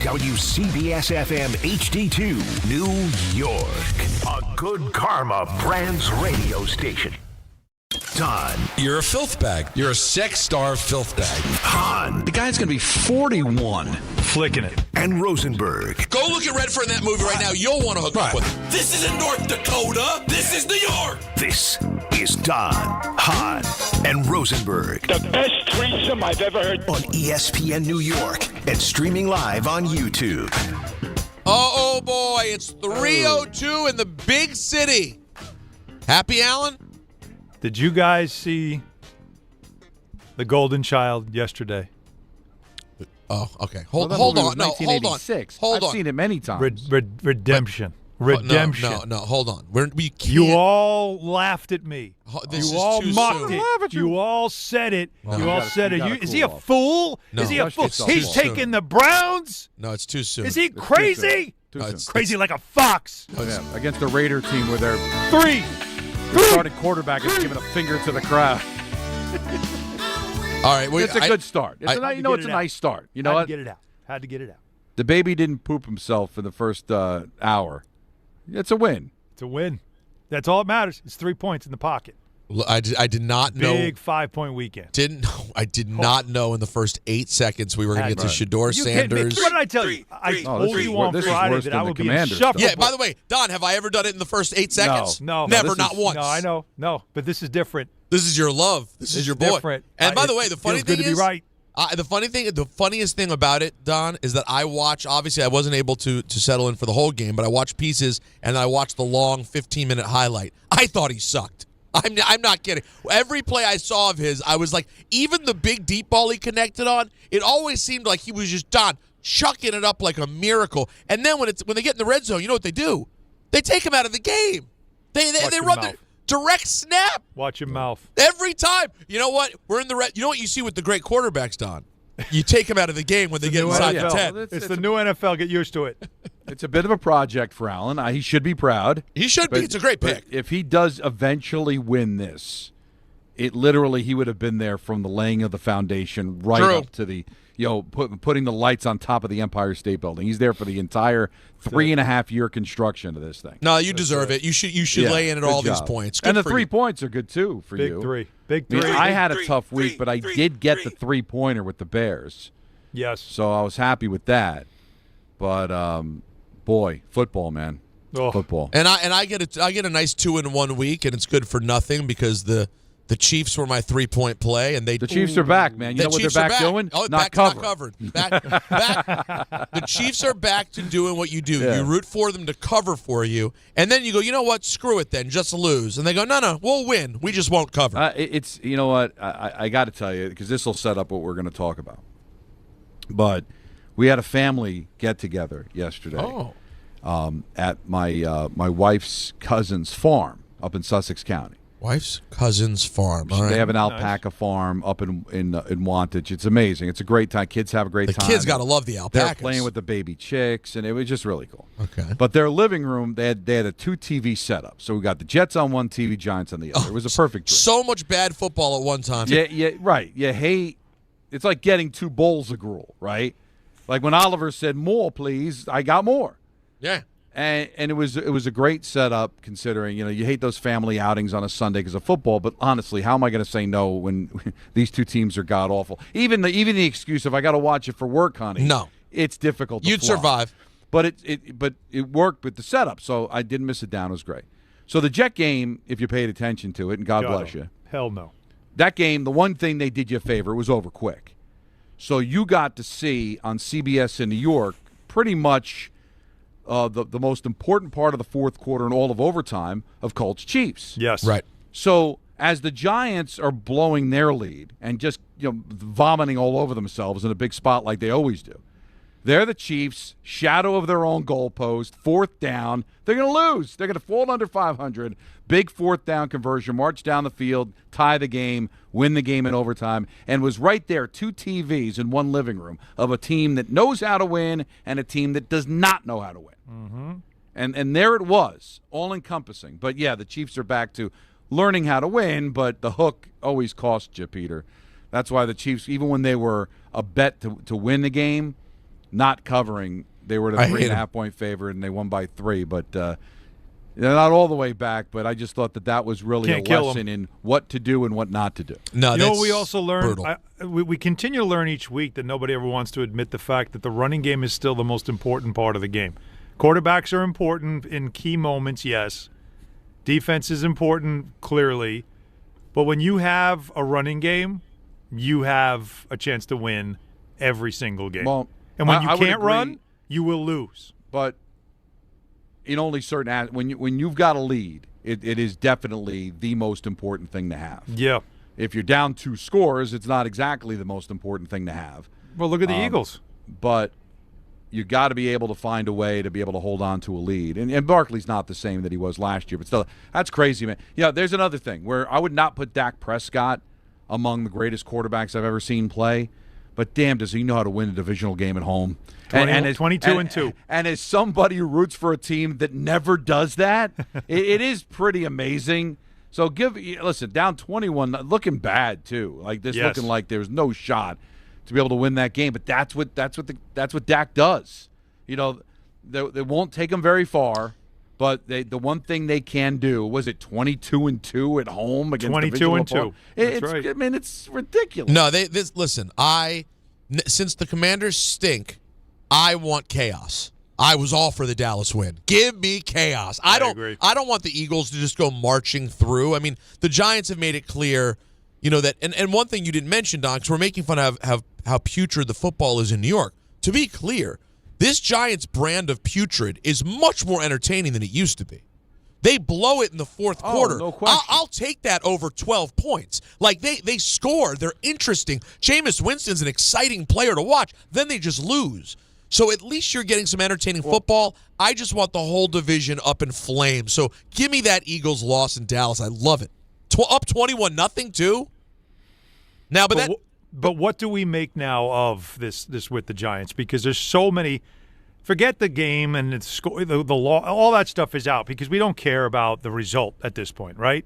WCBS-FM HD2, New York. A good karma Brands radio station. Don. You're a filth bag. You're a sex-starved filth bag. Hahn. The guy's going to be 41. Flicking it. And Rosenberg. Go look at Redford in that movie right now. You'll want to hook up with him. This isn't North Dakota. This is New York. This is Don, Hahn, and Rosenberg. The best threesome I've ever heard. On ESPN New York and streaming live on YouTube. Oh boy, it's 3:02 in the big city. Happy, Alan? Did you guys see The Golden Child yesterday? Oh, okay. Hold on. No, hold on. I've seen it many times. Redemption. Redemption. No, hold on. We can't. You all laughed at me. This you is all too mocked soon. it. You all said it. No. You all said it. Is he a fool? No. Is he a fool? It's too He's soon. taking the Browns? No, it's too soon. Is he crazy? Too soon. Crazy like a fox. Oh, yeah. Against the Raider team where they're Three. starting quarterback is giving a finger to the crowd. All right. It's a good start. It's a nice start. You know Had what? to get it out. Had to get it out. The baby didn't poop himself in the first hour. It's a win. It's a win. That's all that matters. It's 3 points in the pocket. I did not know. Big 5-point weekend. I did not know in the first 8 seconds we were going to get to Shedeur You kidding me? Sanders. What did I tell you? I told you on this is Friday worse that than I the would be Commanders insufferable. Yeah, by the way, Don, have I ever done it in the first 8 seconds? No. Never, this not is- once. No, I know. No, but this is different. This is your love. This is your boy. Different. And by the way, the funny feels good thing to is, be right. the funniest thing about it, Don, is that I watch. Obviously, I wasn't able to settle in for the whole game, but I watched pieces and I watched the long 15-minute highlight. I thought he sucked. I'm not kidding. Every play I saw of his, I was like, even the big deep ball he connected on, it always seemed like he was just chucking it up like a miracle. And then when they get in the red zone, you know what they do? They take him out of the game. They run the direct snap. Watch your mouth. Every time. You know what? We're in the red. You know what you see with the great quarterbacks, Don? You take them out of the game when they get inside the 10. It's the new NFL. Get used to it. It's a bit of a project for Allen. He should be proud. He should be. It's a great pick. If he does eventually win this, he would have been there from the laying of the foundation right up to the putting the lights on top of the Empire State Building. He's there for the entire 3.5-year construction of this thing. No, you deserve it. You should lay in at all these points. Good and the for 3 you. points are good too for you. Big I mean, three. I had a tough week, but I did get the 3-pointer with the Bears. Yes. So I was happy with that. But boy, football, man. Oh. Football. And I get a nice 2-in-1 week, and it's good for nothing because the Chiefs were my 3-point play, and the Chiefs are back, man. You know what they're back doing? Oh, not covered. Back. The Chiefs are back to doing what you do. Yeah. You root for them to cover for you, and then you go, you know what? Screw it then, just lose. And they go, no, we'll win. We just won't cover. It's you know what? I got to tell you, because this will set up what we're going to talk about. But we had a family get-together yesterday at my wife's cousin's farm up in Sussex County. Wife's cousin's farm. All right. They have an alpaca farm up in Wantage. It's amazing. It's a great time. Kids have a great time. The kids got to love the alpacas. They're playing with the baby chicks, and it was just really cool. Okay. But their living room, they had a 2-TV setup. So we got the Jets on one TV, Giants on the other. It was a perfect dream. So much bad football at one time. Yeah, right. You hate – it's like getting 2 bowls of gruel, right? Like when Oliver said, more, please, I got more. Yeah. And it was a great setup considering, you hate those family outings on a Sunday because of football, but honestly, how am I going to say no when these two teams are god-awful? Even the excuse of I got to watch it for work, honey. No. It's difficult to You'd flop. survive. But it worked with the setup, so I didn't miss it down. It was great. So the Jet game, if you paid attention to it, and God bless you. Hell no. That game, the one thing they did you a favor, it was over quick. So you got to see on CBS in New York pretty much the most important part of the fourth quarter and all of overtime of Colts Chiefs. Yes. Right. So as the Giants are blowing their lead and just vomiting all over themselves in a big spot like they always do, they're the Chiefs, shadow of their own goalpost, fourth down. They're going to lose. They're going to fall under 500. Big fourth down conversion, march down the field, tie the game, win the game in overtime, and was right there, 2 TVs in one living room of a team that knows how to win and a team that does not know how to win. Mm-hmm. And there it was, all-encompassing. But, yeah, the Chiefs are back to learning how to win, but the hook always costs you, Peter. That's why the Chiefs, even when they were a bet to win the game, not covering. They were I a hate 3.5 point favorite, and they won by 3. But they're not all the way back. But I just thought that was really Can't a kill lesson 'em. in what to do and what not to do. No, You know that's what we also learned? brutal. We continue to learn each week that nobody ever wants to admit the fact that the running game is still the most important part of the game. Quarterbacks are important in key moments, yes. Defense is important, clearly. But when you have a running game, you have a chance to win every single game. Well, and when I you would can't agree, run, you will lose. But in only certain when you've got a lead, it is definitely the most important thing to have. Yeah. If you're down 2 scores, it's not exactly the most important thing to have. Well, look at the Eagles. But you got to be able to find a way to be able to hold on to a lead. And Barkley's not the same that he was last year, but still, that's crazy, man. Yeah, there's another thing where I would not put Dak Prescott among the greatest quarterbacks I've ever seen play, but damn, does he know how to win a divisional game at home. 22-2. And as somebody who roots for a team that never does that, it is pretty amazing. So listen, down 21, looking bad too. Like this, Yes. looking like there's no shot to be able to win that game. But that's what Dak does. You know, they won't take them very far. But the one thing they can do, was it 22-2 at home against 22-2. That's right. I mean, it's ridiculous. No, listen. Since the Commanders stink, I want chaos. I was all for the Dallas win. Give me chaos. I agree. don't want the Eagles to just go marching through. I mean, the Giants have made it clear, that. And one thing you didn't mention, Don, because we're making fun of how putrid the football is in New York. To be clear, this Giants brand of putrid is much more entertaining than it used to be. They blow it in the fourth quarter. No question. I'll take that over 12 points. Like, they score. They're interesting. Jameis Winston's an exciting player to watch. Then they just lose. So at least you're getting some entertaining football. I just want the whole division up in flames. So give me that Eagles loss in Dallas. I love it. Up 21-0 too. Now, But what do we make now of this with the Giants? Because there's so many. Forget the game and the law. All that stuff is out because we don't care about the result at this point, right?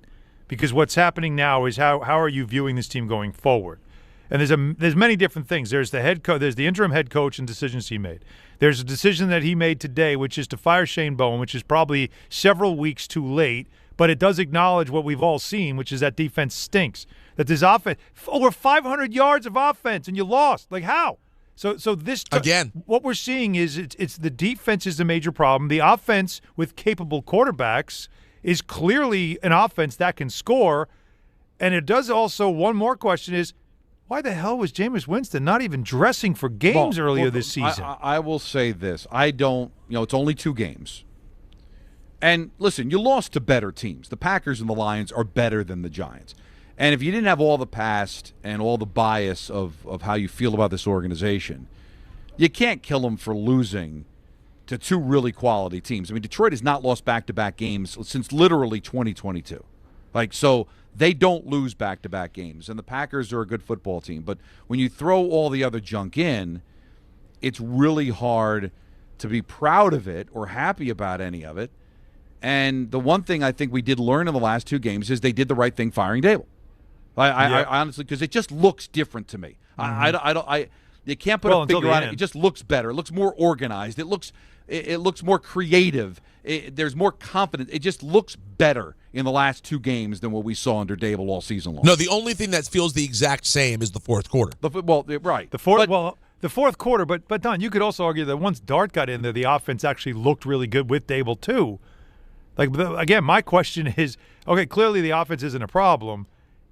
Because what's happening now is how are you viewing this team going forward? And there's many different things. There's the head coach. There's the interim head coach and decisions he made. There's a decision that he made today, which is to fire Shane Bowen, which is probably several weeks too late. But it does acknowledge what we've all seen, which is that defense stinks. That this offense, over 500 yards of offense, and you lost. Like how? So this again, what we're seeing is it's the defense is the major problem. The offense with capable quarterbacks is clearly an offense that can score. And it does also, one more question is, why the hell was Jameis Winston not even dressing for games earlier this season? I will say this. I don't, it's only 2 games. And listen, you lost to better teams. The Packers and the Lions are better than the Giants. And if you didn't have all the past and all the bias of how you feel about this organization, you can't kill them for losing to 2 really quality teams. I mean, Detroit has not lost back-to-back games since literally 2022. So they don't lose back-to-back games. And the Packers are a good football team. But when you throw all the other junk in, it's really hard to be proud of it or happy about any of it. And the one thing I think we did learn in the last 2 games is they did the right thing firing Dable. I honestly, because it just looks different to me. Mm-hmm. You can't put a figure on it. It just looks better. It looks more organized. It looks more creative. There's more confidence. It just looks better in the last 2 games than what we saw under Dable all season long. No, the only thing that feels the exact same is the fourth quarter. Right. The fourth quarter, but Don, you could also argue that once Dart got in there, the offense actually looked really good with Dable too. Again, my question is, okay, clearly the offense isn't a problem.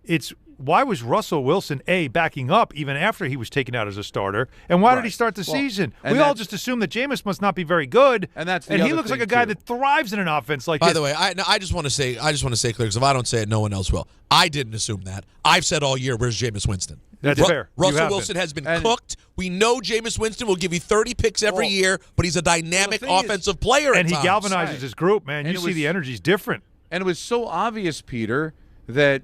It's why was Russell Wilson, backing up even after he was taken out as a starter? And why did he start the season? We all just assume that Jameis must not be very good. And he looks like a guy that thrives in an offense like this. By the way, I just want to say clear, because if I don't say it, no one else will. I didn't assume that. I've said all year, where's Jameis Winston? That's fair. Russell Wilson has been cooked. We know Jameis Winston will give you 30 picks every year, but he's a dynamic offensive player. And he galvanizes his group, man. You see the energy's different. And it was so obvious, Peter, that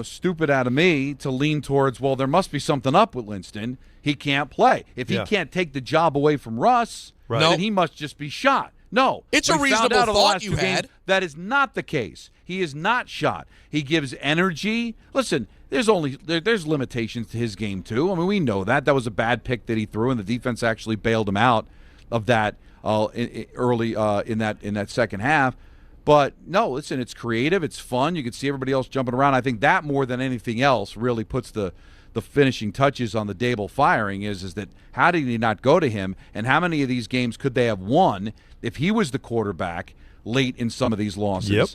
stupid out of me to lean towards, well, there must be something up with Winston. He can't play. If he can't take the job away from Russ, then he must just be shot. No. It's a We found reasonable out over the thought last you two games had. that is not the case. He is not shot. He gives energy. Listen, there's limitations to his game too. I mean, we know that. That was a bad pick that he threw, and the defense actually bailed him out of that early in that second half. But no, listen, it's creative, it's fun. You can see everybody else jumping around. I think that more than anything else really puts the finishing touches on the Dable firing is that how did he not go to him, and how many of these games could they have won if he was the quarterback late in some of these losses? Yep.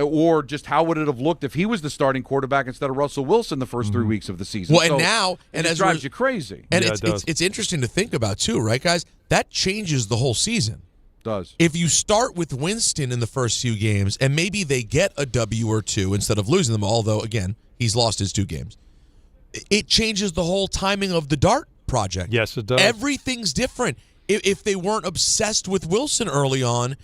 Or just how would it have looked if he was the starting quarterback instead of Russell Wilson the first 3 weeks of the season? Well, and it drives you crazy. And Yeah, it's interesting to think about too, right, guys? That changes the whole season. Does. If you start with Winston in the first few games, and maybe they get a W or two instead of losing them, although, again, he's lost his 2 games, it changes the whole timing of the Dart project. Yes, it does. Everything's different. If they weren't obsessed with Wilson early on,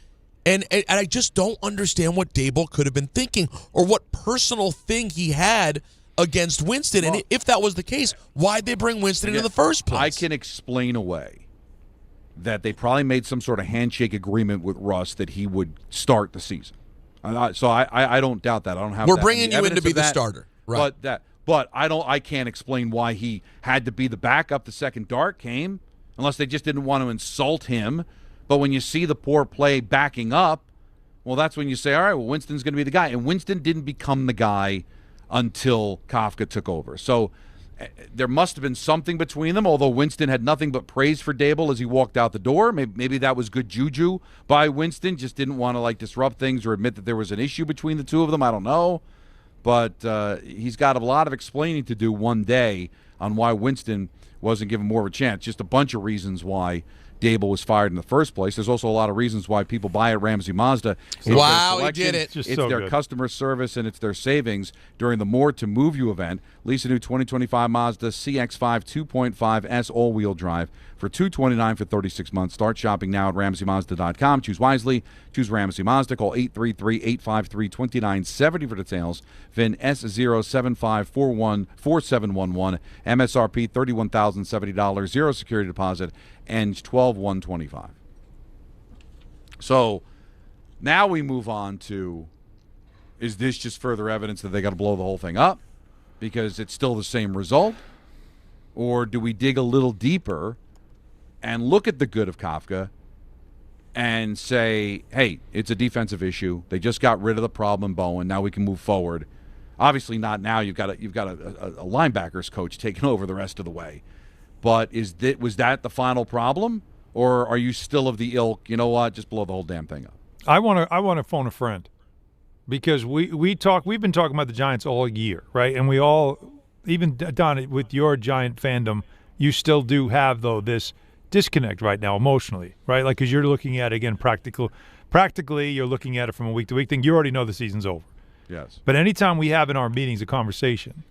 and I just don't understand what Dable could have been thinking or what personal thing he had against Winston. And if that was the case, why'd they bring Winston in the first place? I can explain away that they probably made some sort of handshake agreement with Russ that he would start the season. So I don't doubt that. I don't have. We're bringing you in to be the starter, right? But I can't explain why he had to be the backup the second Dart came, unless they just didn't want to insult him. But when you see the poor play backing up, well, that's when you say, all right, well, Winston's going to be the guy. And Winston didn't become the guy until Kafka took over. So there must have been something between them, although Winston had nothing but praise for Dable as he walked out the door. Maybe that was good juju by Winston, just didn't want to disrupt things or admit that there was an issue between the two of them. I don't know. But he's got a lot of explaining to do one day on why Winston wasn't given more of a chance. Just a bunch of reasons why Dable was fired in the first place. There's also a lot of reasons why people buy at Ramsey Mazda. Wow, he did it. It's It's their customer service and it's their savings during the More to Move You event. Lease a new 2025 Mazda CX-5 2.5S all-wheel drive for $229 for 36 months. Start shopping now at RamseyMazda.com. Choose wisely. Choose Ramsey Mazda. Call 833-853-2970 for details. VIN S075414711. MSRP $31,070. Zero security deposit. Ends 12/1/25. So now we move on to, is this just further evidence that they got to blow the whole thing up because it's still the same result? Or do we dig a little deeper and look at the good of Kafka and say, hey, it's a defensive issue. They just got rid of the problem in Bowen. Now we can move forward. Obviously not now. You've got a linebackers coach taking over the rest of the way. But was that the final problem, or are you still of the ilk? You know what? Just blow the whole damn thing up. I want to phone a friend because we've been talking about the Giants all year, right? And we all, even Don, with your Giant fandom, you still do have this disconnect right now emotionally, right? Because you're looking at again practically you're looking at it from a week to week thing. You already know the season's over. Yes. But anytime we have in our meetings a conversation,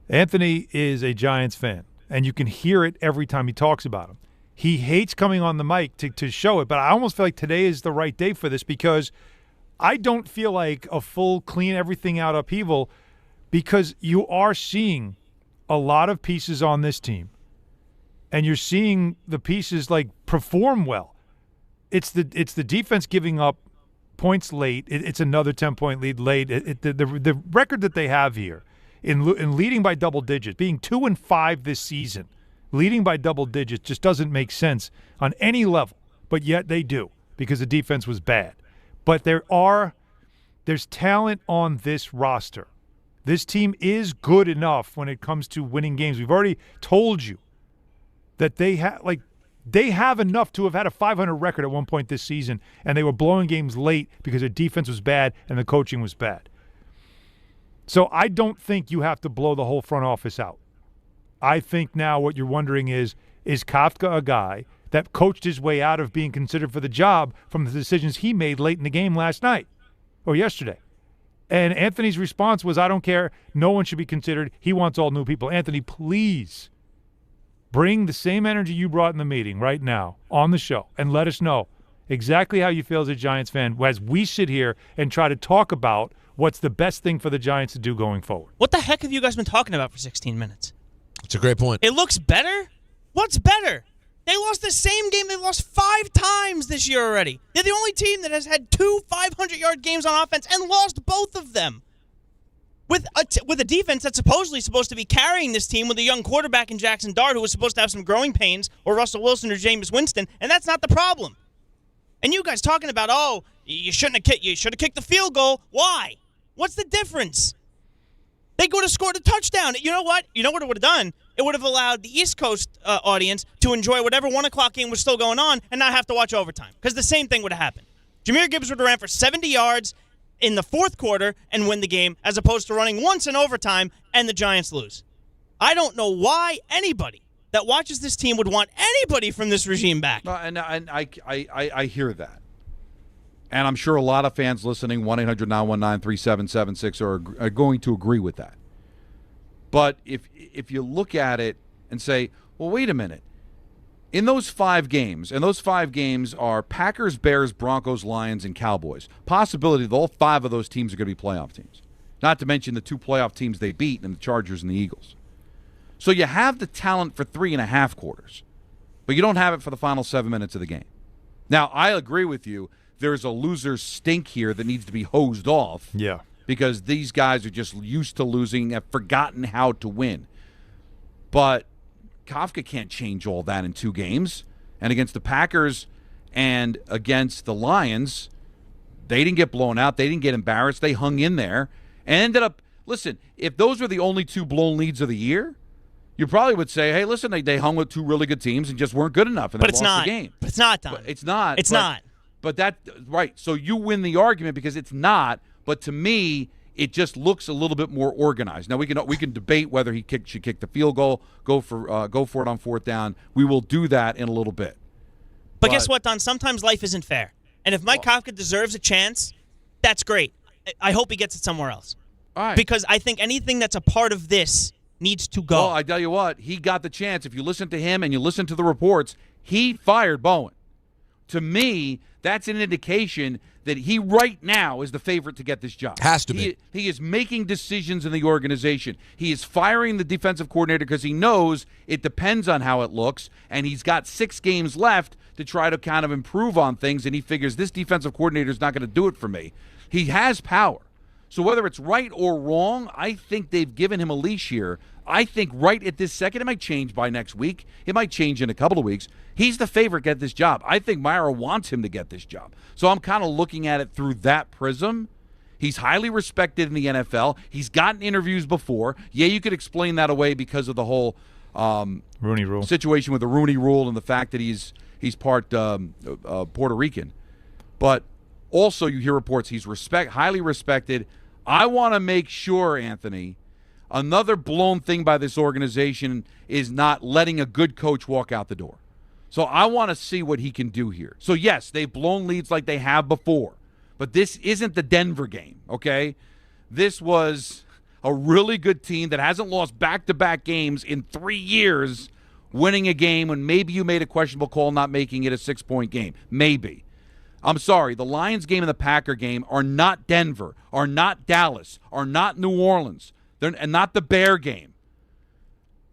Anthony is a Giants fan. And you can hear it every time he talks about him. He hates coming on the mic to show it, but I almost feel like today is the right day for this because I don't feel like a full clean everything out upheaval because you are seeing a lot of pieces on this team, and you're seeing the pieces perform well. It's the defense giving up points late. It's another 10-point lead late. The record that they have here. In leading by double digits, being 2-5 this season, leading by double digits just doesn't make sense on any level. But yet they do because the defense was bad. But there's talent on this roster. This team is good enough when it comes to winning games. We've already told you that they have enough to have had a 500 record at one point this season, and they were blowing games late because their defense was bad and the coaching was bad. So I don't think you have to blow the whole front office out. I think now what you're wondering is Kafka a guy that coached his way out of being considered for the job from the decisions he made late in the game last night or yesterday? And Anthony's response was, I don't care. No one should be considered. He wants all new people. Anthony, please bring the same energy you brought in the meeting right now on the show and let us know exactly how you feel as a Giants fan as we sit here and try to talk about what's the best thing for the Giants to do going forward. What the heck have you guys been talking about for 16 minutes? It's a great point. It looks better? What's better? They lost the same game they lost 5 times this year already. They're the only team that has had 2 500-yard games on offense and lost both of them. With a defense that's supposedly supposed to be carrying this team with a young quarterback in Jackson Dart who was supposed to have some growing pains, or Russell Wilson or Jameis Winston, and that's not the problem. And you guys talking about, you should have kicked the field goal. Why? What's the difference? They could have scored a touchdown. You know what? You know what it would have done? It would have allowed the East Coast audience to enjoy whatever 1 o'clock game was still going on and not have to watch overtime. Because the same thing would have happened. Jahmyr Gibbs would have ran for 70 yards in the fourth quarter and win the game, as opposed to running once in overtime and the Giants lose. I don't know why anybody that watches this team would want anybody from this regime back. And I hear that. And I'm sure a lot of fans listening, 1-800-919-3776, are going to agree with that. But if you look at it and say, well, wait a minute. In those 5 games, and those 5 games are Packers, Bears, Broncos, Lions, and Cowboys, possibility that all 5 of those teams are going to be playoff teams. Not to mention the 2 playoff teams they beat, and the Chargers and the Eagles. So you have the talent for 3.5 quarters, but you don't have it for the final 7 minutes of the game. Now, I agree with you. There's a loser's stink here that needs to be hosed off. Yeah. Because these guys are just used to losing, have forgotten how to win. But Kafka can't change all that in 2 games. And against the Packers and against the Lions, they didn't get blown out. They didn't get embarrassed. They hung in there and ended up, listen, if those were the only 2 blown leads of the year, you probably would say, hey, listen, they hung with 2 really good teams and just weren't good enough, and they lost the game. But it's not, Don. It's not. It's not. But that, right, so you win the argument because it's not, but to me, it just looks a little bit more organized. Now, we can debate whether he should kick the field goal, go for it on 4th down. We will do that in a little bit. But guess what, Don? Sometimes life isn't fair. And if Mike Kafka deserves a chance, that's great. I hope he gets it somewhere else. All right. Because I think anything that's a part of this needs to go. Well, I tell you what, he got the chance. If you listen to him and you listen to the reports, he fired Bowen. To me, that's an indication that he right now is the favorite to get this job. Has to be. He is making decisions in the organization. He is firing the defensive coordinator because he knows it depends on how it looks, and he's got 6 games left to try to kind of improve on things, and he figures this defensive coordinator is not going to do it for me. He has power. So whether it's right or wrong, I think they've given him a leash here. I think right at this second, it might change by next week. It might change in a couple of weeks. He's the favorite to get this job. I think Myra wants him to get this job. So I'm kind of looking at it through that prism. He's highly respected in the NFL. He's gotten interviews before. Yeah, you could explain that away because of the whole Rooney Rule situation with the Rooney Rule and the fact that he's part Puerto Rican. But also you hear reports he's highly respected. I want to make sure, Anthony, another blown thing by this organization is not letting a good coach walk out the door. So I want to see what he can do here. So, yes, they've blown leads like they have before. But this isn't the Denver game, okay? This was a really good team that hasn't lost back-to-back games in 3 years, winning a game when maybe you made a questionable call not making it a 6-point game. Maybe. I'm sorry, the Lions game and the Packer game are not Denver, are not Dallas, are not New Orleans, and not the Bear game.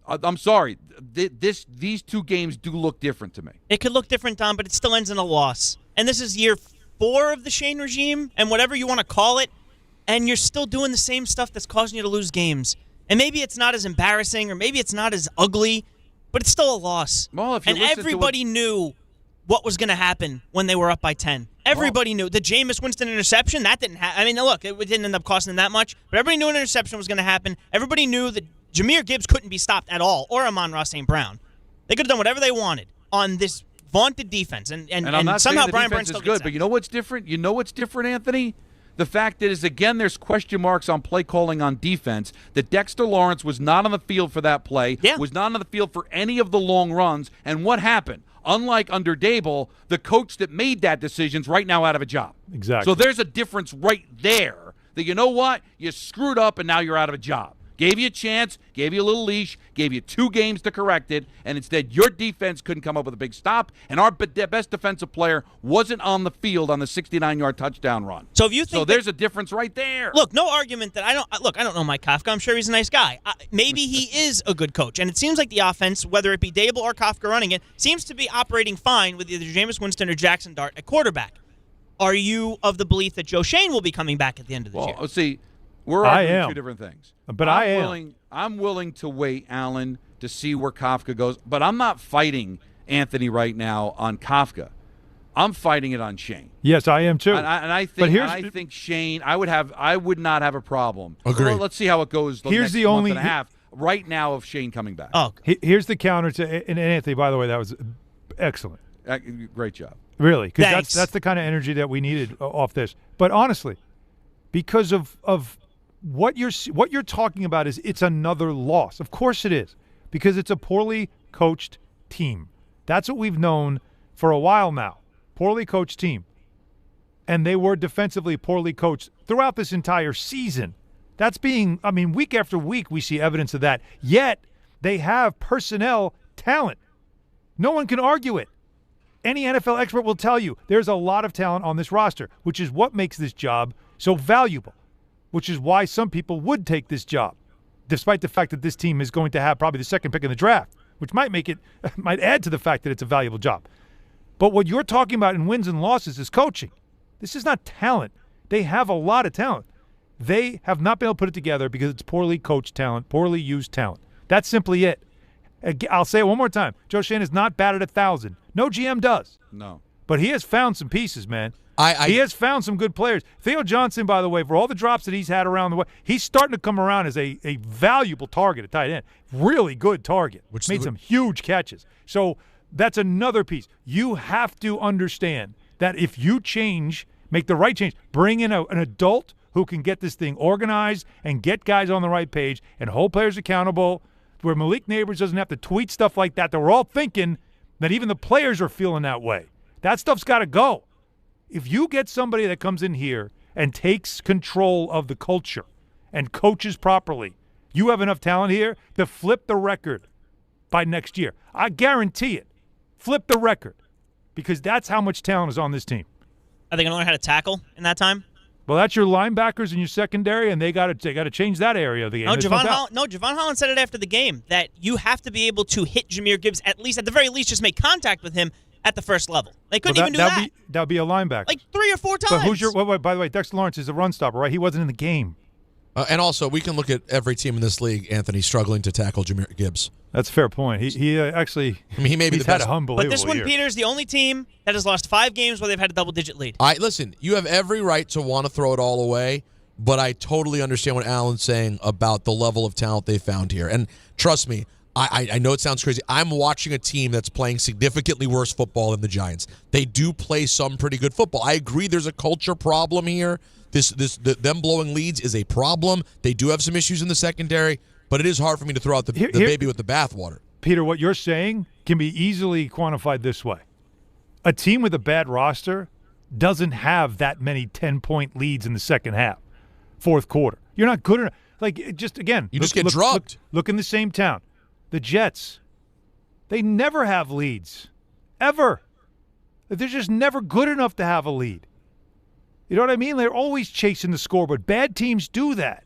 I'm sorry. These 2 games do look different to me. It could look different, Don, but it still ends in a loss. And this is year 4 of the Shane regime, and whatever you want to call it, and you're still doing the same stuff that's causing you to lose games. And maybe it's not as embarrassing, or maybe it's not as ugly, but it's still a loss. Well, if you and everybody knew what was going to happen when they were up by 10. Everybody knew. The Jameis Winston interception, that didn't happen. I mean, look, it didn't end up costing them that much, but everybody knew an interception was going to happen. Everybody knew that Jahmyr Gibbs couldn't be stopped at all, or Amon-Ra St. Brown. They could have done whatever they wanted on this vaunted defense, and I'm not somehow saying the Brian defense Burns still is good, gets but you know what's different? You know what's different, Anthony? The fact that is, again, there's question marks on play calling on defense, that Dexter Lawrence was not on the field for that play, was not on the field for any of the long runs, and what happened? Unlike under Dable, the coach that made that decision's right now out of a job. Exactly. So there's a difference right there that, you know what? You screwed up and now you're out of a job. Gave you a chance, gave you a little leash, gave you 2 games to correct it, and instead your defense couldn't come up with a big stop, and our best defensive player wasn't on the field on the 69-yard touchdown run. So if you think there's a difference right there. Look, no argument that I don't know Mike Kafka. I'm sure he's a nice guy. Maybe he is a good coach, and it seems like the offense, whether it be Dable or Kafka running it, seems to be operating fine with either Jameis Winston or Jackson Dart at quarterback. Are you of the belief that Joe Shane will be coming back at the end of this year? Well, see, we're arguing 2 different things. But I'm willing to wait, Alan, to see where Kafka goes. But I'm not fighting Anthony right now on Kafka. I'm fighting it on Shane. Yes, I am too. And I think Shane. I would not have a problem. Agreed. Well, let's see how it goes. Here's next the month only and a half right now of Shane coming back. Oh, here's the counter to and Anthony. By the way, that was excellent. Great job. Really, because Thanks. that's the kind of energy that we needed off this. But honestly, because of what you're talking about is it's another loss. Of course it is, because it's a poorly coached team. That's what we've known for a while now. Poorly coached team. And they were defensively poorly coached throughout this entire season. Week after week we see evidence of that. Yet they have personnel talent. No one can argue it. Any NFL expert will tell you there's a lot of talent on this roster, which is what makes this job so valuable, which is why some people would take this job, despite the fact that this team is going to have probably the 2nd pick in the draft, which might add to the fact that it's a valuable job. But what you're talking about in wins and losses is coaching. This is not talent. They have a lot of talent. They have not been able to put it together because it's poorly coached talent, poorly used talent. That's simply it. I'll say it one more time. Joe Shane is not batted 1,000. No GM does. No. But he has found some pieces, man. He has found some good players. Theo Johnson, by the way, for all the drops that he's had around the way, he's starting to come around as a valuable target at tight end. Really good target. Made some huge catches. So that's another piece. You have to understand that if you make the right change, bring in an adult who can get this thing organized and get guys on the right page and hold players accountable, where Malik Neighbors doesn't have to tweet stuff like that we're all thinking that even the players are feeling that way. That stuff's got to go. If you get somebody that comes in here and takes control of the culture and coaches properly, you have enough talent here to flip the record by next year. I guarantee it. Flip the record, because that's how much talent is on this team. are they going to learn how to tackle in that time? Well, that's your linebackers and your secondary, and they got to change that area of the game. Javon Holland said it after the game that you have to be able to hit Jahmyr Gibbs at the very least, just make contact with him at the first level. They couldn't even do that. That would be a linebacker. Like 3 or 4 times. But who's your? By the way, Dexter Lawrence is a run stopper, right? He wasn't in the game. And also, we can look at every team in this league, Anthony, struggling to tackle Jahmyr Gibbs. That's a fair point. He actually. I mean, he may be the best. Had a unbelievable But this one, year. Peter's the only team that has lost 5 games where they've had a double-digit lead. Listen, you have every right to want to throw it all away, but I totally understand what Alan's saying about the level of talent they found here. And trust me, I know it sounds crazy. I'm watching a team that's playing significantly worse football than the Giants. They do play some pretty good football. I agree there's a culture problem here. Them blowing leads is a problem. They do have some issues in the secondary, but it is hard for me to throw out the baby with the bathwater. Peter, what you're saying can be easily quantified this way. A team with a bad roster doesn't have that many 10-point leads in the second half, fourth quarter. You're not good enough. Like, just again, you just get drubbed. Look in the same town. The Jets, they never have leads, ever. They're just never good enough to have a lead. You know what I mean? They're always chasing the scoreboard. Bad teams do that.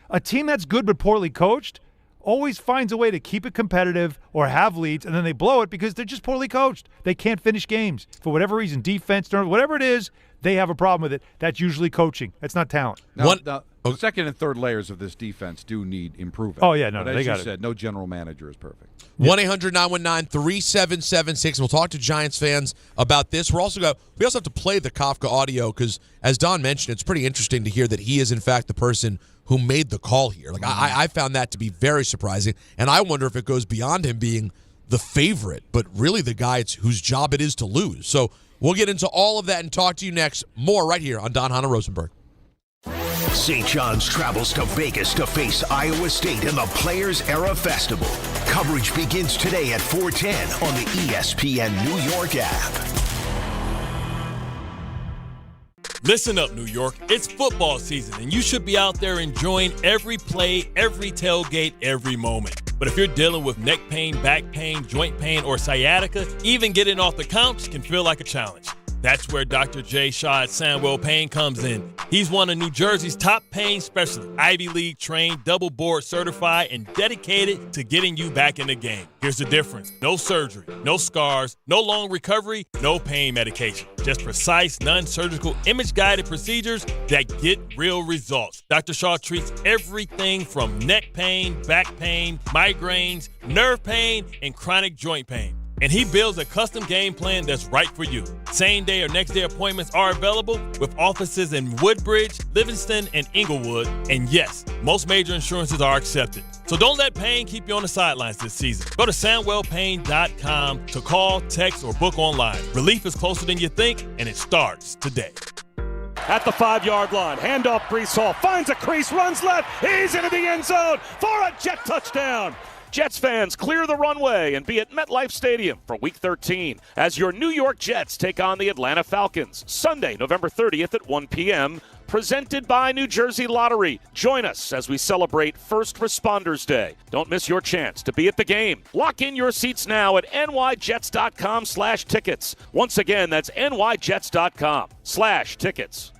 A team that's good but poorly coached always finds a way to keep it competitive or have leads, and then they blow it because they're just poorly coached. They can't finish games for whatever reason, defense, whatever it is. They have a problem with it. That's usually coaching. That's not talent. The second and third layers of this defense do need improvement. Oh, yeah, no, but they got it. As you said, no general manager is perfect. 1-800-919-3776. We'll talk to Giants fans about this. We also have to play the Kafka audio because, as Don mentioned, it's pretty interesting to hear that he is, in fact, the person who made the call here. I found that to be very surprising, and I wonder if it goes beyond him being the favorite, but really the guy whose job it is to lose. So we'll get into all of that and talk to you next. More right here on Hahn Rosenberg. St. John's travels to Vegas to face Iowa State in the Players Era Festival. Coverage begins today at 4:10 on the ESPN New York app. Listen up, New York. It's football season, and you should be out there enjoying every play, every tailgate, every moment. But if you're dealing with neck pain, back pain, joint pain, or sciatica, even getting off the couch can feel like a challenge. That's where Dr. Jay Shaw at Sandwell Pain comes in. He's one of New Jersey's top pain specialists, Ivy League trained, double board certified, and dedicated to getting you back in the game. Here's the difference. No surgery, no scars, no long recovery, no pain medication. Just precise, non-surgical, image-guided procedures that get real results. Dr. Shaw treats everything from neck pain, back pain, migraines, nerve pain, and chronic joint pain. And he builds a custom game plan that's right for you. Same day or next day appointments are available with offices in Woodbridge, Livingston, and Inglewood. And yes, most major insurances are accepted. So don't let pain keep you on the sidelines this season. Go to SandwellPain.com to call, text, or book online. Relief is closer than you think, and it starts today. At the 5-yard line, handoff Brees Hall, finds a crease, runs left, he's into the end zone for a Jet touchdown. Jets fans, clear the runway and be at MetLife Stadium for Week 13 as your New York Jets take on the Atlanta Falcons. Sunday, November 30th at 1 p.m., presented by New Jersey Lottery. Join us as we celebrate First Responders Day. Don't miss your chance to be at the game. Lock in your seats now at nyjets.com/tickets. Once again, that's nyjets.com/tickets.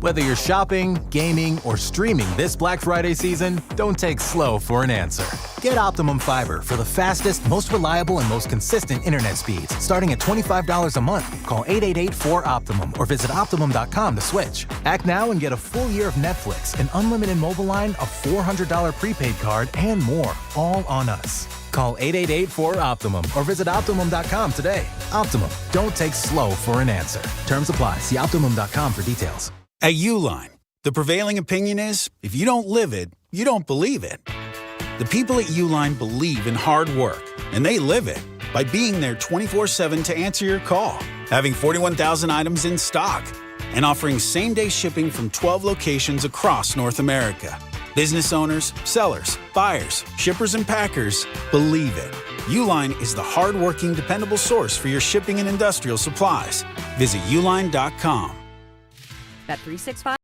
Whether you're shopping, gaming, or streaming this Black Friday season, don't take slow for an answer. Get Optimum Fiber for the fastest, most reliable, and most consistent internet speeds, starting at $25 a month. Call 888-4OPTIMUM or visit Optimum.com to switch. Act now and get a full year of Netflix, an unlimited mobile line, a $400 prepaid card, and more, all on us. Call 888-4OPTIMUM or visit Optimum.com today. Optimum, don't take slow for an answer. Terms apply. See Optimum.com for details. At Uline, the prevailing opinion is, if you don't live it, you don't believe it. The people at Uline believe in hard work, and they live it by being there 24/7 to answer your call, having 41,000 items in stock, and offering same-day shipping from 12 locations across North America. Business owners, sellers, buyers, shippers, and packers believe it. Uline is the hard-working, dependable source for your shipping and industrial supplies. Visit uline.com. Bet 365.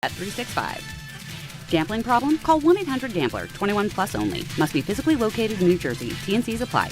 Bet 365. Gambling problem? Call 1-800-GAMBLER. 21 plus only. Must be physically located in New Jersey. T&Cs apply.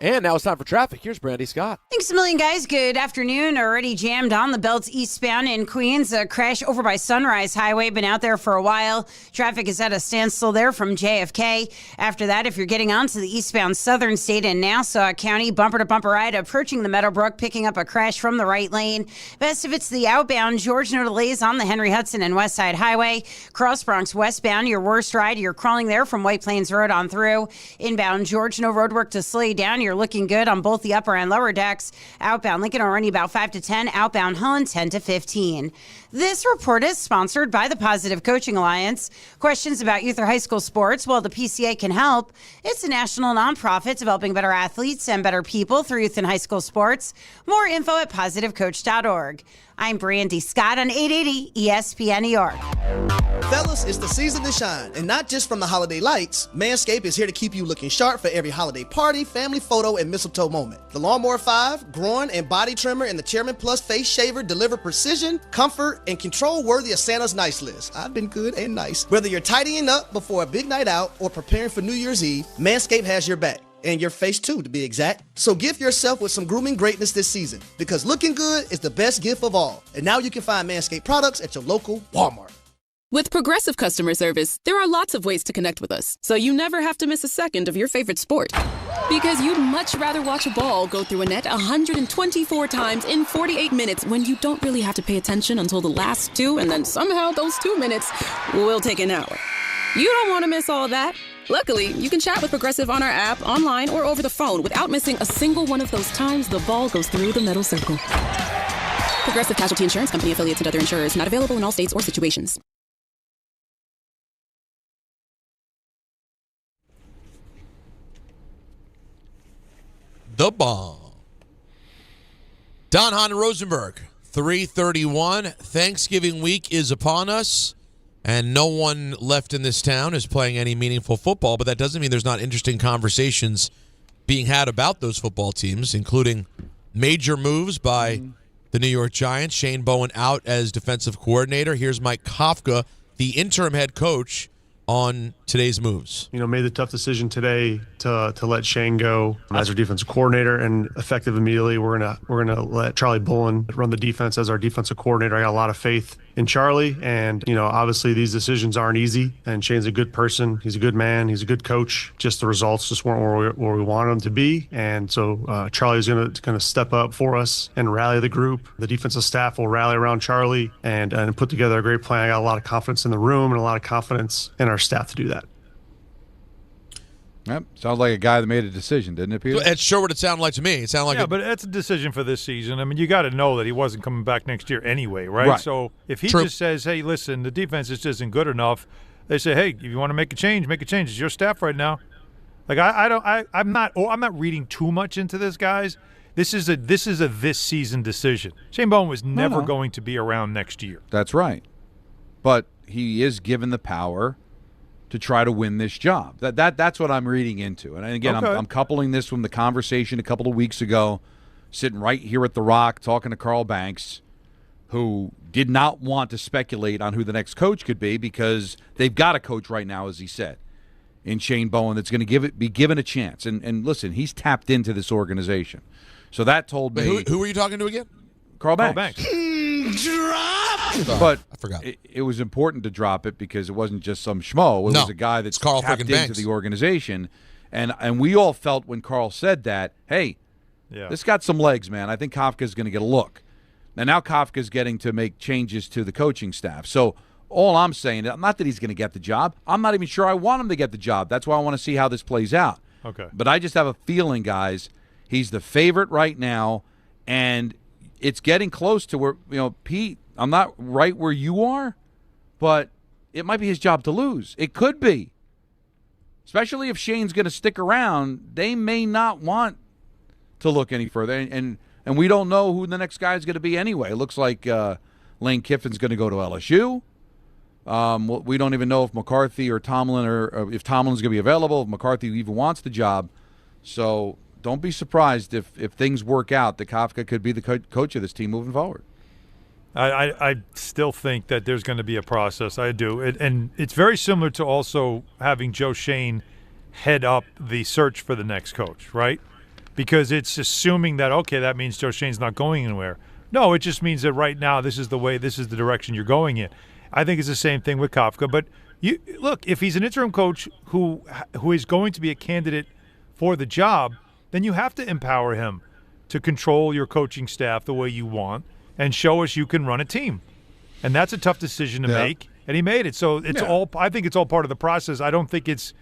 And now it's time for traffic. Here's Brandy Scott. Thanks a million, guys. Good afternoon. Already jammed on the belts eastbound in Queens. A crash over by Sunrise Highway. Been out there for a while. Traffic is at a standstill there from JFK. After that, if you're getting onto the eastbound Southern State in Nassau County, bumper-to-bumper ride approaching the Meadowbrook, picking up a crash from the right lane. Best if it's the outbound George, no delays on the Henry Hudson and West Side Highway. Cross Bronx westbound, your worst ride. You're crawling there from White Plains Road on through. Inbound George, no roadwork to slow you down. You're looking good on both the upper and lower decks. Outbound Lincoln will run you about 5 to 10. Outbound Holland 10 to 15. This report is sponsored by the Positive Coaching Alliance. Questions about youth or high school sports? Well, the PCA can help. It's a national nonprofit developing better athletes and better people through youth and high school sports. More info at positivecoach.org. I'm Brandy Scott on 880 ESPN New York. Fellas, it's the season to shine, and not just from the holiday lights. Manscaped is here to keep you looking sharp for every holiday party, family photo, and mistletoe moment. The Lawnmower 5, groin and body trimmer, and the Chairman Plus face shaver deliver precision, comfort, and control worthy of Santa's nice list. I've been good and nice. Whether you're tidying up before a big night out or preparing for New Year's Eve, Manscaped has your back. And your face too, to be exact. So gift yourself with some grooming greatness this season, because looking good is the best gift of all. And now you can find Manscaped products at your local Walmart. With Progressive Customer Service, there are lots of ways to connect with us, so you never have to miss a second of your favorite sport. Because you'd much rather watch a ball go through a net 124 times in 48 minutes when you don't really have to pay attention until the last 2, and then somehow those 2 minutes will take an hour. You don't want to miss all that. Luckily, you can chat with Progressive on our app, online, or over the phone without missing a single one of those times the ball goes through the metal circle. Progressive Casualty Insurance Company, affiliates, and other insurers. Not available in all states or situations. the bomb. Don Hahn Rosenberg, 3:31. Thanksgiving week is upon us, and no one left in this town is playing any meaningful football, but that doesn't mean there's not interesting conversations being had about those football teams, including major moves by the New York Giants. Shane Bowen out as defensive coordinator. Here's Mike Kafka, the interim head coach, on today's moves. Made the tough decision today to let Shane go as our defensive coordinator, and effective immediately, we're gonna let Charlie Bullen run the defense as our defensive coordinator. I got a lot of faith in Charlie, and obviously these decisions aren't easy. And Shane's a good person, he's a good man, he's a good coach. Just the results just weren't where we wanted them to be, and so Charlie's gonna step up for us and rally the group. The defensive staff will rally around Charlie and put together a great plan. I got a lot of confidence in the room and a lot of confidence in our staff to do that. Yep. Sounds like a guy that made a decision, didn't it, Peter? It's sure what it sounded like to me. It sounded like but that's a decision for this season. I mean, you got to know that he wasn't coming back next year anyway, right? So if he just says, hey, listen, the defense just isn't good enough, they say, hey, if you want to make a change, make a change. It's your staff right now. Like I'm not reading too much into this, guys. This is a this season decision. Shane Bowen was never going to be around next year. That's right. But he is given the power to try to win this job. That's what I'm reading into. And again, I'm coupling this from the conversation a couple of weeks ago, sitting right here at The Rock, talking to Carl Banks, who did not want to speculate on who the next coach could be because they've got a coach right now, as he said, in Shane Bowen that's going to be given a chance. And listen, he's tapped into this organization. So that told me. Who were you talking to again? Carl Banks. But I forgot. It was important to drop it because it wasn't just some schmo. It was a guy that's Carl tapped into Banks. the organization. And we all felt when Carl said that, hey, this got some legs, man. I think Kafka's going to get a look. Now Kafka's getting to make changes to the coaching staff. So all I'm saying, not that he's going to get the job. I'm not even sure I want him to get the job. That's why I want to see how this plays out. Okay. But I just have a feeling, guys, he's the favorite right now, and it's getting close to where, Pete, I'm not right where you are, but it might be his job to lose. It could be. Especially if Shane's going to stick around, they may not want to look any further. And we don't know who the next guy is going to be anyway. It looks like Lane Kiffin's going to go to LSU. We don't even know if McCarthy or Tomlin or if Tomlin's going to be available, if McCarthy even wants the job. So don't be surprised if things work out that Kafka could be the coach of this team moving forward. I still think that there's going to be a process. I do. And it's very similar to also having Joe Shane head up the search for the next coach, right? Because it's assuming that, okay, that means Joe Shane's not going anywhere. No, it just means that right now this is the direction you're going in. I think it's the same thing with Kafka. But look, if he's an interim coach who is going to be a candidate for the job, then you have to empower him to control your coaching staff the way you want and show us you can run a team. And that's a tough decision to make, and he made it. So it's all. I think it's all part of the process. I don't think it's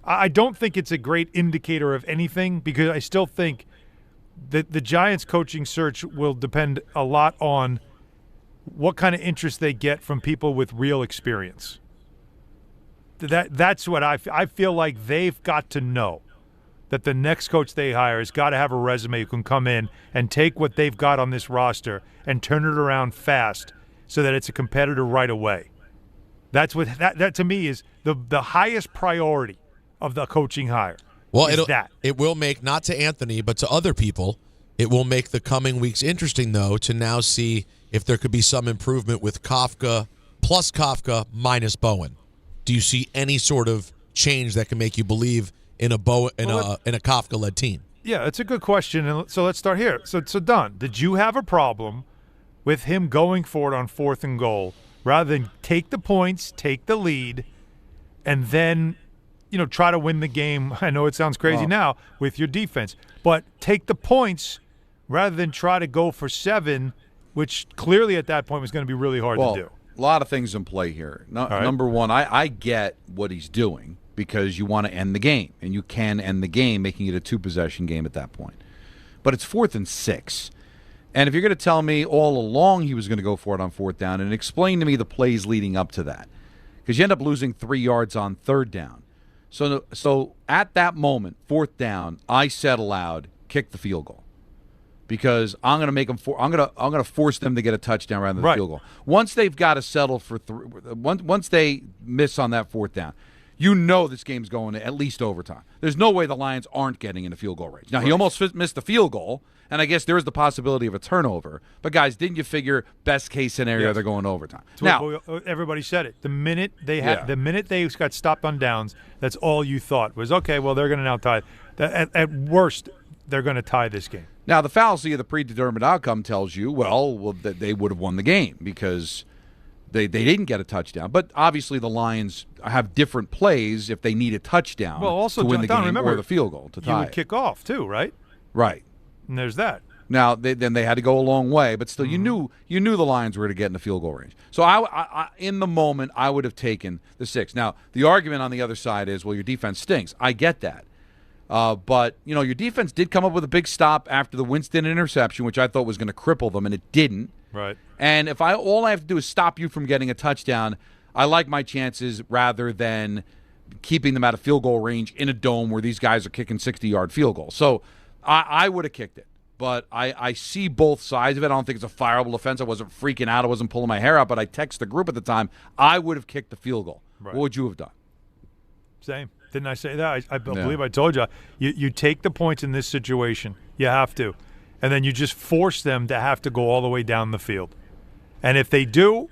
a great indicator of anything because I still think that the Giants' coaching search will depend a lot on what kind of interest they get from people with real experience. That's what I feel like they've got to know. That the next coach they hire has got to have a resume who can come in and take what they've got on this roster and turn it around fast so that it's a competitor right away. That to me is the highest priority of the coaching hire. Well, it will make, not to Anthony, but to other people, it will make the coming weeks interesting, though, to now see if there could be some improvement with Kafka plus Kafka minus Bowen. Do you see any sort of change that can make you believe in a Kafka-led team? Yeah, it's a good question. And so let's start here. So Don, did you have a problem with him going for it on 4th and goal rather than take the points, take the lead, and then try to win the game? I know it sounds crazy now with your defense, but take the points rather than try to go for 7, which clearly at that point was going to be really hard to do. A lot of things in play here. Number one, I get what he's doing, because you want to end the game, and you can end the game, making it a 2-possession game at that point. But it's 4th and 6. And if you're going to tell me all along he was going to go for it on 4th down, and explain to me the plays leading up to that, because you end up losing 3 yards on 3rd down. So at that moment, 4th down, I said aloud, kick the field goal. Because I'm going to make them. I'm going to force them to get a touchdown rather than the field goal. Once they've got to settle for once they miss on that fourth down, you know this game's going to at least overtime. There's no way the Lions aren't getting into field goal range. Now he almost missed the field goal, and I guess there is the possibility of a turnover. But guys, didn't you figure best case scenario they're going to overtime? Now everybody said it. The minute they got stopped on downs, that's all you thought was okay. Well, they're going to now tie. At worst, they're going to tie this game. Now, the fallacy of the predetermined outcome tells you, that they would have won the game because they didn't get a touchdown. But obviously the Lions have different plays if they need a touchdown to win the game or the field goal to tie. You would kick off too, right? Right. And there's that. Now, then they had to go a long way, but still you knew the Lions were going to get in the field goal range. So I in the moment, I would have taken the 6. Now, the argument on the other side is, well, your defense stinks. I get that. But, your defense did come up with a big stop after the Winston interception, which I thought was going to cripple them, and it didn't. Right. And if all I have to do is stop you from getting a touchdown, I like my chances rather than keeping them out of field goal range in a dome where these guys are kicking 60-yard field goals. So I would have kicked it. But I see both sides of it. I don't think it's a fireable offense. I wasn't freaking out. I wasn't pulling my hair out. But I texted the group at the time. I would have kicked the field goal. Right. What would you have done? Same. Didn't I say that? I believe I told you. You take the points in this situation. You have to. And then you just force them to have to go all the way down the field. And if they do,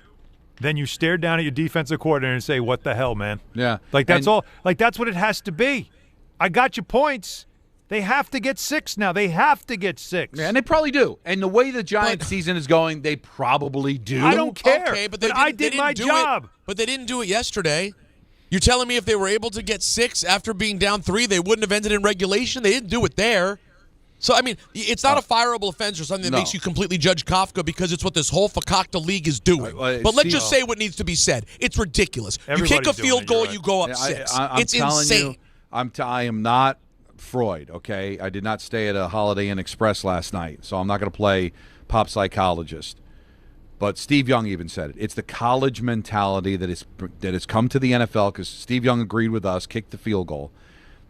then you stare down at your defensive coordinator and say, what the hell, man? Yeah. That's all. That's what it has to be. I got your points. They have to get 6 now. They have to get 6. Yeah, and they probably do. And the way the Giants season is going, they probably do. I don't care. Okay, but I did my job. But they didn't do it yesterday. You're telling me if they were able to get 6 after being down 3, they wouldn't have ended in regulation? They didn't do it there. So, I mean, it's not a fireable offense or something that makes you completely judge Kafka because it's what this whole fakakta league is doing. But let's just say what needs to be said. It's ridiculous. You kick a field goal, you go up 6. It's insane. I am not Freud, okay? I did not stay at a Holiday Inn Express last night, so I'm not going to play pop psychologist. But Steve Young even said it. It's the college mentality that has come to the NFL because Steve Young agreed with us, kicked the field goal.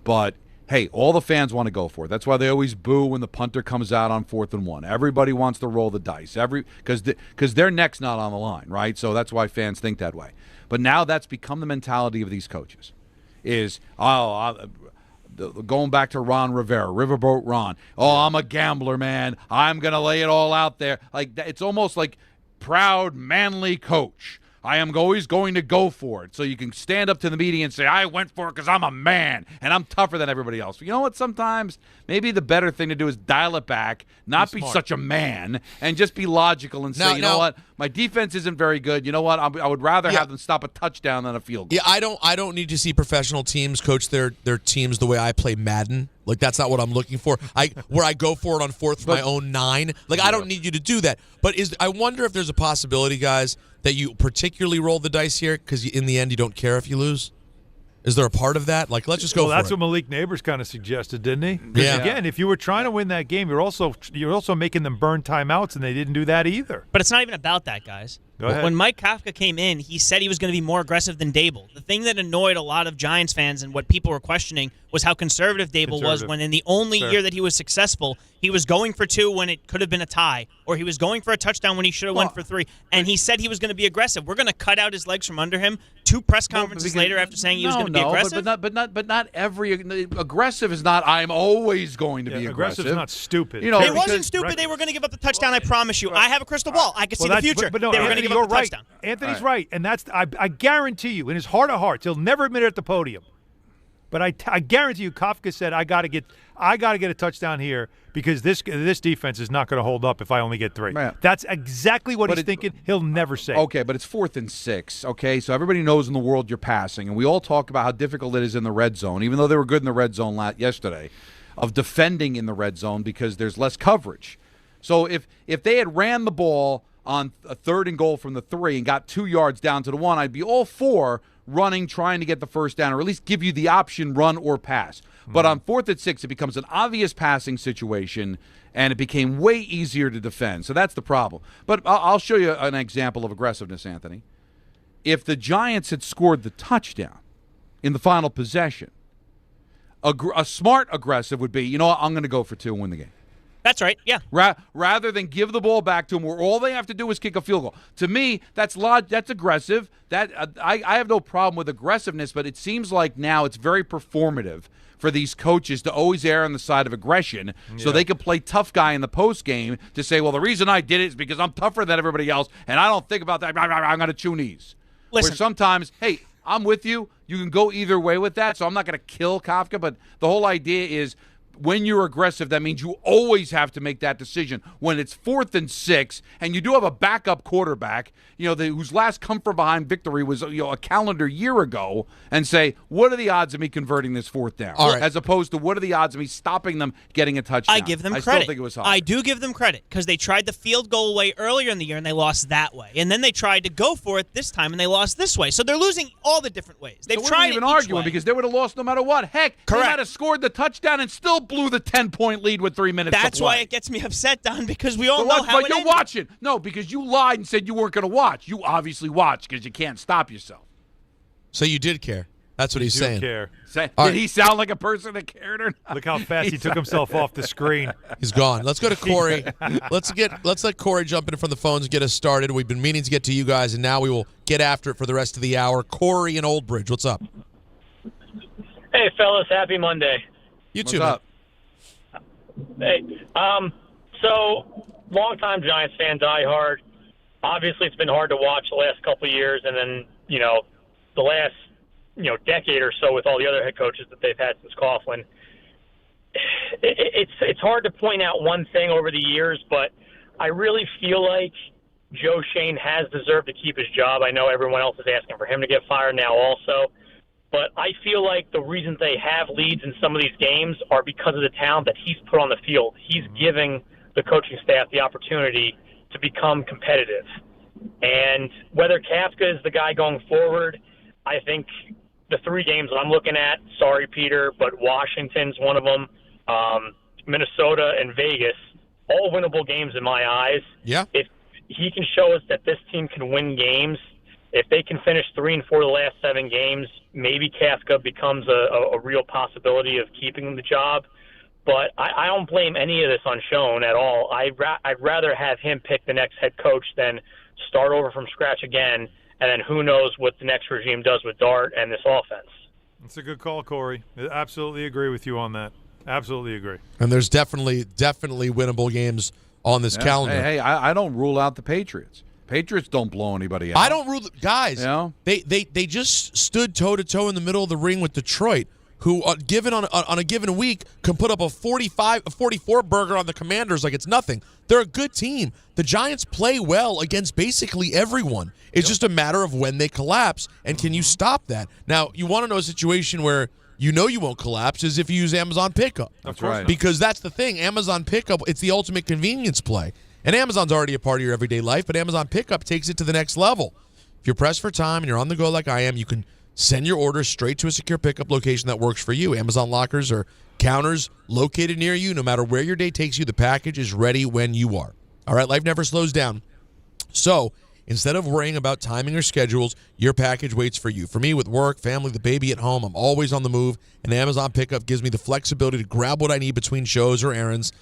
But, hey, all the fans want to go for it. That's why they always boo when the punter comes out on 4th and 1. Everybody wants to roll the dice because their neck's not on the line, right? So that's why fans think that way. But now that's become the mentality of these coaches is, going back to Ron Rivera, Riverboat Ron. Oh, I'm a gambler, man. I'm going to lay it all out there. Like it's almost like proud, manly coach. I am always going to go for it. So you can stand up to the media and say, I went for it because I'm a man and I'm tougher than everybody else. You know what? Sometimes maybe the better thing to do is dial it back, not be such a man, and just be logical and say, you know what? My defense isn't very good. You know what? I would rather have them stop a touchdown than a field goal. Yeah, I don't need to see professional teams coach their teams the way I play Madden. Like, that's not what I'm looking for. Where I go for it on 4th with my own 9. Like, I don't need you to do that. But I wonder if there's a possibility, guys, that you particularly roll the dice here because in the end you don't care if you lose? Is there a part of that? Like, let's just go for it. Well, that's what Malik Neighbors kind of suggested, didn't he? Yeah. Again, if you were trying to win that game, you're also making them burn timeouts, and they didn't do that either. But it's not even about that, guys. Go ahead. When Mike Kafka came in, he said he was going to be more aggressive than Dable. The thing that annoyed a lot of Giants fans and what people were questioning was how conservative Dable was when in the only year that he was successful, he was going for 2 when it could have been a tie, or he was going for a touchdown when he should have went for 3. And he said he was going to be aggressive. We're going to cut out his legs from under him 2 press conferences later after saying he was going to be aggressive. But not every aggressive is not. I'm always going to be aggressive. Aggressive is not stupid. It wasn't stupid. They were going to give up the touchdown. I promise you. I have a crystal ball. I can see the future. But no, they were going to give up the touchdown. Anthony's right, and that's I guarantee you, in his heart of hearts, he'll never admit it at the podium. But I guarantee you, Kafka said, I got to get a touchdown here because this defense is not going to hold up if I only get 3. Man. That's exactly what he's thinking. He'll never say. Okay, but it's 4th and 6. Okay, so everybody knows in the world you're passing, and we all talk about how difficult it is in the red zone, even though they were good in the red zone yesterday, of defending in the red zone because there's less coverage. So if they had ran the ball on a 3rd and goal from the 3 and got 2 yards down to the 1, I'd be all for running, trying to get the first down, or at least give you the option run or pass. But on 4th and 6, it becomes an obvious passing situation, and it became way easier to defend. So that's the problem. But I'll show you an example of aggressiveness, Anthony. If the Giants had scored the touchdown in the final possession, A smart aggressive would be, you know what, I'm going to go for 2 and win the game. That's right, yeah. Rather than give the ball back to them where all they have to do is kick a field goal. To me, that's aggressive. I have no problem with aggressiveness, but it seems like now it's very performative for these coaches to always err on the side of aggression so they can play tough guy in the post game to say, well, the reason I did it is because I'm tougher than everybody else, and I don't think about that. I'm going to chew knees. Listen. Where sometimes, hey, I'm with you. You can go either way with that, so I'm not going to kill Kafka, but the whole idea is when you're aggressive, that means you always have to make that decision. When it's 4th and 6, and you do have a backup quarterback, whose last come-from-behind victory was a calendar year ago, and say, what are the odds of me converting this 4th down? All right. As opposed to what are the odds of me stopping them getting a touchdown? I give them credit. I still think it was high. I do give them credit because they tried the field goal way earlier in the year and they lost that way. And then they tried to go for it this time and they lost this way. So they're losing all the different ways. They've so tried even it each arguing way. because they would have lost no matter what. Heck, they might have scored the touchdown and still blew the 10-point lead with 3 minutes to play. That's why it gets me upset, Don, because we all So know what- how But it you're ended. watching. No, because you lied and said you weren't going to watch. You obviously watched because you can't stop yourself. So you did care. That's what he's saying. Care. Did he sound like a person that cared or not? Look how fast he took himself off the screen. He's gone. Let's go to Corey. Let's let Corey jump in from the phones and get us started. We've been meaning to get to you guys, and now we will get after it for the rest of the hour. Corey in Old Bridge, what's up? Hey, fellas, happy Monday. You too. What's up? Hey, so longtime Giants fan, diehard. Obviously, it's been hard to watch the last couple of years, and then the last decade or so with all the other head coaches that they've had since Coughlin. It's hard to point out one thing over the years, but I really feel like Joe Shane has deserved to keep his job. I know everyone else is asking for him to get fired now also. But I feel like the reason they have leads in some of these games are because of the talent that he's put on the field. He's giving the coaching staff the opportunity to become competitive. And whether Kafka is the guy going forward, I think the 3 games that I'm looking at, sorry, Peter, but Washington's one of them, Minnesota and Vegas, all winnable games in my eyes. Yeah. If he can show us that this team can win games, if they can finish 3 and 4 the last 7 games, maybe Kafka becomes a real possibility of keeping the job. But I don't blame any of this on Schoen at all. I'd rather have him pick the next head coach than start over from scratch again, and then who knows what the next regime does with Dart and this offense. It's a good call, Corey. I absolutely agree with you on that. Absolutely agree. And there's definitely winnable games on this calendar. Hey, I don't rule out the Patriots. Patriots don't blow anybody out. I don't rule guys. They just stood toe-to-toe in the middle of the ring with Detroit, who given on a given week can put up a 44 burger on the Commanders like it's nothing. They're a good team. The Giants play well against basically everyone. It's just a matter of when they collapse, and can you stop that? Now, you want to know a situation where you know you won't collapse is if you use Amazon Pickup. That's right. Because that's the thing. Amazon Pickup, it's the ultimate convenience play. And Amazon's already a part of your everyday life, but Amazon Pickup takes it to the next level. If you're pressed for time and you're on the go like I am, you can send your order straight to a secure pickup location that works for you. Amazon lockers or counters located near you. No matter where your day takes you, the package is ready when you are. All right, life never slows down. So instead of worrying about timing or schedules, your package waits for you. For me, with work, family, the baby at home, I'm always on the move, and Amazon Pickup gives me the flexibility to grab what I need between shows or errands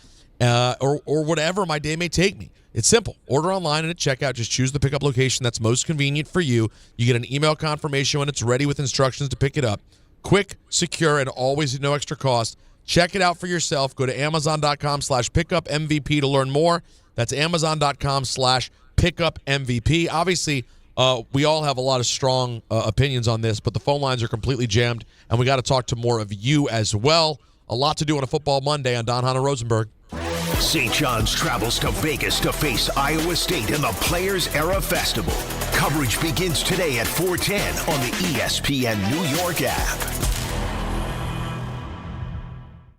or whatever my day may take me. It's simple. Order online and at checkout, just choose the pickup location that's most convenient for you. You get an email confirmation when it's ready with instructions to pick it up. Quick, secure, and always at no extra cost. Check it out for yourself. Go to Amazon.com/pickupmvp to learn more. That's Amazon.com/pickupmvp. Obviously, we all have a lot of strong opinions on this, but the phone lines are completely jammed, and we got to talk to more of you as well. A lot to do on a football Monday on Hahn Rosenberg. St. John's travels to Vegas to face Iowa State in the Players Era Festival. Coverage begins today at 4:10 on the ESPN New York app.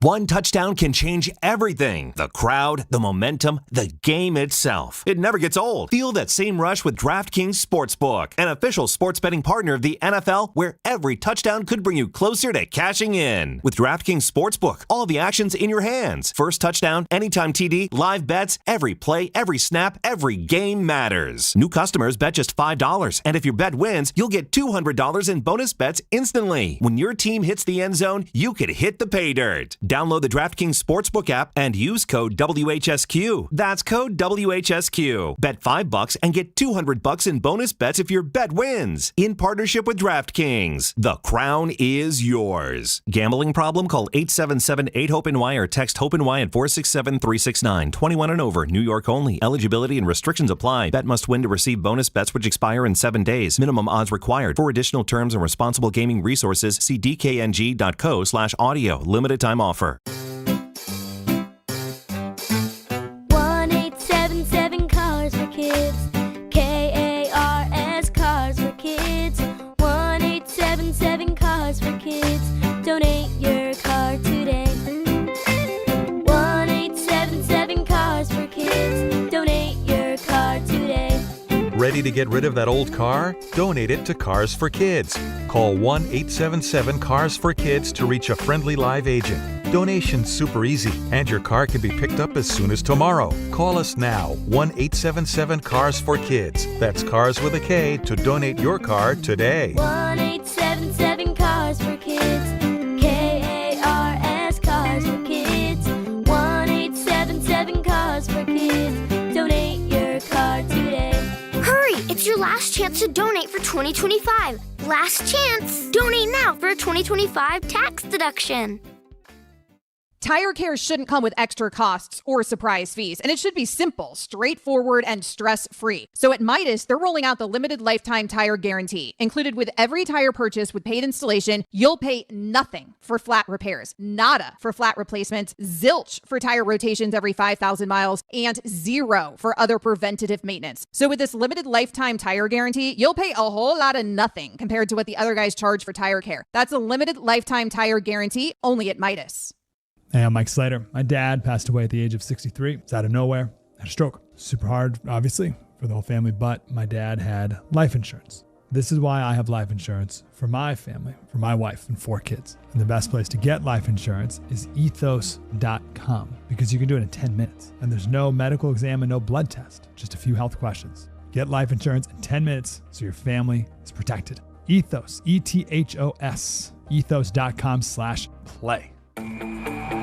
One touchdown can change everything. The crowd, the momentum, the game itself. It never gets old. Feel that same rush with DraftKings Sportsbook, an official sports betting partner of the NFL, where every touchdown could bring you closer to cashing in. With DraftKings Sportsbook, all the action's in your hands. First touchdown, anytime TD, live bets, every play, every snap, every game matters. New customers bet just $5, and if your bet wins, you'll get $200 in bonus bets instantly. When your team hits the end zone, you could hit the pay dirt. Download the DraftKings Sportsbook app and use code WHSQ. That's code WHSQ. Bet $5 and get $200 in bonus bets if your bet wins. In partnership with DraftKings, the crown is yours. Gambling problem? Call 877-8-HOPE-NY or text HOPE-NY at 467-369. 21 and over. New York only. Eligibility and restrictions apply. Bet must win to receive bonus bets which expire in 7 days. Minimum odds required. For additional terms and responsible gaming resources, see dkng.co/audio. Limited time offer. 1-877 Cars for Kids. KARS Cars for Kids. 1-877 Cars for Kids. Donate your car today. 1-877 Cars for Kids. Donate your car today. Ready to get rid of that old car? Donate it to Cars for Kids. Call 1-877-CARS-FOR-KIDS to reach a friendly live agent. Donation's super easy, and your car can be picked up as soon as tomorrow. Call us now, 1-877-CARS-FOR-KIDS. That's Cars with a K to donate your car today. 1-877 Cars for Kids. KARS Cars for Kids. 1-877 Cars for Kids. Donate your car today. Hurry! It's your last chance to donate for 2025. Last chance! Donate now for a 2025 tax deduction. Tire care shouldn't come with extra costs or surprise fees, and it should be simple, straightforward, and stress-free. So at Midas, they're rolling out the limited lifetime tire guarantee. Included with every tire purchase with paid installation, you'll pay nothing for flat repairs, nada for flat replacements, zilch for tire rotations every 5,000 miles, and zero for other preventative maintenance. So with this limited lifetime tire guarantee, you'll pay a whole lot of nothing compared to what the other guys charge for tire care. That's a limited lifetime tire guarantee only at Midas. Hey, I'm Mike Slater. My dad passed away at the age of 63. It's out of nowhere. Had a stroke. Super hard, obviously, for the whole family, but my dad had life insurance. This is why I have life insurance for my family, for my wife and 4 kids. And the best place to get life insurance is ethos.com because you can do it in 10 minutes. And there's no medical exam and no blood test, just a few health questions. Get life insurance in 10 minutes so your family is protected. Ethos, ETHOS, ethos.com/play.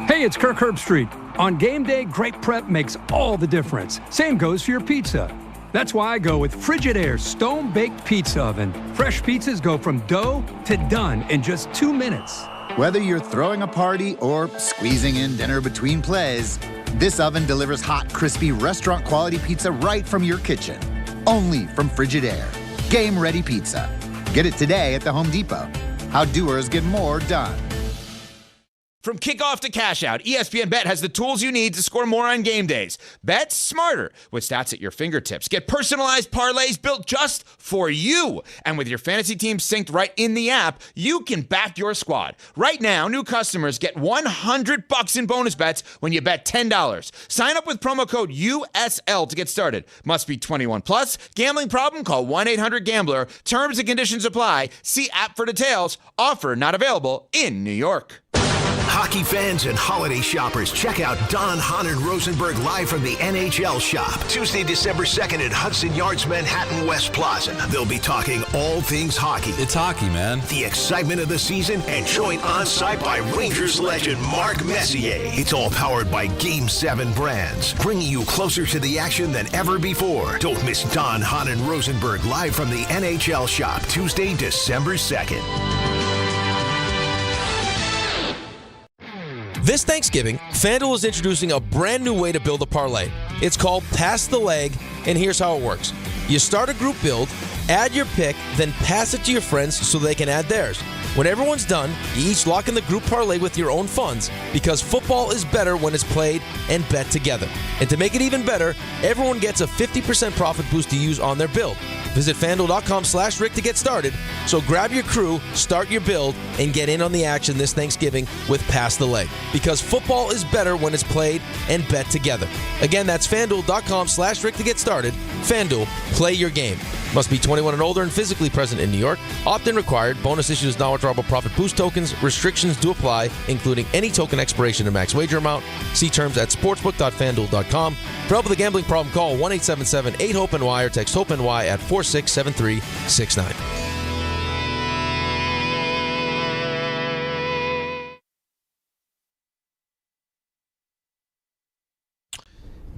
Hey, it's Kirk Herbstreit. On game day, great prep makes all the difference. Same goes for your pizza. That's why I go with Frigidaire Stone-Baked Pizza Oven. Fresh pizzas go from dough to done in just 2 minutes. Whether you're throwing a party or squeezing in dinner between plays, this oven delivers hot, crispy, restaurant-quality pizza right from your kitchen. Only from Frigidaire. Game-ready pizza. Get it today at the Home Depot. How doers get more done. From kickoff to cash out, ESPN Bet has the tools you need to score more on game days. Bet smarter with stats at your fingertips. Get personalized parlays built just for you. And with your fantasy team synced right in the app, you can back your squad. Right now, new customers get $100 in bonus bets when you bet $10. Sign up with promo code USL to get started. Must be 21 plus. Gambling problem? Call 1-800-GAMBLER. Terms and conditions apply. See app for details. Offer not available in New York. Hockey fans and holiday shoppers, check out Hahn Rosenberg live from the NHL Shop. Tuesday, December 2nd at Hudson Yards, Manhattan West Plaza. They'll be talking all things hockey. It's hockey, man. The excitement of the season, and joined on site by Rangers legend Mark Messier. It's all powered by Game 7 brands, bringing you closer to the action than ever before. Don't miss Hahn Rosenberg live from the NHL Shop, Tuesday, December 2nd. This Thanksgiving, FanDuel is introducing a brand new way to build a parlay. It's called Pass the Leg, and here's how it works. You start a group build, add your pick, then pass it to your friends so they can add theirs. When everyone's done, you each lock in the group parlay with your own funds because football is better when it's played and bet together. And to make it even better, everyone gets a 50% profit boost to use on their build. Visit FanDuel.com/Rick to get started. So grab your crew, start your build, and get in on the action this Thanksgiving with Pass the Leg. Because football is better when it's played and bet together. Again, that's FanDuel.com/Rick to get started. FanDuel, play your game. Must be 21 and older and physically present in New York. Opt-in required. Bonus issues non-withdrawable profit boost tokens. Restrictions do apply, including any token expiration and max wager amount. See terms at sportsbook.fanduel.com. For help with a gambling problem, call 1-877-8-HOPE-NY or text HOPE-NY at 467369.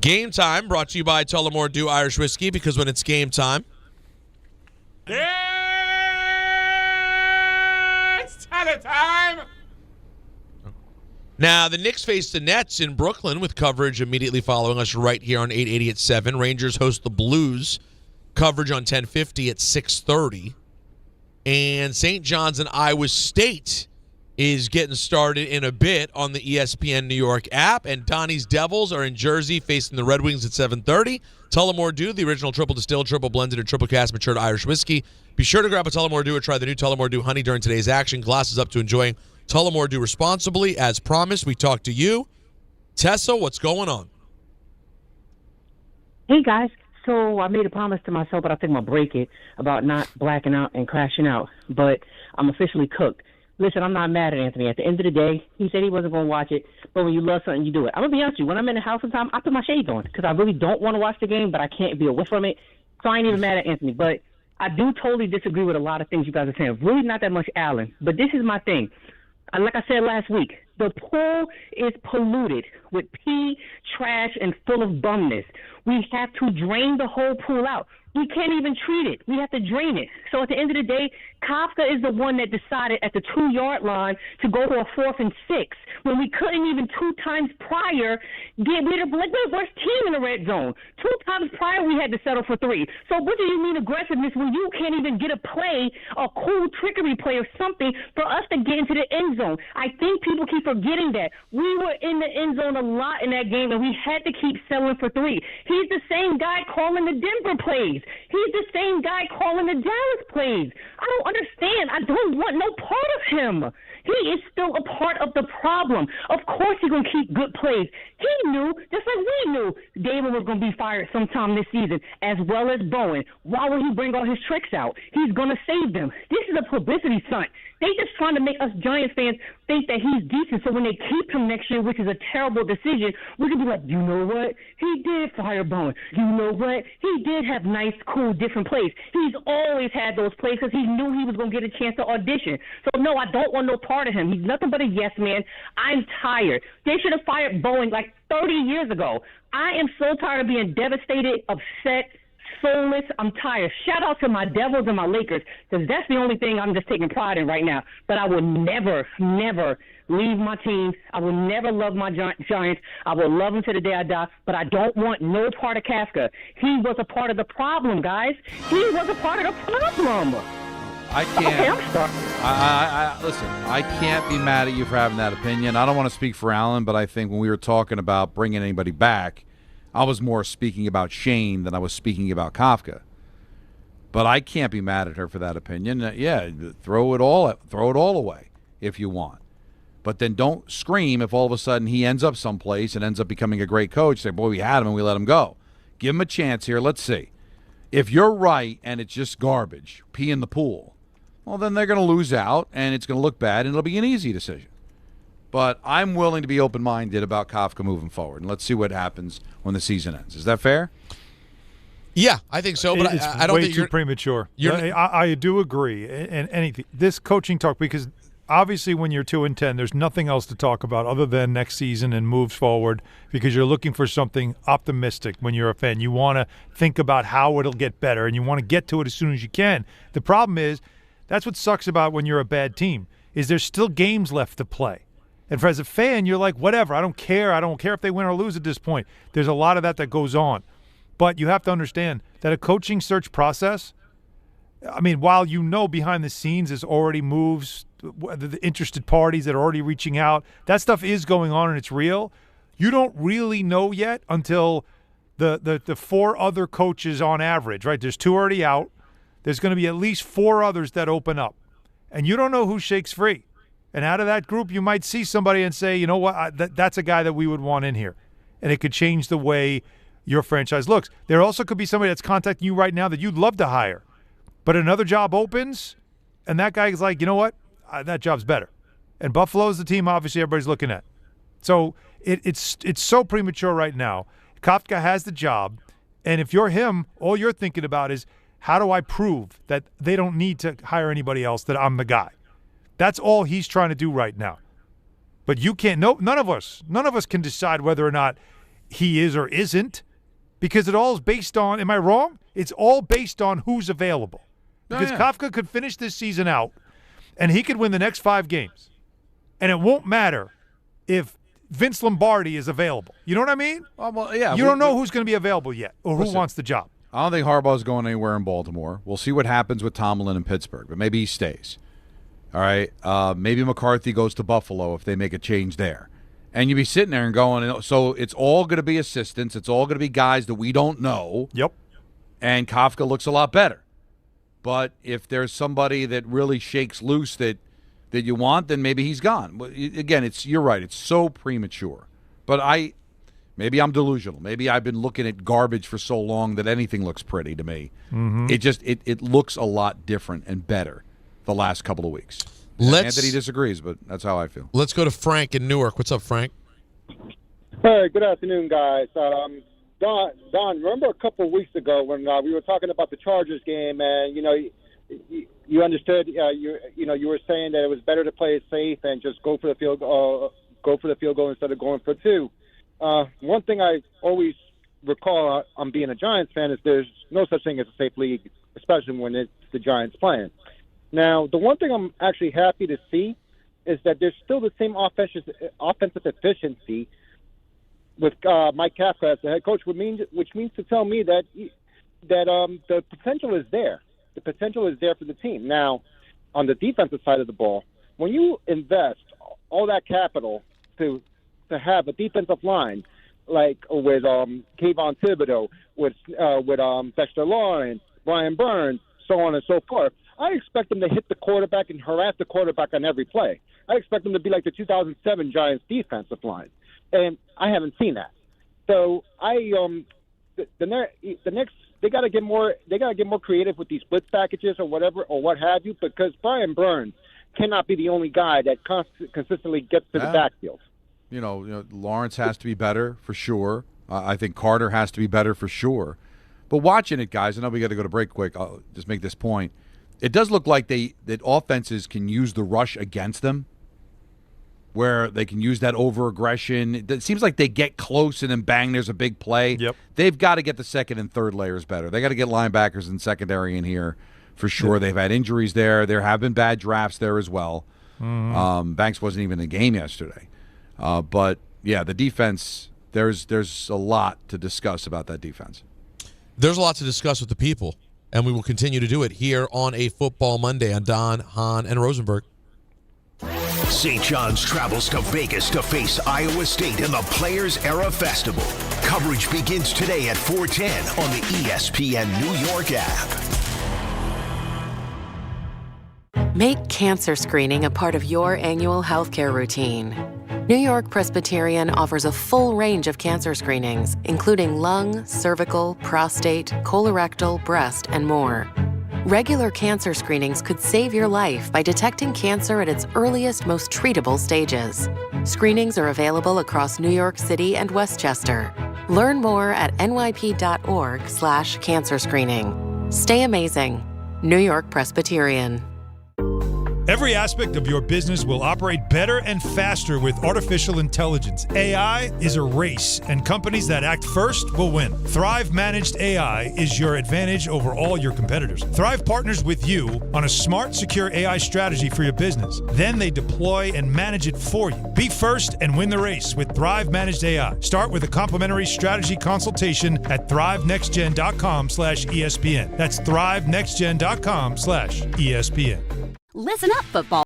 Game time brought to you by Tullamore Dew Irish Whiskey, because when it's game time, It's time. Now, the Knicks face the Nets in Brooklyn with coverage immediately following us right here on 880 at 7. Rangers host the Blues, coverage on 1050 at 6:30. And St. John's and Iowa State is getting started in a bit on the ESPN New York app. And Donnie's Devils are in Jersey facing the Red Wings at 7:30. Tullamore Dew, the original triple distilled, triple blended, and triple cast matured Irish whiskey. Be sure to grab a Tullamore Dew or try the new Tullamore Dew Honey during today's action. Glasses up to enjoying Tullamore Dew responsibly. As promised, we talked to you. Tessa, what's going on? Hey, guys. So I made a promise to myself, but I think I'm going to break it, about not blacking out and crashing out. But I'm officially cooked. Listen, I'm not mad at Anthony. At the end of the day, he said he wasn't going to watch it, but when you love something, you do it. I'm going to be honest with you. When I'm in the house sometimes, I put my shades on because I really don't want to watch the game, but I can't be away from it. So I ain't even mad at Anthony. But I do totally disagree with a lot of things you guys are saying. Really not that much Allen. But this is my thing. Like I said last week, the pool is polluted with pee, trash, and full of bumness. We have to drain the whole pool out. We can't even treat it. We have to drain it. So at the end of the day, Kafka is the one that decided at the 2-yard line to go to a 4th and 6 when we couldn't even 2 times prior get rid of the worst team in the red zone. 2 times prior we had to settle for 3. So what do you mean aggressiveness when you can't even get a play, a cool trickery play or something for us to get into the end zone? I think people keep forgetting that. We were in the end zone a lot in that game, and we had to keep settling for 3. He's the same guy calling the Denver plays. He's the same guy calling the Dallas plays. I don't understand. I don't want no part of him. He is still a part of the problem. Of course he's going to keep good plays. He knew, just like we knew, David was going to be fired sometime this season, as well as Bowen. Why would he bring all his tricks out? He's going to save them. This is a publicity stunt. They just trying to make us Giants fans think that he's decent, so when they keep him next year, which is a terrible decision, we can be like, you know what? He did fire Bowen. You know what? He did have nice, cool, different plays. He's always had those plays because he knew he was going to get a chance to audition. So, no, I don't want no part of him. He's nothing but a yes man. I'm tired. They should have fired Bowen like 30 years ago. I am so tired of being devastated, upset, soulless. I'm tired. Shout out to my Devils and my Lakers, because that's the only thing I'm just taking pride in right now. But I will never, never leave my team. I will never love my Giants. I will love them to the day I die, but I don't want no part of Kafka. He was a part of the problem, guys. He was a part of the problem. I can't. Okay, I'm sorry. Listen, I can't be mad at you for having that opinion. I don't want to speak for Allen, but I think when we were talking about bringing anybody back, I was more speaking about Shane than I was speaking about Kafka. But I can't be mad at her for that opinion. Yeah, throw it all away if you want. But then don't scream if all of a sudden he ends up someplace and ends up becoming a great coach. Say, boy, we had him and we let him go. Give him a chance here. Let's see. If you're right and it's just garbage, pee in the pool, well, then they're going to lose out and it's going to look bad and it'll be an easy decision. But I'm willing to be open-minded about Kafka moving forward, and let's see what happens when the season ends. Is that fair? Yeah, I think so, but it's I don't way think too premature. I do agree. And anything, this coaching talk, because obviously when you're 2-10, there's nothing else to talk about other than next season and moves forward, because you're looking for something optimistic when you're a fan. You want to think about how it'll get better, and you want to get to it as soon as you can. The problem is, that's what sucks about when you're a bad team, is there's still games left to play. And for as a fan, you're like, whatever, I don't care. I don't care if they win or lose at this point. There's a lot of that goes on. But you have to understand that a coaching search process, I mean, while you know behind the scenes there's already moves, the interested parties that are already reaching out, that stuff is going on and it's real. You don't really know yet until the 4 other coaches on average, right? There's 2 already out. there's going to be at least 4 others that open up. And you don't know who shakes free. And out of that group, you might see somebody and say, you know what, that's a guy that we would want in here. And it could change the way your franchise looks. There also could be somebody that's contacting you right now that you'd love to hire. But another job opens, and that guy is like, you know what, that job's better. And Buffalo's the team, obviously, everybody's looking at. So it's so premature right now. Kafka has the job, and if you're him, all you're thinking about is, how do I prove that they don't need to hire anybody else, that I'm the guy? That's all he's trying to do right now. But you can't, none of us can decide whether or not he is or isn't, because it all is based on, am I wrong? It's all based on who's available. Because Kafka could finish this season out, and he could win the next 5 games. And it won't matter if Vince Lombardi is available. You know what I mean? Well, yeah. You don't know who's going to be available yet or who wants the job. I don't think Harbaugh's going anywhere in Baltimore. We'll see what happens with Tomlin in Pittsburgh, but maybe he stays. All right? Maybe McCarthy goes to Buffalo if they make a change there. And you'd be sitting there and going, so it's all going to be assistants. It's all going to be guys that we don't know. Yep. And Kafka looks a lot better. But if there's somebody that really shakes loose that you want, then maybe he's gone. Again, you're right. It's so premature. But maybe I'm delusional. Maybe I've been looking at garbage for so long that anything looks pretty to me. Mm-hmm. It looks a lot different and better the last couple of weeks. Anthony disagrees, but that's how I feel. Let's go to Frank in Newark. What's up, Frank? Hey, good afternoon, guys. Don, remember a couple of weeks ago when we were talking about the Chargers game, and you understood. You were saying that it was better to play it safe and just go for the field goal instead of going for 2. One thing I always recall on being a Giants fan is there's no such thing as a safe league, especially when it's the Giants playing. Now, the one thing I'm actually happy to see is that there's still the same offensive efficiency with Mike Kafka as the head coach, which means to tell me that the potential is there. The potential is there for the team. Now, on the defensive side of the ball, when you invest all that capital to have a defensive line like with Kayvon Thibodeau, with Dexter Lawrence, Brian Burns, so on and so forth, I expect them to hit the quarterback and harass the quarterback on every play. I expect them to be like the 2007 Giants defensive line, and I haven't seen that. So the Knicks, they got to get more. They got to get more creative with these blitz packages or whatever or what have you, because Brian Burns cannot be the only guy that consistently gets to the backfield. Lawrence has to be better for sure. I think Carter has to be better for sure. But watching it, guys, I know we got to go to break quick. I'll just make this point. It does look like that offenses can use the rush against them, where they can use that over-aggression. It seems like they get close and then bang, there's a big play. Yep. They've got to get the second and third layers better. They got to get linebackers and secondary in here for sure. Yep. They've had injuries there. There have been bad drafts there as well. Mm-hmm. Banks wasn't even in the game yesterday. But, yeah, the defense, there's a lot to discuss about that defense. There's a lot to discuss with the people, and we will continue to do it here on a Football Monday on Don, Hahn, and Rosenberg. St. John's travels to Vegas to face Iowa State in the Players Era Festival. Coverage begins today at 4:10 on the ESPN New York app. Make cancer screening a part of your annual healthcare routine. New York Presbyterian offers a full range of cancer screenings, including lung, cervical, prostate, colorectal, breast, and more. Regular cancer screenings could save your life by detecting cancer at its earliest, most treatable stages. Screenings are available across New York City and Westchester. Learn more at nyp.org/cancer screening. Stay amazing. New York Presbyterian. Every aspect of your business will operate better and faster with artificial intelligence. AI is a race, and companies that act first will win. Thrive Managed AI is your advantage over all your competitors. Thrive partners with you on a smart, secure AI strategy for your business. Then they deploy and manage it for you. Be first and win the race with Thrive Managed AI. Start with a complimentary strategy consultation at thrivenextgen.com/ESPN. That's thrivenextgen.com/ESPN. Listen up, football.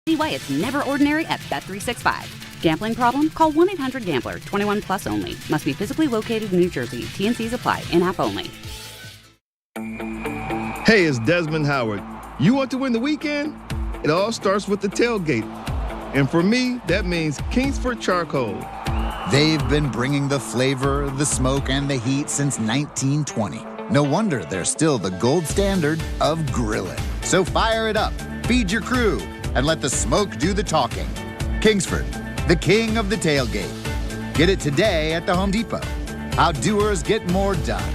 See why it's never ordinary at Bet365. Gambling problem? Call 1-800-GAMBLER. 21 plus only. Must be physically located in New Jersey. T&Cs apply. In-app only. Hey, it's Desmond Howard. You want to win the weekend? It all starts with the tailgate. And for me, that means Kingsford Charcoal. They've been bringing the flavor, the smoke, and the heat since 1920. No wonder they're still the gold standard of grilling. So fire it up, feed your crew, and let the smoke do the talking. Kingsford, the king of the tailgate. Get it today at the Home Depot. How doers get more done.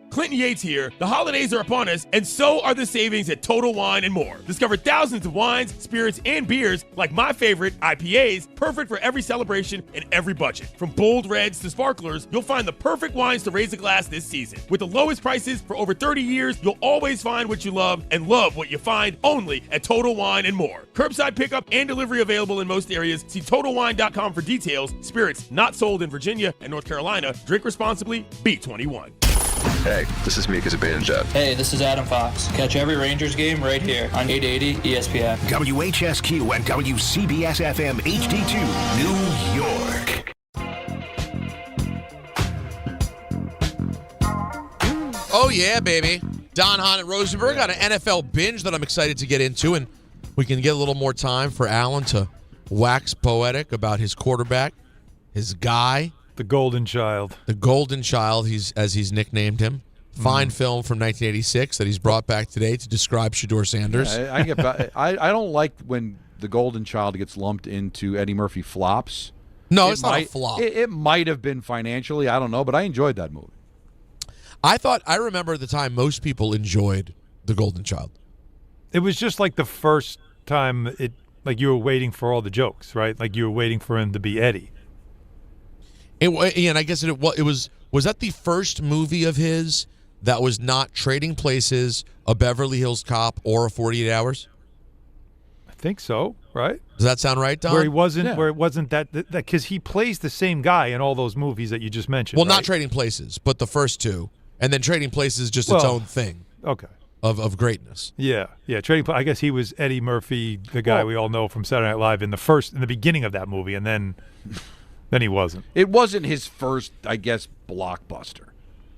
Clinton Yates here. The holidays are upon us, and so are the savings at Total Wine & More. Discover thousands of wines, spirits, and beers like my favorite, IPAs, perfect for every celebration and every budget. From bold reds to sparklers, you'll find the perfect wines to raise a glass this season. With the lowest prices for over 30 years, you'll always find what you love and love what you find only at Total Wine & More. Curbside pickup and delivery available in most areas. See TotalWine.com for details. Spirits not sold in Virginia and North Carolina. Drink responsibly. Be 21. Hey, this is Mika Zibanejad. Hey, this is Adam Fox. Catch every Rangers game right here on 880 ESPN. WHSQ and WCBS-FM HD2, New York. Oh, yeah, baby. Don Hahn Rosenberg got an NFL binge that I'm excited to get into, and we can get a little more time for Alan to wax poetic about his quarterback, his guy. The Golden Child. The Golden Child, as he's nicknamed him. Fine film from 1986 that he's brought back today to describe Shedeur Sanders. Yeah, I don't like when the Golden Child gets lumped into Eddie Murphy flops. No, it's not a flop. It might have been financially, I don't know, but I enjoyed that movie. I remember at the time most people enjoyed The Golden Child. It was just like the first time like you were waiting for all the jokes, right? Like you were waiting for him to be Eddie. And I guess was that the first movie of his that was not Trading Places, a Beverly Hills Cop, or a 48 Hours? I think so, right? Does that sound right, Don? Where it wasn't that because he plays the same guy in all those movies that you just mentioned. Well, right? not Trading Places, but the first two, and then Trading Places is just its own thing. Okay. Of greatness. Yeah. I guess he was Eddie Murphy, the guy we all know from Saturday Night Live in the beginning of that movie, and then he wasn't. It wasn't his first, I guess, blockbuster.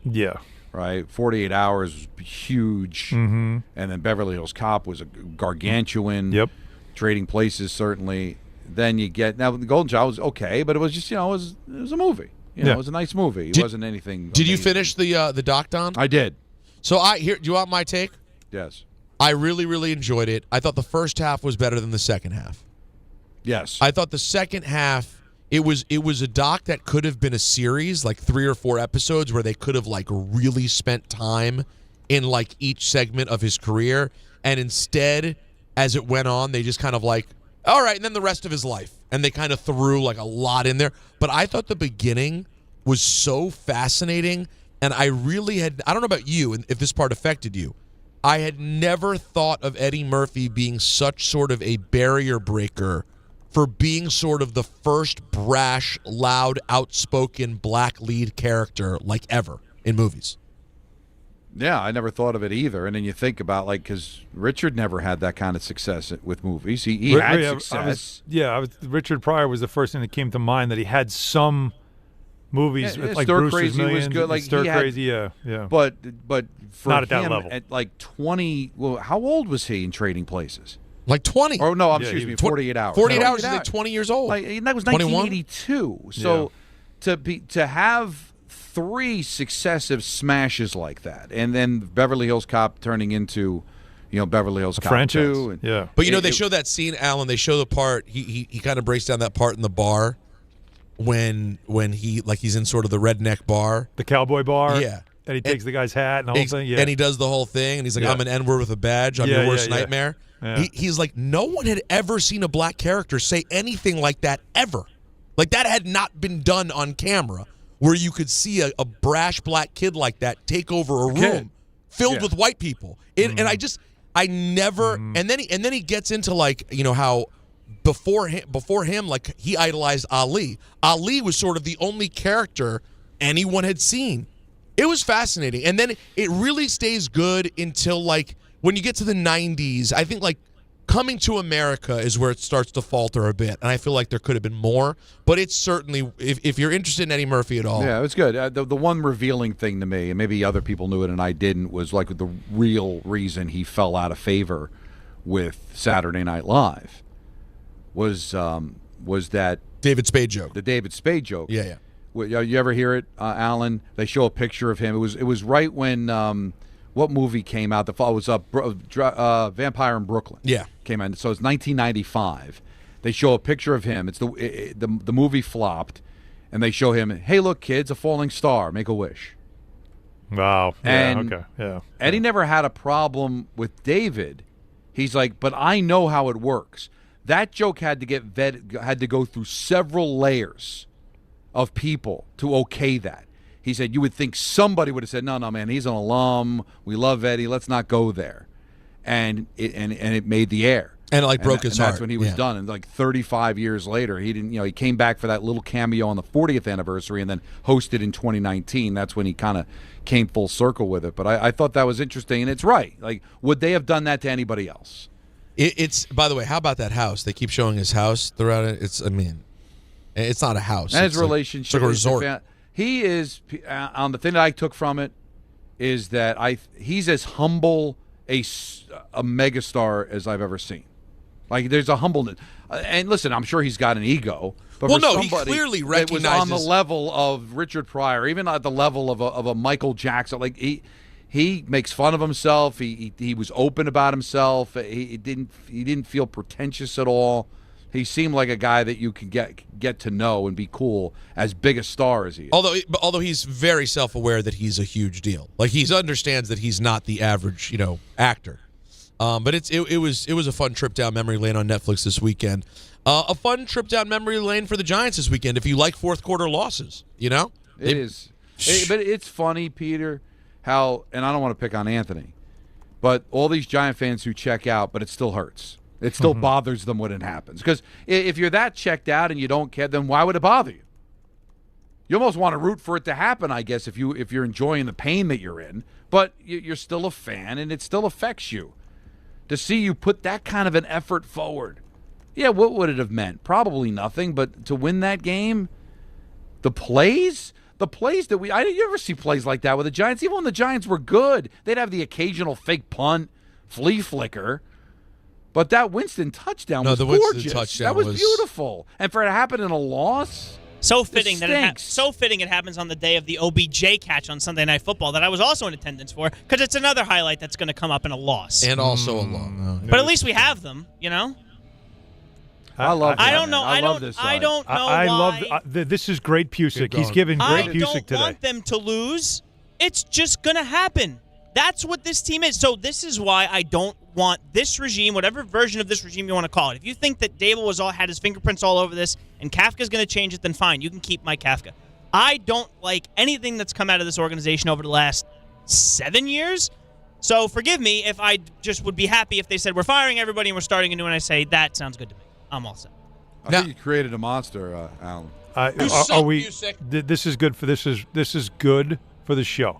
Yeah. Right? 48 Hours was huge. Mm-hmm. And then Beverly Hills Cop was a gargantuan. Yep. Trading Places, certainly. Then you get... Now, The Golden Child was okay, but it was just, it was a movie. It was a nice movie. It wasn't anything Did you amazing. finish the doc, Don? I did. So do you want my take? Yes. I really, really enjoyed it. I thought the first half was better than the second half. Yes. I thought the second half... It was a doc that could have been a series, like 3 or 4 episodes, where they could have like really spent time in like each segment of his career, and instead, as it went on, they just kind of like, all right, and then the rest of his life, and they kind of threw like a lot in there. But I thought the beginning was so fascinating, and I don't know about you, and if this part affected you, I had never thought of Eddie Murphy being such sort of a barrier breaker for being sort of the first brash, loud, outspoken black lead character like ever in movies. Yeah, I never thought of it either. And then you think about, because Richard never had that kind of success with movies. He had success. Richard Pryor was the first thing that came to mind, that he had some movies like Stir Brewster's Crazy Millions, was good. Like Stir Crazy, yeah. But for not at him, that level. at like 20, well, how old was he in Trading Places? Like 20. Oh, no, excuse me, 48 Hours. 48 Hours is like 20 years old. And that was 21? 1982. So to have 3 successive smashes like that, and then Beverly Hills Cop turning into, Beverly Hills Cop franchise. 2. Yeah. But they show that scene, Alan. They show the part. He kind of breaks down that part in the bar when he's in sort of the redneck bar, the cowboy bar. Yeah. And he takes the guy's hat and the whole thing. Yeah. And he does the whole thing, and he's like, I'm an N-word with a badge. I'm your worst nightmare. Yeah. He's like, no one had ever seen a black character say anything like that ever. Like, that had not been done on camera, where you could see a brash black kid like that take over a room filled with white people. And I never. And then he gets into like, how before him, like, he idolized Ali. Ali was sort of the only character anyone had seen. It was fascinating. And then it really stays good until, like, when you get to the 90s, I think, like, coming to America is where it starts to falter a bit, and I feel like there could have been more. But it's certainly, if you're interested in Eddie Murphy at all, yeah, it was good. The one revealing thing to me, and maybe other people knew it and I didn't, was like the real reason he fell out of favor with Saturday Night Live was that David Spade joke. The David Spade joke. Yeah. You ever hear it, Alan? They show a picture of him. It was right when what movie came out? The fall was Vampire in Brooklyn. Yeah, came out. So it's 1995. They show a picture of him. It's the movie flopped, and they show him. Hey, look, kids, a falling star. Make a wish. Wow. And okay. Yeah. Eddie never had a problem with David. He's like, but I know how it works. That joke had to get vetted, had to go through several layers of people to okay that. He said, you would think somebody would have said, no, man, he's an alum. We love Eddie. Let's not go there. And it made the air. And it broke his heart. That's when he was done. And 35 years later, he didn't. He came back for that little cameo on the 40th anniversary, and then hosted in 2019. That's when he kind of came full circle with it. But I thought that was interesting, and it's right. Would they have done that to anybody else? It's by the way, how about that house? They keep showing his house throughout it. It's not a house. And his relationship, it's like a resort. He is on the thing that I took from it is that he's as humble a megastar as I've ever seen. There's a humbleness, and listen, I'm sure he's got an ego. But he clearly recognizes it was on the level of Richard Pryor, even at the level of a Michael Jackson. He makes fun of himself. He was open about himself. He didn't feel pretentious at all. He seemed like a guy that you could get to know and be cool, as big a star as he is. Although he's very self-aware that he's a huge deal. He understands that he's not the average, actor. But it was a fun trip down memory lane on Netflix this weekend. A fun trip down memory lane for the Giants this weekend if you like fourth quarter losses. It is. But it's funny, Peter, how, and I don't want to pick on Anthony, but all these Giant fans who check out, but it still hurts. It still bothers them when it happens. Because if you're that checked out and you don't care, then why would it bother you? You almost want to root for it to happen, I guess, if you're enjoying the pain that you're in. But you're still a fan, and it still affects you. To see you put that kind of an effort forward. Yeah, what would it have meant? Probably nothing, but to win that game, the plays that I didn't ever see plays like that with the Giants. Even when the Giants were good, they'd have the occasional fake punt, flea flicker. But that Winston touchdown was gorgeous. That was beautiful. And for it to happen in a loss, so fitting it happens on the day of the OBJ catch on Sunday Night Football that I was also in attendance for, because it's another highlight that's going to come up in a loss. And also a loss. But at least we have them, I love. I don't know. I don't know why. This is great Pusick. He's giving great Pusick today. I don't want them to lose. It's just going to happen. That's what this team is. So this is why I don't want this regime, whatever version of this regime you want to call it. If you think that Dable had his fingerprints all over this and Kafka's going to change it, then fine. You can keep Mike Kafka. I don't like anything that's come out of this organization over the last 7 years. So forgive me if I just would be happy if they said we're firing everybody and we're starting anew, and I say that sounds good to me. I'm all set. I think you created a monster, Alan. This is good for this is good for the show.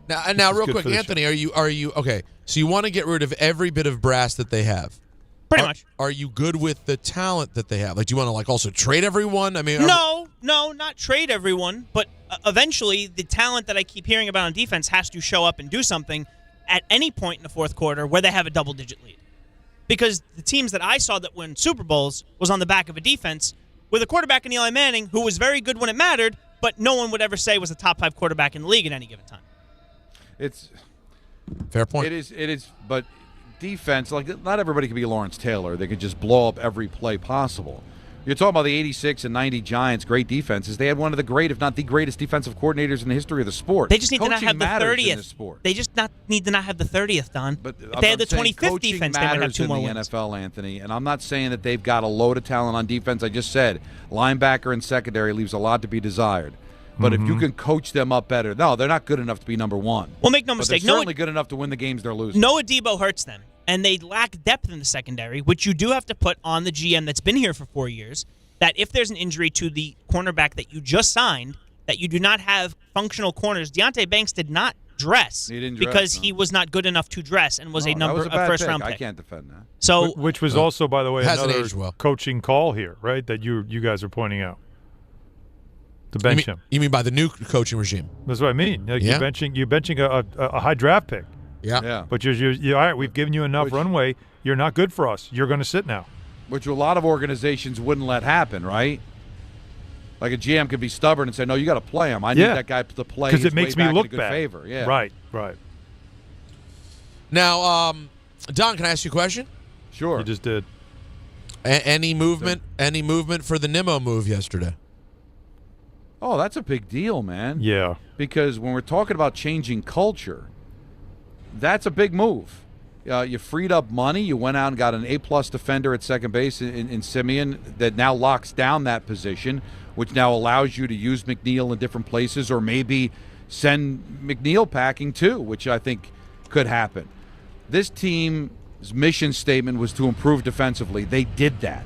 Now, real quick, Anthony, are you okay? So you want to get rid of every bit of brass that they have? Pretty much. Are you good with the talent that they have? Do you want to also trade everyone? I mean, no, not trade everyone, but eventually the talent that I keep hearing about on defense has to show up and do something at any point in the fourth quarter where they have a double-digit lead. Because the teams that I saw that win Super Bowls was on the back of a defense with a quarterback in Eli Manning who was very good when it mattered, but no one would ever say was a top 5 quarterback in the league at any given time. It's fair point. It is, but defense, not everybody can be Lawrence Taylor. They could just blow up every play possible. You're talking about the 86 and 90 Giants, great defenses. They had one of the great, if not the greatest defensive coordinators in the history of the sport. They just need to not have the 30th. They just need to not have the 30th, Don. But if they had the 25th defense, they might have 2 more wins. NFL, Anthony, and I'm not saying that they've got a load of talent on defense. I just said linebacker and secondary leaves a lot to be desired. But if you can coach them up better, no, they're not good enough to be number one. Well, make no mistake. They're certainly good enough to win the games they're losing. Noah Debo hurts them, and they lack depth in the secondary, which you do have to put on the GM that's been here for 4 years, that if there's an injury to the cornerback that you just signed, that you do not have functional corners. Deonte Banks did not dress. He didn't dress, because no. he was not good enough to dress and was a first round pick. I can't defend that. So, which was also, by the way, hasn't another aged well. coaching call here, right? That you guys are pointing out to bench him. You mean by the new coaching regime? That's what I mean. Like Yeah. You're benching a high draft pick. Yeah. But you're all right. We've given you enough runway. You're not good for us. You're going to sit now. Which a lot of organizations wouldn't let happen, right? Like a GM could be stubborn and say, "No, you got to play him. I need that guy to play because it his makes way me back look in a good bad." favor. Yeah. Right. Now, Don, can I ask you a question? Sure. You just did. Any movement? Any movement for the Nimmo move yesterday? Oh, that's a big deal, man. Yeah. Because when we're talking about changing culture, that's a big move. You freed up money. You went out and got an A-plus defender at second base in Semien that now locks down that position, which now allows you to use McNeil in different places or maybe send McNeil packing too, which I think could happen. This team's mission statement was to improve defensively. They did that.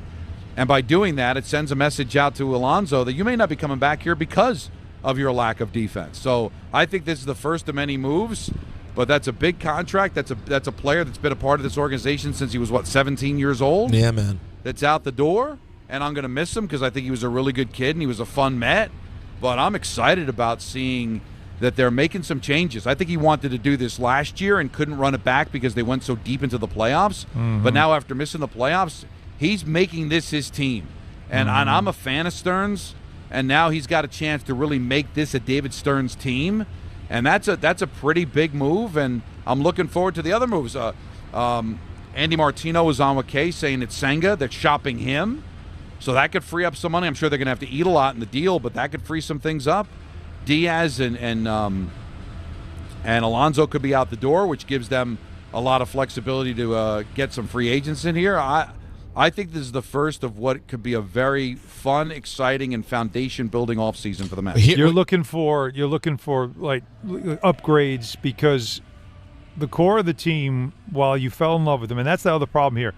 And by doing that, it sends a message out to Alonso that you may not be coming back here because of your lack of defense. So I think this is the first of many moves. But that's a big contract. That's a player that's been a part of this organization since he was, 17 years old? Yeah, man. That's out the door, and I'm going to miss him because I think he was a really good kid and he was a fun Met. But I'm excited about seeing that they're making some changes. I think he wanted to do this last year and couldn't run it back because they went so deep into the playoffs. Mm-hmm. But now after missing the playoffs, he's making this his team. And I'm a fan of Stearns, and now he's got a chance to really make this a David Stearns team. And that's a pretty big move, and I'm looking forward to the other moves. Andy Martino was on with Kay saying it's Senga that's shopping him, so that could free up some money. I'm sure they're going to have to eat a lot in the deal, but that could free some things up. Diaz and Alonso could be out the door, which gives them a lot of flexibility to get some free agents in here. I think this is the first of what could be a very fun, exciting, and foundation-building offseason for the Mets. You're looking for like upgrades because the core of the team, while you fell in love with them, and that's the other problem here.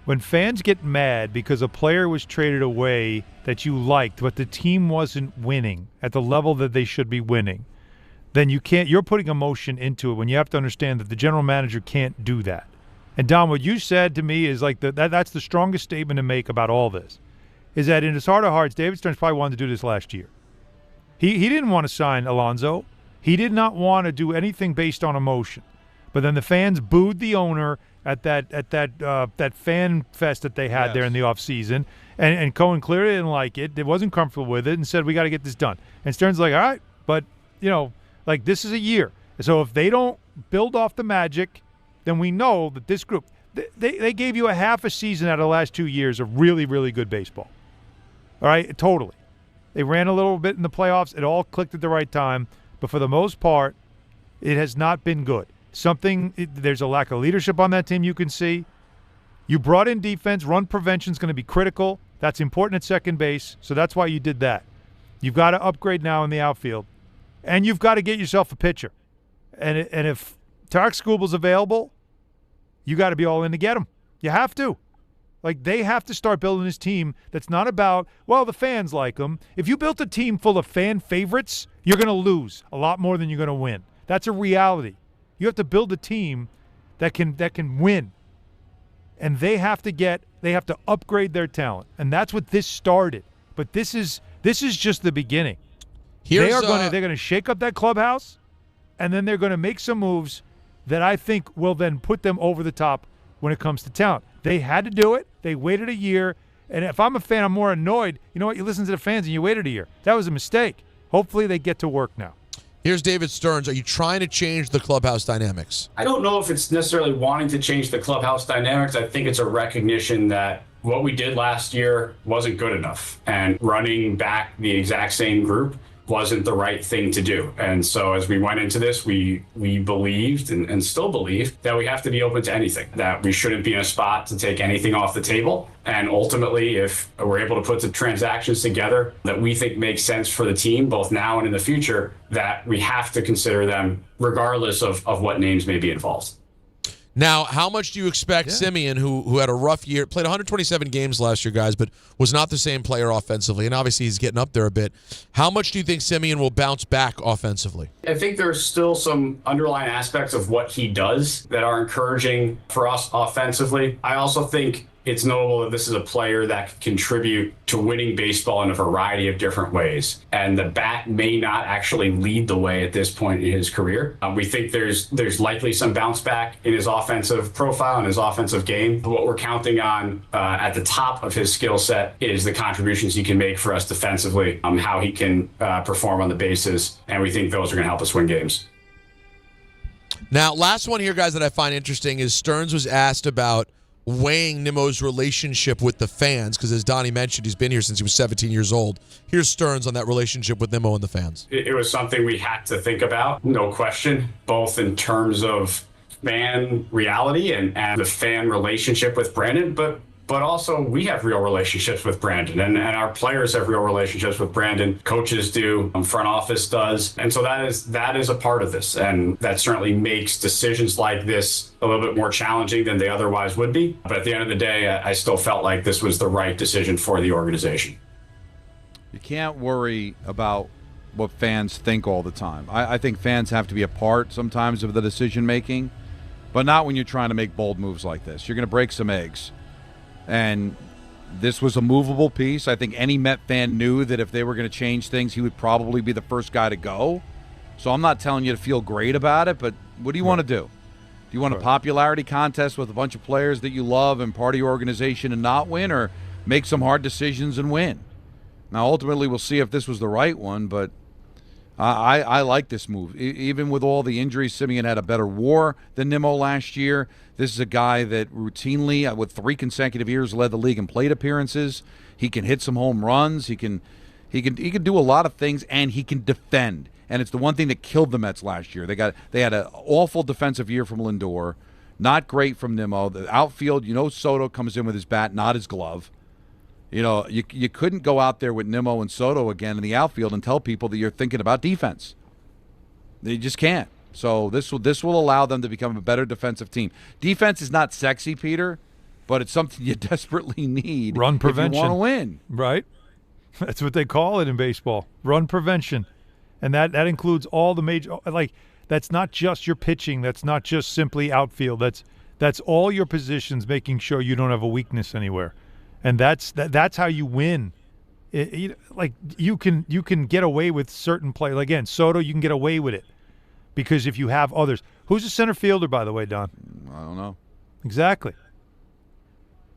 When fans get mad because a player was traded away that you liked, but the team wasn't winning at the level that they should be winning, then you're putting emotion into it when you have to understand that the general manager can't do that. And, Don, what you said to me is like that's the strongest statement to make about all this, is that in his heart of hearts, David Stearns probably wanted to do this last year. He didn't want to sign Alonso. He did not want to do anything based on emotion. But then the fans booed the owner at that fan fest that they had there in the offseason. And Cohen clearly didn't like it. It wasn't comfortable with it and said, we got to get this done. And Stearns like, all right, but, this is a year. So if they don't build off the magic, then we know that this group, they gave you a half a season out of the last 2 years of really, really good baseball. All right, totally. They ran a little bit in the playoffs. It all clicked at the right time. But for the most part, it has not been good. There's a lack of leadership on that team you can see. You brought in defense. Run prevention is going to be critical. That's important at second base, so that's why you did that. You've got to upgrade now in the outfield. And you've got to get yourself a pitcher. And if Tarek Skubal's available, you got to be all in to get him. You have to. They have to start building this team that's not about, the fans like him. If you built a team full of fan favorites, you're going to lose a lot more than you're going to win. That's a reality. You have to build a team that can win. And they have to upgrade their talent. And that's what this started. But this is just the beginning. They're going to shake up that clubhouse, and then they're going to make some moves that I think will then put them over the top when it comes to talent. They had to do it. They waited a year. And if I'm a fan, I'm more annoyed. You know what? You listen to the fans and you waited a year. That was a mistake. Hopefully they get to work now. Here's David Stearns. Are you trying to change the clubhouse dynamics? I don't know if it's necessarily wanting to change the clubhouse dynamics. I think it's a recognition that what we did last year wasn't good enough. And running back the exact same group wasn't the right thing to do. And so as we went into this, we believed and still believe that we have to be open to anything, that we shouldn't be in a spot to take anything off the table. And ultimately, if we're able to put the transactions together that we think make sense for the team, both now and in the future, that we have to consider them regardless of what names may be involved. Now, how much do you expect Semien, who had a rough year, played 127 games last year, guys, but was not the same player offensively, and obviously he's getting up there a bit. How much do you think Semien will bounce back offensively? I think there's still some underlying aspects of what he does that are encouraging for us offensively. I also think it's notable that this is a player that can contribute to winning baseball in a variety of different ways. And the bat may not actually lead the way at this point in his career. We think there's likely some bounce back in his offensive profile and his offensive game. What we're counting on at the top of his skill set is the contributions he can make for us defensively, how he can perform on the bases. And we think those are going to help us win games. Now, last one here, guys, that I find interesting is Stearns was asked about weighing Nimmo's relationship with the fans, because as Donnie mentioned, he's been here since he was 17 years old. Here's Stearns on that relationship with Nimmo and the fans. It was something we had to think about, no question, both in terms of fan reality and the fan relationship with Brandon, but also we have real relationships with Brandon, and our players have real relationships with Brandon. Coaches do, front office does, and so that is a part of this, and that certainly makes decisions like this a little bit more challenging than they otherwise would be. But at the end of the day, I still felt like this was the right decision for the organization. You can't worry about what fans think all the time. I think fans have to be a part sometimes of the decision making, but not when you're trying to make bold moves like this. You're going to break some eggs. And this was a movable piece. I think any Met fan knew that if they were going to change things, he would probably be the first guy to go. So I'm not telling you to feel great about it, but what do you want to do? Do you want a popularity contest with a bunch of players that you love and part of your organization and not win, or make some hard decisions and win? Now, ultimately, we'll see if this was the right one, but I like this move. Even with all the injuries, Semien had a better WAR than Nimmo last year. This is a guy that routinely, with 3 consecutive years, led the league in plate appearances. He can hit some home runs. He can do a lot of things, and he can defend. And it's the one thing that killed the Mets last year. They had an awful defensive year from Lindor, not great from Nimmo. The outfield, Soto comes in with his bat, not his glove. You couldn't go out there with Nimmo and Soto again in the outfield and tell people that you're thinking about defense. You just can't. So this will allow them to become a better defensive team. Defense is not sexy, Peter, but it's something you desperately need. Run prevention. If you want to win. Right. That's what they call it in baseball. Run prevention. And that includes all the major – that's not just your pitching. That's not just simply outfield. That's all your positions, making sure you don't have a weakness anywhere. And that's how you win. You can get away with certain players. Again, Soto, you can get away with it because if you have others. Who's a center fielder, by the way, Don? I don't know. Exactly.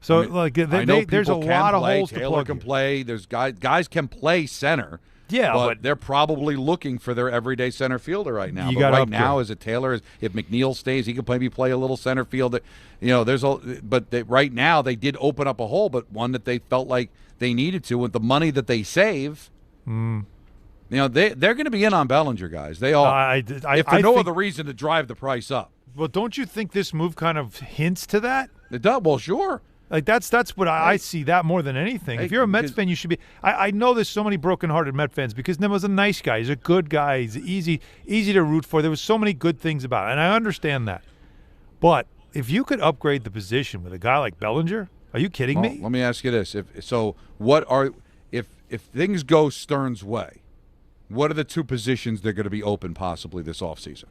So there's a lot of holes to plug. Taylor can play. There's guys can play center. Yeah, but they're probably looking for their everyday center fielder right now. Now, is it Taylor? If McNeil stays, he could maybe play a little center field. Right now they did open up a hole, but one that they felt like they needed to with the money that they save. They're going to be in on Bellinger, guys. They are. If for no other reason to drive the price up. Well, don't you think this move kind of hints to that? It does. Well, sure. That's what I see that more than anything. If you're a Mets fan, you should be. I know there's so many broken-hearted Met fans because Nimmo's a nice guy. He's a good guy. He's easy to root for. There was so many good things about it, and I understand that. But if you could upgrade the position with a guy like Bellinger, are you kidding me? Let me ask you this: if things go Stearns' way, what are the 2 positions that are going to be open possibly this offseason?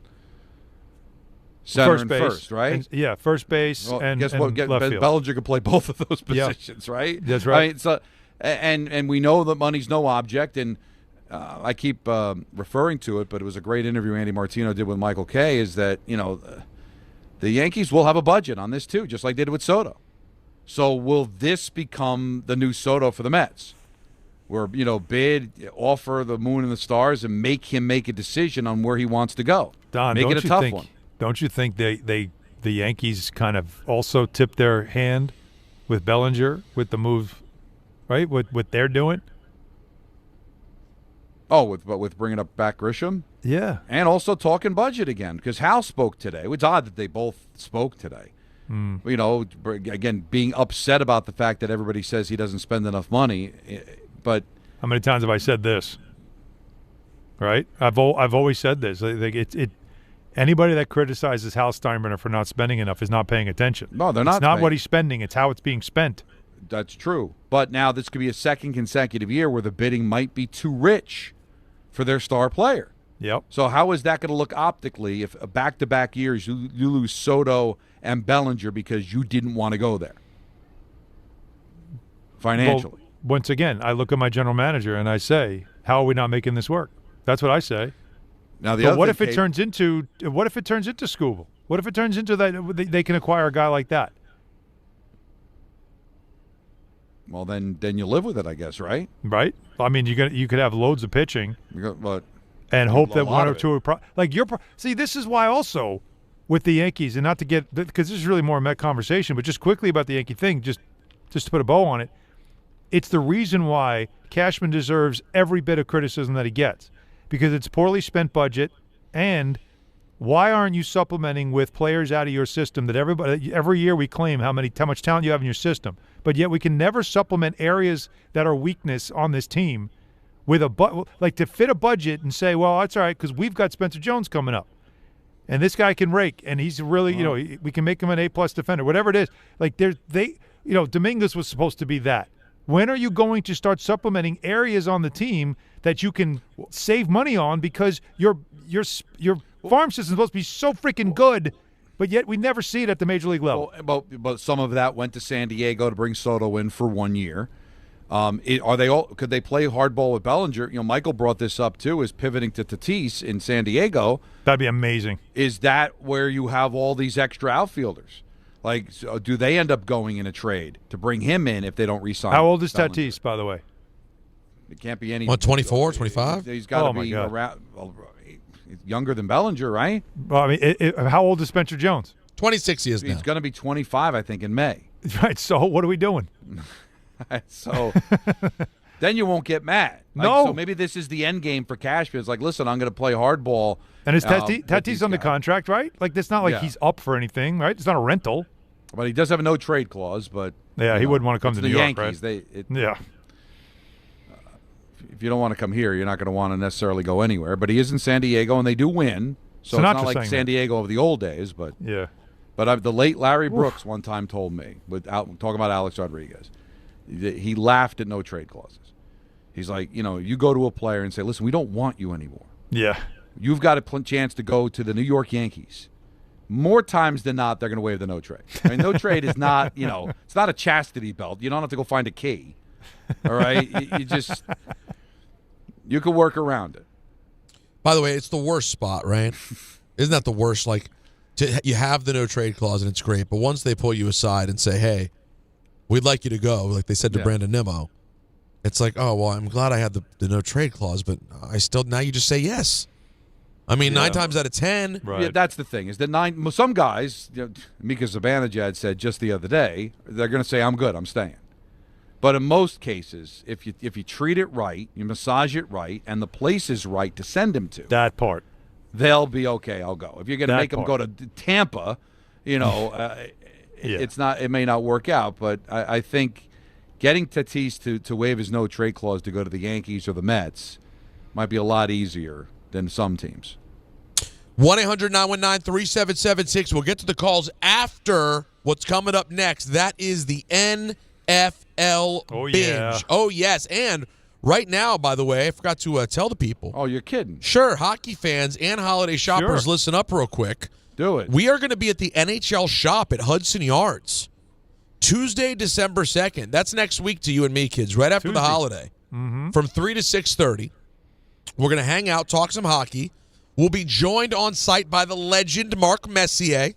Center first and base, first, right? First base and guess what? Left field. Bellinger can play both of those positions, right? That's right. I mean, so, and we know that money's no object, and I keep referring to it, but it was a great interview Andy Martino did with Michael Kay, is that, the Yankees will have a budget on this too, just like they did with Soto. So will this become the new Soto for the Mets? Where, bid, offer the moon and the stars and make him make a decision on where he wants to go. Don, make it a tough one. Don't you think the Yankees kind of also tipped their hand with Bellinger with the move, right? What they're doing? Oh, with bringing up back Grisham? Yeah. And also talking budget again, because Hal spoke today. It's odd that they both spoke today. Again, being upset about the fact that everybody says he doesn't spend enough money. But how many times have I said this? Right? I've always said this. Anybody that criticizes Hal Steinbrenner for not spending enough is not paying attention. No, they're not. It's not what he's spending. It's how it's being spent. That's true. But now this could be a second consecutive year where the bidding might be too rich for their star player. Yep. So how is that going to look optically if back-to-back years you lose Soto and Bellinger because you didn't want to go there financially? Well, once again, I look at my general manager and I say, how are we not making this work? That's what I say. Now, what if it turns into Skubal? What if it turns into that they can acquire a guy like that? Well, then you live with it, I guess, right? Right. I mean, you could have loads of pitching, and hope that one or two see. This is why also with the Yankees, and not to get because this is really more a Met conversation, but just quickly about the Yankee thing, just to put a bow on it. It's the reason why Cashman deserves every bit of criticism that he gets, because it's poorly spent budget, and why aren't you supplementing with players out of your system that every year we claim how much talent you have in your system, but yet we can never supplement areas that are weakness on this team with to fit a budget and say, well, that's all right because we've got Spencer Jones coming up, and this guy can rake, and he's really we can make him an A+ defender, whatever it is. Dominguez was supposed to be that. When are you going to start supplementing areas on the team that you can save money on because your farm system is supposed to be so freaking good, but yet we never see it at the major league level? But some of that went to San Diego to bring Soto in for 1 year. Could they play hardball with Bellinger? Michael brought this up too, is pivoting to Tatis in San Diego. That'd be amazing. Is that where you have all these extra outfielders? Do they end up going in a trade to bring him in if they don't re-sign? How old is Bellinger? Tatis, by the way? It can't be any. 24, 25? He's got to be around, younger than Bellinger, right? Well, I mean, how old is Spencer Jones? 26 years now. He's going to be 25, I think, in May. Right, so what are we doing? So then you won't get mad. No. So maybe this is the end game for Cashman. It's like, listen, I'm going to play hardball. And is Tatis under contract, right? It's not like he's up for anything, right? It's not a rental. But he does have a no-trade clause, but... Yeah, he wouldn't want to come to New York, Yankees, right? Yeah. If you don't want to come here, you're not going to want to necessarily go anywhere. But he is in San Diego, and they do win. So it's not like San Diego of the old days, but... Yeah. But the late Larry Brooks one time told me, talking about Alex Rodriguez, he laughed at no-trade clauses. He's like, you go to a player and say, listen, we don't want you anymore. Yeah. You've got a chance to go to the New York Yankees. More times than not, they're going to waive the no-trade. I mean, no-trade is not, it's not a chastity belt. You don't have to go find a key. All right? You can work around it. By the way, it's the worst spot, right? Isn't that the worst? You have the no-trade clause, and it's great. But once they pull you aside and say, hey, we'd like you to go, like they said to Brandon Nimmo, it's like, oh, well, I'm glad I had the no-trade clause, but now you just say yes. I mean, 9 times out of 10. Right. Yeah, that's the thing. Is that some guys, Mika Zibanejad said just the other day, they're going to say, I'm good, I'm staying. But in most cases, if you treat it right, you massage it right, and the place is right to send him to. That part. They'll be okay, I'll go. If you're going to make them go to Tampa, it's not. It may not work out, but I think getting Tatis to waive his no-trade clause to go to the Yankees or the Mets might be a lot easier than some teams. 1-800-919-3776. We'll get to the calls after what's coming up next. That is the NFL Binge. Yeah. Oh, yes. And right now, by the way, I forgot to tell the people. Oh, you're kidding. Sure, hockey fans and holiday shoppers, listen up real quick. Do it. We are going to be at the NHL shop at Hudson Yards Tuesday, December 2nd. That's next week to you and me, kids, right after the holiday. Mm-hmm. From 3 to 6:30. We're going to hang out, talk some hockey. We'll be joined on site by the legend Mark Messier.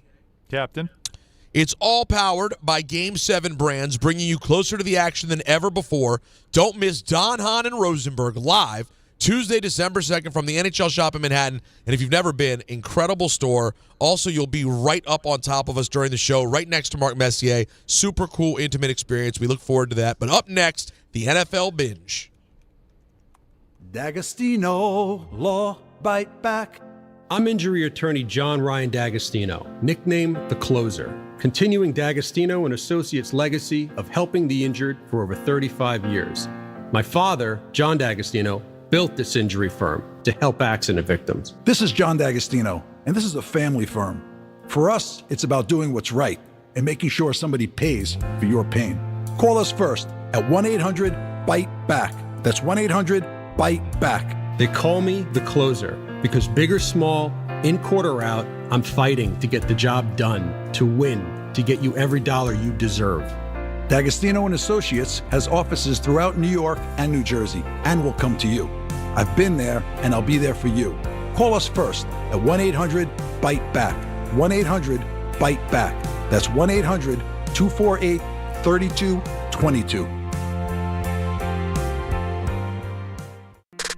Captain. It's all powered by Game 7 brands, bringing you closer to the action than ever before. Don't miss Don, Hahn, and Rosenberg live Tuesday, December 2nd from the NHL shop in Manhattan. And if you've never been, incredible store. Also, you'll be right up on top of us during the show, right next to Mark Messier. Super cool, intimate experience. We look forward to that. But up next, the NFL Binge. D'Agostino, law, bite back. I'm injury attorney John Ryan D'Agostino, nicknamed The Closer, continuing D'Agostino and Associates' legacy of helping the injured for over 35 years. My father, John D'Agostino, built this injury firm to help accident victims. This is John D'Agostino. and this is a family firm. For us, it's about doing what's right and making sure somebody pays for your pain. Call us first at 1-800-BITE-BACK. That's 1-800-BITE-BACK. They call me the closer because big or small, in court or out, I'm fighting to get the job done, to win, to get you every dollar you deserve. D'Agostino & Associates has offices throughout New York and New Jersey and will come to you. I've been there and I'll be there for you. Call us first at 1-800-BITE-BACK. 1-800-BITE-BACK. That's 1-800-248-3222.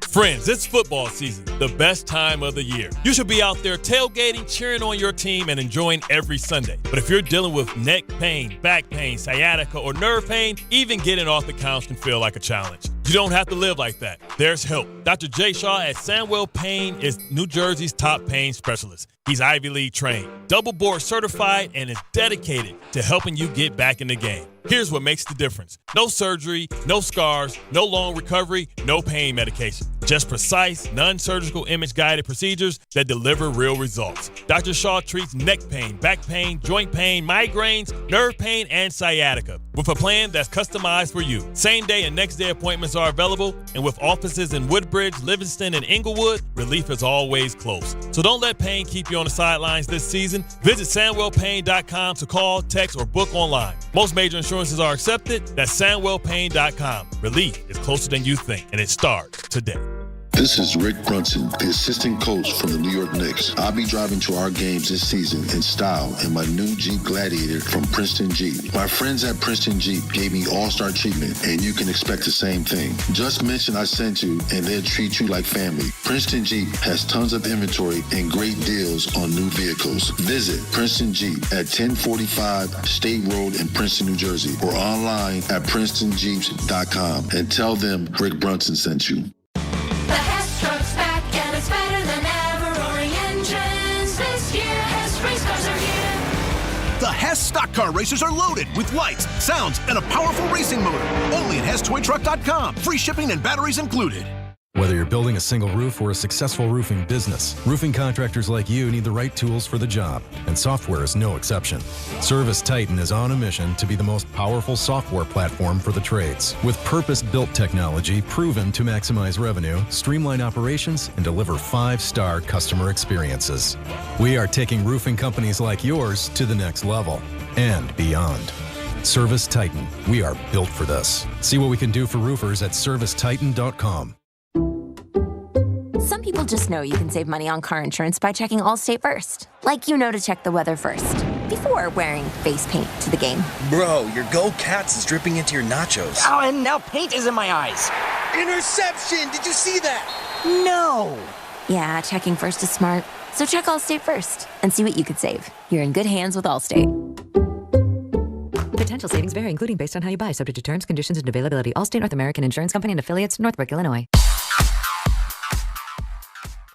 Friends, it's football season, the best time of the year. You should be out there tailgating, cheering on your team, and enjoying every Sunday. But if you're dealing with neck pain, back pain, sciatica, or nerve pain, even getting off the couch can feel like a challenge. You don't have to live like that. There's help. Dr. Jay Shaw at Sandwell Pain is New Jersey's top pain specialist. He's Ivy League trained, double board certified, and is dedicated to helping you get back in the game. Here's what makes the difference. No surgery, no scars, no long recovery, no pain medication. Just precise, non-surgical image-guided procedures that deliver real results. Dr. Shaw treats neck pain, back pain, joint pain, migraines, nerve pain, and sciatica with a plan that's customized for you. Same-day and next-day appointments are available, and with offices in Woodbridge, Livingston, and Inglewood, relief is always close. So don't let pain keep you on the sidelines this season. Visit SandwellPain.com to call, text, or book online. Most major insurances are accepted. That's SandwellPain.com. Relief is closer than you think, and it starts today. This is Rick Brunson, the assistant coach from the New York Knicks. I'll be driving to our games this season in style in my new Jeep Gladiator from Princeton Jeep. My friends at Princeton Jeep gave me all-star treatment, and you can expect the same thing. Just mention I sent you, and they'll treat you like family. Princeton Jeep has tons of inventory and great deals on new vehicles. Visit Princeton Jeep at 1045 State Road in Princeton, New Jersey, or online at PrincetonJeeps.com and tell them Rick Brunson sent you. The Hess stock car racers are loaded with lights, sounds, and a powerful racing motor. Only at HessToyTruck.com. Free shipping and batteries included. Whether you're building a single roof or a successful roofing business, roofing contractors like you need the right tools for the job, and software is no exception. Service Titan is on a mission to be the most powerful software platform for the trades, with purpose-built technology proven to maximize revenue, streamline operations, and deliver 5-star customer experiences. We are taking roofing companies like yours to the next level and beyond. Service Titan, we are built for this. See what we can do for roofers at ServiceTitan.com. Some people just know you can save money on car insurance by checking Allstate first. Like you know to check the weather first, before wearing face paint to the game. Bro, your Go Cats is dripping into your nachos. Oh, and now paint is in my eyes. Interception! Did you see that? No! Yeah, checking first is smart. So check Allstate first and see what you could save. You're in good hands with Allstate. Potential savings vary, including based on how you buy, subject to terms, conditions, and availability. Allstate North American Insurance Company and affiliates, Northbrook, Illinois.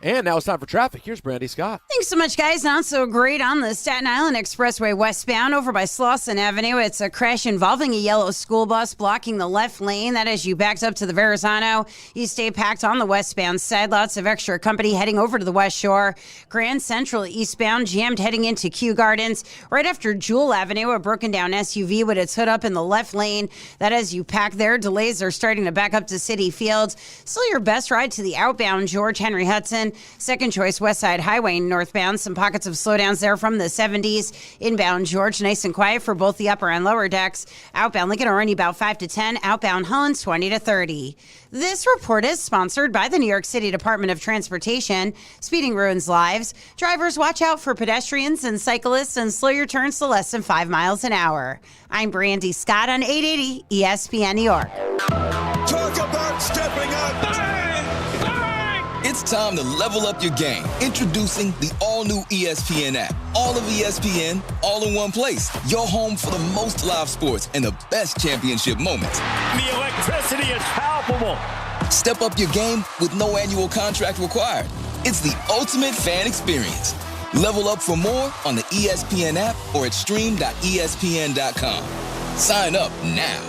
And now it's time for traffic. Here's Brandy Scott. Thanks so much, guys. Not so great on the Staten Island Expressway westbound over by Slauson Avenue. It's a crash involving a yellow school bus blocking the left lane. That as you backed up to the Verrazano. You stay packed on the westbound side. Lots of extra company heading over to the West Shore. Grand Central eastbound jammed heading into Kew Gardens. Right after Jewel Avenue, a broken down SUV with its hood up in the left lane. That as you pack there, delays are starting to back up to City Fields. Still your best ride to the outbound George Henry Hudson. Second choice West Side Highway northbound. Some pockets of slowdowns there from the 70s. Inbound George, nice and quiet for both the upper and lower decks. Outbound Lincoln Orange about 5 to 10. Outbound Hullins 20 to 30. This report is sponsored by the New York City Department of Transportation. Speeding ruins lives. Drivers, watch out for pedestrians and cyclists and slow your turns to less than 5 miles an hour. I'm Brandy Scott on 880 ESPN New York. Talk about stepping up. It's time to level up your game. Introducing the all-new ESPN app. All of ESPN, all in one place. Your home for the most live sports and the best championship moments. The electricity is palpable. Step up your game with no annual contract required. It's the ultimate fan experience. Level up for more on the ESPN app or at stream.espn.com. Sign up now.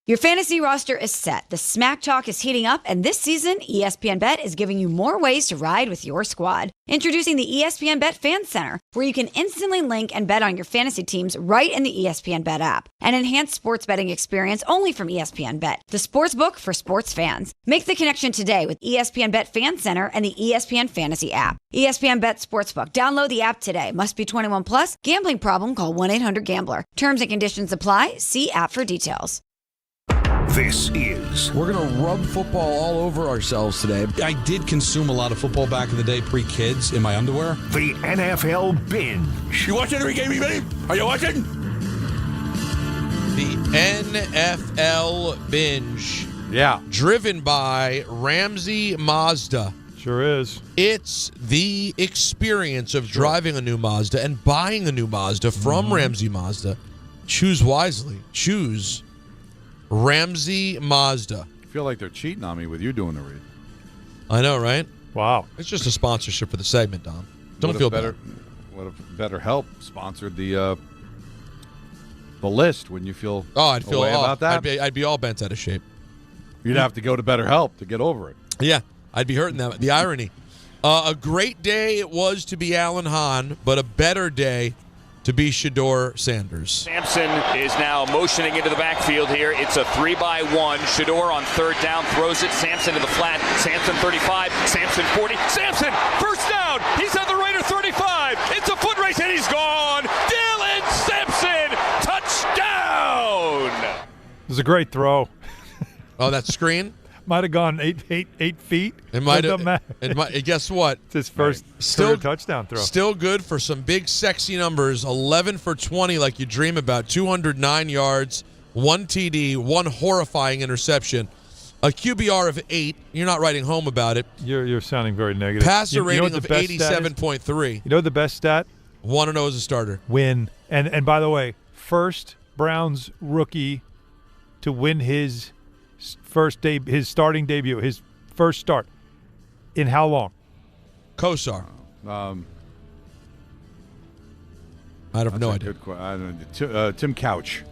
Your fantasy roster is set. The smack talk is heating up, and this season, ESPN Bet is giving you more ways to ride with your squad. Introducing the ESPN Bet Fan Center, where you can instantly link and bet on your fantasy teams right in the ESPN Bet app. An enhanced sports betting experience only from ESPN Bet, the sports book for sports fans. Make the connection today with ESPN Bet Fan Center and the ESPN Fantasy app. ESPN Bet Sportsbook. Download the app today. Must be 21 plus. Gambling problem? Call 1-800-GAMBLER. Terms and conditions apply. See app for details. This is... We're going to rub football all over ourselves today. I did consume a lot of football back in the day, pre-kids, in my underwear. The NFL Binge. You watching every game, baby? Are you watching? The NFL Binge. Yeah. Driven by Ramsey Mazda. Sure is. It's the experience of driving a new Mazda and buying a new Mazda from Ramsey Mazda. Choose wisely. Choose Ramsey Mazda. I feel like they're cheating on me with you doing the read. I know, right? Wow. It's just a sponsorship for the segment, Dom. Don't feel better. What if BetterHelp sponsored the list? Wouldn't you feel? Oh, I'd feel about that. I'd be all bent out of shape. You'd have to go to BetterHelp to get over it. Yeah, I'd be hurting that. The irony. A great day it was to be Alan Hahn, but a better day to be Shedeur Sanders. Sampson is now motioning into the backfield here. It's a 3-by-1. Shedeur on third down, throws it. Sampson to the flat. Sampson 35. Sampson 40. Sampson, first down. He's at the Raider 35. It's a foot race and he's gone. Dylan Sampson, touchdown. It was a great throw. Oh, that screen? Might have gone 8 feet. It might have. Guess what? It's his first career touchdown throw. Still good for some big, sexy numbers. 11 for 20, like you dream about. 209 yards, 1 TD, 1 horrifying interception. A QBR of 8. You're not writing home about it. You're sounding very negative. Passer rating of 87.3. You know the best stat? 1-0 as a starter. Win. And by the way, first Browns rookie to win his starting debut, his first start. In how long? Kosar. I have no idea. Tim Couch.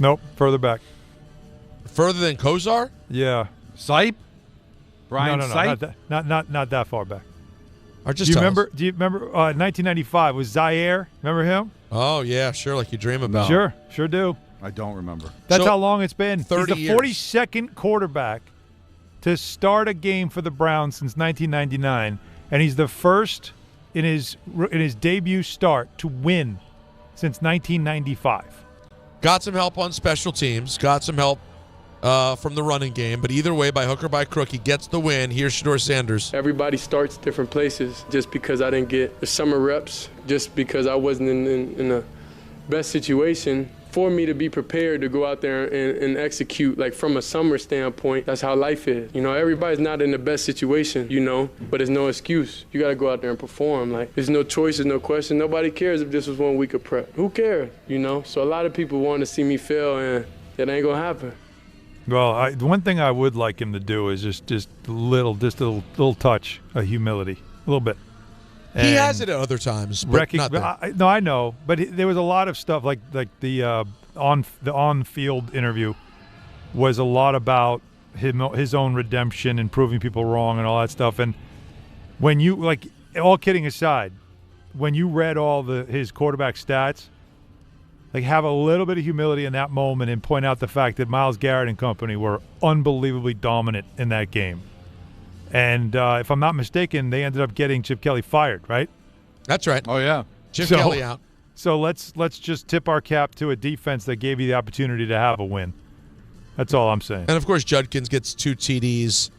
Nope, further back. Further than Kosar? Yeah. Sipe? Brian no, Sipe? Not that far back. Or just do you remember 1995 was Zaire? Remember him? Oh yeah, sure, like you dream about. Sure do. I don't remember. That's how long it's been. 30 He's the 42nd quarterback to start a game for the Browns since 1999, and he's the first in his debut start to win since 1995. Got some help on special teams. Got some help from the running game. But either way, by hook or by crook, he gets the win. Here's Shedeur Sanders. Everybody starts different places. Just because I didn't get the summer reps, just because I wasn't in the best situation, for me to be prepared to go out there and execute, like from a summer standpoint, that's how life is. You know, everybody's not in the best situation, you know, but there's no excuse. You got to go out there and perform. Like, there's no choice, there's no question. Nobody cares if this was 1 week of prep. Who cares, you know? So a lot of people want to see me fail, and that ain't going to happen. Well, the one thing I would like him to do is just a little touch of humility, a little bit. And he has it at other times, but not that. No, I know, but there was a lot of stuff like the on-field interview was a lot about his own redemption and proving people wrong and all that stuff. And when you, like, all kidding aside, when you read all his quarterback stats, like, have a little bit of humility in that moment and point out the fact that Myles Garrett and company were unbelievably dominant in that game. And if I'm not mistaken, they ended up getting Chip Kelly fired, right? That's right. Oh, yeah. Chip Kelly out. So let's just tip our cap to a defense that gave you the opportunity to have a win. That's all I'm saying. And, of course, Judkins gets 2 TDs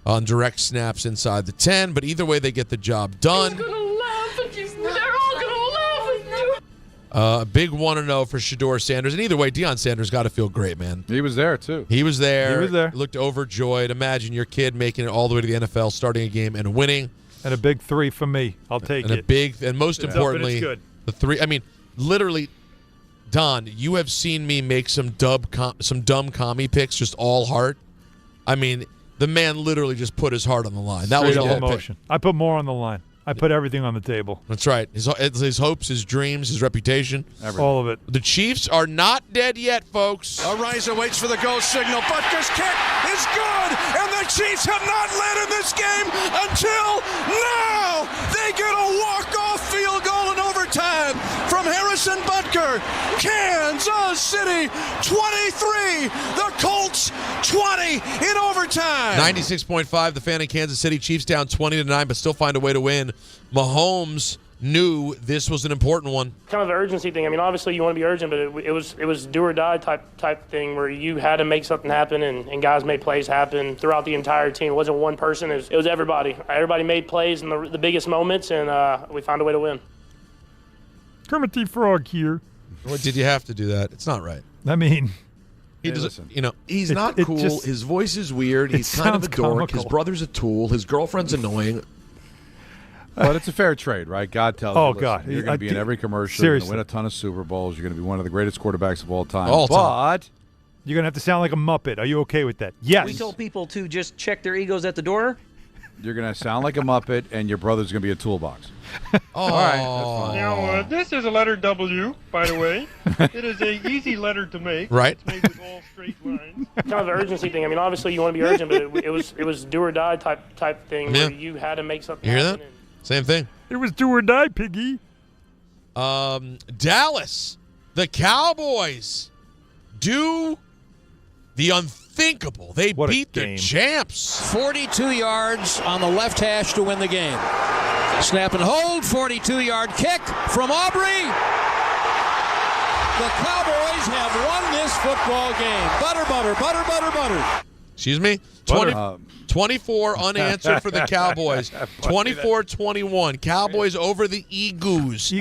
on direct snaps inside the 10. But either way, they get the job done. They're all going to laugh at you. A big 1-0 for Shedeur Sanders. And either way, Deion Sanders got to feel great, man. He was there, too. He was there. He was there. Looked overjoyed. Imagine your kid making it all the way to the NFL, starting a game and winning. And a big 3 for me. I'll take it. And most importantly, the 3. I mean, literally, Don, you have seen me make some dumb commie picks, just all heart. I mean, the man literally just put his heart on the line. That was the whole emotion. I put more on the line. I put everything on the table. That's right. His hopes, his dreams, his reputation. Everything. All of it. The Chiefs are not dead yet, folks. Ariza waits for the go signal. Butker's kick is good, and the Chiefs have not led in this game until now. They get a walk-off field goal in overtime from Harrison Butker. Kansas City 23, the Colts 20 in overtime. 96.5, the Fan in Kansas City. Chiefs down 20-9, but still find a way to win. Mahomes knew this was an important one. Kind of an urgency thing. I mean, obviously you want to be urgent, but it was do or die type thing where you had to make something happen, and guys made plays happen throughout the entire team. It wasn't one person. It was everybody. Everybody made plays in the biggest moments, and we found a way to win. Kermit the Frog here. What did you have to do that? It's not right. I mean, he doesn't. He's not cool. His voice is weird. He's kind of a dork. Comical. His brother's a tool. His girlfriend's annoying. But it's a fair trade, right? God tells you, God. You're going to be in every commercial. Seriously. You're going to win a ton of Super Bowls. You're going to be one of the greatest quarterbacks of all time. But you're going to have to sound like a Muppet. Are you okay with that? Yes. We told people to just check their egos at the door. You're going to sound like a Muppet, and your brother's going to be a toolbox. All right, that's fine. Now, this is a letter W, by the way. It is an easy letter to make. Right. It's made with all straight lines. Kind of an urgency thing. I mean, obviously you want to be urgent, but it was do or die type thing where you had to make something You hear happen. that? Same thing. It was do or die, Piggy. Dallas, the Cowboys do the unthinkable. They beat the champs. 42 yards on the left hash to win the game. Snap and hold, 42-yard kick from Aubrey. The Cowboys have won this football game. Butter. Excuse me? 24 unanswered for the Cowboys. 24-21. Cowboys over the Eagles.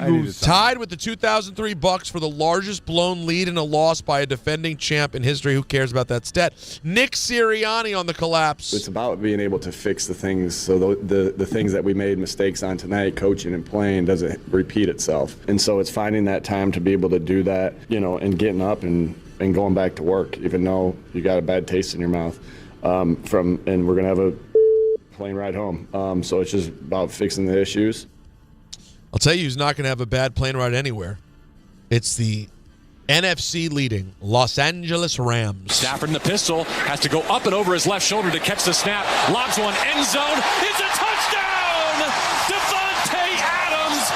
Tied with the 2003 Bucks for the largest blown lead in a loss by a defending champ in history. Who cares about that stat? Nick Sirianni on the collapse. It's about being able to fix the things so the things that we made mistakes on tonight, coaching and playing, doesn't repeat itself. And so it's finding that time to be able to do that, and getting up and going back to work, even though you got a bad taste in your mouth. And we're going to have a plane ride home. So it's just about fixing the issues. I'll tell you who's not going to have a bad plane ride anywhere. It's the NFC leading Los Angeles Rams. Stafford in the pistol has to go up and over his left shoulder to catch the snap. Lobs one, end zone. It's a touchdown! Devontae Adams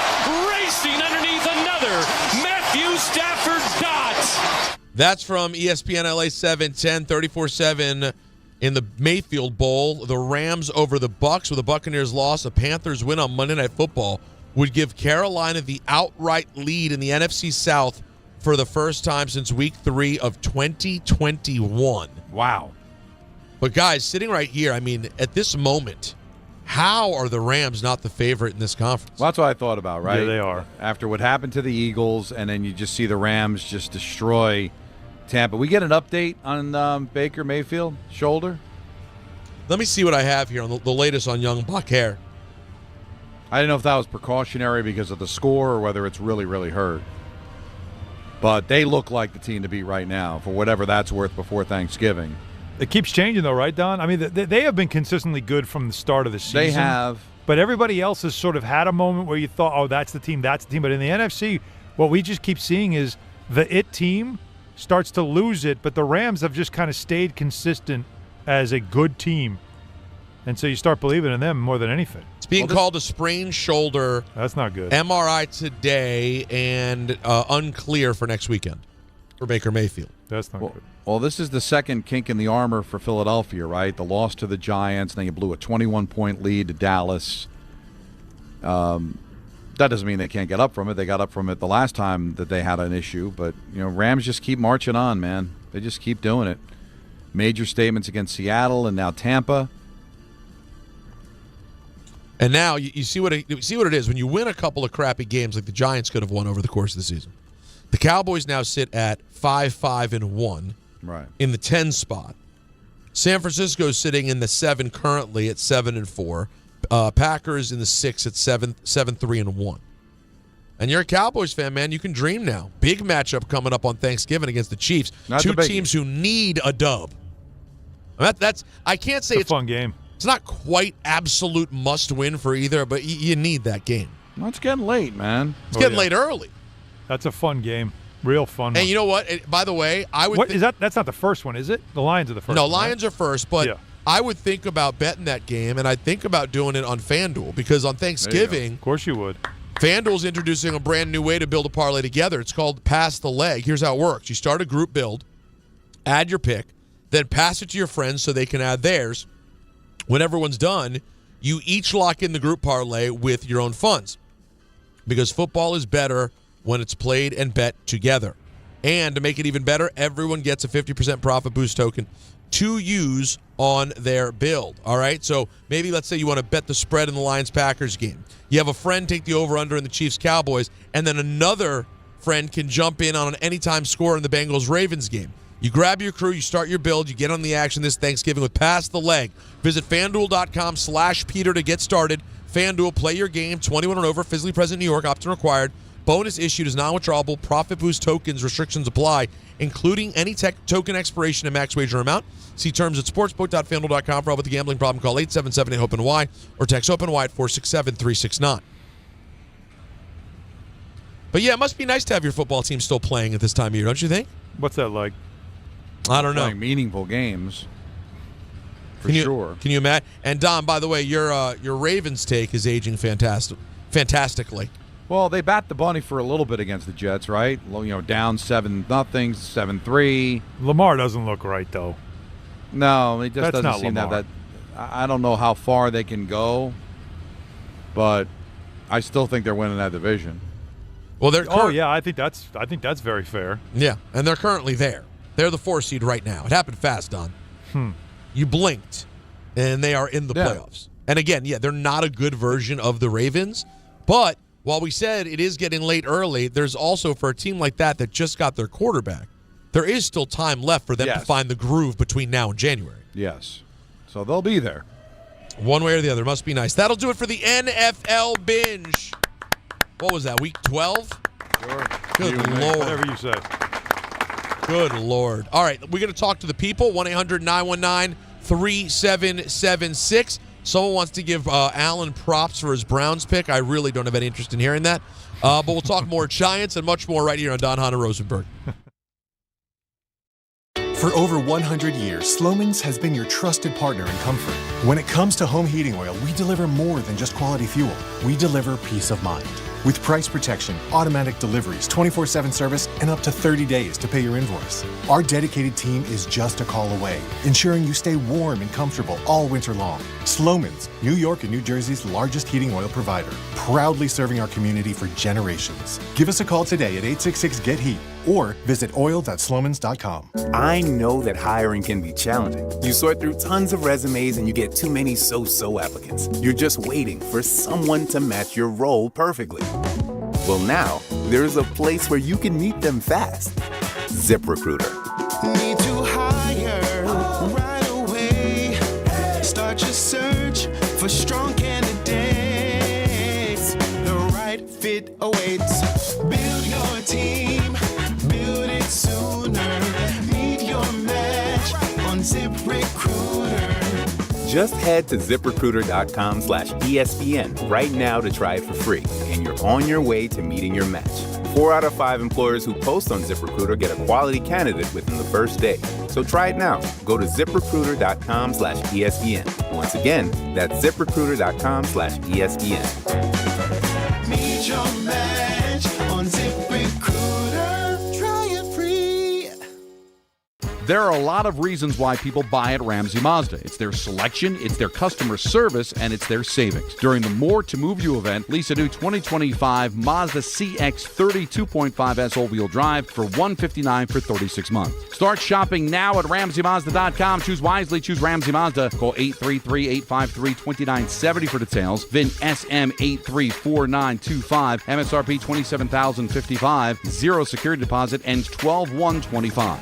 racing underneath another Matthew Stafford dot. That's from ESPN LA 710, 34-7 in the Mayfield Bowl. The Rams over the Bucks with a Buccaneers loss. A Panthers win on Monday Night Football would give Carolina the outright lead in the NFC South for the first time since Week 3 of 2021. Wow. But guys, sitting right here, I mean, at this moment, how are the Rams not the favorite in this conference? Well, that's what I thought about, right? Yeah, they are. After what happened to the Eagles, and then you just see the Rams just destroy Tampa. We get an update on Baker Mayfield shoulder? Let me see what I have here on the latest on young Buck Hair. I didn't know if that was precautionary because of the score or whether it's really, really hurt. But they look like the team to beat right now, for whatever that's worth before Thanksgiving. It keeps changing, though, right, Don? I mean, they have been consistently good from the start of the season. They have. But everybody else has sort of had a moment where you thought, oh, that's the team, that's the team. But in the NFC, what we just keep seeing is the it team starts to lose it, but the Rams have just kind of stayed consistent as a good team. And so you start believing in them more than anything. It's being called a sprained shoulder. That's not good. MRI today and unclear for next weekend for Baker Mayfield. That's not good. Well, this is the second kink in the armor for Philadelphia, right? The loss to the Giants, then you blew a 21-point lead to Dallas. That doesn't mean they can't get up from it. They got up from it the last time that they had an issue. But, Rams just keep marching on, man. They just keep doing it. Major statements against Seattle and now Tampa. And now you see what it is when you win a couple of crappy games like the Giants could have won over the course of the season. The Cowboys now sit at 5-5-1, right, in the 10 spot. San Francisco sitting in the 7 currently at 7-4. Packers in the 6 at 7-3-1. And you're a Cowboys fan, man. You can dream now. Big matchup coming up on Thanksgiving against the Chiefs. Two teams who need a dub. I can't say it's a fun game. It's not quite absolute must-win for either, but you need that game. Well, it's getting late, man. It's getting late early. That's a fun game. Real fun And one. you know what? By the way, I would... That's not the first one, is it? The Lions are the first No, one, Lions are first, but I would think about betting that game, and I'd think about doing it on FanDuel, because on Thanksgiving... Of course you would. FanDuel's introducing a brand new way to build a parlay together. It's called Pass the Leg. Here's how it works. You start a group build, add your pick, then pass it to your friends so they can add theirs. When everyone's done, you each lock in the group parlay with your own funds, because football is better when it's played and bet together. And to make it even better, everyone gets a 50% profit boost token to use on their build. All right? So maybe let's say you want to bet the spread in the Lions-Packers game. You have a friend take the over-under in the Chiefs-Cowboys, and then another friend can jump in on an anytime score in the Bengals-Ravens game. You grab your crew, you start your build, you get on the action this Thanksgiving with Pass the Leg. Visit FanDuel.com/Peter to get started. FanDuel, play your game, 21 and over, physically present in New York, opt-in required. Bonus issued is non-withdrawable. Profit boost tokens, restrictions apply, including any token expiration and max wager amount. See terms at sportsbook.fanduel.com. For help with the gambling problem, call 877-8-HOPE-NY or text HOPE-NY at 467-369. But yeah, it must be nice to have your football team still playing at this time of year, don't you think? What's that like? I don't know. Playing meaningful games, for sure. Can you imagine? And Don, by the way, your Ravens take is aging fantastically. Well, they bat the bunny for a little bit against the Jets, right? Down 7-0, 7-3. Lamar doesn't look right, though. No, it just That's doesn't not seem Lamar. that. I don't know how far they can go, but I still think they're winning that division. Well, I think that's very fair. Yeah, and they're currently there. They're the 4 seed right now. It happened fast, Don. You blinked, and they are in the playoffs. And again, they're not a good version of the Ravens, but while we said it is getting late early, there's also, for a team like that just got their quarterback, there is still time left for them to find the groove between now and January. Yes. So they'll be there. One way or the other. Must be nice. That'll do it for the NFL Binge. What was that, week 12? Sure. Good Lord. Whatever you say. Good Lord. All right, we're going to talk to the people, 1-800-919-3776. Someone wants to give Allen props for his Browns pick. I really don't have any interest in hearing that. But we'll talk more Giants and much more right here on Don, Hahn Rosenberg. For over 100 years, Slomin's has been your trusted partner in comfort. When it comes to home heating oil, we deliver more than just quality fuel. We deliver peace of mind. With price protection, automatic deliveries, 24/7 service, and up to 30 days to pay your invoice. Our dedicated team is just a call away, ensuring you stay warm and comfortable all winter long. Slomin's, New York and New Jersey's largest heating oil provider, proudly serving our community for generations. Give us a call today at 866-GET-HEAT or visit oil.slomans.com. I know that hiring can be challenging. You sort through tons of resumes and you get too many so-so applicants. You're just waiting for someone to match your role perfectly. Well, now, there's a place where you can meet them fast. ZipRecruiter. Need to hire right away. Start your search for strong candidates. The right fit awaits. Build your team. Build it sooner. Meet your match on ZipRecruiter. Just head to ZipRecruiter.com/ESPN right now to try it for free, and you're on your way to meeting your match. 4 out of 5 employers who post on ZipRecruiter get a quality candidate within the first day. So try it now. Go to ZipRecruiter.com/ESPN. Once again, that's ZipRecruiter.com/ESPN. Meet your match on ZipRecruiter. Try it free. There are a lot of reasons why people buy at Ramsey Mazda. It's their selection, it's their customer service, and it's their savings. During the More to Move You event, lease a new 2025 Mazda CX-30 2.5S all-wheel drive for $159 for 36 months. Start shopping now at RamseyMazda.com. Choose wisely, choose Ramsey Mazda. Call 833-853-2970 for details. VIN SM834925. MSRP $27,055. Zero security deposit ends 12/1/25.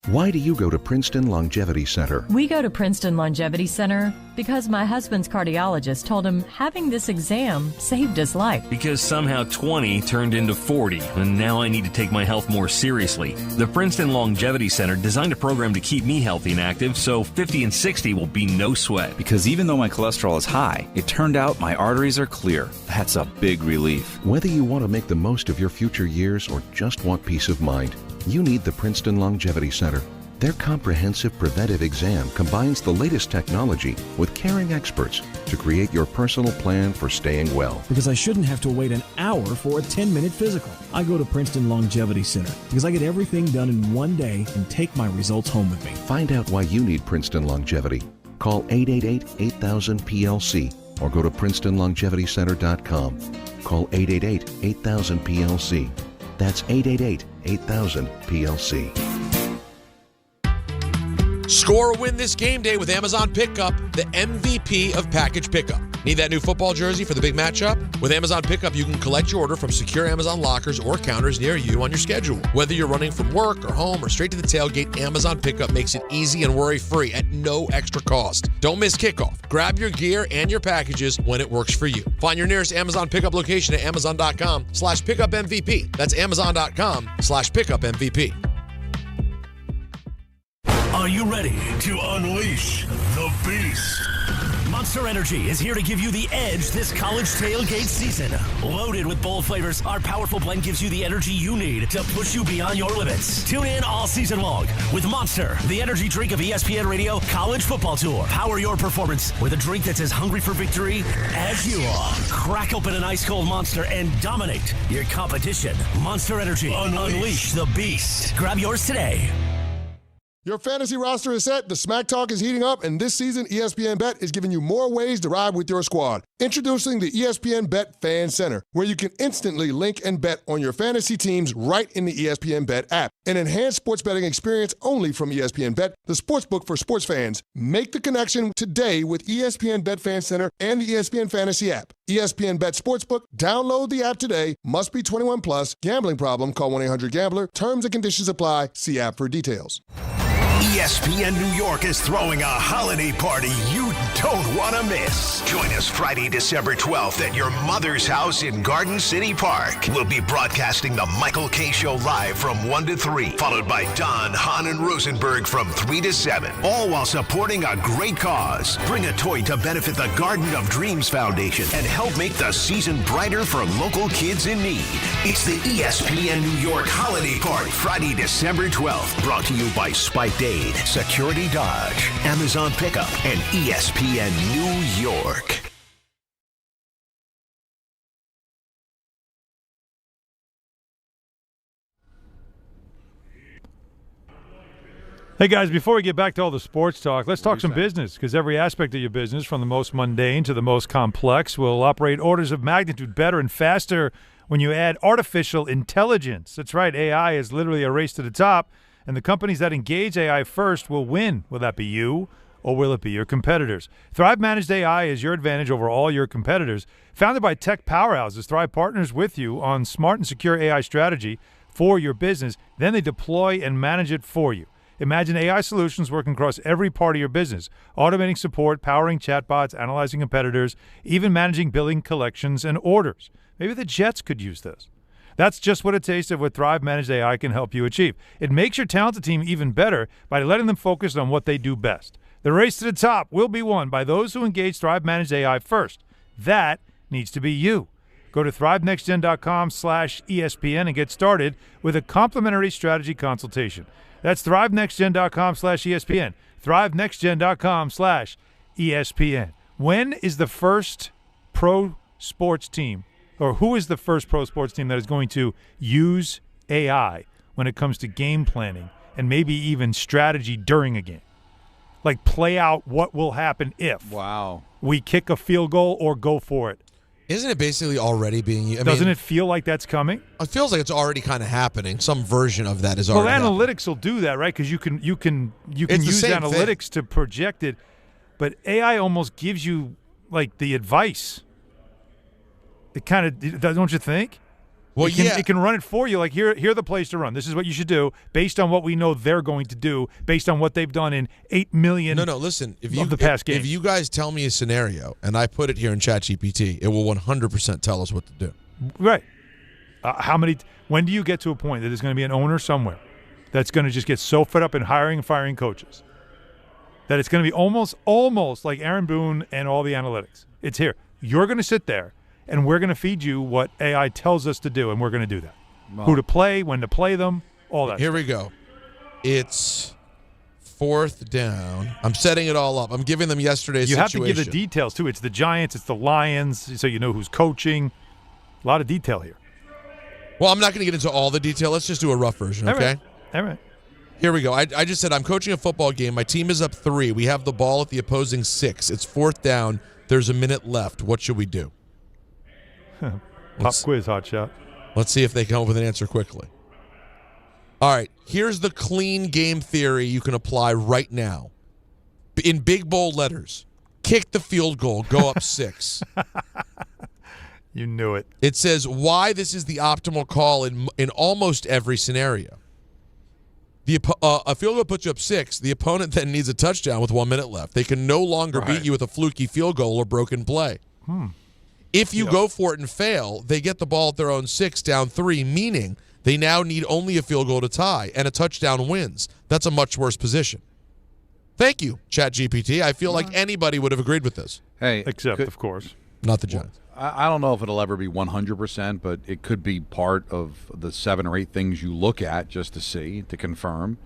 Why do you go to Princeton Longevity Center? We go to Princeton Longevity Center because my husband's cardiologist told him having this exam saved his life. Because somehow 20 turned into 40, and now I need to take my health more seriously. The Princeton Longevity Center designed a program to keep me healthy and active, so 50 and 60 will be no sweat. Because even though my cholesterol is high, it turned out my arteries are clear. That's a big relief. Whether you want to make the most of your future years or just want peace of mind, you need the Princeton Longevity Center. Their comprehensive preventive exam combines the latest technology with caring experts to create your personal plan for staying well. Because I shouldn't have to wait an hour for a 10-minute physical. I go to Princeton Longevity Center because I get everything done in one day and take my results home with me. Find out why you need Princeton Longevity. Call 888-8000-PLC or go to PrincetonLongevityCenter.com. Call 888-8000-PLC. That's 888-8000-PLC. Score a win this game day with Amazon Pickup, the MVP of package pickup. Need that new football jersey for the big matchup? With Amazon Pickup, you can collect your order from secure Amazon lockers or counters near you on your schedule. Whether you're running from work or home or straight to the tailgate, Amazon Pickup makes it easy and worry-free at no extra cost. Don't miss kickoff. Grab your gear and your packages when it works for you. Find your nearest Amazon Pickup location at amazon.com/pickupmvp. That's amazon.com/pickupmvp. Are you ready to unleash the beast? Monster Energy is here to give you the edge this college tailgate season. Loaded with bold flavors, our powerful blend gives you the energy you need to push you beyond your limits. Tune in all season long with Monster, the energy drink of ESPN Radio College Football Tour. Power your performance with a drink that's as hungry for victory as you are. Crack open an ice-cold Monster and dominate your competition. Monster Energy. Unleash the beast. Grab yours today. Your fantasy roster is set, the Smack Talk is heating up, and this season ESPN Bet is giving you more ways to ride with your squad. Introducing the ESPN Bet Fan Center, where you can instantly link and bet on your fantasy teams right in the ESPN Bet app. An enhanced sports betting experience only from ESPN Bet, the sportsbook for sports fans. Make the connection today with ESPN Bet Fan Center and the ESPN Fantasy app. ESPN Bet Sportsbook, download the app today. Must be 21 plus. Gambling problem, call 1-800-GAMBLER. Terms and conditions apply. See app for details. ESPN New York is throwing a holiday party you don't want to miss. Join us Friday, December 12th at your mother's house in Garden City Park. We'll be broadcasting the Michael K. Show live from 1 to 3, followed by Don, Hahn Rosenberg from 3 to 7, all while supporting a great cause. Bring a toy to benefit the Garden of Dreams Foundation and help make the season brighter for local kids in need. It's the ESPN New York Holiday Party, Friday, December 12th, brought to you by Spiked Aid, Security Dodge, Amazon Pickup, and ESPN New York. Hey guys, before we get back to all the sports talk, let's talk some business, because every aspect of your business, from the most mundane to the most complex, will operate orders of magnitude better and faster when you add artificial intelligence. That's right, AI is literally a race to the top, and the companies that engage AI first will win. Will that be you, or will it be your competitors? Thrive Managed AI is your advantage over all your competitors. Founded by tech powerhouses, Thrive partners with you on smart and secure AI strategy for your business. Then they deploy and manage it for you. Imagine AI solutions working across every part of your business, automating support, powering chatbots, analyzing competitors, even managing billing, collections, and orders. Maybe the Jets could use this. That's just what a taste of what Thrive Managed AI can help you achieve. It makes your talented team even better by letting them focus on what they do best. The race to the top will be won by those who engage Thrive Managed AI first. That needs to be you. Go to thrivenextgen.com/ESPN and get started with a complimentary strategy consultation. That's thrivenextgen.com/ESPN. thrivenextgen.com/ESPN. When is the first pro sports team, or who is the first pro sports team that is going to use AI when it comes to game planning and maybe even strategy during a game? Like, play out what will happen if we kick a field goal or go for it. Isn't it basically already being used? Doesn't it feel like that's coming? It feels like it's already kind of happening. Some version of that is already analytics will do that, right? Because you can use analytics to project it, but AI almost gives you like the advice. It kind of, don't you think? Well, it can run it for you. Like, here are the plays to run. This is what you should do based on what we know they're going to do, based on what they've done in 8 million listen, of the past games. If you guys tell me a scenario and I put it here in ChatGPT, it will 100% tell us what to do. Right. When do you get to a point that there's going to be an owner somewhere that's going to just get so fed up in hiring and firing coaches that it's going to be almost like Aaron Boone and all the analytics? It's here. You're going to sit there, and we're going to feed you what AI tells us to do, and we're going to do that. Wow. Who to play, when to play them, all that Here stuff. we go. It's 4th down. I'm setting it all up. I'm giving them yesterday's You have situation. to give the details, too. It's the Giants. It's the Lions, so you know who's coaching. A lot of detail here. Well, I'm not going to get into all the detail. Let's just do a rough version, okay? All right. Here we go. I just said I'm coaching a football game. My team is up 3. We have the ball at the opposing 6. It's 4th down. There's a minute left. What should we do? Pop quiz, hot shot. Let's see if they come up with an answer quickly. All right. Here's the clean game theory you can apply right now. In big, bold letters. Kick the field goal. Go up 6. You knew it. It says why this is the optimal call in almost every scenario. A field goal puts you up 6. The opponent then needs a touchdown with 1 minute left. They can no longer beat you with a fluky field goal or broken play. If you go for it and fail, they get the ball at their own 6, down 3, meaning they now need only a field goal to tie, and a touchdown wins. That's a much worse position. Thank you, ChatGPT. I feel like anybody would have agreed with this. Hey, Except, of course. Not the Giants. I don't know if it'll ever be 100%, but it could be part of the 7 or 8 things you look at just to see, to confirm.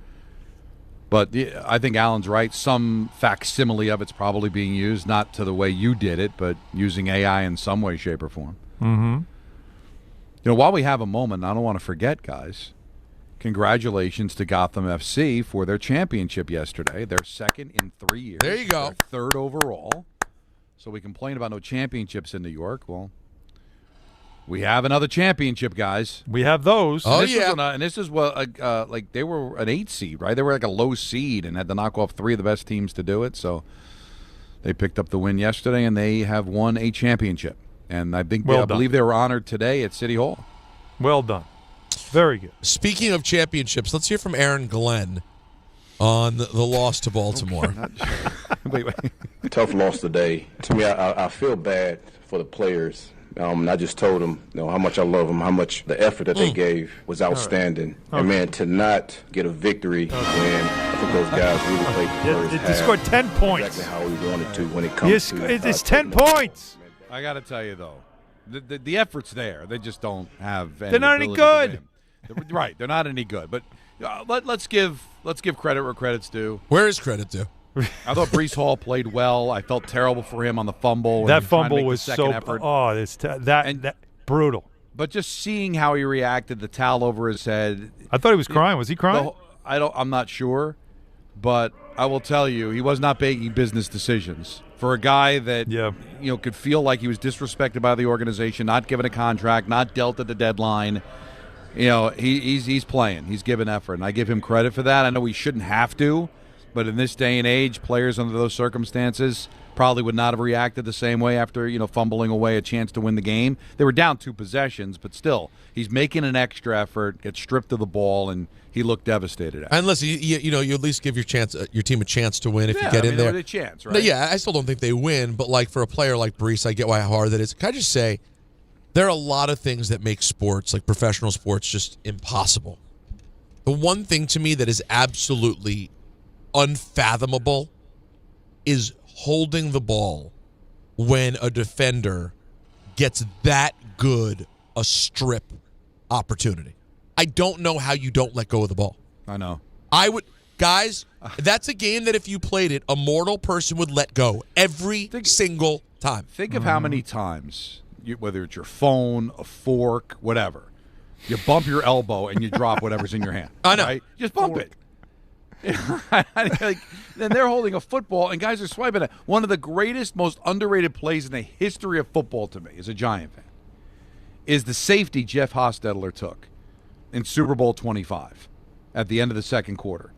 But I think Alan's right. Some facsimile of it's probably being used, not to the way you did it, but using AI in some way, shape, or form. Mm-hmm. You know, while we have a moment, I don't want to forget, guys, congratulations to Gotham FC for their championship yesterday. Their 2nd in 3 years. There you go. Their 3rd overall. So we complain about no championships in New York. Well, we have another championship, guys. We have those. Oh, And this is what, like, they were an 8 seed, right? They were like a low seed and had to knock off 3 of the best teams to do it. So they picked up the win yesterday, and they have won a championship. And I think I believe they were honored today at City Hall. Well done. Very good. Speaking of championships, let's hear from Aaron Glenn on the loss to Baltimore. Wait. Tough loss today. To me, I feel bad for the players. I just told them, how much I love them, how much the effort that they gave was outstanding. Right. And, man, to not get a victory when I think those guys really played the first half. They scored 10 points. Exactly how we wanted to when it comes to it's 10 points. I got to tell you, though, the effort's there. They just don't have any They're not any ability to good. win. Right, they're not any good. But let's give credit where credit's due. Where is credit due? I thought Breece Hall played well. I felt terrible for him on the fumble. That fumble was so effort. That brutal. But just seeing how he reacted, the towel over his head. I thought he was crying. Was he crying? I'm not sure, but I will tell you, he was not making business decisions. For a guy that could feel like he was disrespected by the organization, not given a contract, not dealt at the deadline. He's playing. He's giving effort, and I give him credit for that. I know he shouldn't have to, but in this day and age, players under those circumstances probably would not have reacted the same way after fumbling away a chance to win the game. They were down 2 possessions, but still, he's making an extra effort, gets stripped of the ball, and he looked devastated. And listen, you at least give your team a chance to win if you get in there. A chance, right? No, I still don't think they win, but like for a player like Breece, I get how hard that is. Can I just say, there are a lot of things that make sports, like professional sports, just impossible. The one thing to me that is absolutely unfathomable is holding the ball when a defender gets that good a strip opportunity. I don't know how you don't let go of the ball. I know. Guys, that's a game that if you played it, a mortal person would let go every single time. Think of how many times, whether it's your phone, a fork, whatever, you bump your elbow and you drop whatever's in your hand. I know. Right? Just bump it. Then they're holding a football and guys are swiping it. One of the greatest, most underrated plays in the history of football to me, as a Giant fan, is the safety Jeff Hostetler took in Super Bowl 25 at the end of the second quarter.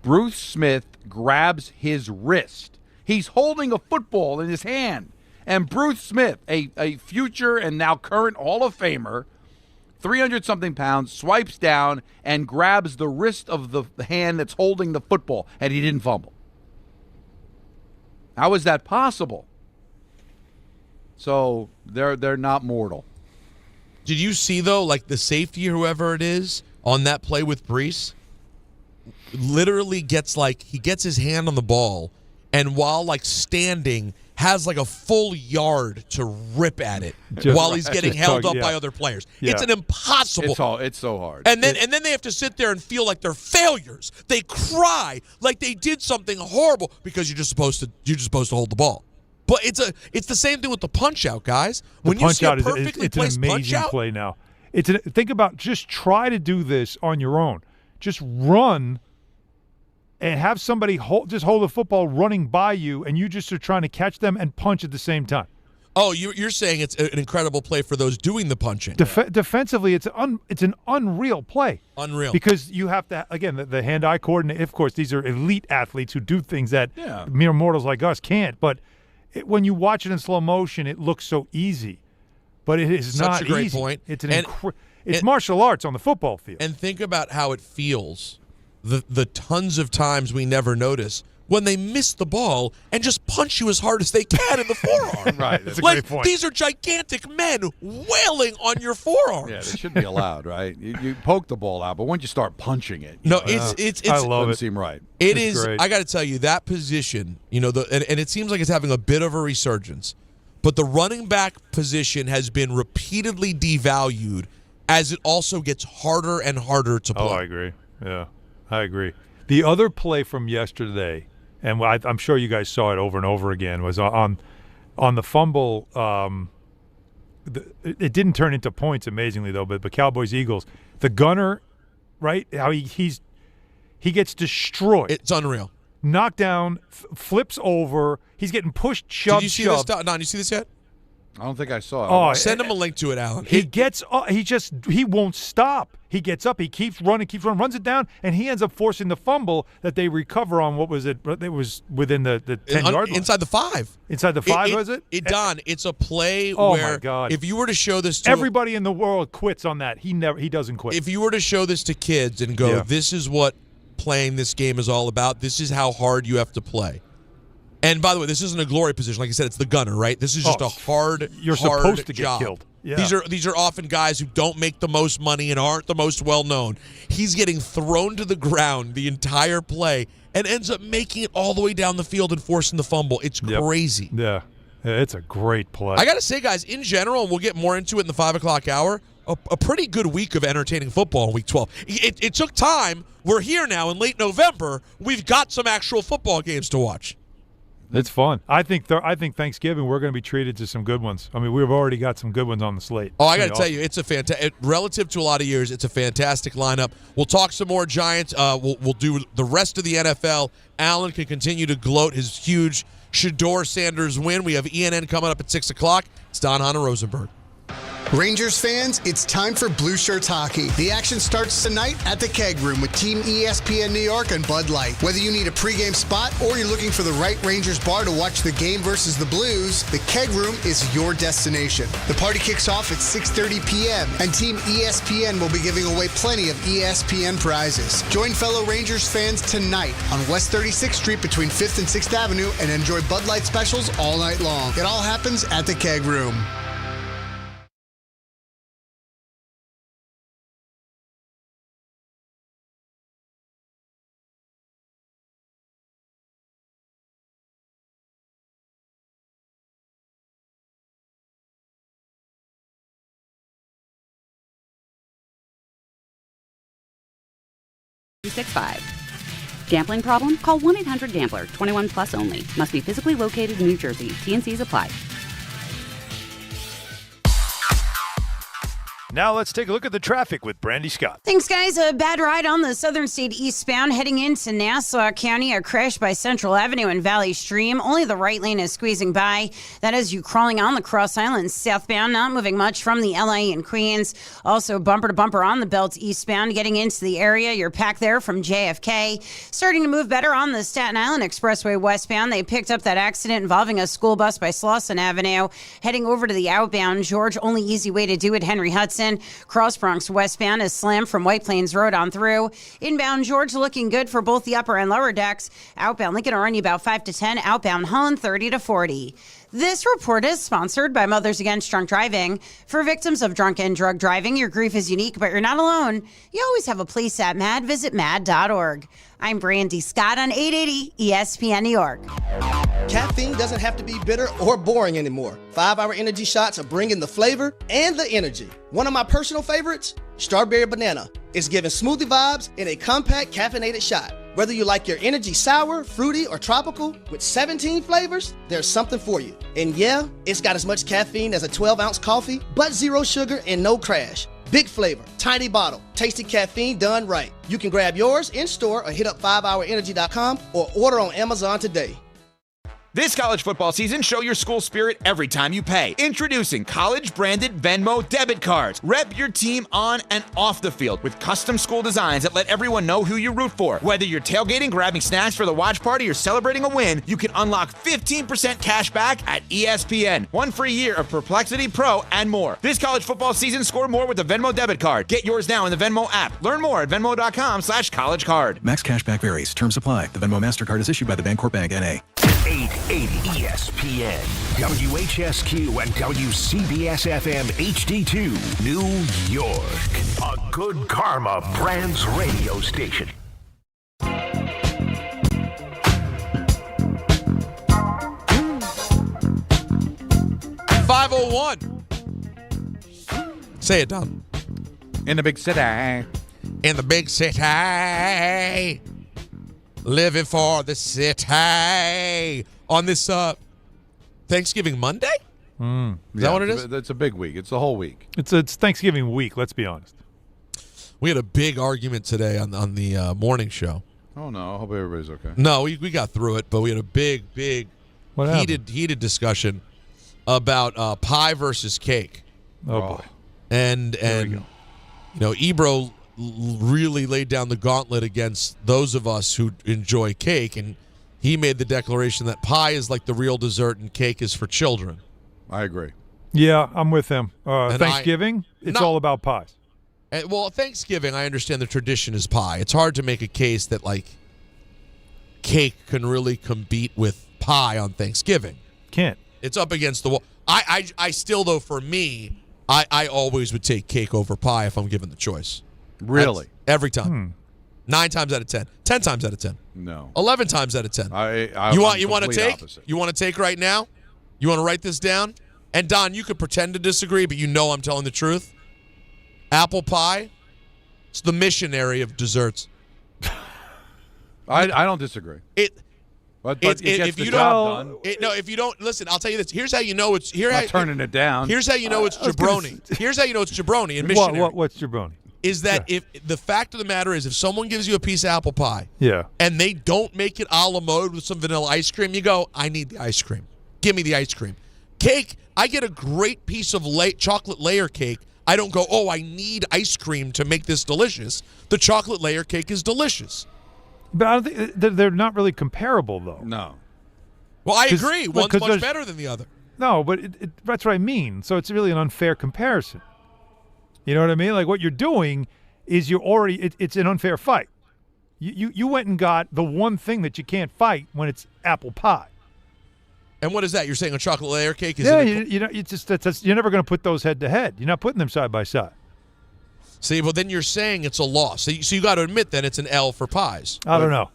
Bruce Smith grabs his wrist. He's holding a football in his hand. And Bruce Smith, a future and now current Hall of Famer, 300-something pounds, swipes down, and grabs the wrist of the hand that's holding the football, and he didn't fumble. How is that possible? So they're not mortal. Did you see, though, like the safety or whoever it is on that play with Brees literally he gets his hand on the ball and while like standing has like a full yard to rip at it while he's getting held up by other players. Yeah. It's an impossible. It's so hard. And then they have to sit there and feel like they're failures. They cry like they did something horrible because you're just supposed to hold the ball. But it's the same thing with the punch out, guys. When you see a perfectly placed punch out, it's an amazing play now. Think about just try to do this on your own. Just run and have somebody hold the football running by you, and you just are trying to catch them and punch at the same time. Oh, you're saying it's an incredible play for those doing the punching. Defensively, it's an unreal play. Unreal. Because you have to, again, the hand-eye coordinate. Of course, these are elite athletes who do things that mere mortals like us can't. But when you watch it in slow motion, it looks so easy. But it is not easy. Such a great point. It's martial arts on the football field. And think about how it feels, the tons of times we never notice when they miss the ball and just punch you as hard as they can in the forearm. Right, that's a great point. These are gigantic men wailing on your forearms. Yeah, they should be allowed, right? You poke the ball out, but once you start punching it, it's I love doesn't seem right. It is. Great. I got to tell you, that position, and it seems like it's having a bit of a resurgence, but the running back position has been repeatedly devalued as it also gets harder and harder to play. Oh, I agree. Yeah, I agree. The other play from yesterday, and I'm sure you guys saw it over and over again, was on the fumble. It didn't turn into points, amazingly, though, but Cowboys-Eagles. The gunner, right, how he gets destroyed. It's unreal. Knocked down, flips over. He's getting pushed, shoved. Did you see this? Don, did you see this yet? I don't think I saw it. Oh, send him a link to it, Alan. He won't stop. He gets up, he keeps running, runs it down, and he ends up forcing the fumble that they recover on. What was it? It was within the 10-yard line. Inside the 5. Inside the 5, was it? Don, it's a play where my God. If you were to show this to everybody in the world quits on that. He doesn't quit. If you were to show this to kids and go, this is what playing this game is all about. This is how hard you have to play. And by the way, this isn't a glory position. Like I said, it's the gunner, right? This is just a hard You're hard supposed to job. get killed. Yeah. These are often guys who don't make the most money and aren't the most well-known. He's getting thrown to the ground the entire play and ends up making it all the way down the field and forcing the fumble. It's crazy. Yeah, it's a great play. I got to say, guys, in general, and we'll get more into it in the 5 o'clock hour, a pretty good week of entertaining football in Week 12. It took time. We're here now in late November. We've got some actual football games to watch. It's fun. I think Thanksgiving we're going to be treated to some good ones. I mean, we've already got some good ones on the slate. Oh, I got to tell you, it's a fantastic. Relative to a lot of years, it's a fantastic lineup. We'll talk some more Giants. We'll do the rest of the NFL. Allen can continue to gloat his huge Shedeur Sanders win. We have ENN coming up at 6 o'clock. It's Don Hahn Rosenberg. Rangers fans, it's time for Blue Shirts hockey. The action starts tonight at the Keg Room with Team ESPN New York and Bud Light. Whether you need a pregame spot or you're looking for the right Rangers bar to watch the game versus the Blues, the Keg Room is your destination. The party kicks off at 6:30 p.m. and Team ESPN will be giving away plenty of ESPN prizes. Join fellow Rangers fans tonight on West 36th Street between 5th and 6th Avenue and enjoy Bud Light specials all night long. It all happens at the Keg Room. Gambling problem? Call 1-800-GAMBLER. 21 plus only. Must be physically located in New Jersey. T&Cs apply. Now let's take a look at the traffic with Brandy Scott. Thanks, guys. A bad ride on the Southern State eastbound heading into Nassau County. A crash by Central Avenue and Valley Stream. Only the right lane is squeezing by. That is you crawling on the Cross Island southbound. Not moving much from the LA and Queens. Also bumper to bumper on the Belt eastbound. Getting into the area. You're packed there from JFK. Starting to move better on the Staten Island Expressway westbound. They picked up that accident involving a school bus by Slauson Avenue. Heading over to the outbound George. Only easy way to do it, Henry Hudson. Boston. Cross Bronx westbound is slammed from White Plains Road on through. Inbound George looking good for both the upper and lower decks. Outbound Lincoln Arundel about 5 to 10. Outbound Holland 30 to 40. This report is sponsored by Mothers Against Drunk Driving. For victims of drunk and drug driving, your grief is unique, but you're not alone. You always have a place at MAD. Visit MAD.org. I'm Brandy Scott on 880 ESPN New York. Caffeine doesn't have to be bitter or boring anymore. 5-Hour Energy shots are bringing the flavor and the energy. One of my personal favorites, Strawberry Banana. It's giving smoothie vibes in a compact caffeinated shot. Whether you like your energy sour, fruity, or tropical, with 17 flavors, there's something for you. And yeah, it's got as much caffeine as a 12-ounce coffee, but zero sugar and no crash. Big flavor, tiny bottle, tasty caffeine done right. You can grab yours in store or hit up 5hourenergy.com or order on Amazon today. This college football season, show your school spirit every time you pay. Introducing college-branded Venmo debit cards. Rep your team on and off the field with custom school designs that let everyone know who you root for. Whether you're tailgating, grabbing snacks for the watch party, or celebrating a win, you can unlock 15% cash back at ESPN. 1 free year of Perplexity Pro and more. This college football season, score more with the Venmo debit card. Get yours now in the Venmo app. Learn more at venmo.com/collegecard. Max cashback varies. Terms apply. The Venmo MasterCard is issued by the Bancorp Bank, N.A. 880 ESPN, WHSQ, and WCBS-FM HD2, New York. A Good Karma Brands radio station. .501. Say it, Don. In the big city. In the big city. Living for the city. On this Thanksgiving Monday? Is that what it is? It's a big week. It's the whole week. It's Thanksgiving week, let's be honest. We had a big argument today on the morning show. Oh, no. I hope everybody's okay. No, we got through it, but we had a big heated discussion about pie versus cake. Oh, boy. And Ebro really laid down the gauntlet against those of us who enjoy cake, and he made the declaration that pie is like the real dessert and cake is for children. I agree. Yeah, I'm with him. Thanksgiving, it's all about pies. Well, Thanksgiving, I understand the tradition is pie. It's hard to make a case that, like, cake can really compete with pie on Thanksgiving. Can't. It's up against the wall. I still, though, for me, I always would take cake over pie if I'm given the choice. Really? Every time. 9 times out of 10. 10 times out of 10. No. 11 times out of 10. You want to take? Opposite. You want to take right now? You want to write this down? And Don, you could pretend to disagree, but you know I'm telling the truth. Apple pie, it's the missionary of desserts. I don't disagree. But it gets the job done. If you don't listen, I'll tell you this. Here's how you know it's turning it down. Here's how you know it's jabroni. Here's how you know it's jabroni and missionary. What's jabroni? Is that if the fact of the matter is, if someone gives you a piece of apple pie, and they don't make it a la mode with some vanilla ice cream, you go, I need the ice cream. Give me the ice cream. Cake, I get a great piece of chocolate layer cake. I don't go, oh, I need ice cream to make this delicious. The chocolate layer cake is delicious. But I don't think they're not really comparable, though. No. Well, I agree. One's much better than the other. No, but that's what I mean. So it's really an unfair comparison. You know what I mean? Like, what you're doing is it's an unfair fight. You went and got the one thing that you can't fight when it's apple pie. And what is that? You're saying a chocolate layer cake? You're never going to put those head to head. You're not putting them side by side. See, well, then you're saying it's a loss. So you got to admit that it's an L for pies. I don't know.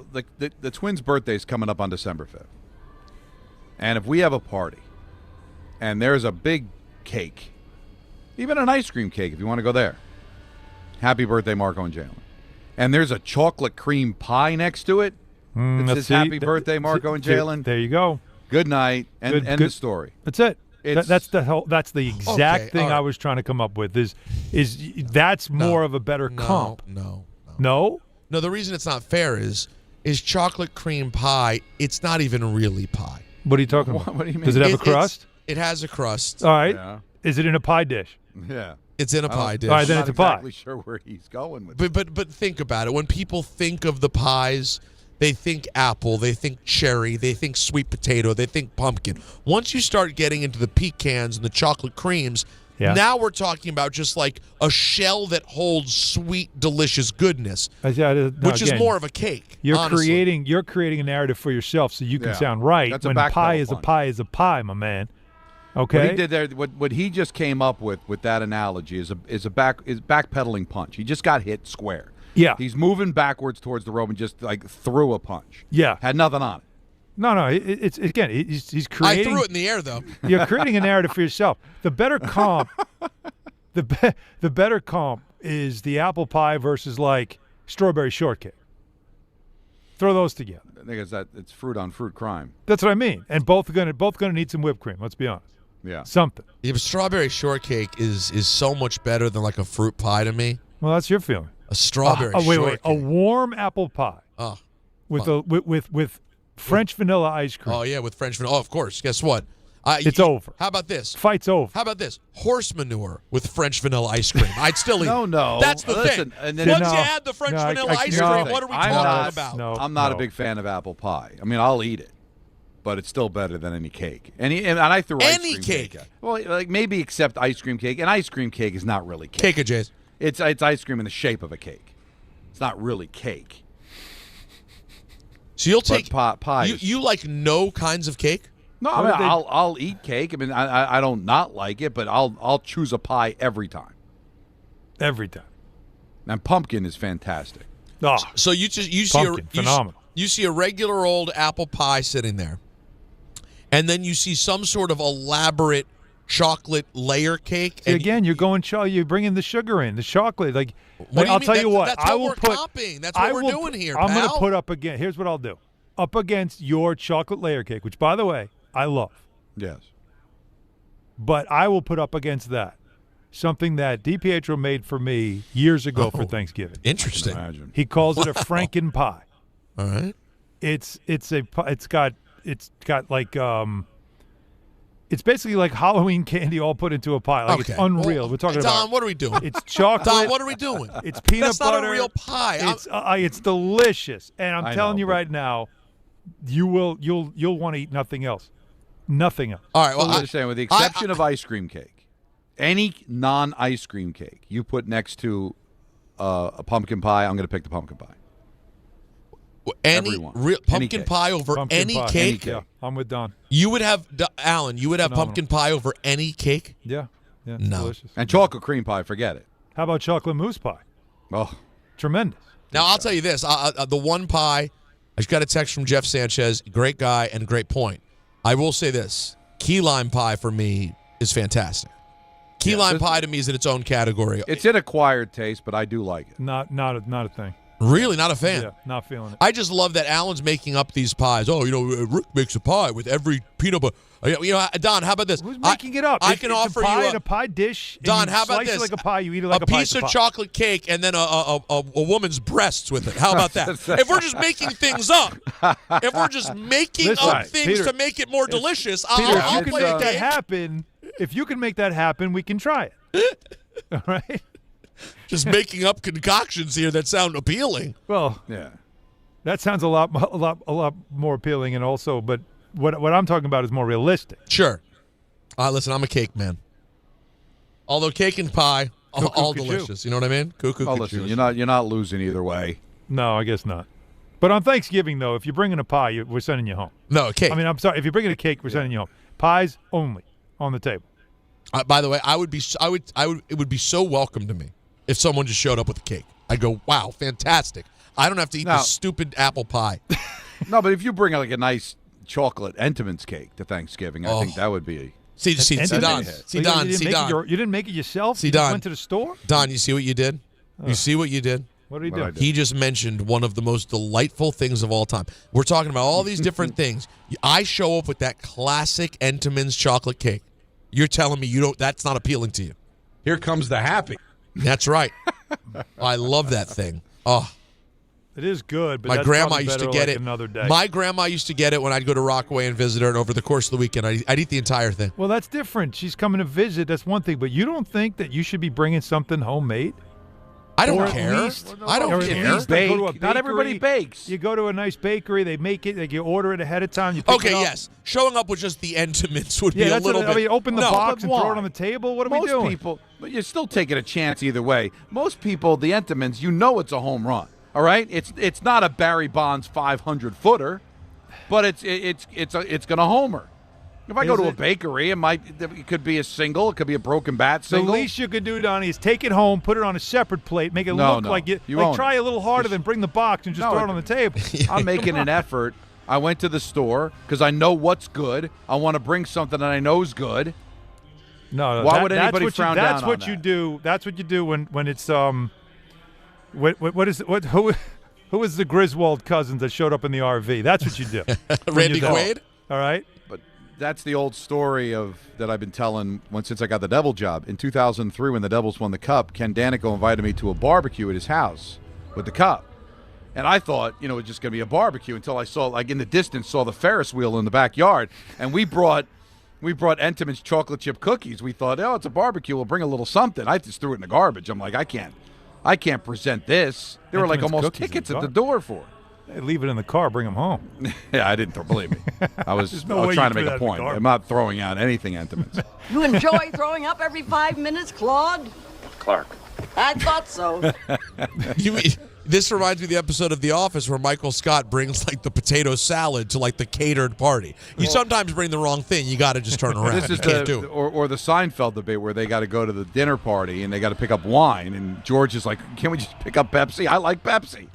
The twins' birthday's coming up on December 5th. And if we have a party and there's a big cake, even an ice cream cake if you want to go there, happy birthday, Marco and Jalen, and there's a chocolate cream pie next to it, it says happy birthday, Marco and Jalen. There you go. Good night, and end the story. That's it. That's the exact thing I was trying to come up with. Is that's more of a better comp? No. The reason it's not fair is chocolate cream pie. It's not even really pie. What are you talking about? What do you mean? Does it have a crust? It has a crust. All right. Yeah. Is it in a pie dish? Yeah. It's in a pie dish. All right, then I'm it's a not pie. exactly sure where he's going with it. But think about it. When people think of the pies, they think apple, they think cherry, they think sweet potato, they think pumpkin. Once you start getting into the pecans and the chocolate creams, Yeah. Now we're talking about just like a shell that holds sweet, delicious goodness, which is more of a cake. You're honestly. creating a narrative for yourself so you can Yeah. sound right. That's a when backpedal pie is a punch. pie is a pie, my man. Okay. What he did there, what he just came up with that analogy is backpedaling punch. He just got hit square. Yeah. He's moving backwards towards the rope and just like threw a punch. Yeah. Had nothing on it. No. It's again. He's creating. I threw it in the air though. You're creating a narrative for yourself. The better comp, the better comp is the apple pie versus like strawberry shortcake. Throw those together. I think it's fruit on fruit crime. That's what I mean. And both gonna need some whipped cream. Let's be honest. Yeah. Something. Yeah, but strawberry shortcake is so much better than like a fruit pie to me. Well, that's your feeling. A strawberry wait. shortcake. A warm apple pie. With French vanilla ice cream. Oh yeah, with French vanilla. Oh, of course. Guess what? It's over. How about this? Fight's over. How about this? Horse manure with French vanilla ice cream. I'd still eat. No. That's the Listen, thing. and then- Once No. you add the French vanilla ice cream, what are we talking about? I'm not a big fan of apple pie. I mean, I'll eat it, but it's still better than any cake. And I threw Any ice cream cake. Well, like maybe except ice cream cake. And ice cream cake is not really cake. Cake of J's. It's ice cream in the shape of a cake. It's not really cake. So you'll But take pie. You like no kinds of cake? No, I mean, I'll eat cake. I mean, I don't not like it, but I'll choose a pie every time. Every time. And pumpkin is fantastic. Oh, So you pumpkin, phenomenal. You see a regular old apple pie sitting there, and then you see some sort of elaborate chocolate layer cake. See, And again, you're going. You're bringing the sugar in, the chocolate. What do you I'll mean? tell you what. That's I what will we're put. copying. That's what we're doing here, I'm pal. going to put up again. Here's what I'll do. Up against your chocolate layer cake, which, by the way, I love. Yes. But I will put up against that something that DiPietro made for me years ago for Thanksgiving. Interesting. He calls it a Franken pie. All right. It's got like it's basically like Halloween candy all put into a pie. Like Okay. it's unreal. Well, We're talking Don, about what are we doing? It's chocolate. Don, what are we doing? It's peanut That's butter. not a real pie. It's delicious, and I'm I telling know, you but- right now, you'll want to eat nothing else. Nothing else. All right. Well, I'm just saying, with the exception of ice cream cake, any non-ice cream cake you put next to a pumpkin pie, I'm going to pick the pumpkin pie. any Everyone. real Any pumpkin cake. pie over Pumpkin any pie. cake? Yeah, I'm with Don. You would have Alan. You would have Phenomenal. pumpkin pie over any cake? Yeah. No. Delicious. And chocolate cream pie, forget it. How about chocolate mousse pie? Oh, Tremendous. Now I'll tell you this: the one pie. I just got a text from Jeff Sanchez. Great guy and great point. I will say this: key lime pie for me is fantastic. Key lime pie to me is in its own category. It's an acquired taste, but I do like it. Not a thing. Really, not a fan. Yeah, not feeling it. I just love that Alan's making up these pies. Oh, Rick makes a pie with every peanut butter. Don, how about this? Who's making it up? I can It's offer a pie, you a pie dish. and Don, you how about slice this? it like a pie. You eat it like a pie. piece It's a of pie. chocolate cake and then a woman's breasts with it. How about that? If we're just making things up, if we're just making up things Peter, to make it more delicious, Peter, I'll if you play can a make that game. happen, if you can make that happen, we can try it. All right. Just making up concoctions here that sound appealing. Well, yeah, that sounds a lot more appealing, and also, but what I'm talking about is more realistic. Sure. Listen, I'm a cake man. Although cake and pie, all delicious. You know what I mean? Cuckoo. Oh, listen, you're not losing either way. No, I guess not. But on Thanksgiving, though, if you're bringing a pie, we're sending you home. No, cake. I mean, I'm sorry. If you're bringing a cake, we're sending you home. Pies only on the table. By the way, it would be so welcome to me if someone just showed up with a cake. I'd go, wow, fantastic. I don't have to eat this stupid apple pie. No, but if you bring like a nice chocolate Entenmann's cake to Thanksgiving, I think that would be See, Don. You didn't make it yourself? You just went to the store? Don, you see what you did? You see what you did? What did he do? He just mentioned one of the most delightful things of all time. We're talking about all these different things. I show up with that classic Entenmann's chocolate cake. You're telling me that's not appealing to you. Here comes the happy. That's right. I love that thing. Oh. It is good, but my that's grandma probably used to better get like it. Another day. My grandma used to get it when I'd go to Rockaway and visit her, and over the course of the weekend, I'd eat the entire thing. Well, that's different. She's coming to visit. That's one thing. But you don't think that you should be bringing something homemade? I don't Or at care. least- I don't or at care. least go to a Not everybody bakery. bakes. You go to a nice bakery, they make it, like you order it ahead of time. You pick Okay, it up. yes. Showing up with just the Entenmann's would be Yeah, a that's little what I bit. mean. Open the No, box and but throw it why? on the table. What are Most we doing? people, but you're still taking a chance either way. Most people, the Entenmann's, you know it's a home run. All right, it's not a Barry Bonds 500-footer, but it's going to homer. If I go to a bakery, it could be a single, it could be a broken bat The single. least you could do, Donnie, is take it home, put it on a separate plate, make it No, look no. like you You own try it. a little harder than bring the box and just No, throw it on the table. I'm making an effort. I went to the store because I know what's good. I want to bring something that I know is good. No, Why would anybody that's frown that's down what on you that? do. That's what you do when it's who is the Griswold cousins that showed up in the RV? That's what you do. when Randy you're there. Quaid? All right. But that's the old story that I've been telling since I got the Devil job. In 2003, when the Devils won the Cup, Ken Danico invited me to a barbecue at his house with the Cup. And I thought, it was just going to be a barbecue until I saw, in the distance, saw the Ferris wheel in the backyard. And we brought Entenmann's chocolate chip cookies. We thought, it's a barbecue. We'll bring a little something. I just threw it in the garbage. I'm like, I can't present this. There were like Entenmann's almost cookies in tickets the at the garbage. door for it. Hey, leave it in the car. Bring them home. Yeah, I didn't believe me. I was There's no way trying you to make threw that a in the point. garbage. I'm not throwing out anything Entenmann's. You enjoy throwing up every 5 minutes, Claude? Clark. I thought so. This reminds me of the episode of The Office where Michael Scott brings the potato salad to the catered party. You sometimes bring the wrong thing. You got to just turn around. This is you can't do it. or the Seinfeld debate where they got to go to the dinner party and they got to pick up wine, and George is like, "Can't we just pick up Pepsi? I like Pepsi."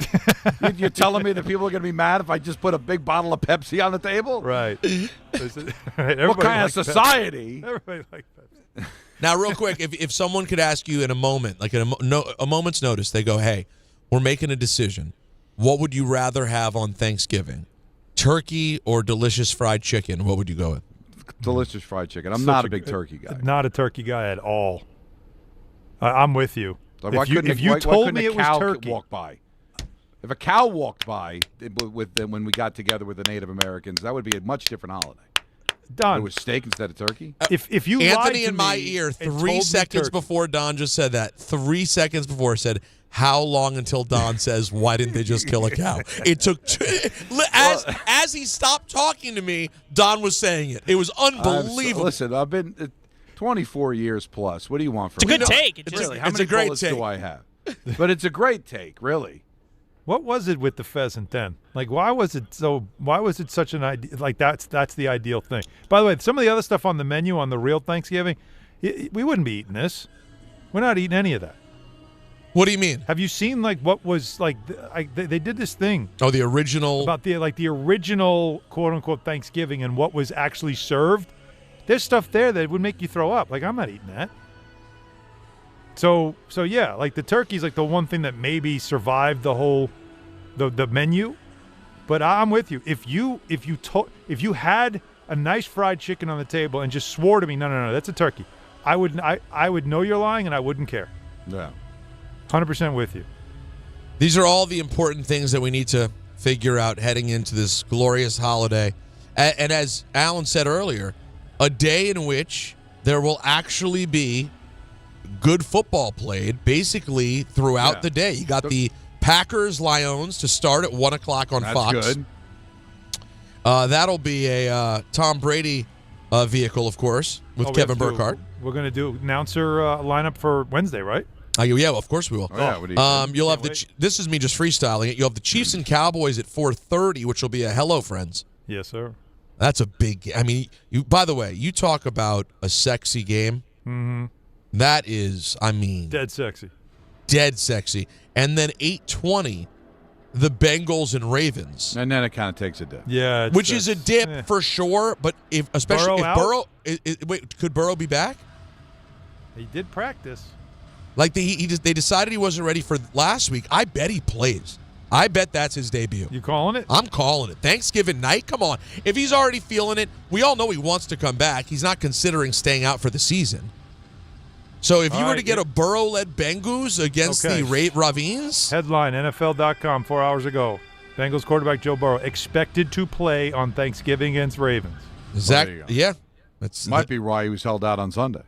You're telling me that people are going to be mad if I just put a big bottle of Pepsi on the table? Right. What kind of society? Everybody likes Pepsi. Now, real quick, if someone could ask you in a moment, a moment's notice, they go, "Hey, we're making a decision. What would you rather have on Thanksgiving? Turkey or delicious fried chicken?" What would you go with? Delicious fried chicken. I'm not a big turkey guy. Not a turkey guy at all. I'm with you. Like, If you told me it was turkey, walk by. If a cow walked by when we got together with the Native Americans, that would be a much different holiday. Don, it was steak instead of turkey. If you Anthony lied to in my me ear and 3 told me seconds turkey- before Don just said that. 3 seconds before said, "How long until Don says why didn't they just kill a cow?" It took as he stopped talking to me, Don was saying it. It was unbelievable. Listen, I've been 24 years plus. What do you want from It's a me? good take. It's Really, just- how it's many a great bullets take. do I have? But it's a great take, really. What was it with the pheasant then? Why was it such an idea? That's the ideal thing. By the way, some of the other stuff on the menu on the real Thanksgiving, we wouldn't be eating this. We're not eating any of that. What do you mean? Have you seen what was they did this thing? Oh, the original about the original quote unquote Thanksgiving and what was actually served. There's stuff there that would make you throw up. I'm not eating that. So yeah, the turkey's the one thing that maybe survived the whole the menu. But I'm with you. If you had a nice fried chicken on the table and just swore to me, no, that's a turkey, I would know you're lying and I wouldn't care. Yeah. 100% with you. These are all the important things that we need to figure out heading into this glorious holiday. And as Alan said earlier, a day in which there will actually be good football played basically throughout the day. You got the Packers-Lions to start at 1 o'clock on Fox. That's good. That'll be a Tom Brady vehicle, of course, with Kevin Burkhardt. We're going to do announcer lineup for Wednesday, right? Yeah, of course we will. Oh, yeah, what do you think? You'll have this is me just freestyling it. You'll have the Chiefs and Cowboys at 4:30, which will be a hello, friends. Yes, sir. That's a big. I mean, by the way, you talk about a sexy game. Mm-hmm. That is, dead sexy. Dead sexy. And then 8:20, the Bengals and Ravens. And then it kind of takes a dip. Yeah, which is a dip for sure. But especially if Burrow, wait, could Burrow be back? He did practice. They decided he wasn't ready for last week. I bet he plays. I bet that's his debut. You calling it? I'm calling it. Thanksgiving night? Come on. If he's already feeling it, we all know he wants to come back. He's not considering staying out for the season. So if you were to get a Burrow-led Bengals against the Ravens? Headline, NFL.com 4 hours ago. Bengals quarterback Joe Burrow expected to play on Thanksgiving against Ravens. Yeah. Might be why he was held out on Sunday.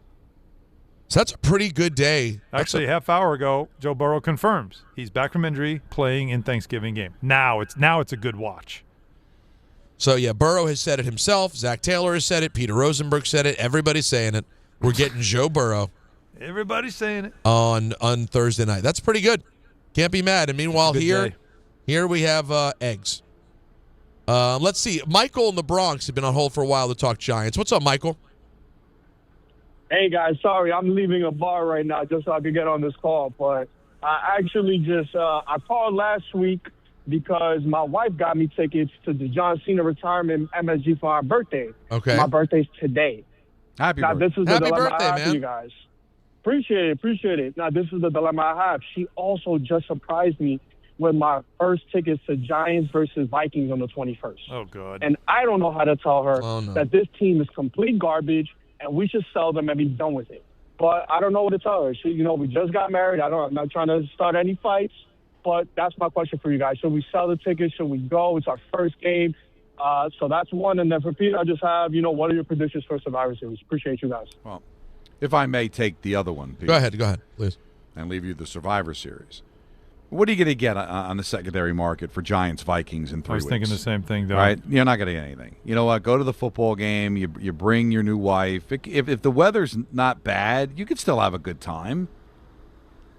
So that's a pretty good day. Actually, a half hour ago, Joe Burrow confirms he's back from injury, playing in Thanksgiving game. Now it's a good watch. So, yeah, Burrow has said it himself. Zach Taylor has said it. Peter Rosenberg said it. Everybody's saying it. We're getting Joe Burrow. Everybody's saying it. On Thursday night. That's pretty good. Can't be mad. And meanwhile, here we have eggs. Let's see. Michael in the Bronx has been on hold for a while to talk Giants. What's up, Michael? Hey, guys, sorry, I'm leaving a bar right now just so I could get on this call. But I actually I called last week because my wife got me tickets to the John Cena retirement MSG for our birthday. Okay. My birthday's today. Happy birthday. This is the Happy dilemma birthday, I have man. for you guys. Appreciate it. Now, this is the dilemma I have. She also just surprised me with my first tickets to Giants versus Vikings on the 21st. Oh, God. And I don't know how to tell her Oh, no. that this team is complete garbage and we should sell them and be done with it. But I don't know what to tell her. She, we just got married. I'm not trying to start any fights, but that's my question for you guys. Should we sell the tickets? Should we go? It's our first game. So that's one. And then for Peter, I just have, what are your predictions for Survivor Series? Appreciate you guys. Well, if I may take the other one, Pete. Go ahead, please. And leave you the Survivor Series. What are you going to get on the secondary market for Giants Vikings in 3 weeks? I was thinking the same thing, though. Right? You're not going to get anything. You know what? Go to the football game. You bring your new wife. If the weather's not bad, you could still have a good time.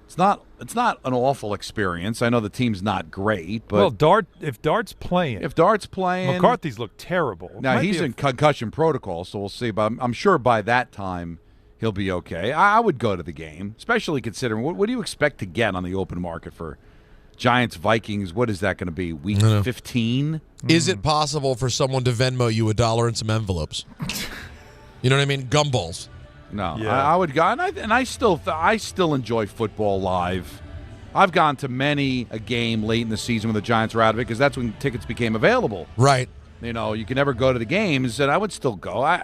It's not an awful experience. I know the team's not great, but if Dart's playing, McCarthy's looked terrible. Now he's in concussion protocol, so we'll see. But I'm sure by that time he'll be okay. I would go to the game, especially considering what do you expect to get on the open market for Giants Vikings? What is that going to be? Week 15? Is it possible for someone to Venmo you $1 and some envelopes? You know what I mean? Gumballs. No, Yeah. I would go, and I still enjoy football live. I've gone to many a game late in the season when the Giants were out of it because that's when tickets became available. Right. You can never go to the games, and I would still go.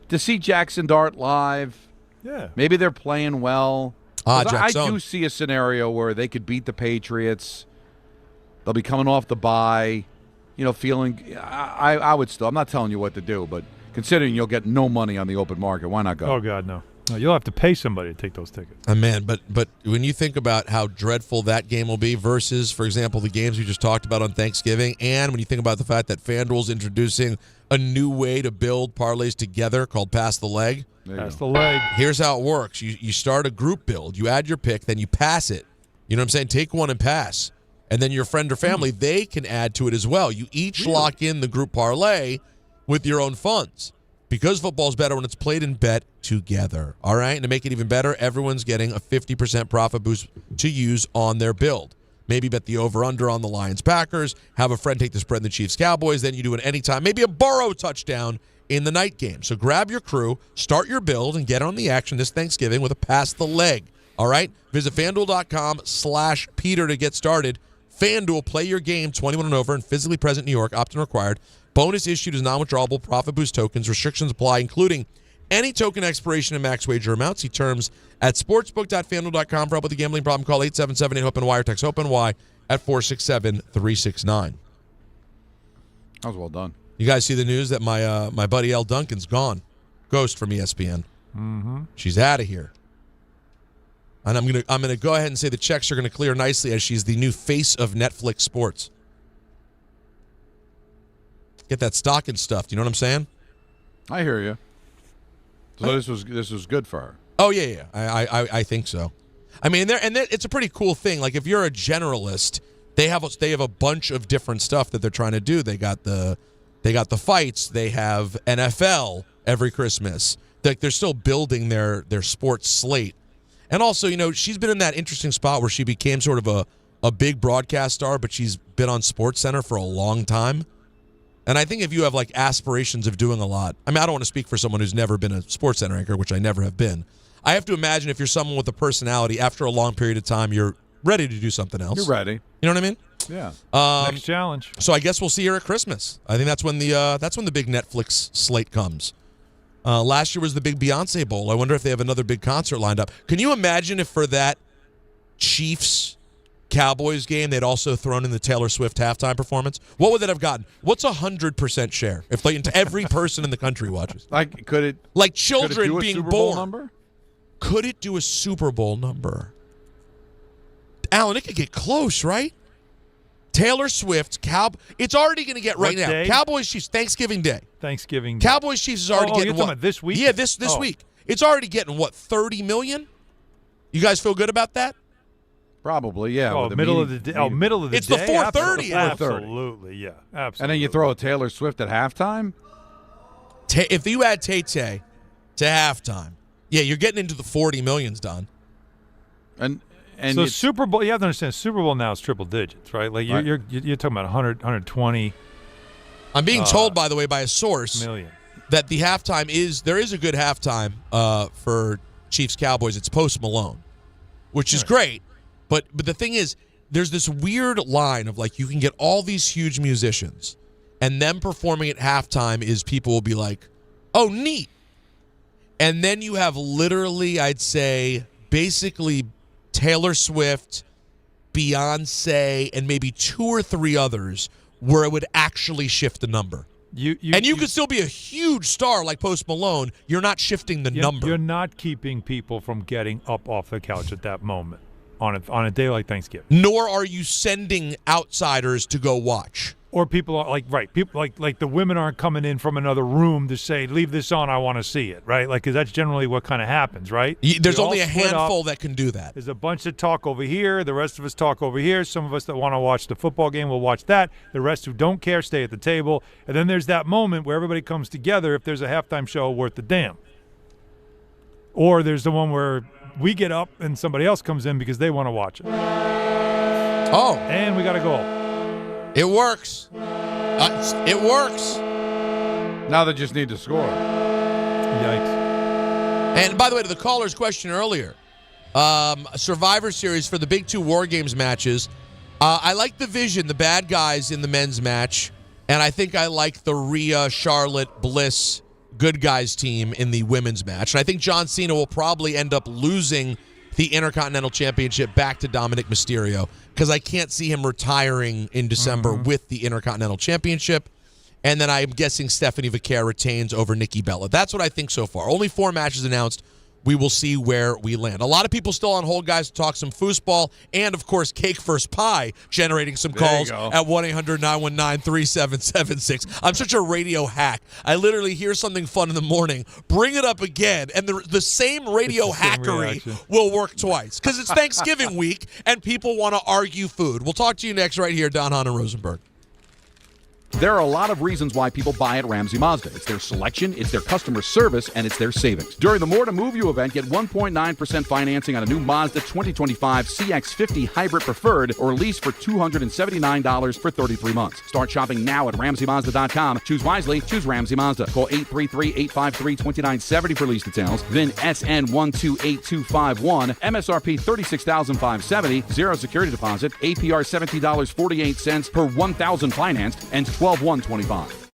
To see Jackson Dart live. Yeah. Maybe they're playing well. I Jackson. do see a scenario where they could beat the Patriots. They'll be coming off the bye, feeling. I would still. I'm not telling you what to do, but considering you'll get no money on the open market, why not go? Oh, God, no. No, you'll have to pay somebody to take those tickets. Man, but when you think about how dreadful that game will be versus, for example, the games we just talked about on Thanksgiving, and when you think about the fact that FanDuel's introducing a new way to build parlays together called Pass the Leg. Pass the leg. Here's how it works. You start a group build. You add your pick, then you pass it. You know what I'm saying? Take one and pass. And then your friend or family, they can add to it as well. You each lock in the group parlay with your own funds. Because football's better when it's played and bet together. All right? And to make it even better, everyone's getting a 50% profit boost to use on their build. Maybe bet the over-under on the Lions-Packers, have a friend take the spread in the Chiefs-Cowboys, then you do it anytime. Maybe a Burrow touchdown in the night game. So grab your crew, start your build, and get on the action this Thanksgiving with a Pass the Leg. All right? Visit FanDuel.com/Peter to get started. FanDuel, play your game, 21 and over, and physically present in New York, opt-in required. Bonus issued as non-withdrawable profit boost tokens. Restrictions apply, including any token expiration and max wager amounts. See terms at sportsbook.fanduel.com. For help with a gambling problem, call 877-8-HOPE-NY or text HOPE-NY at 467-369. That was well done. You guys see the news that my buddy Elle Duncan's gone. Ghost from ESPN. Mm-hmm. She's out of here. And I'm gonna go ahead and say the checks are gonna clear nicely as she's the new face of Netflix sports. Get that stock and stuff. Do you know what I'm saying? I hear you. So this was good for her. Oh yeah. I think so. I mean, it's a pretty cool thing. Like if you're a generalist, they have a bunch of different stuff that they're trying to do. They got the fights. They have NFL every Christmas. They're still building their sports slate. And also, she's been in that interesting spot where she became sort of a big broadcast star, but she's been on SportsCenter for a long time. And I think if you have like aspirations of doing a lot, I mean, I don't want to speak for someone who's never been a SportsCenter anchor, which I never have been. I have to imagine if you're someone with a personality, after a long period of time, you're ready to do something else. You're ready. You know what I mean? Yeah. Next challenge. So I guess we'll see her at Christmas. I think that's when the big Netflix slate comes. Last year was the big Beyonce Bowl. I wonder if they have another big concert lined up. Can you imagine if for that Chiefs Cowboys game they'd also thrown in the Taylor Swift halftime performance? What would that have gotten? What's 100% share if every person in the country watches? Like children do a being Super Bowl born? number? could it do a Super Bowl number? Alan, it could get close, right? Taylor Swift, it's already going to get right What now. day? Cowboys Chiefs, Thanksgiving Day. Thanksgiving Day. Cowboys Chiefs is already you're getting talking what? about this week? Yeah, this week. It's already getting what, 30 million? You guys feel good about that? Probably, yeah. Oh, with the middle meeting- of the day. Middle of the It's day. the 4:30. Absolutely, yeah. Absolutely. And then you throw a Taylor Swift at halftime? If you add Tay-Tay to halftime, yeah, you're getting into the 40 millions, Don. And so Super Bowl, you have to understand, Super Bowl now is triple digits, right? Like you're talking about 100, 120. I'm being told, by the way, by a source million. that the halftime there is a good halftime for Chiefs Cowboys. It's Post Malone, which is great. But the thing is, there's this weird line of like you can get all these huge musicians, and them performing at halftime is people will be like, "Oh, neat," and then you have literally, I'd say, basically Taylor Swift, Beyonce, and maybe 2 or 3 others where it would actually shift the number. You could still be a huge star like Post Malone. You're not shifting the number. You're not keeping people from getting up off the couch at that moment on a day like Thanksgiving. Nor are you sending outsiders to go watch. Or people are people like the women aren't coming in from another room to say, leave this on, I want to see it, right? Like, because that's generally what kind of happens, right? There's We only all a split handful up. that can do that. There's a bunch that talk over here. The rest of us talk over here. Some of us that want to watch the football game will watch that. The rest who don't care stay at the table. And then there's that moment where everybody comes together if there's a halftime show worth the damn. Or there's the one where we get up and somebody else comes in because they want to watch it. Oh. And we got to go. It works. It works. Now they just need to score. Yikes. And by the way, to the caller's question earlier, Survivor Series for the big 2 War Games matches, I like the Vision, the bad guys in the men's match, and I think I like the Rhea, Charlotte, Bliss, good guys team in the women's match. And I think John Cena will probably end up losing the Intercontinental Championship back to Dominic Mysterio because I can't see him retiring in December with the Intercontinental Championship. And then I'm guessing Stephanie Vaquer retains over Nikki Bella. That's what I think so far. Only 4 matches announced. We will see where we land. A lot of people still on hold, guys, to talk some foosball. And, of course, Cake First Pie generating some calls at 1-800-919-3776. I'm such a radio hack. I literally hear something fun in the morning, bring it up again, and the same radio hackery will work twice. Because it's Thanksgiving week, and people want to argue food. We'll talk to you next right here, Don Hahn Rosenberg. There are a lot of reasons why people buy at Ramsey Mazda. It's their selection, it's their customer service, and it's their savings. During the More to Move You event, get 1.9% financing on a new Mazda 2025 CX-50 Hybrid Preferred or lease for $279 for 33 months. Start shopping now at RamseyMazda.com. Choose wisely, choose Ramsey Mazda. Call 833-853-2970 for lease details. Then SN128251. MSRP $36,570. Zero security deposit. APR $17.48 per 1,000 financed and $12,125.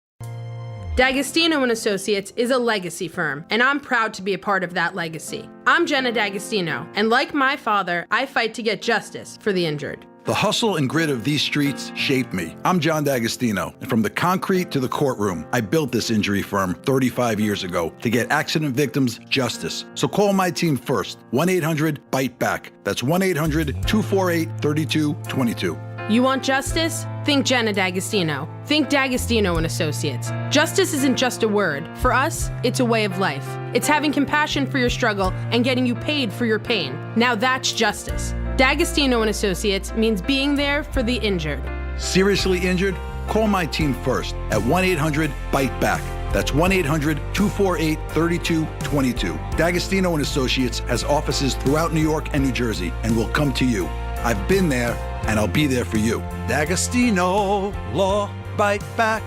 D'Agostino & Associates is a legacy firm, and I'm proud to be a part of that legacy. I'm Jenna D'Agostino, and like my father, I fight to get justice for the injured. The hustle and grit of these streets shaped me. I'm John D'Agostino, and from the concrete to the courtroom, I built this injury firm 35 years ago to get accident victims justice. So call my team first, 1-800-BITE-BACK. That's 1-800-248-3222. You want justice? Think Jenna D'Agostino. Think D'Agostino & Associates. Justice isn't just a word. For us, it's a way of life. It's having compassion for your struggle and getting you paid for your pain. Now that's justice. D'Agostino & Associates means being there for the injured. Seriously injured? Call my team first at 1-800-BITE-BACK. That's 1-800-248-3222. D'Agostino & Associates has offices throughout New York and New Jersey and will come to you. I've been there, and I'll be there for you. D'Agostino, Law, Bite Back.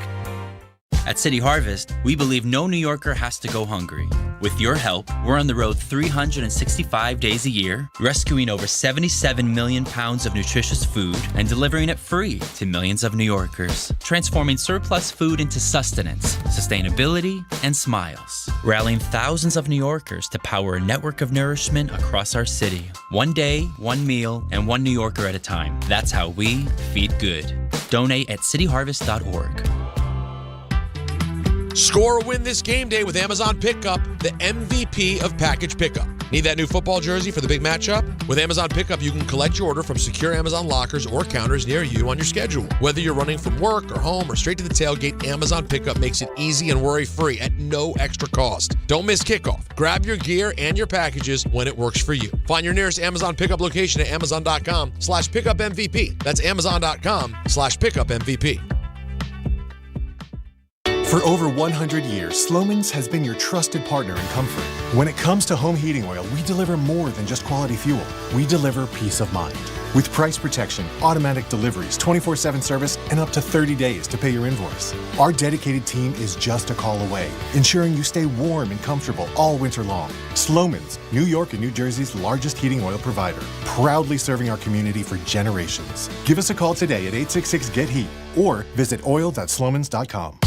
At City Harvest, we believe no New Yorker has to go hungry. With your help, we're on the road 365 days a year, rescuing over 77 million pounds of nutritious food and delivering it free to millions of New Yorkers, transforming surplus food into sustenance, sustainability, and smiles, rallying thousands of New Yorkers to power a network of nourishment across our city. One day, one meal, and one New Yorker at a time. That's how we feed good. Donate at cityharvest.org. Score or win this game day with Amazon Pickup, the MVP of package pickup. Need that new football jersey for the big matchup? With Amazon Pickup, you can collect your order from secure Amazon lockers or counters near you on your schedule. Whether you're running from work or home or straight to the tailgate, Amazon Pickup makes it easy and worry-free at no extra cost. Don't miss kickoff. Grab your gear and your packages when it works for you. Find your nearest Amazon Pickup location at amazon.com/pickupmvp. That's amazon.com/pickupmvp. For over 100 years, Slomin's has been your trusted partner in comfort. When it comes to home heating oil, we deliver more than just quality fuel. We deliver peace of mind. With price protection, automatic deliveries, 24/7 service, and up to 30 days to pay your invoice. Our dedicated team is just a call away, ensuring you stay warm and comfortable all winter long. Slomin's, New York and New Jersey's largest heating oil provider, proudly serving our community for generations. Give us a call today at 866-GET-HEAT or visit oil.slomans.com.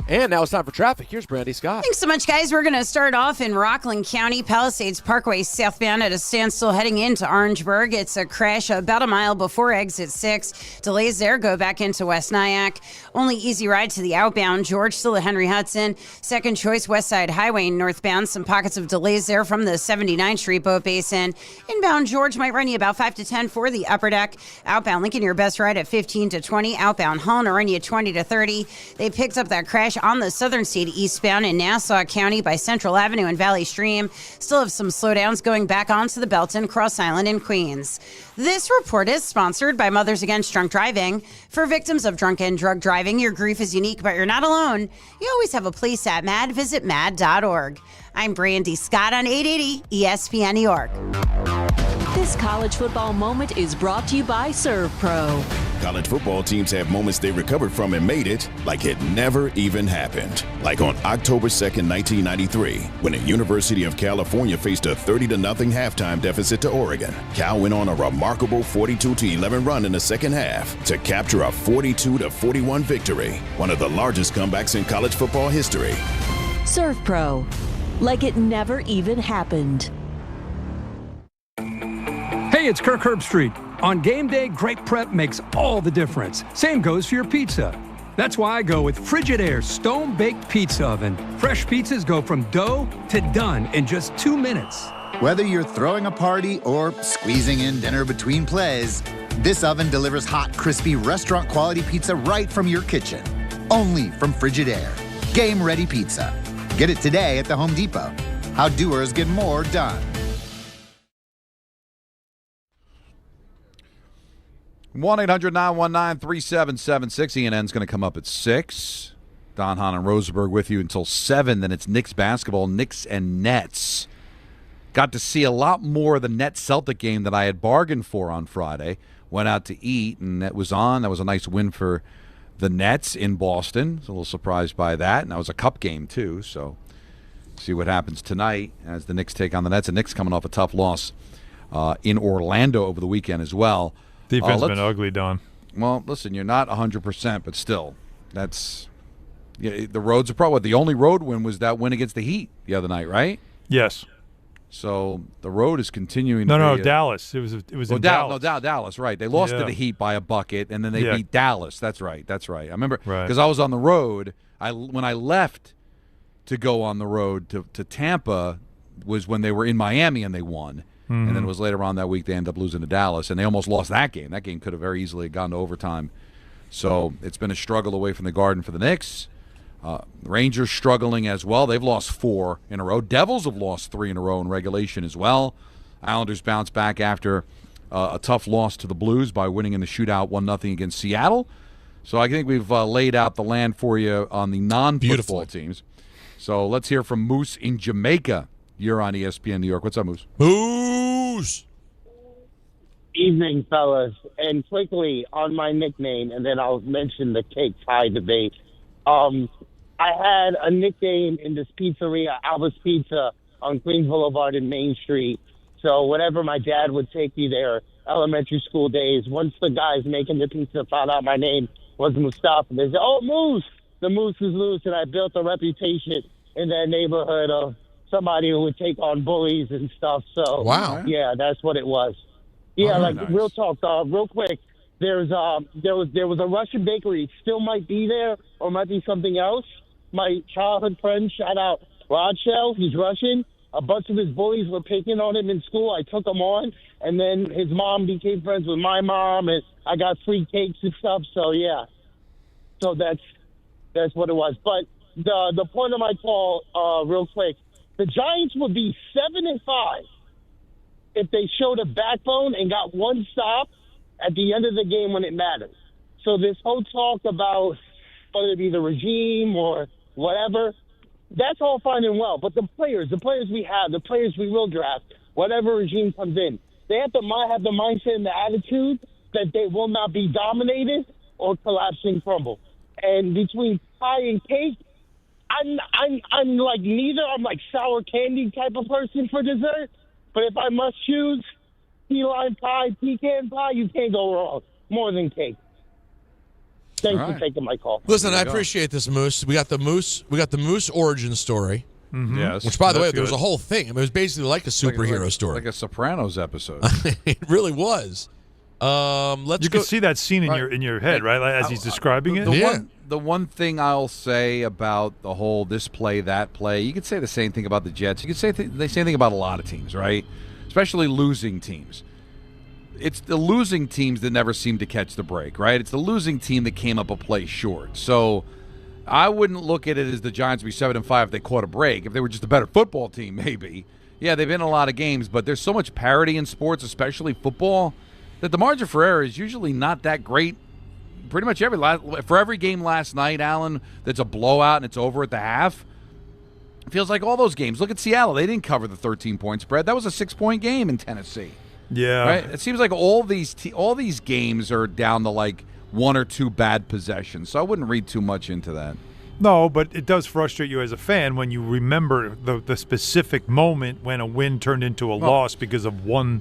And now it's time for traffic. Here's Brandy Scott. Thanks so much, guys. We're going to start off in Rockland County. Palisades Parkway southbound at a standstill heading into Orangeburg. It's a crash about a mile before exit 6. Delays there go back into West Nyack. Only easy ride to the outbound George, still at Henry Hudson. Second choice West Side Highway northbound. Some pockets of delays there from the 79th Street Boat Basin. Inbound George might run you about 5 to 10 for the upper deck. Outbound Lincoln, your best ride at 15 to 20. Outbound Hull will run you 20 to 30. They picked up that crash on the Southern State eastbound in Nassau County by Central Avenue and Valley Stream. Still have some slowdowns going back onto the Belton, Cross Island, and Queens. This report is sponsored by Mothers Against Drunk Driving. For victims of drunk and drug driving, your grief is unique, but you're not alone. You always have a place at MAD. Visit MAD.org. I'm Brandy Scott on 880 ESPN New York. This college football moment is brought to you by Serve Pro. College football teams have moments they recovered from and made it like it never even happened. Like on October 2nd, 1993, when the University of California faced a 30-0 halftime deficit to Oregon. Cal went on a remarkable 42-11 run in the second half to capture a 42-41 victory, one of the largest comebacks in college football history. Serve Pro, like it never even happened. Hey, it's Kirk Herbstreit. On game day, great prep makes all the difference. Same goes for your pizza. That's why I go with Frigidaire Stone-Baked Pizza Oven. Fresh pizzas go from dough to done in just 2 minutes. Whether you're throwing a party or squeezing in dinner between plays, this oven delivers hot, crispy, restaurant-quality pizza right from your kitchen. Only from Frigidaire. Game-ready pizza. Get it today at the Home Depot. How doers get more done. 1-800-919-3776. ENN's going to come up at 6. Don, Hahn, and Rosenberg with you until 7. Then it's Knicks basketball, Knicks and Nets. Got to see a lot more of the Nets-Celtic game that I had bargained for on Friday. Went out to eat, and that was on. That was a nice win for the Nets in Boston. I was a little surprised by that. And that was a cup game, too. So see what happens tonight as the Knicks take on the Nets. The Knicks coming off a tough loss in Orlando over the weekend as well. Defense has been ugly, Don. Well, listen, you're not 100%, but still, that's the roads are probably the only road win was that win against the Heat the other night, right? Yes. So the road is continuing. No, Dallas. It was in Dallas. Dallas, right? They lost to the Heat by a bucket, and then they beat Dallas. That's right. I remember because I was on the road. When I left to go on the road to Tampa was when they were in Miami and they won. Mm-hmm. And then it was later on that week they ended up losing to Dallas, and they almost lost that game. That game could have very easily gone to overtime. So it's been a struggle away from the Garden for the Knicks. Rangers struggling as well. They've lost 4 in a row. Devils have lost 3 in a row in regulation as well. Islanders bounced back after a tough loss to the Blues by winning in the shootout 1-0 against Seattle. So I think we've laid out the land for you on the non-football teams. So let's hear from Moose in Jamaica. You're on ESPN New York. What's up, Moose? Moose! Evening, fellas. And quickly on my nickname, and then I'll mention the cake pie debate. I had a nickname in this pizzeria, Alba's Pizza, on Queens Boulevard in Main Street. So whenever my dad would take me there, elementary school days, once the guys making the pizza found out my name was Mustafa, they said, "Oh, Moose! The Moose is loose." And I built a reputation in that neighborhood of somebody who would take on bullies and stuff. So, wow. Yeah, that's what it was. Yeah, nice. Real talk, real quick. There was a Russian bakery. It still might be there or might be something else. My childhood friend, shout out Rod Shell, he's Russian. A bunch of his bullies were picking on him in school. I took him on, and then his mom became friends with my mom, and I got free cakes and stuff. So yeah, so that's what it was. But the point of my call, real quick, the Giants would be 7-5 if they showed a backbone and got one stop at the end of the game when it matters. So this whole talk about whether it be the regime or whatever, that's all fine and well. But the players we have, the players we will draft, whatever regime comes in, they have to have the mindset and the attitude that they will not be dominated or collapse and crumble. And between pie and cake, I'm like neither. I'm like sour candy type of person for dessert. But if I must choose key lime pie, pecan pie, you can't go wrong. More than cake. Thanks for taking my call. Listen, I appreciate this, Moose. We got the Moose origin story. Mm-hmm. Yes. Which, by the way, good. there was a whole thing. I mean, it was basically like a superhero story. Like a Sopranos episode. It really was. Let's You can see that scene in your head, right? Like, as he's describing it. The one thing I'll say about the whole this play, that play, you could say the same thing about the Jets. You could say the same thing about a lot of teams, right? Especially losing teams. It's the losing teams that never seem to catch the break, right? It's the losing team that came up a play short. So I wouldn't look at it as the Giants would be 7-5 if they caught a break. If they were just a better football team, maybe. Yeah, they've been in a lot of games, but there's so much parity in sports, especially football, that the margin for error is usually not that great. Pretty much for every game last night, Alan, that's a blowout and it's over at the half, it feels like all those games. Look at Seattle. They didn't cover the 13-point spread. That was a 6-point game in Tennessee. Yeah. Right? It seems like all these games are down to like one or two bad possessions. So I wouldn't read too much into that. No, but it does frustrate you as a fan when you remember the specific moment when a win turned into a loss because of one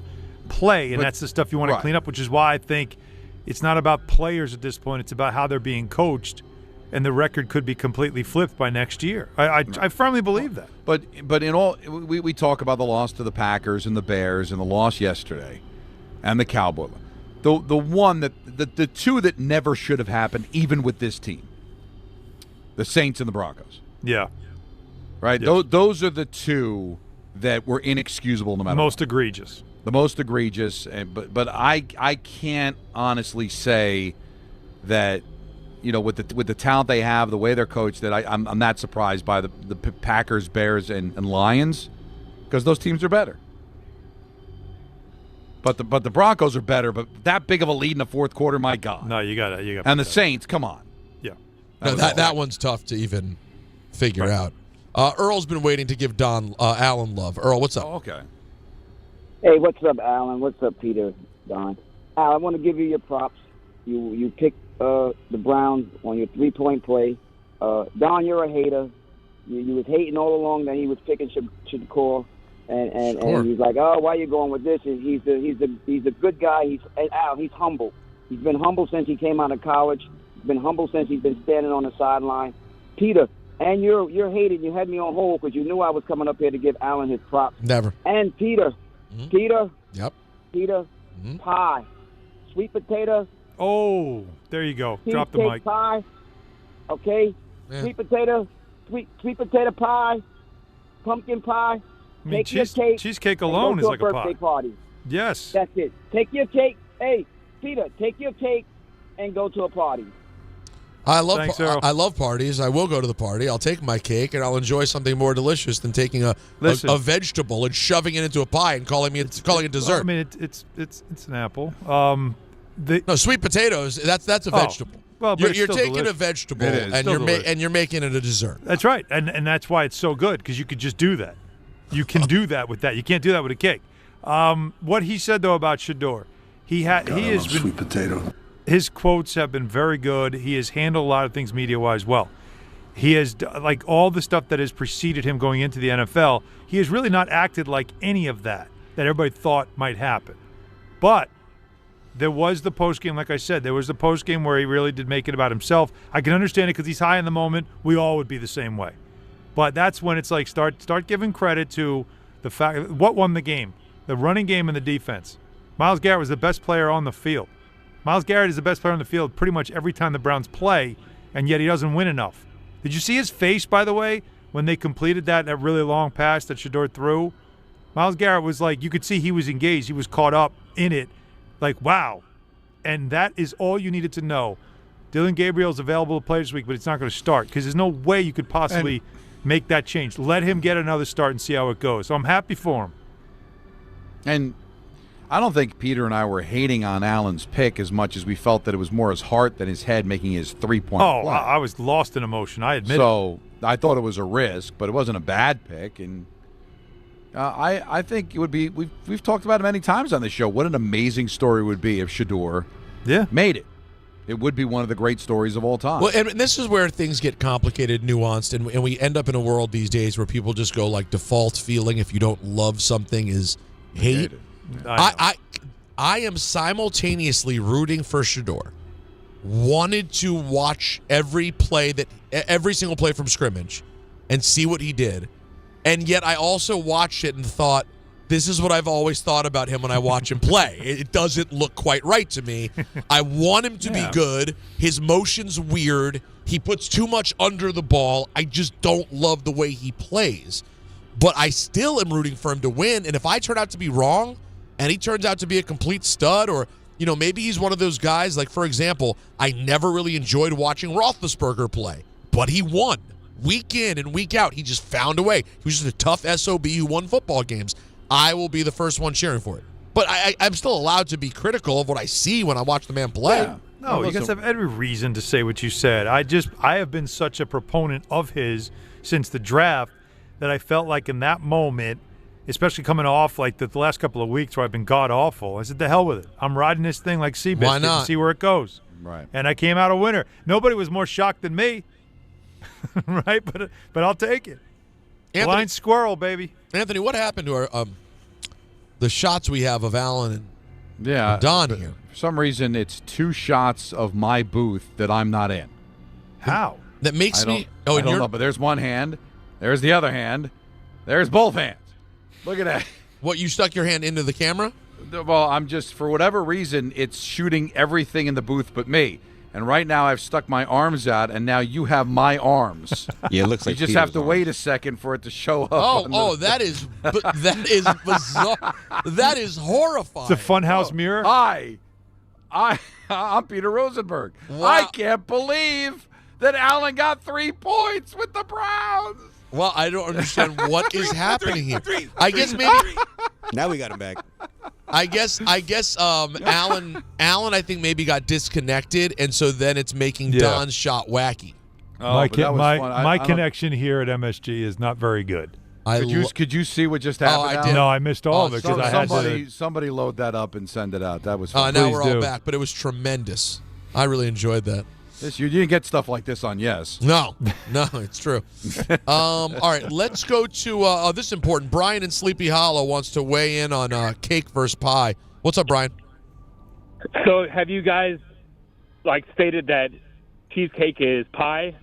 play, and that's the stuff you want to clean up, which is why I think it's not about players at this point. It's about how they're being coached, and the record could be completely flipped by next year. I firmly believe that. But in all, we talk about the loss to the Packers and the Bears and the loss yesterday and the Cowboys. The one that the two that never should have happened, even with this team, the Saints and the Broncos. Yeah. Right? Yes. Those are the two that were inexcusable no matter Most egregious. The most egregious, but I can't honestly say that, you know, with the talent they have, the way they're coached, that I'm not surprised by the Packers, Bears, and Lions, because those teams are better. But the Broncos are better. But that big of a lead in the fourth quarter, my God! No, you got. And the Saints, come on. Yeah, that one's tough to even figure out. Earl's been waiting to give Alan love. Earl, what's up? Oh, okay. Hey, what's up, Alan? What's up, Peter, Don? Al, I want to give you your props. You picked the Browns on your three-point play. Don, you're a hater. You was hating all along that he was picking Shedeur, and he's like, oh, why are you going with this? And he's a good guy. Al, he's humble. He's been humble since he came out of college. He's been humble since he's been standing on the sideline. Peter, and you're hating. You had me on hold because you knew I was coming up here to give Alan his props. Never. And Peter. Peter. Yep. Peter. Pie. Sweet potato. Oh, there you go. Drop the mic. Pie. Okay. Yeah. Sweet potato pie. Pumpkin pie. I mean, take your cake. Cheesecake alone is like a birthday pie. Party. Yes. That's it. Take your cake. Hey, Peter, take your cake and go to a party. I love parties. I will go to the party. I'll take my cake and I'll enjoy something more delicious than taking a vegetable and shoving it into a pie and calling it dessert. Well, I mean, it's an apple. No, sweet potatoes. That's a vegetable. Well, but you're taking delicious. a vegetable and you're making it a dessert. That's right, and that's why it's so good, because you could just do that. You can do that with that. You can't do that with a cake. What he said though about Shedeur, he has been sweet potato. His quotes have been very good. He has handled a lot of things media-wise well. He has, like all the stuff that has preceded him going into the NFL, he has really not acted like any of that everybody thought might happen. But there was the postgame, like I said, there was the postgame where he really did make it about himself. I can understand it because he's high in the moment. We all would be the same way. But that's when it's like start giving credit to the fact what won the game, the running game and the defense. Myles Garrett was the best player on the field. Myles Garrett is the best player on the field pretty much every time the Browns play, and yet he doesn't win enough. Did you see his face, by the way, when they completed that really long pass that Shedeur threw, Myles Garrett was like, you could see he was engaged. He was caught up in it. Like, wow. And that is all you needed to know. Dylan Gabriel's available to play this week, but it's not going to start because there's no way you could possibly make that change. Let him get another start and see how it goes. So I'm happy for him. And I don't think Peter and I were hating on Allen's pick as much as we felt that it was more his heart than his head making his three-point play. I was lost in emotion. I admit it. So I thought it was a risk, but it wasn't a bad pick. And I think it would be. We've talked about it many times on the show. What an amazing story it would be if Shedeur made it. It would be one of the great stories of all time. Well, and this is where things get complicated, nuanced, and we end up in a world these days where people just go like default feeling if you don't love something is hate. I am simultaneously rooting for Shedeur. Wanted to watch every single play from scrimmage and see what he did. And yet I also watched it and thought, this is what I've always thought about him when I watch him play. It doesn't look quite right to me. I want him to be good. His motion's weird. He puts too much under the ball. I just don't love the way he plays. But I still am rooting for him to win. And if I turn out to be wrong and he turns out to be a complete stud, or maybe he's one of those guys, like, for example, I never really enjoyed watching Roethlisberger play, but he won. Week in and week out, he just found a way. He was just a tough SOB who won football games. I will be the first one cheering for it. But I'm still allowed to be critical of what I see when I watch the man play. Yeah. No, you guys have every reason to say what you said. I have been such a proponent of his since the draft that I felt like in that moment, especially coming off like the last couple of weeks where I've been god-awful, I said, the hell with it. I'm riding this thing like Seabiscuit Why not? to see where it goes. Right. And I came out a winner. Nobody was more shocked than me. Right? But I'll take it. Blind squirrel, baby. Anthony, what happened to our the shots we have of Allen and Don here? For some reason, it's 2 shots of my booth that I'm not in. How? That makes me. I don't know, but there's one hand. There's the other hand. There's both hands. Look at that. What, you stuck your hand into the camera? Well, I'm just, for whatever reason, it's shooting everything in the booth but me. And right now I've stuck my arms out, and now you have my arms. Yeah, it looks like you just have to wait a second for it to show up. That is bizarre. That is horrifying. It's a funhouse mirror. I'm Peter Rosenberg. Wow. I can't believe that Allen got 3 points with the Browns. Well, I don't understand what is happening here. I guess maybe now we got him back. I guess Allen I think maybe got disconnected, and so then it's making Don's shot wacky. My connection here at MSG is not very good. Could you see what just happened? I did. No, I missed all of it because I had somebody load that up and send it out. That was fun. Now we're all back, but it was tremendous. I really enjoyed that. You didn't get stuff like this on Yes. No, it's true. All right, let's go to this is important. Brian in Sleepy Hollow wants to weigh in on cake versus pie. What's up, Brian? So have you guys stated that cheesecake is pie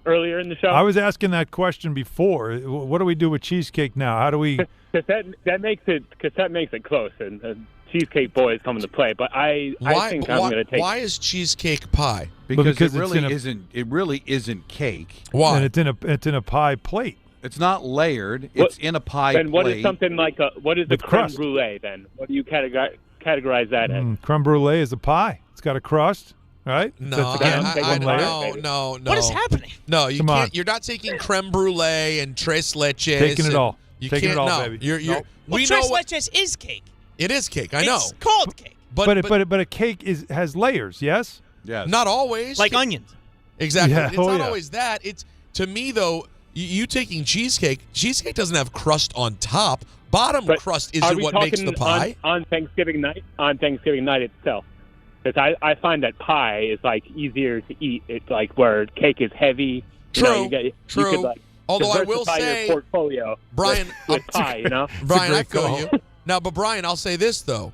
earlier in the show? I was asking that question before. What do we do with cheesecake now? How do we? Because that makes it close, and cheesecake boys come into play. But I think I'm going to take. Why is cheesecake pie? Because it really isn't cake. Why? And it's in a pie plate. It's not layered. It's in a pie plate. Then what is something like what is the creme brulee then? What do you categorize that as? Creme brulee is a pie. It's got a crust, right? No, no. What is happening? No, you can't. You're not taking creme brulee and tres leches. Taking it all. You Taking can't. it all, no, baby. Tres leches is cake. It is cake. I know. It's called cake. But a cake has layers. Yes. Yes. Not always. Like onions. Exactly. Yeah. It's not always that. It's, to me though, you taking cheesecake doesn't have crust on top. Bottom crust isn't what makes the pie. On Thanksgiving night itself. Because I find that pie is easier to eat. It's where cake is heavy. True. You True. could, although I will say, your portfolio Brian, with pie, Brian, I feel you. Now, but Brian, I'll say this though.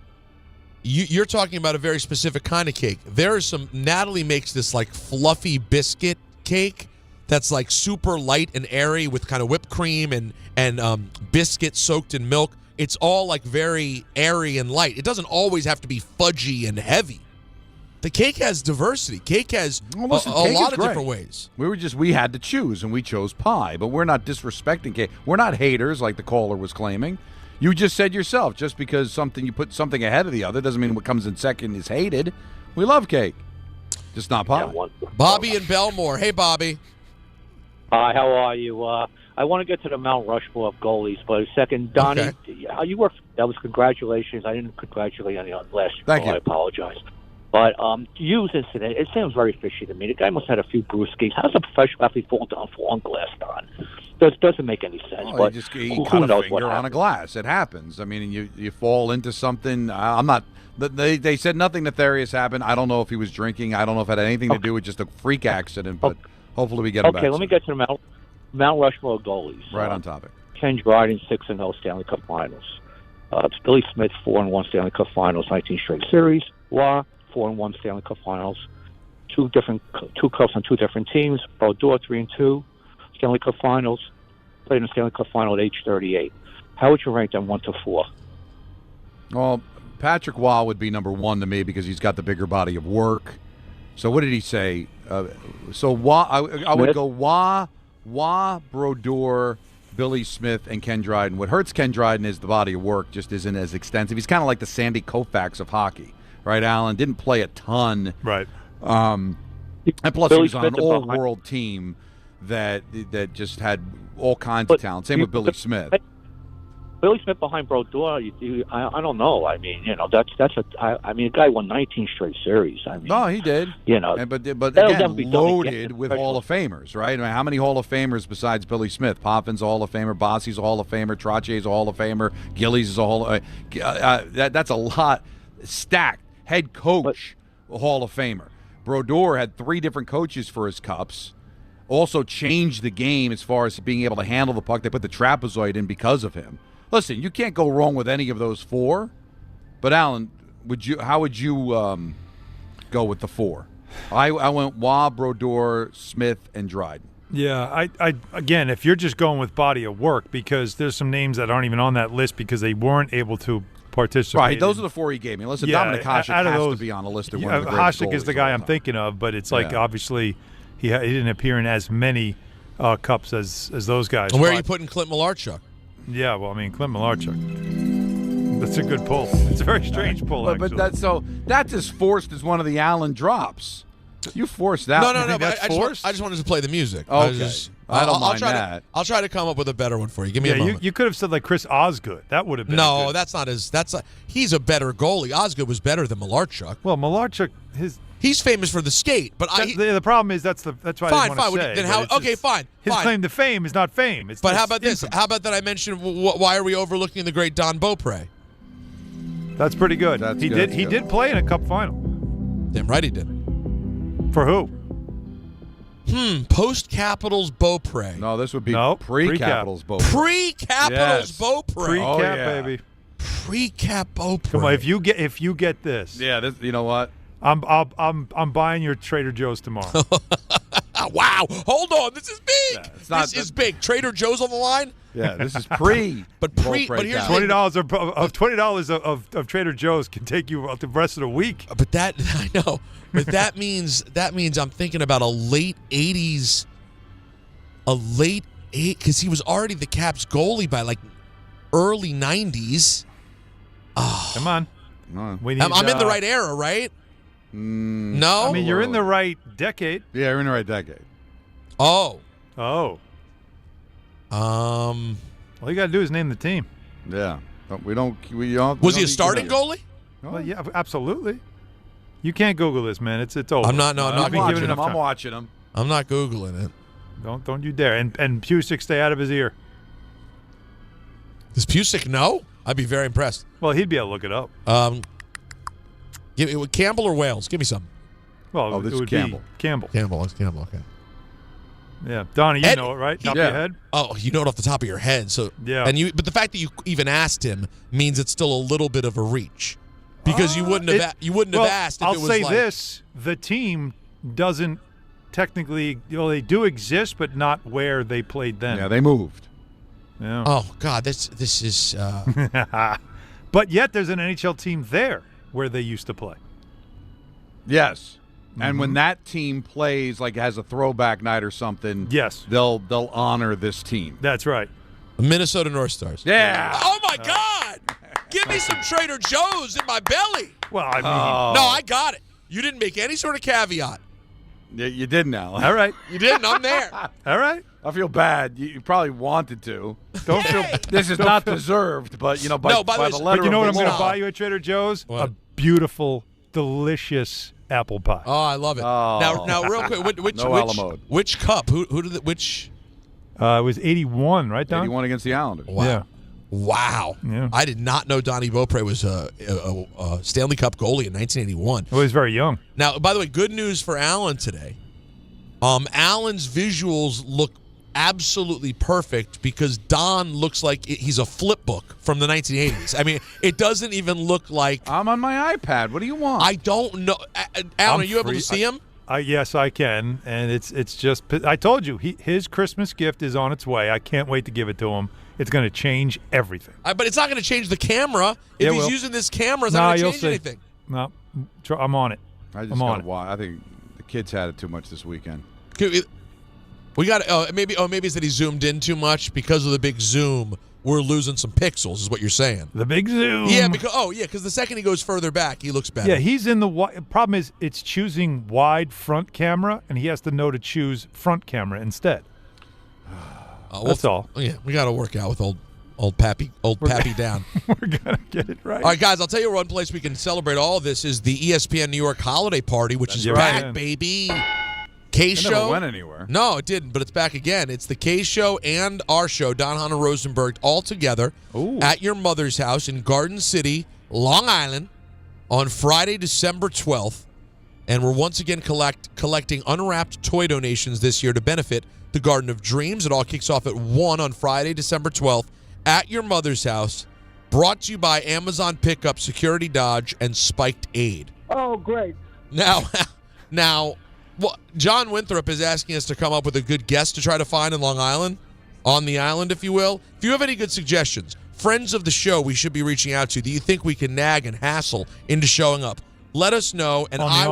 You're talking about a very specific kind of cake. There is Natalie makes this fluffy biscuit cake that's super light and airy with kind of whipped cream and biscuit soaked in milk. It's all very airy and light. It doesn't always have to be fudgy and heavy. The Cake has diversity. Cake has Listen, a Cake lot is of great. different ways. We had to choose, and we chose pie. But we're not disrespecting Cake. We're not haters like the caller was claiming. You just said yourself, just because you put something ahead of the other doesn't mean what comes in second is hated. We love Cake, just not pie. Bobby and Belmore. Hey, Bobby. Hi, how are you? I want to get to the Mount Rushmore of goalies, but second, Donnie, you were. That was congratulations. I didn't congratulate you on last year. Thank you. I apologize. But Hughes incident, it sounds very fishy to me. The guy must have had a few brewskis. How does a professional athlete fall down on glass, Don? Doesn't make any sense. Well, but he who cut a knows finger what on a happened? glass. It happens. I mean, you fall into something. I'm not. They said nothing nefarious happened. I don't know if he was drinking. I don't know if it had anything to do with just a freak accident. But hopefully we get him back. Okay, let me get to the Mount Rushmore of goalies. Right on topic. Ken Dryden 6-0 Stanley Cup Finals. Billy Smith 4-1 Stanley Cup Finals, 19 straight series. Wah 4-1 Stanley Cup Finals. Two cups on two different teams. Brodeur 3-2 Stanley Cup Finals. Played in the Stanley Cup Final at age 38. How would you rank them 1 to 4? Well, Patrick Waugh would be number one to me because he's got the bigger body of work. So what did he say? So Waugh, I would go Waugh, Brodeur, Billy Smith, and Ken Dryden. What hurts Ken Dryden is the body of work just isn't as extensive. He's kind of like the Sandy Koufax of hockey, right, Alan? Didn't play a ton. Right. And plus Billy he was on an Smith all-world team that just had all kinds of talent. Same with Billy Smith. Billy Smith behind Brodeur, I don't know. I mean, a guy won 19 straight series. I mean, No, he did. But that'll again, never be done loaded again. with Hall of Famers, right? I mean, how many Hall of Famers besides Billy Smith? Poffin's a Hall of Famer, Bossy's a Hall of Famer, Trotier's a Hall of Famer, Gillies is a Hall of that's a lot. Stacked. Head coach, a Hall of Famer. Brodeur had 3 different coaches for his cups. Also changed the game as far as being able to handle the puck. They put the trapezoid in because of him. Listen, you can't go wrong with any of those 4. But Alan, how would you go with the 4? I went Waugh, Brodeur, Smith, and Dryden. Yeah, I again, if you're just going with body of work, because there's some names that aren't even on that list because they weren't able to participate. Right, those are the 4 he gave me. Listen, Dominic Hasek has to be on the list of one of the greatest Hasek is the goalies guy of all I'm time. thinking of, but it's like obviously he didn't appear in as many cups as those guys. And where are you putting Clint Malarchuk? Yeah, well, I mean, Clint Malarchuk. That's a good pull. It's a very strange pull, actually. But that's as forced as one of the Allen drops. You forced that. No. But I just wanted to play the music. Okay. I don't mind try that. I'll try to come up with a better one for you. Give me a moment. You could have said like Chris Osgood. That would have been No, good. that's not his. He's a better goalie. Osgood was better than Malarchuk. Well, Malarchuk, he's famous for the skate, but the problem is that's why I didn't want to say. Then but his claim to fame is not fame. But how about this? How about that I mentioned why are we overlooking the great Don Beaupre? That's pretty good. He did play in a cup final. Damn right he did. For who? Post-Capitals Beaupre. No, this would be pre-Capitals Beaupre. Pre-Capitals Beaupre. Pre-cap, baby. Pre-cap Beaupre. Come on, if you get this. Yeah, you know what? I'm buying your Trader Joe's tomorrow. Wow. Hold on. This is big. This is big. Trader Joe's on the line? Yeah, this is pre. But here's $20 of Trader Joe's can take you the rest of the week. But that I know. But that means I'm thinking about a late 80s, because he was already the Caps goalie by like early 90s. Oh. Come on. I'm in the right era, right? No? I mean, you're in the right decade. Yeah, you're in the right decade. Oh. All you got to do is name the team. Yeah. But we don't. Was he a starting goalie? Well, yeah, absolutely. You can't Google this, man. It's over. I'm not watching him. I'm watching him. I'm not Googling it. Don't you dare. And Pusick, stay out of his ear. Does Pusick know? I'd be very impressed. Well, he'd be able to look it up. Give it Campbell or Wales? Give me some. Well, this it is would Campbell. be Campbell. It's Campbell. Okay. Yeah, Donnie, you know it, right? Top of your head. Oh, you know it off the top of your head. So yeah. But the fact that you even asked him means it's still a little bit of a reach, because you wouldn't have asked if I'll it was say like, this: the team doesn't technically, they do exist, but not where they played then. Yeah, they moved. Yeah. Oh God, this is. But yet, there's an NHL team there where they used to play. Yes. And when that team plays, like has a throwback night or something, yes, they'll honor this team. That's right. The Minnesota North Stars. Yeah. Oh my God! Give me some Trader Joe's in my belly. Well, I mean, no, I got it. You didn't make any sort of caveat. Yeah, you did now. All right. You didn't. I'm there. All right. I feel bad. You probably wanted to. Don't feel. This is don't not feel- deserved, but by the the letter. But you know of what I'm the going to law. buy you at Trader Joe's? What? A beautiful, delicious apple pie. Oh, I love it. Oh. Now, real quick, which cup? Who did it? Which? It was 81, right, Don? 81 against the Islanders. Wow. Yeah. Wow. Yeah. I did not know Donnie Beaupre was a Stanley Cup goalie in 1981. Well, he was very young. Now, by the way, good news for Allen today. Allen's visuals look absolutely perfect because Don looks like he's a flip book from the 1980s. I mean, it doesn't even look like... I'm on my iPad. What do you want? I don't know. Alan, are you able to see him? Yes, I can, and it's just. I told you, his Christmas gift is on its way. I can't wait to give it to him. It's going to change everything. But it's not going to change the camera. If he's using this camera, it's not going to change anything. No, I'm on it. I'm on it. I think the kids had it too much this weekend. We got maybe it's that he zoomed in too much because of the big zoom. We're losing some pixels, is what you're saying. The big zoom. Yeah, because the second he goes further back, he looks better. Yeah, he's in the problem is it's choosing wide front camera, and he has to know to choose front camera instead. That's all. Yeah, we got to work out with old Pappy down. We're gonna get it right. All right, guys, I'll tell you one place we can celebrate all of this is the ESPN New York holiday party, which is back, right. baby. K-Show. It never went anywhere. No, it didn't, but it's back again. It's the K-Show and our show, Don, Hahn Rosenberg, all together at your mother's house in Garden City, Long Island, on Friday, December 12th. And we're once again collecting unwrapped toy donations this year to benefit the Garden of Dreams. It all kicks off at 1 on Friday, December 12th, at your mother's house. Brought to you by Amazon Pickup, Security Dodge, and Spiked Aid. Oh, great. Now, well, John Winthrop is asking us to come up with a good guest to try to find in Long Island, on the island, if you will. If you have any good suggestions, friends of the show we should be reaching out to that you think we can nag and hassle into showing up, let us know, and I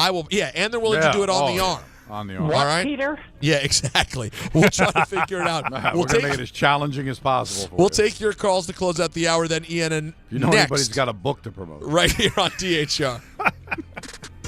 will. Yeah, and they're willing to do it on the arm. On the arm. All right, Peter? Yeah, exactly. We'll try to figure it out. We're going to make it as challenging as possible. We'll take your calls to close out the hour. Then Ian and next, anybody's got a book to promote right here on DHR.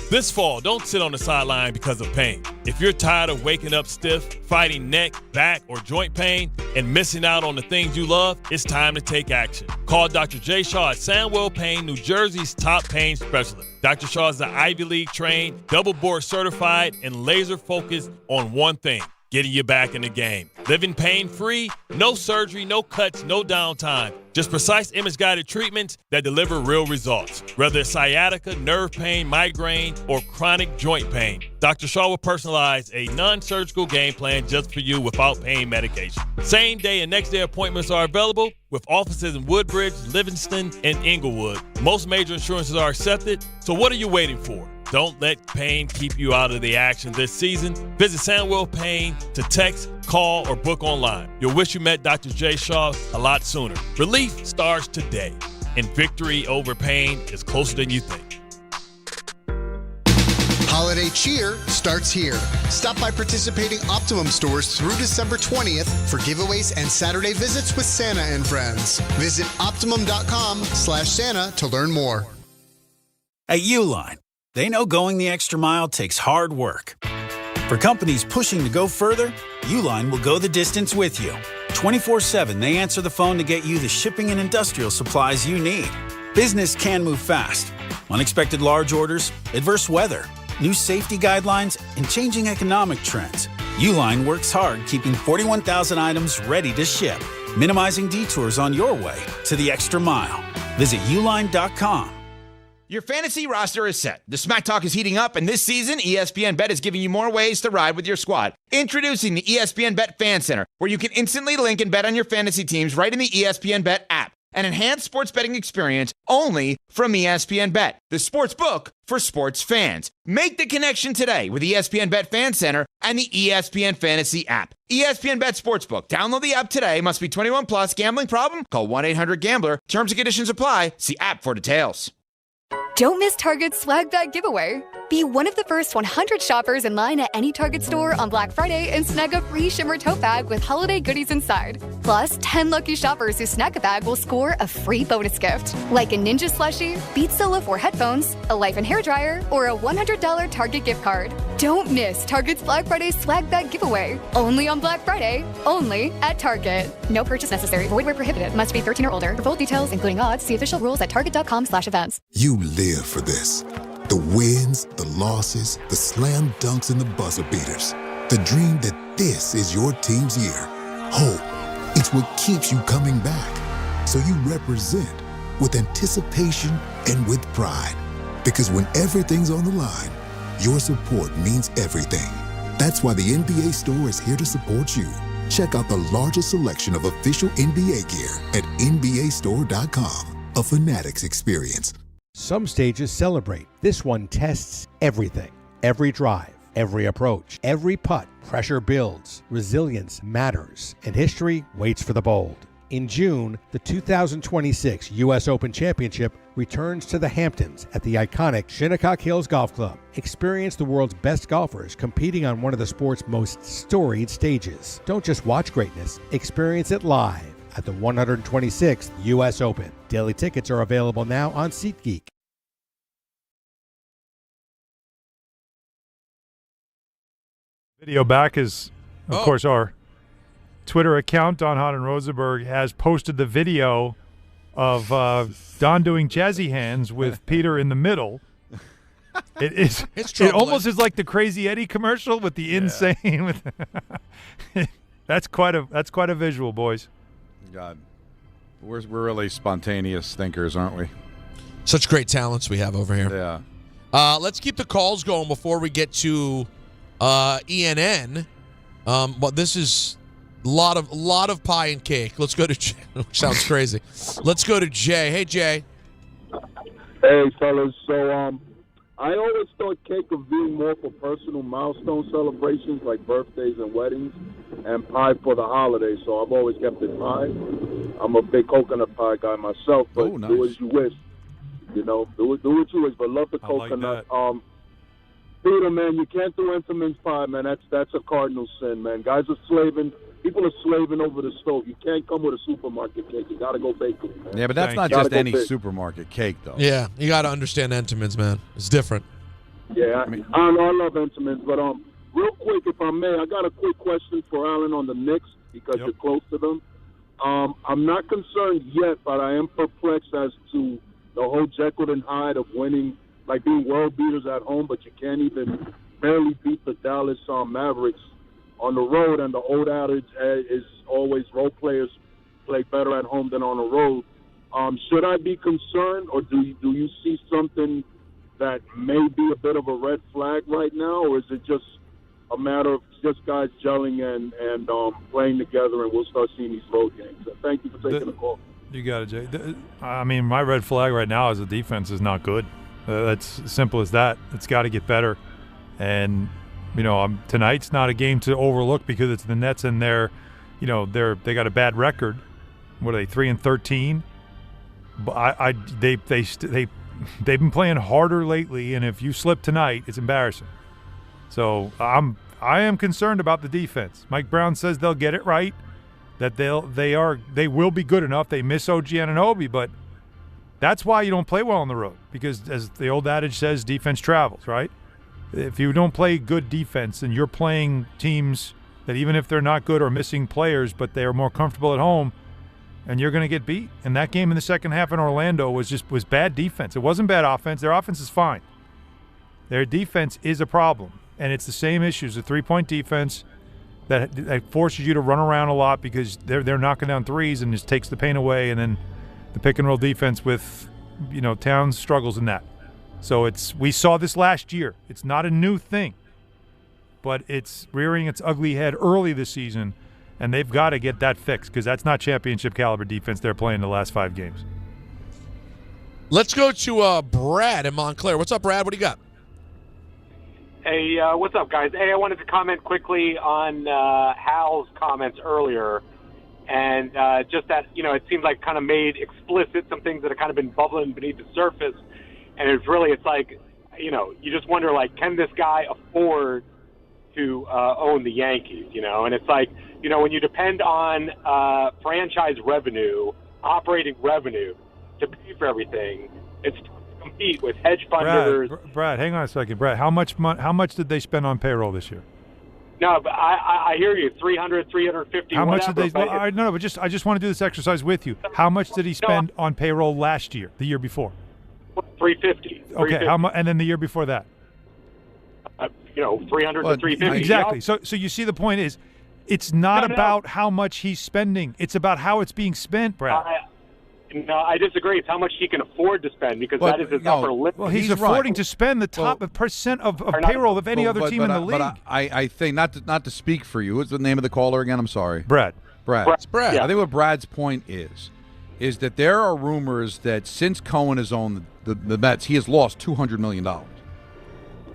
This fall, don't sit on the sideline because of pain. If you're tired of waking up stiff, fighting neck, back, or joint pain, and missing out on the things you love, it's time to take action. Call Dr. J. Shaw at Sandwell Pain, New Jersey's top pain specialist. Dr. Shaw is an Ivy League trained, double board certified, and laser focused on one thing: getting you back in the game. Living pain-free, no surgery, no cuts, no downtime. Just precise image-guided treatments that deliver real results. Whether it's sciatica, nerve pain, migraine, or chronic joint pain, Dr. Shaw will personalize a non-surgical game plan just for you without pain medication. Same day and next day appointments are available with offices in Woodbridge, Livingston, and Inglewood. Most major insurances are accepted, so what are you waiting for? Don't let pain keep you out of the action this season. Visit Sandwell Pain to text, call, or book online. You'll wish you met Dr. J. Shaw a lot sooner. Relief starts today, and victory over pain is closer than you think. Holiday cheer starts here. Stop by participating Optimum stores through December 20th for giveaways and Saturday visits with Santa and friends. Visit Optimum.com/Santa to learn more. At Uline, they know going the extra mile takes hard work. For companies pushing to go further, Uline will go the distance with you. 24/7, they answer the phone to get you the shipping and industrial supplies you need. Business can move fast. Unexpected large orders, adverse weather, new safety guidelines, and changing economic trends. Uline works hard keeping 41,000 items ready to ship, minimizing detours on your way to the extra mile. Visit uline.com. Your fantasy roster is set. The Smack Talk is heating up, and this season, ESPN Bet is giving you more ways to ride with your squad. Introducing the ESPN Bet Fan Center, where you can instantly link and bet on your fantasy teams right in the ESPN Bet app. An enhanced sports betting experience only from ESPN Bet, the sports book for sports fans. Make the connection today with ESPN Bet Fan Center and the ESPN Fantasy app. ESPN Bet Sportsbook. Download the app today. Must be 21 plus. Gambling problem? Call 1-800-GAMBLER. Terms and conditions apply. See app for details. Don't miss Target's swag bag giveaway. Be one of the first 100 shoppers in line at any Target store on Black Friday and snag a free Shimmer tote bag with holiday goodies inside. Plus, 10 lucky shoppers who snag a bag will score a free bonus gift, like a Ninja slushie, Beats Solo 4 headphones, a Life and hairdryer, or a $100 Target gift card. Don't miss Target's Black Friday swag bag giveaway. Only on Black Friday, only at Target. No purchase necessary. Void where prohibited. Must be 13 or older. For full details, including odds, see official rules at target.com/events. You live for this. The wins, the losses, the slam dunks, and the buzzer beaters. The dream that this is your team's year. Hope, it's what keeps you coming back. So you represent with anticipation and with pride. Because when everything's on the line, your support means everything. That's why the NBA Store is here to support you. Check out the largest selection of official NBA gear at NBAstore.com. A Fanatics experience. Some stages celebrate. This one tests everything. Every drive, every approach, every putt. Pressure builds, resilience matters, and history waits for the bold. In June, the 2026 U.S. Open Championship returns to the Hamptons at the iconic Shinnecock Hills Golf Club. Experience the world's best golfers competing on one of the sport's most storied stages. Don't just watch greatness, experience it live at the 126th U.S. Open. Daily tickets are available now on SeatGeek. Video back is, of course, our Twitter account. Hahn Rosenberg has posted the video of Don doing jazzy hands with Peter in the middle. It is. It almost is like the Crazy Eddie commercial with the insane. With that's quite a visual, boys. God, we're really spontaneous thinkers, aren't we? Such great talents we have over here. Yeah. Let's keep the calls going before we get to ENN. But this is a lot of pie and cake. Let's go to Jay. Sounds crazy. Let's go to Jay. Hey, Jay. Hey, fellas. So, I always thought cake of being more for personal milestone celebrations like birthdays and weddings, and pie for the holidays. So I've always kept it pie. I'm a big coconut pie guy myself, but do as you wish. You know, do what you wish. But love the coconut. Like Peter, man, you can't do Entenmann's pie, man. That's a cardinal sin, man. Guys are slaving. People are slaving over the stove. You can't come with a supermarket cake. You got to go bakery, man. Yeah, but that's not just any supermarket cake, though. Yeah, you got to understand Entenmann's, man. It's different. Yeah, I love Entenmann's, but real quick, if I may, I got a quick question for Alan on the Knicks because you're close to them. I'm not concerned yet, but I am perplexed as to the whole Jekyll and Hyde of winning, like being world beaters at home, but you can't even barely beat the Dallas Mavericks on the road. And the old adage is always role players play better at home than on the road. Should I be concerned, or do you see something that may be a bit of a red flag right now, or is it just a matter of just guys gelling and playing together, and we'll start seeing these road games? So thank you for taking the call. You got it, Jay. I mean, my red flag right now is the defense is not good. That's as simple as that. It's got to get better. And, tonight's not a game to overlook because it's the Nets and they got a bad record. What are they, 3-13? But they've been playing harder lately, and if you slip tonight, it's embarrassing. So I am concerned about the defense. Mike Brown says they'll get it right, that they will be good enough. They miss OG Anunoby, but that's why you don't play well on the road, because as the old adage says, defense travels, right? If you don't play good defense and you're playing teams that even if they're not good or missing players, but they are more comfortable at home, and you're going to get beat. And that game in the second half in Orlando was bad defense. It wasn't bad offense. Their offense is fine. Their defense is a problem, and it's the same issues, the three-point defense that forces you to run around a lot because they're knocking down threes and just takes the pain away, and then the pick-and-roll defense with, Towns struggles in that. So we saw this last year. It's not a new thing, but it's rearing its ugly head early this season, and they've got to get that fixed because that's not championship caliber defense they're playing the last 5 games. Let's go to Brad in Montclair. What's up, Brad? What do you got? Hey, what's up, guys? Hey, I wanted to comment quickly on Hal's comments earlier, and just that, it seems like kind of made explicit some things that have kind of been bubbling beneath the surface, and it's like you just wonder, like, can this guy afford to own the Yankees? And it's like, when you depend on franchise revenue, operating revenue to pay for everything, it's tough to compete with hedge funders. Brad, hang on a second. Brad, how much did they spend on payroll this year? No, but I hear you. 300, 350. How whatever, much did they? But I just want to do this exercise with you. How much did he spend on payroll last year? The year before? 350. Okay. How much? And then the year before that? 300 to 350. Exactly. So you see, the point is, it's not about how much he's spending. It's about how it's being spent, Brad. No, I disagree. It's how much he can afford to spend, because that is his upper limit. Well, he's affording to spend the top percent of payroll of any other team in the league. But I think, not to speak for you, what's the name of the caller again? I'm sorry. Brad. It's Brad. I think what Brad's point is that there are rumors that since Cohen has owned the Mets, he has lost $200 million.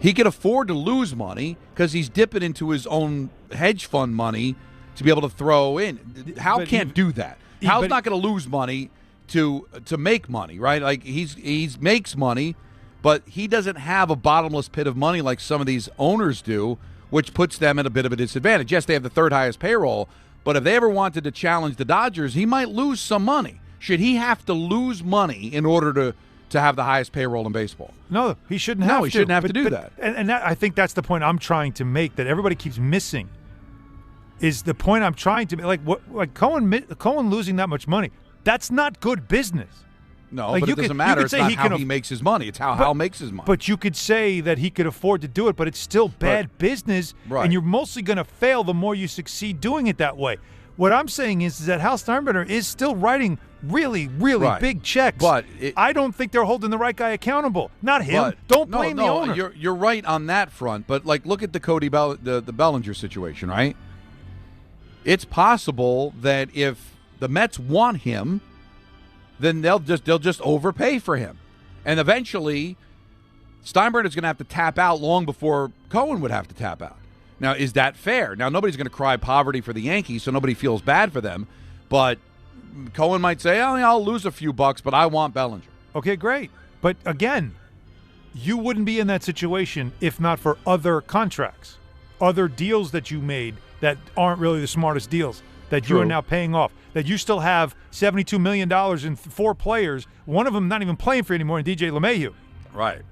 He can afford to lose money because he's dipping into his own hedge fund money to be able to throw in. Hal can't do that. Hal's not going to lose money to make money, right? Like he makes money, but he doesn't have a bottomless pit of money like some of these owners do, which puts them at a bit of a disadvantage. Yes, they have the third highest payroll, but if they ever wanted to challenge the Dodgers, he might lose some money. Should he have to lose money in order to have the highest payroll in baseball? No, he shouldn't have to. No, he shouldn't have to do that. And I think that's the point I'm trying to make, that everybody keeps missing, is the point I'm trying to make. Like Cohen losing that much money, that's not good business. No, but it doesn't matter. It's not how he makes his money. It's how Hal makes his money. But you could say that he could afford to do it, but it's still bad business, and you're mostly going to fail the more you succeed doing it that way. What I'm saying is that Hal Steinbrenner is still writing really, really big checks. But I don't think they're holding the right guy accountable. Not him. Don't blame the owner. You're right on that front. But look at the Bellinger situation, right? It's possible that if the Mets want him, then they'll just overpay for him, and eventually Steinbrenner's going to have to tap out long before Cohen would have to tap out. Now, is that fair? Now, nobody's going to cry poverty for the Yankees, so nobody feels bad for them. But Cohen might say, I'll lose a few bucks, but I want Bellinger. Okay, great. But again, you wouldn't be in that situation if not for other contracts, other deals that you made that aren't really the smartest deals, that you are now paying off, that you still have $72 million in 4 players, one of them not even playing for you anymore, in DJ LeMahieu. Right.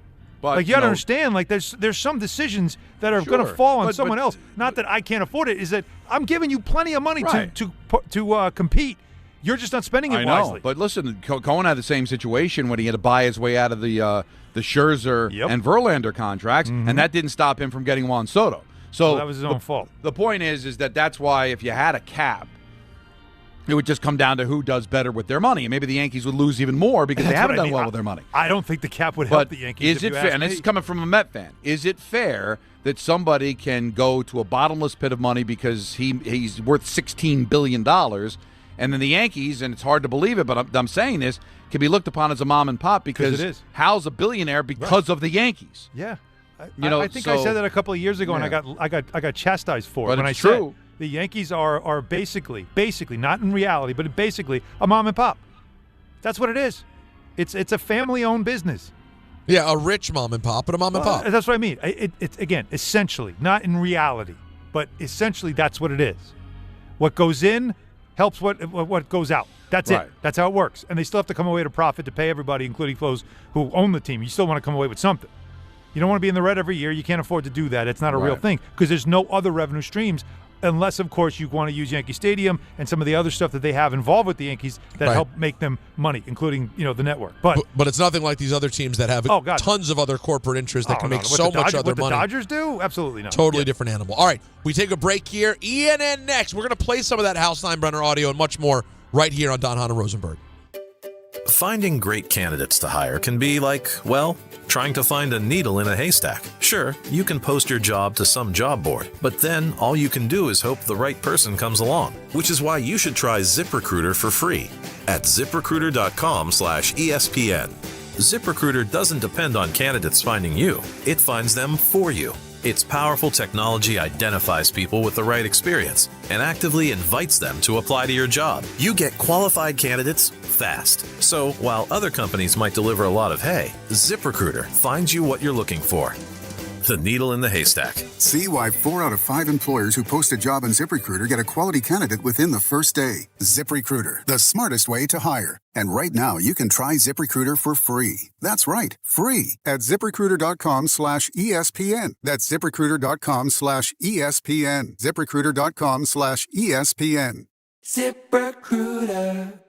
But, you got to understand, there's some decisions that are going to fall on someone else. Not that I can't afford it, is that I'm giving you plenty of money to compete. You're just not spending it wisely. I know, but listen, Cohen had the same situation when he had to buy his way out of the Scherzer and Verlander contracts, and that didn't stop him from getting Juan Soto. So that was his own fault. The point is that that's why if you had a cap, it would just come down to who does better with their money. And maybe the Yankees would lose even more because they haven't done well with their money. I don't think the cap would help the Yankees. Is it fair? And this is coming from a Met fan. Is it fair that somebody can go to a bottomless pit of money because he's worth $16 billion, and then the Yankees, and it's hard to believe it, but I'm saying this, can be looked upon as a mom and pop because Hal's a billionaire because of the Yankees. Yeah. I think I said that a couple of years ago, and I got chastised for it. But when it's I true. Said the Yankees are basically, not in reality, but basically a mom and pop. That's what it is. It's a family-owned business. Yeah, a rich mom and pop, but a mom and pop. That's what I mean. It's again, essentially, not in reality, but essentially that's what it is. What goes in helps what goes out. That's it. That's how it works. And they still have to come away with a profit to pay everybody, including those who own the team. You still want to come away with something. You don't want to be in the red every year. You can't afford to do that. It's not a real thing because there's no other revenue streams unless, of course, you want to use Yankee Stadium and some of the other stuff that they have involved with the Yankees that help make them money, including the network. But it's nothing like these other teams that have tons of other corporate interests that can make so much other money. What the Dodgers do? Absolutely not. Totally different animal. All right, we take a break here. ENN next. We're going to play some of that Hal Steinbrenner audio and much more right here on Hahn Rosenberg. Finding great candidates to hire can be like, well, trying to find a needle in a haystack. Sure, you can post your job to some job board, but then all you can do is hope the right person comes along, which is why you should try ZipRecruiter for free at ZipRecruiter.com/ESPN. ZipRecruiter doesn't depend on candidates finding you. It finds them for you. Its powerful technology identifies people with the right experience and actively invites them to apply to your job. You get qualified candidates fast. So while other companies might deliver a lot of hay, ZipRecruiter finds you what you're looking for. The needle in the haystack. See why 4 out of 5 employers who post a job on ZipRecruiter get a quality candidate within the first day. ZipRecruiter, the smartest way to hire. And right now, you can try ZipRecruiter for free. That's right, free at ZipRecruiter.com/ESPN. That's ZipRecruiter.com/ESPN. ZipRecruiter.com/ESPN. ZipRecruiter.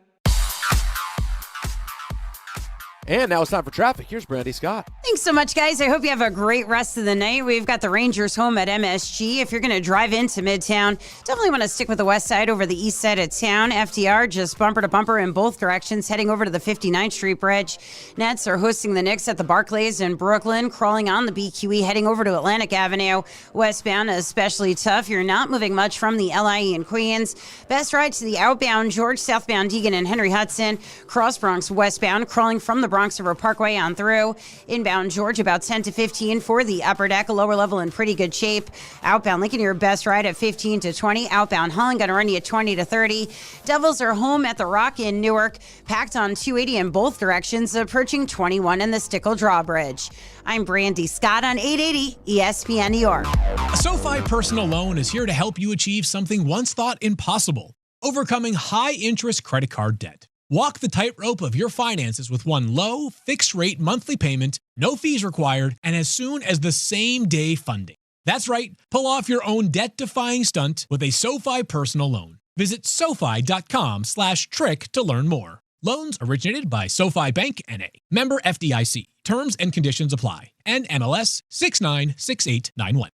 And now it's time for traffic. Here's Brandy Scott. Thanks so much, guys. I hope you have a great rest of the night. We've got the Rangers home at MSG. If you're going to drive into Midtown, definitely want to stick with the west side over the east side of town. FDR just bumper to bumper in both directions, heading over to the 59th Street Bridge. Nets are hosting the Knicks at the Barclays in Brooklyn, crawling on the BQE, heading over to Atlantic Avenue. Westbound, especially tough. You're not moving much from the LIE in Queens. Best ride to the outbound George, southbound Deegan and Henry Hudson. Cross Bronx westbound, crawling from the Bronx River Parkway on through. Inbound George about 10 to 15 for the upper deck, a lower level in pretty good shape. Outbound Lincoln, your best ride at 15 to 20. Outbound Holland going to run you at 20 to 30. Devils are home at the Rock in Newark, packed on 280 in both directions, approaching 21 in the Stickle Drawbridge. I'm Brandy Scott on 880 ESPN New York. A SoFi personal loan is here to help you achieve something once thought impossible: overcoming high-interest credit card debt. Walk the tightrope of your finances with one low, fixed-rate monthly payment, no fees required, and as soon as the same-day funding. That's right, pull off your own debt-defying stunt with a SoFi personal loan. Visit SoFi.com/trick to learn more. Loans originated by SoFi Bank, N.A. Member FDIC. Terms and conditions apply. NMLS 696891.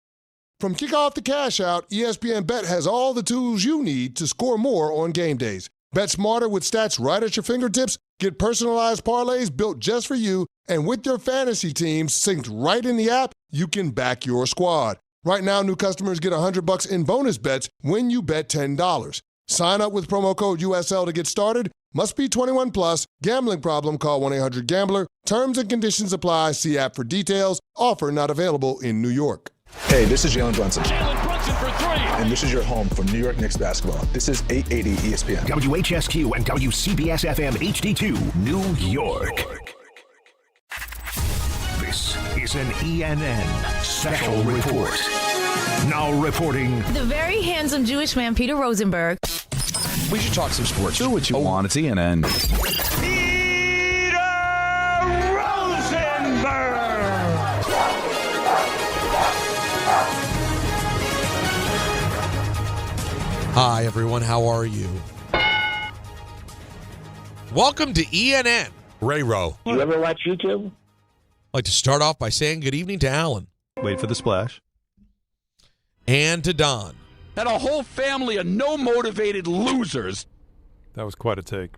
From kickoff to cash out, ESPN Bet has all the tools you need to score more on game days. Bet smarter with stats right at your fingertips. Get personalized parlays built just for you. And with your fantasy teams synced right in the app, you can back your squad. Right now, new customers get $100 in bonus bets when you bet $10. Sign up with promo code USL to get started. Must be 21 plus. Gambling problem? Call 1-800-GAMBLER. Terms and conditions apply. See app for details. Offer not available in New York. Hey, this is Jalen Brunson. Jalen Brunson for three. And this is your home for New York Knicks basketball. This is 880 ESPN. WHSQ and WCBS-FM HD2, New York. This is an ENN Special Report. Now reporting. The very handsome Jewish man, Peter Rosenberg. We should talk some sports. Do what you want. It's ENN. Hi, everyone. How are you? Welcome to ENN. Ray Rowe. You ever watch YouTube? I'd like to start off by saying good evening to Alan. Wait for the splash. And to Don. And a whole family of no-motivated losers. That was quite a take.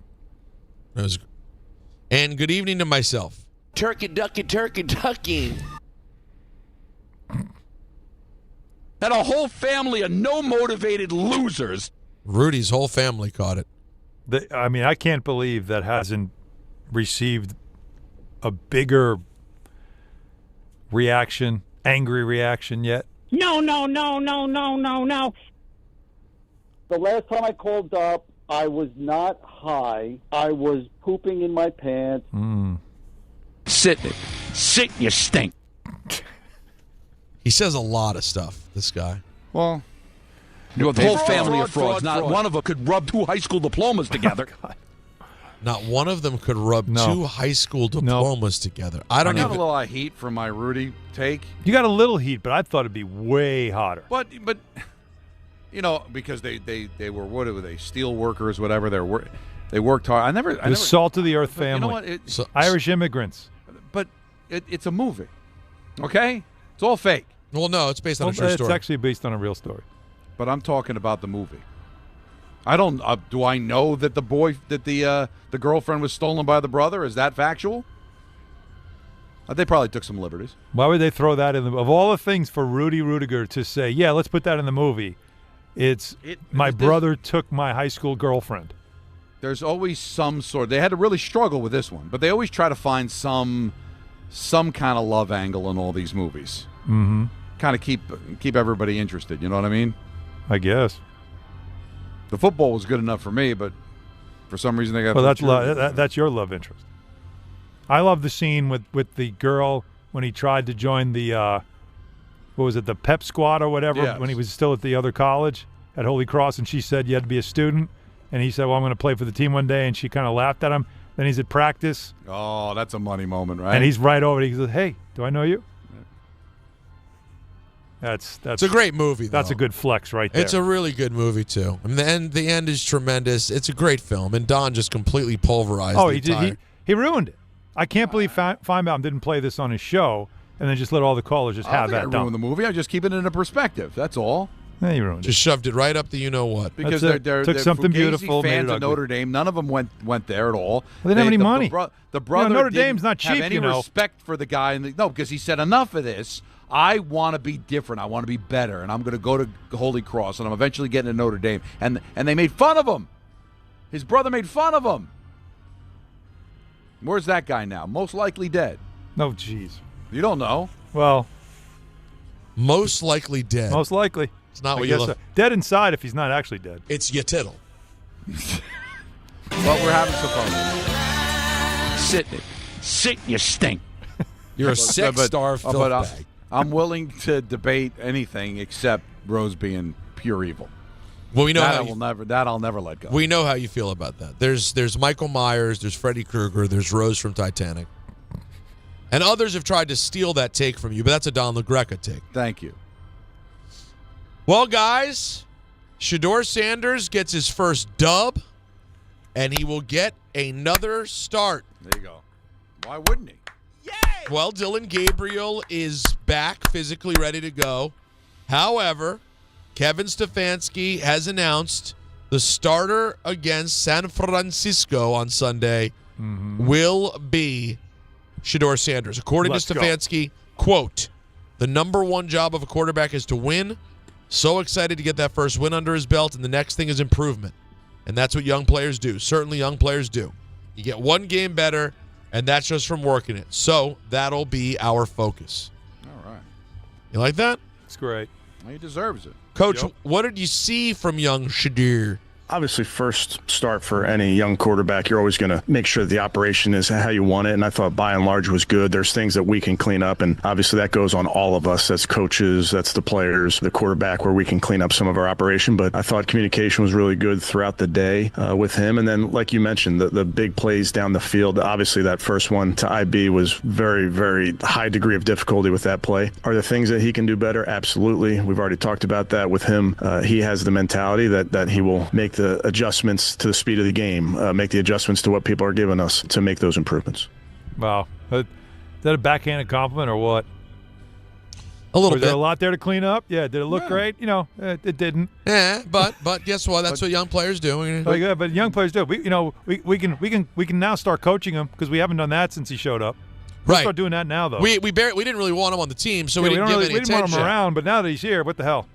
And good evening to myself. Turkey, ducky, turkey, ducky. And a whole family of no-motivated losers. Rudy's whole family caught it. I can't believe that hasn't received a bigger reaction, angry reaction yet. No. The last time I called up, I was not high. I was pooping in my pants. Sit, you stink. He says a lot of stuff, this guy. Well, you have the whole family of frauds. Not one of them could rub 2 high school diplomas together. Not one of them could rub 2 high school diplomas together. I got a little heat from my Rudy take. You got a little heat, but I thought it'd be way hotter. But because they were, what were they, steel workers, whatever. They worked hard. I never salt of the earth family. You know what? Irish immigrants. But it's a movie. Okay? It's all fake. Well, no, it's based on a true story. It's actually based on a real story. But I'm talking about the movie. I don't. Do I know that the girlfriend was stolen by the brother? Is that factual? They probably took some liberties. Why would they throw that in of all the things for Rudy Rudiger to say? Yeah, let's put that in the movie. My brother took my high school girlfriend. There's always some sort. They had to really struggle with this one, but they always try to find some kind of love angle in all these movies. Mm-hmm. Kind of keep everybody interested. You know what I mean? I guess. The football was good enough for me, but for some reason they got. Well, that's your love interest. I love the scene with the girl when he tried to join the what was it, the pep squad or whatever, Yes. when he was still at the other college at Holy Cross, and she said you had to be a student, and he said, well, I'm going to play for the team one day, and she kind of laughed at him. Then he's at practice. Oh, that's a money moment, right? And he's right over it. He says, hey, do I know you? That's It's a great movie, That's though. a good flex right there. It's a really good movie, too. I mean, the end is tremendous. It's a great film, and Don just completely pulverized Oh, the entire... he ruined it. I can't believe Feinbaum didn't play this on his show and then just let all the callers just have that I done. ruined the movie. I just keep it in a perspective. That's all. Yeah, you ruined Just shoved it right up the you-know-what. Because That's it. they're Took something Fugazi beautiful, made fans it of ugly. Notre Dame. None of them went there at all. Well, they didn't have any money. The brother Notre didn't Dame's not have cheap, any you know. respect for the guy. No, because he said enough of this. I want to be different. I want to be better, and I'm going to go to Holy Cross, and I'm eventually getting to Notre Dame. And they made fun of him. His brother made fun of him. Where's that guy now? Most likely dead. No, jeez. You don't know. Well, Most likely dead. most likely. It's not I what you guess look. so. Dead inside if he's not actually dead. It's your tittle. But we're having some fun. Sit, you stink. You're a sex-starved filth but bag. I'm willing to debate anything except Rose being pure evil. Well, we know that how I'll never let go. we know how you feel about that. There's Michael Myers, there's Freddy Krueger, there's Rose from Titanic. And others have tried to steal that take from you, but that's a Don LaGreca take. Thank you. Well, guys, Shedeur Sanders gets his first dub, and he will get another start. There you go. Why wouldn't he? Well, Dylan Gabriel is back, physically ready to go. However, Kevin Stefanski has announced the starter against San Francisco on Sunday will be Shedeur Sanders. According Let's to go. Stefanski, quote, the number one job of a quarterback is to win. So excited to get that first win under his belt, and the next thing is improvement. And that's what young players do. Certainly young players do. You get one game better, and that's just from working it. So that'll be our focus. All right. You like that? It's great. Well, he deserves it. Coach, what did you see from young Shedeur? Obviously, first start for any young quarterback, you're always going to make sure the operation is how you want it. And I thought by and large was good. There's things that we can clean up. And obviously that goes on all of us. That's coaches, that's the players, the quarterback, where we can clean up some of our operation. But I thought communication was really good throughout the day with him. And then, like you mentioned, the big plays down the field. Obviously, that first one to IB was very, very high degree of difficulty with that play. Are there things that he can do better? Absolutely. We've already talked about that with him. He has the mentality that he will make the adjustments to the speed of the game, make the adjustments to what people are giving us to make those improvements. Wow. Is that a backhanded compliment or what? A little Was bit. there a lot there to clean up? Yeah. Did it look great? You know, it didn't. Yeah, but guess what? That's what young players do. But young players do. We can now start coaching him because we haven't done that since he showed up. We'll Right. start doing that now, though. We didn't really want him on the team, so Yeah, we didn't give any we didn't want attention. him around, but now that he's here, what the hell?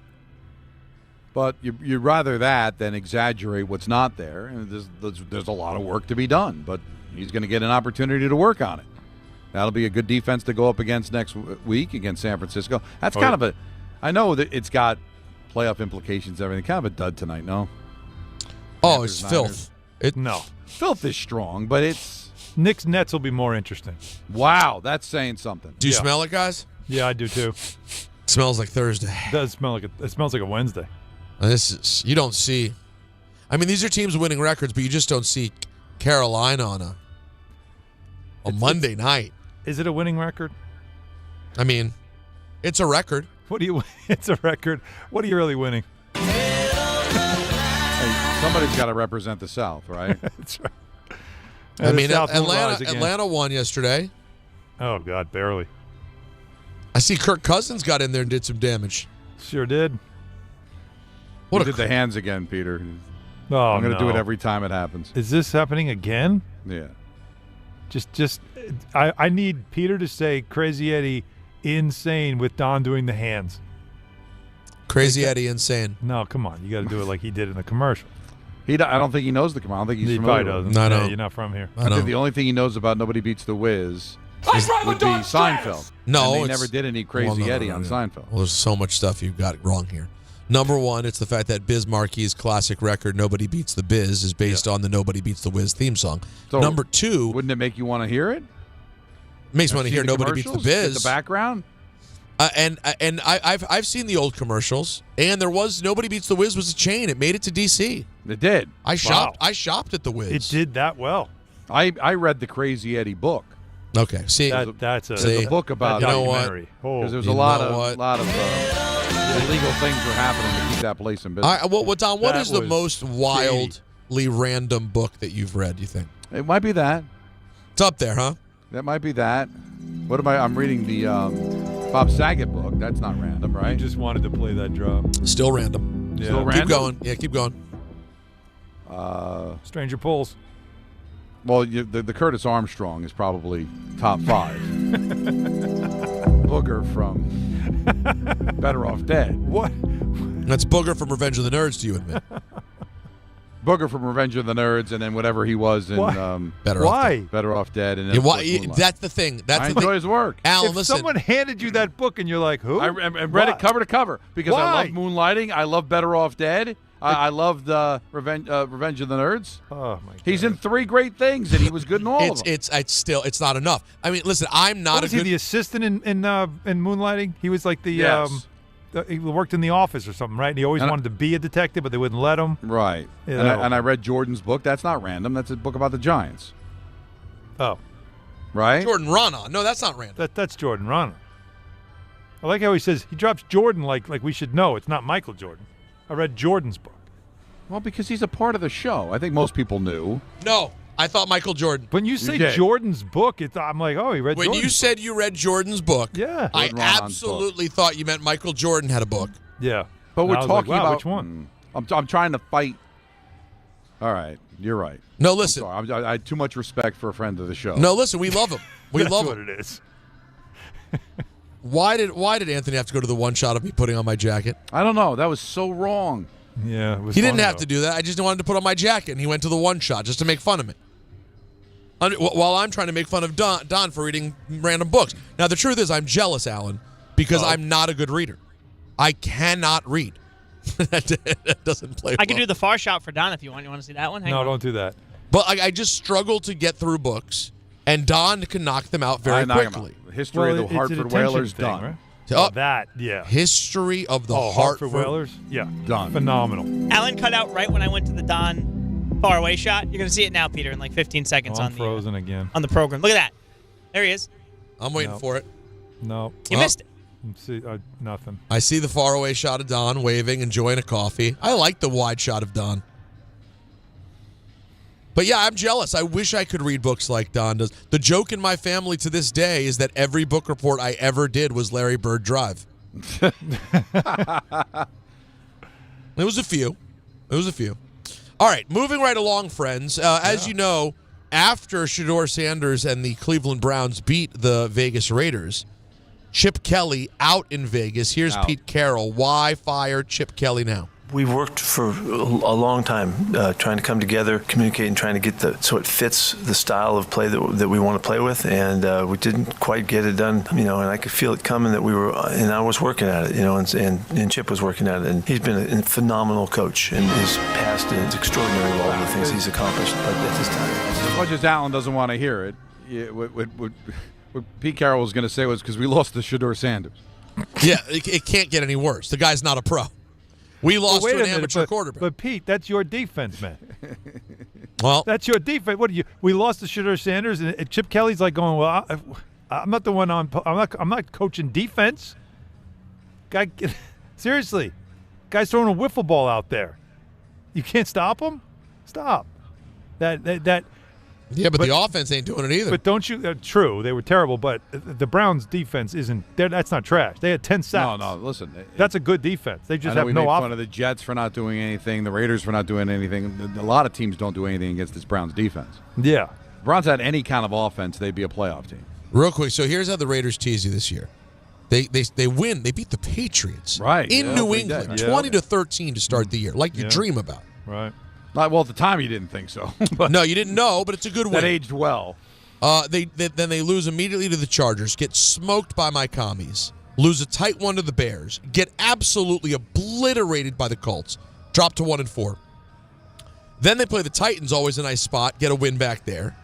But you'd rather that than exaggerate what's not there. And there's a lot of work to be done, but he's going to get an opportunity to work on it. That'll be a good defense to go up against next week against San Francisco. That's kind of a – I know that it's got playoff implications and everything. Kind of a dud tonight, no? Oh, it's filth. No. Filth is strong, but it's – Knicks Nets will be more interesting. Wow, that's saying something. Do you smell it, guys? Yeah, I do too. It smells like Thursday. It does smell like it smells like a Wednesday. This is you don't see. I mean, these are teams winning records, but you just don't see Carolina on a Monday night. Is it a winning record? I mean, it's a record. What do you? It's a record. What are you really winning? Hey, somebody's got to represent the South, right? That's right. I mean, Atlanta won yesterday. Oh God, barely. I see Kirk Cousins got in there and did some damage. Sure did. What did the hands again, Peter? Oh, I'm going to do it no. every time it happens. Is this happening again? Yeah. I need Peter to say Crazy Eddie insane with Don doing the hands. Crazy Eddie insane. No, come on. You got to do it like he did in the commercial. I don't think he knows the commercial. I don't think he's familiar with it. No, Yeah, you're not from here. I think the only thing he knows about Nobody Beats the Wiz would be Seinfeld. No, and they never did any Crazy Eddie on Seinfeld. Well, there's so much stuff you've got wrong here. Number one, it's the fact that Biz Marquis's classic record, Nobody Beats the Biz, is based on the Nobody Beats the Wiz theme song. So Number two... Wouldn't it make you want to hear it? Makes me want to hear Nobody Beats the Biz. The background? And I've seen the old commercials, and there was Nobody Beats the Wiz was a chain. It made it to DC. It did. I shopped at the Wiz. It did that well. I read the Crazy Eddie book. Okay, see, that's a book about documentary. Because there's a lot of illegal things were happening to keep that place in business. Don, what is the most wildly random book that you've read? You think it might be that? It's up there, huh? That might be that. What am I? I'm reading the Bob Saget book. That's not random, right? I just wanted to play that drop. Still random. Yeah. Still random? Keep going. Yeah, keep going. Stranger Pulls. Well, the Curtis Armstrong is probably top 5. Booger from Better Off Dead. What? That's Booger from Revenge of the Nerds, do you admit? Booger from Revenge of the Nerds, and then whatever he was in Better Off Dead. And then that's the thing. I enjoy his work. Alan, if listen. someone handed you that book and you're like, who? I read it cover to cover because I love Moonlighting. I love Better Off Dead. I love the Revenge of the Nerds. Oh my God. He's in 3 great things, and he was good in all of them. It's not enough. I mean, listen, I'm not was he the assistant in Moonlighting? He was like the Yes. He worked in the office or something, right? And he always wanted to be a detective, but they wouldn't let him. Right. You And know. I read Jordan's book. That's not random. That's a book about the Giants. Oh, right. Jordan Rana. No, that's not random. That's Jordan Rana. I like how he says he drops Jordan like we should know it's not Michael Jordan. I read Jordan's book. Well, because he's a part of the show. I think most people knew. No, I thought Michael Jordan. When you say Jordan's book, I'm like, oh, he read When Jordan's you said you read Jordan's book, yeah, I Jordan Ronan's absolutely thought you meant Michael Jordan had a book. Yeah. But And we're I was talking like, wow, about which one? I'm trying to fight. All right, you're right. No, listen. I'm sorry. I had too much respect for a friend of the show. No, listen. We love him. We That's love what him. it is. Why did Anthony have to go to the one shot of me putting on my jacket? I don't know. That was so wrong. Yeah, it was He didn't fun, have though. to do that. I just wanted to put on my jacket, and he went to the one shot just to make fun of me. While I'm trying to make fun of Don for reading random books. Now, the truth is I'm jealous, Alan, because I'm not a good reader. I cannot read. That doesn't play I can well. do the far shot for Don if you want. You want to see that one? Hang No, on. don't do that. But I just struggle to get through books, and Don can knock them out very quickly. History of the it's an Hartford attention Whalers thing, done. Right? Oh, that, yeah. History of the Hartford Whalers? Yeah. Done. Phenomenal. Alan cut out right when I went to the Don far away shot. You're going to see it now, Peter, in like 15 seconds I'm on the frozen again. on the program. Look at that. There he is. I'm waiting for it. No. You missed it. See, nothing. I see the faraway shot of Don waving, enjoying a coffee. I like the wide shot of Don. But yeah, I'm jealous. I wish I could read books like Don does. The joke in my family to this day is that every book report I ever did was Larry Bird Drive. It was a few. All right, moving right along, friends. As you know, after Shedeur Sanders and the Cleveland Browns beat the Vegas Raiders, Chip Kelly out in Vegas. Here's Pete Carroll. Why fire Chip Kelly now? We've worked for a long time trying to come together, communicate, and trying to get so it fits the style of play that we want to play with, and we didn't quite get it done, and I could feel it coming that we were, and I was working at it, and Chip was working at it, and he's been a phenomenal coach, and his past is extraordinary with all the things he's accomplished, but at this time. As much as Alan doesn't want to hear it, what Pete Carroll was going to say was because we lost to Shedeur Sanders. Yeah, it can't get any worse. The guy's not a pro. We lost to an amateur quarterback. But Pete, that's your defense, man. Well, that's your defense. What we lost to Shedeur Sanders, and Chip Kelly's like going, well, I'm not the one on. I'm not coaching defense. Guy, seriously, guy's throwing a wiffle ball out there. You can't stop him. Stop. That. Yeah, but the offense ain't doing it either. But don't you? True, they were terrible. But the Browns' defense isn't. That's not trash. They had 10 sacks. No, listen. That's a good defense. They just I know have we no made offense. fun of the Jets for not doing anything, the Raiders for not doing anything. A lot of teams don't do anything against this Browns defense. Yeah. If Browns had any kind of offense, they'd be a playoff team. Real quick, so here's how the Raiders tease you this year. They win. They beat the Patriots in New England, 20-13 to start the year, like you dream about. Right. Well, at the time you didn't think so. But No, you didn't know, but it's a good win. that aged well. Then they lose immediately to the Chargers, get smoked by my commies, lose a tight one to the Bears, get absolutely obliterated by the Colts, drop to 1-4. Then they play the Titans, always a nice spot, get a win back there.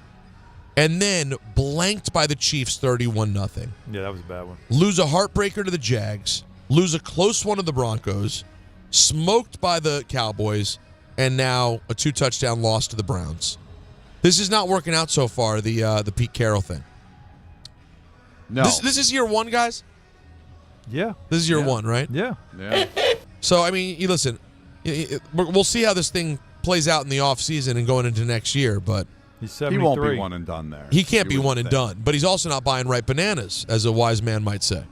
And then blanked by the Chiefs 31-0. Yeah, that was a bad one. Lose a heartbreaker to the Jags, lose a close one to the Broncos, smoked by the Cowboys, and now a 2-touchdown loss to the Browns. This is not working out so far, the Pete Carroll thing. No. This is year one, guys? Yeah. This is year one, right? Yeah. Yeah. So, I mean, you listen, we'll see how this thing plays out in the offseason and going into next year, but He's He 73. won't be one and done there. he can't be one and done. But he's also not buying ripe bananas, as a wise man might say.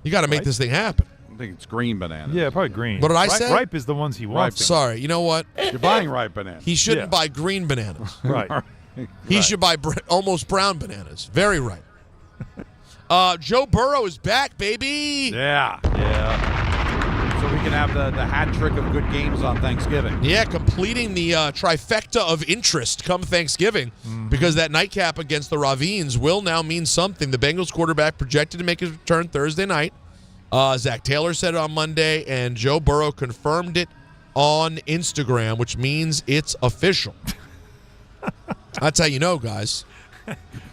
You got to make this thing happen. I think it's green bananas. Yeah, probably green. What did I say? Ripe is the ones he wants. Sorry, you know what? You're buying ripe bananas. He shouldn't buy green bananas. Right. He should buy almost brown bananas. Very right. Joe Burrow is back, baby. Yeah. So we can have the hat trick of good games on Thanksgiving. Yeah, completing the trifecta of interest come Thanksgiving, because that nightcap against the Ravines will now mean something. The Bengals quarterback projected to make his return Thursday night. Zach Taylor said it on Monday, and Joe Burrow confirmed it on Instagram, which means it's official. That's how you know, guys.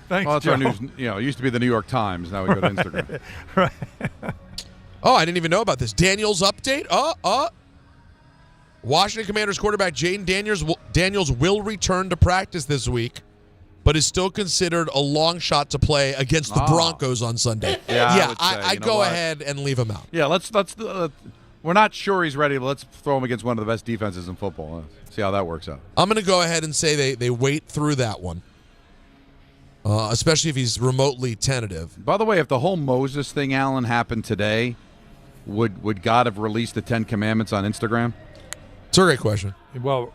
Thanks, Well, that's Joe. our news. It used to be the New York Times. Now we go to Instagram. Right. Oh, I didn't even know about this. Daniels update. Washington Commanders quarterback Jaden Daniels will return to practice this week, but is still considered a long shot to play against the Broncos on Sunday. Yeah, I go ahead and leave him out. Yeah, let's. We're not sure he's ready, but let's throw him against one of the best defenses in football. See how that works out. I'm going to go ahead and say they wait through that one, especially if he's remotely tentative. By the way, if the whole Moses thing, Alan, happened today, would God have released the 10 Commandments on Instagram? It's a great question. Well,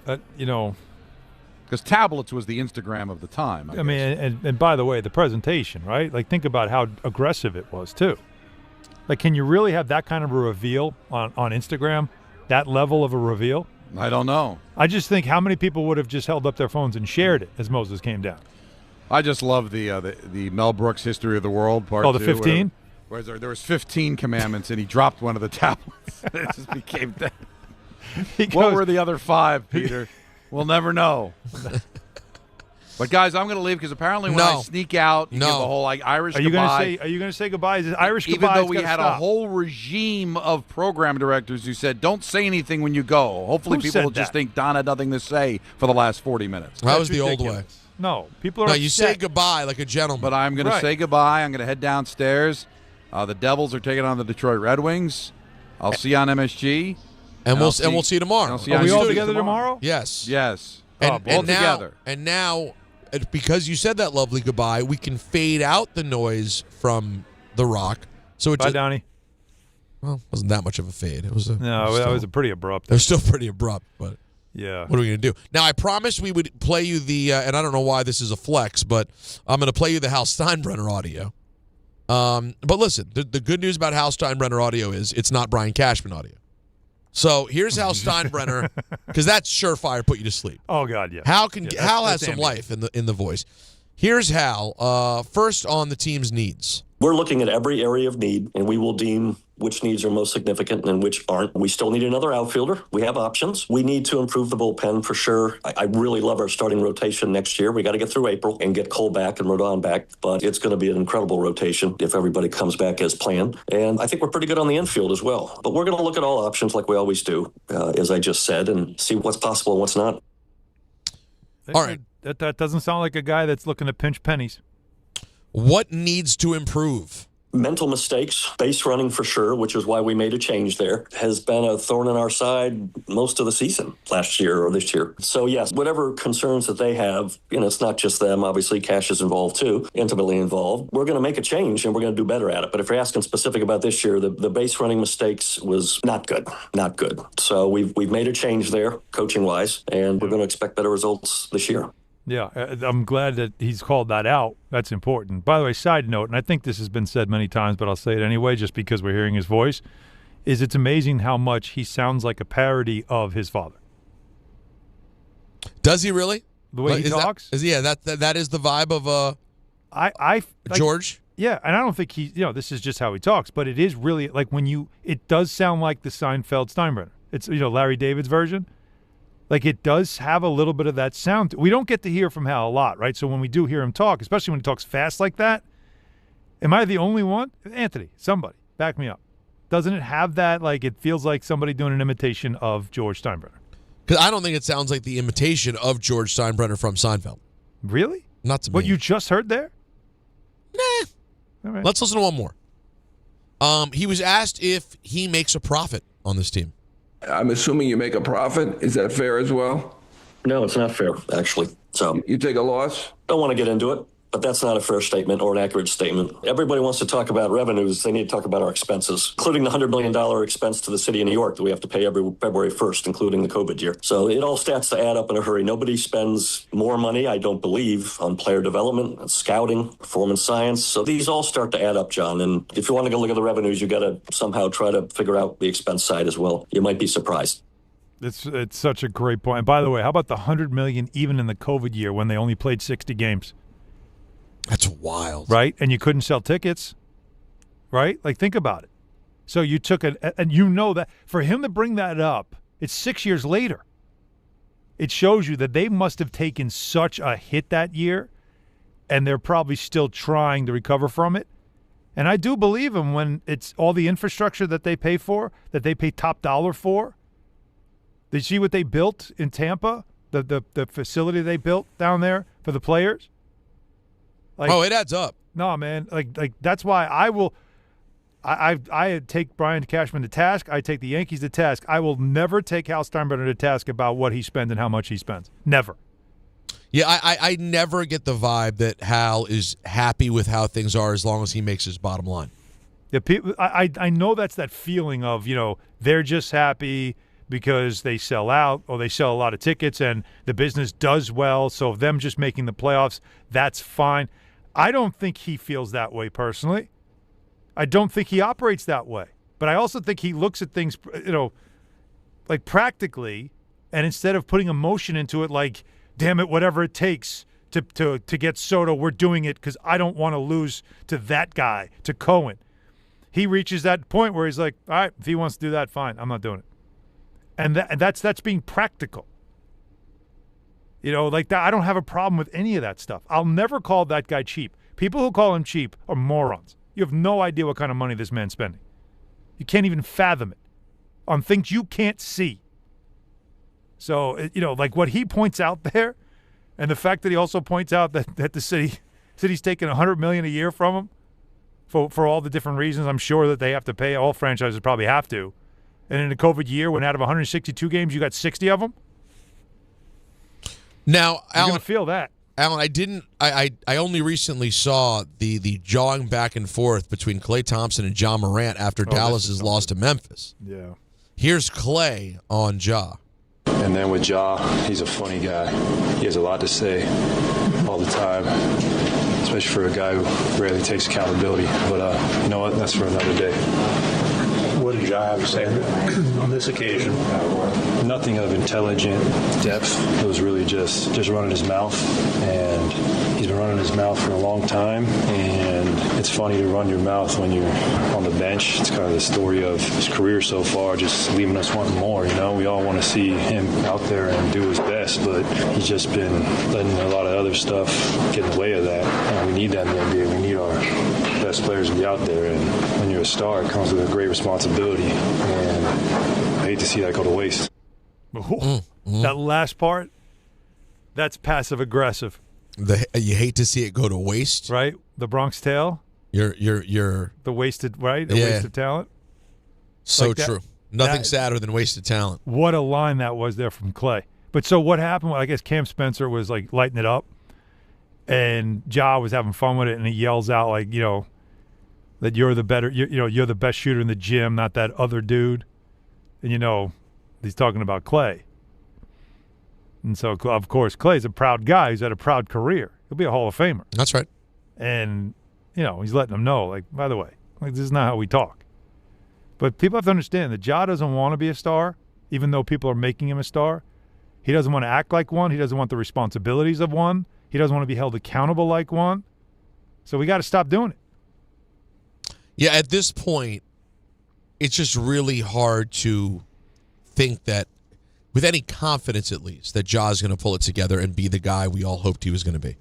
because tablets was the Instagram of the time. I mean, and by the way, the presentation, right? Like, think about how aggressive it was, too. Like, can you really have that kind of a reveal on Instagram? That level of a reveal? I don't know. I just think how many people would have just held up their phones and shared it as Moses came down? I just love the Mel Brooks History of the World part. Oh, the 15? Where there was 15 commandments, and he dropped one of the tablets. It just became that. What were the other 5, Peter? We'll never know. But guys, I'm going to leave because apparently when I sneak out, you give the whole Irish goodbye. Are you going to say goodbye? Is it Irish Even goodbye? though we had a whole regime of program directors who said, "Don't say anything when you go." Hopefully, people will just think Don had nothing to say for the last 40 minutes. That was the old way. No, people are. No, you say goodbye like a gentleman. But I'm going to say goodbye. I'm going to head downstairs. The Devils are taking on the Detroit Red Wings. I'll see you on MSG, and we'll see you tomorrow. Are we all together tomorrow? Yes. Yes. And together. And now, because you said that lovely goodbye, we can fade out the noise from The Rock. So it Bye, Donnie. Well, wasn't that much of a fade. It was that was a pretty abrupt. It was still pretty abrupt, but yeah. What are we going to do? Now, I promised we would play you the, and I don't know why this is a flex, but I'm going to play you the Hal Steinbrenner audio. But listen, the good news about Hal Steinbrenner audio is it's not Brian Cashman audio. So here's Hal Steinbrenner, because that's surefire put you to sleep. Oh God, yeah. Hal has some life in the voice. Here's Hal. First on the team's needs. We're looking at every area of need, and we will deem which needs are most significant and which aren't. We still need another outfielder. We have options. We need to improve the bullpen for sure. I really love our starting rotation next year. We got to get through April and get Cole back and Rodon back, but it's going to be an incredible rotation if everybody comes back as planned. And I think we're pretty good on the infield as well. But we're going to look at all options like we always do, as I just said, and see what's possible and what's not. All right. That doesn't sound like a guy that's looking to pinch pennies. What needs to improve? Mental mistakes, base running for sure, which is why we made a change there, has been a thorn in our side most of the season last year or this year. So yes, whatever concerns that they have, it's not just them. Obviously, Cash is involved too, intimately involved. We're going to make a change and we're going to do better at it. But if you're asking specific about this year, the base running mistakes was not good. So we've made a change there, coaching wise, and we're going to expect better results this year. Yeah, I'm glad that he's called that out. That's important. By the way, side note, and I think this has been said many times, but I'll say it anyway just because we're hearing his voice, is it's amazing how much he sounds like a parody of his father. Does he really? The way he talks? That is the vibe of George? Yeah, and I don't think this is just how he talks, but it is really like it does sound like the Seinfeld Steinbrenner. It's, Larry David's version. Like, it does have a little bit of that sound. We don't get to hear from Hal a lot, right? So when we do hear him talk, especially when he talks fast like that, am I the only one? Anthony, somebody, back me up. Doesn't it have that, like, it feels like somebody doing an imitation of George Steinbrenner? Because I don't think it sounds like the imitation of George Steinbrenner from Seinfeld. Really? Not to me. What you just heard there? Nah. All right. Let's listen to one more. He was asked if he makes a profit on this team. I'm assuming you make a profit. Is that fair as well? No, it's not fair, actually. So you take a loss? Don't want to get into it, but that's not a fair statement or an accurate statement. Everybody wants to talk about revenues. They need to talk about our expenses, including the $100 million expense to the city of New York that we have to pay every February 1st, including the COVID year. So it all starts to add up in a hurry. Nobody spends more money, I don't believe, on player development, scouting, performance science. So these all start to add up, John. And if you want to go look at the revenues, you got to somehow try to figure out the expense side as well. You might be surprised. It's such a great point. And by the way, how about the $100 million even in the COVID year when they only played 60 games? That's wild. Right? And you couldn't sell tickets, right? Like, think about it. So you took and that for him to bring that up, it's 6 years later. It shows you that they must have taken such a hit that year, and they're probably still trying to recover from it. And I do believe him when it's all the infrastructure that they pay for, that they pay top dollar for. Did you see what they built in Tampa? The facility they built down there for the players? Like, it adds up. No, man. Like that's why I take Brian Cashman to task. I take the Yankees to task. I will never take Hal Steinbrenner to task about what he spends and how much he spends. Never. Yeah, I never get the vibe that Hal is happy with how things are as long as he makes his bottom line. Yeah, I know that's that feeling of, they're just happy because they sell out or they sell a lot of tickets and the business does well, so them just making the playoffs, that's fine. I don't think he feels that way personally. I don't think he operates that way. But I also think he looks at things, like practically, and instead of putting emotion into it like, damn it, whatever it takes to get Soto, we're doing it because I don't want to lose to that guy, to Cohen. He reaches that point where he's like, all right, if he wants to do that, fine, I'm not doing it. And that's being practical. Like that. I don't have a problem with any of that stuff. I'll never call that guy cheap. People who call him cheap are morons. You have no idea what kind of money this man's spending. You can't even fathom it on things you can't see. So, like what he points out there, and the fact that he also points out that the city's taking $100 million a year from him for all the different reasons I'm sure that they have to pay. All franchises probably have to. And in a COVID year, when out of 162 games, you got 60 of them? Now, you're Alan, going to feel that. Alan, I only recently saw the jawing back and forth between Klay Thompson and Ja Morant after Dallas's loss to Memphis. Yeah. Here's Klay on Ja. And then with Ja, he's a funny guy. He has a lot to say all the time, especially for a guy who rarely takes accountability. But you know what? That's for another day. What did Ja have to say on this occasion? Nothing of intelligent depth. It was really just running his mouth, and he's been running his mouth for a long time. And it's funny to run your mouth when you're on the bench. It's kind of the story of his career so far, just leaving us wanting more. We all want to see him out there and do his best, but he's just been letting a lot of other stuff get in the way of that. And we need that in the NBA. We need our best players to be out there, and when you're a star, it comes with a great responsibility, and I hate to see that go to waste. That last part, that's passive aggressive. You hate to see it go to waste, right? The Bronx Tale. You're the wasted, right? The wasted talent. So like true. Nothing sadder than wasted talent. What a line that was there from Klay. But so what happened? I guess Cam Spencer was like lighting it up, and Ja was having fun with it, and he yells out like, that you're the better, you're the best shooter in the gym, not that other dude. And he's talking about Klay. And so, of course, Klay's a proud guy. He's had a proud career. He'll be a Hall of Famer. That's right. And, he's letting them know, like, by the way, like, this is not how we talk. But people have to understand that Ja doesn't want to be a star, even though people are making him a star. He doesn't want to act like one. He doesn't want the responsibilities of one. He doesn't want to be held accountable like one. So we got to stop doing it. Yeah, at this point, it's just really hard to think that, with any confidence at least, that Ja's going to pull it together and be the guy we all hoped he was going to be.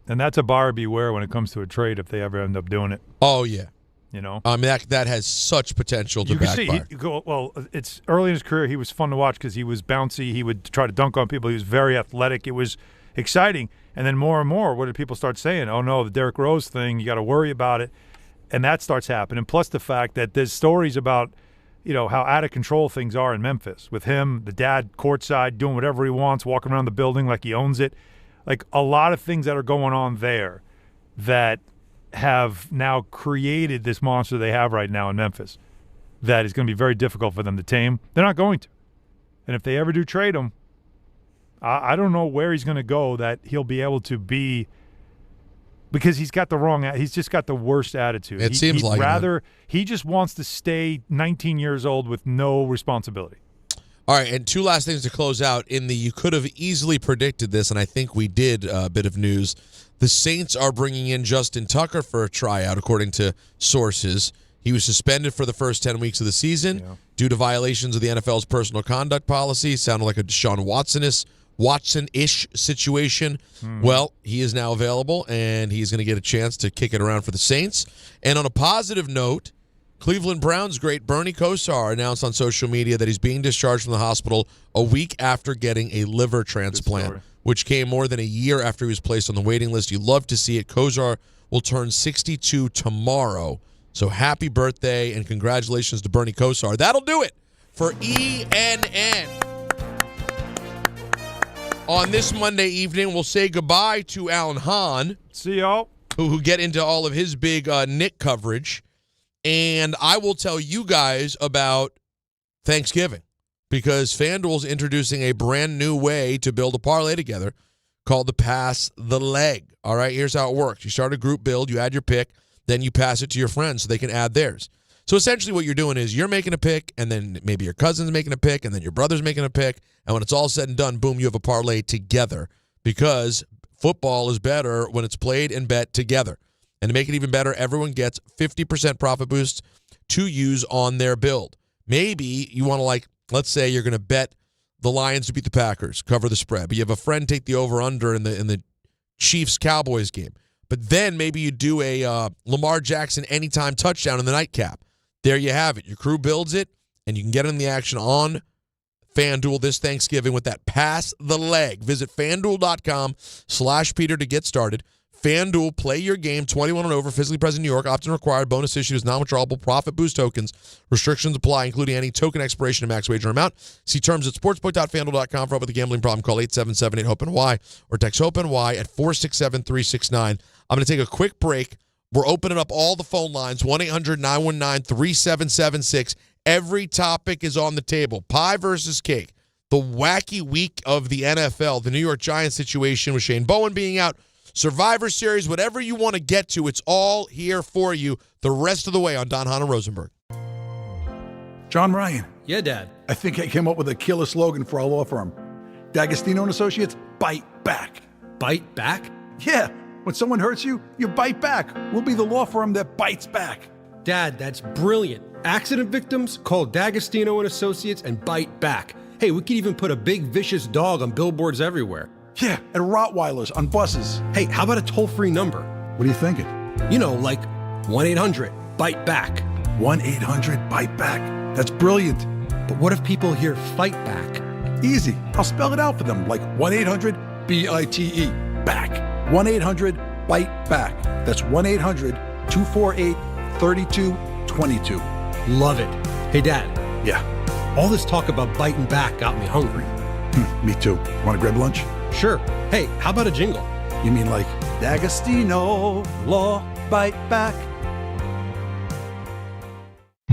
And that's a buyer beware when it comes to a trade if they ever end up doing it. Oh, yeah. You know? I mean, that has such potential to backfire. It's early in his career, he was fun to watch because he was bouncy. He would try to dunk on people. He was very athletic. It was exciting. And then more and more, what did people start saying? Oh, no, the Derrick Rose thing, you got to worry about it. And that starts happening. Plus the fact that there's stories about, how out of control things are in Memphis with him, the dad courtside, doing whatever he wants, walking around the building like he owns it. Like a lot of things that are going on there that have now created this monster they have right now in Memphis that is going to be very difficult for them to tame. They're not going to. And if they ever do trade him, I don't know where he's going to go that he'll be able to be, because he's got he's just got the worst attitude. It seems like he just wants to stay 19 years old with no responsibility. All right, and two last things to close out. You could have easily predicted this, and I think we did, a bit of news. The Saints are bringing in Justin Tucker for a tryout, according to sources. He was suspended for the first 10 weeks of the season due to violations of the NFL's personal conduct policy. Sounded like a Deshaun Watson-ish situation. Mm-hmm. Well, he is now available, and he's going to get a chance to kick it around for the Saints. And on a positive note, Cleveland Browns great Bernie Kosar announced on social media that he's being discharged from the hospital a week after getting a liver transplant, which came more than a year after he was placed on the waiting list. You love to see it. Kosar will turn 62 tomorrow. So happy birthday and congratulations to Bernie Kosar. That'll do it for ENN. On this Monday evening, we'll say goodbye to Alan Hahn. See y'all. Who get into all of his big Knick coverage. And I will tell you guys about Thanksgiving because FanDuel's introducing a brand new way to build a parlay together called the Pass the Leg. All right, here's how it works. You start a group build, you add your pick, then you pass it to your friends so they can add theirs. So essentially what you're doing is you're making a pick, and then maybe your cousin's making a pick, and then your brother's making a pick, and when it's all said and done, boom, you have a parlay together because football is better when it's played and bet together. And to make it even better, everyone gets 50% profit boosts to use on their build. Maybe you want to, let's say you're going to bet the Lions to beat the Packers, cover the spread, but you have a friend take the over-under in the Chiefs-Cowboys game. But then maybe you do a Lamar Jackson anytime touchdown in the nightcap. There you have it. Your crew builds it, and you can get in the action on FanDuel this Thanksgiving with that Pass the Leg. Visit FanDuel.com/Peter to get started. FanDuel, play your game, 21 and over, physically present in New York, opt-in required, bonus issues, non-withdrawable, profit boost tokens. Restrictions apply, including any token expiration and max wager amount. See terms at sportsbook.fanduel.com. For help with a gambling problem, call 877-8-HOPE-NY or text HOPE-NY at 467-369. I'm going to take a quick break. We're opening up all the phone lines, 1-800-919-3776. Every topic is on the table. Pie versus cake. The wacky week of the NFL, the New York Giants situation with Shane Bowen being out, Survivor Series, whatever you want to get to, it's all here for you the rest of the way on Hahn Rosenberg. John Ryan. Yeah, Dad. I think I came up with a killer slogan for our law firm. D'Agostino and Associates, bite back. Bite back? Yeah. When someone hurts you, you bite back. We'll be the law firm that bites back. Dad, that's brilliant. Accident victims, call D'Agostino and Associates and bite back. Hey, we could even put a big vicious dog on billboards everywhere. Yeah, and Rottweilers on buses. Hey, how about a toll-free number? What are you thinking? You know, like 1-800-BITE-BACK. 1-800-BITE-BACK. That's brilliant. But what if people hear fight back? Easy. I'll spell it out for them, like 1-800-BITE. Back. 1-800-BITE-BACK. That's 1-800-248-3222. Love it. Hey, Dad. Yeah? All this talk about biting back got me hungry. Me too. Want to grab lunch? Sure. Hey, how about a jingle? You mean like D'Agostino, law, bite back?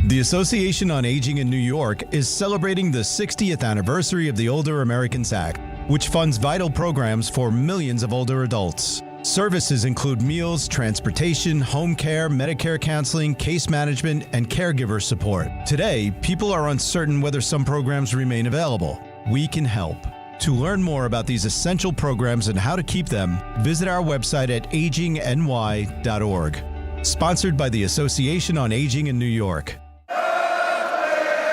The Association on Aging in New York is celebrating the 60th anniversary of the Older Americans Act, which funds vital programs for millions of older adults. Services include meals, transportation, home care, Medicare counseling, case management, and caregiver support. Today, people are uncertain whether some programs remain available. We can help. To learn more about these essential programs and how to keep them, visit our website at agingny.org. Sponsored by the Association on Aging in New York.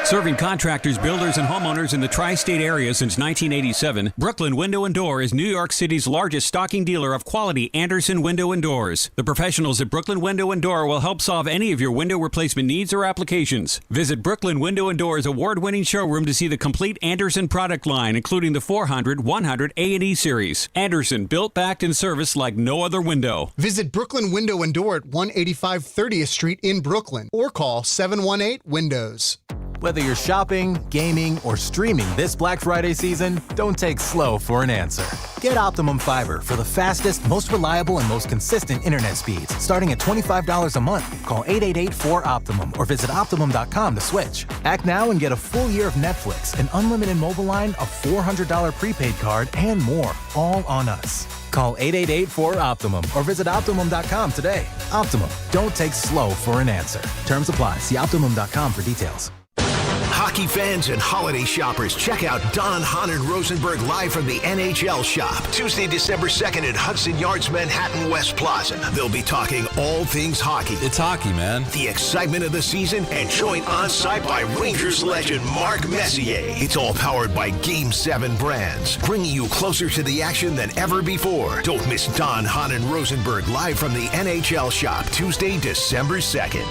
Serving contractors, builders, and homeowners in the tri-state area since 1987, Brooklyn Window & Door is New York City's largest stocking dealer of quality Andersen window and doors. The professionals at Brooklyn Window & Door will help solve any of your window replacement needs or applications. Visit Brooklyn Window & Door's award-winning showroom to see the complete Andersen product line, including the 400, 100, A&E series. Andersen, built, backed, and serviced like no other window. Visit Brooklyn Window & Door at 185 30th Street in Brooklyn or call 718-WINDOWS. Whether you're shopping, gaming, or streaming this Black Friday season, don't take slow for an answer. Get Optimum Fiber for the fastest, most reliable, and most consistent internet speeds, starting at $25 a month. Call 888-4OPTIMUM or visit Optimum.com to switch. Act now and get a full year of Netflix, an unlimited mobile line, a $400 prepaid card, and more, all on us. Call 888-4OPTIMUM or visit Optimum.com today. Optimum, don't take slow for an answer. Terms apply. See Optimum.com for details. Hockey fans and holiday shoppers, check out Don, Hahn, and Rosenberg live from the NHL shop. Tuesday, December 2nd at Hudson Yards, Manhattan West Plaza. They'll be talking all things hockey. It's hockey, man. The excitement of the season, and joined on-site by Rangers legend Mark Messier. It's all powered by Game 7 brands, bringing you closer to the action than ever before. Don't miss Don, Hahn, and Rosenberg live from the NHL shop, Tuesday, December 2nd.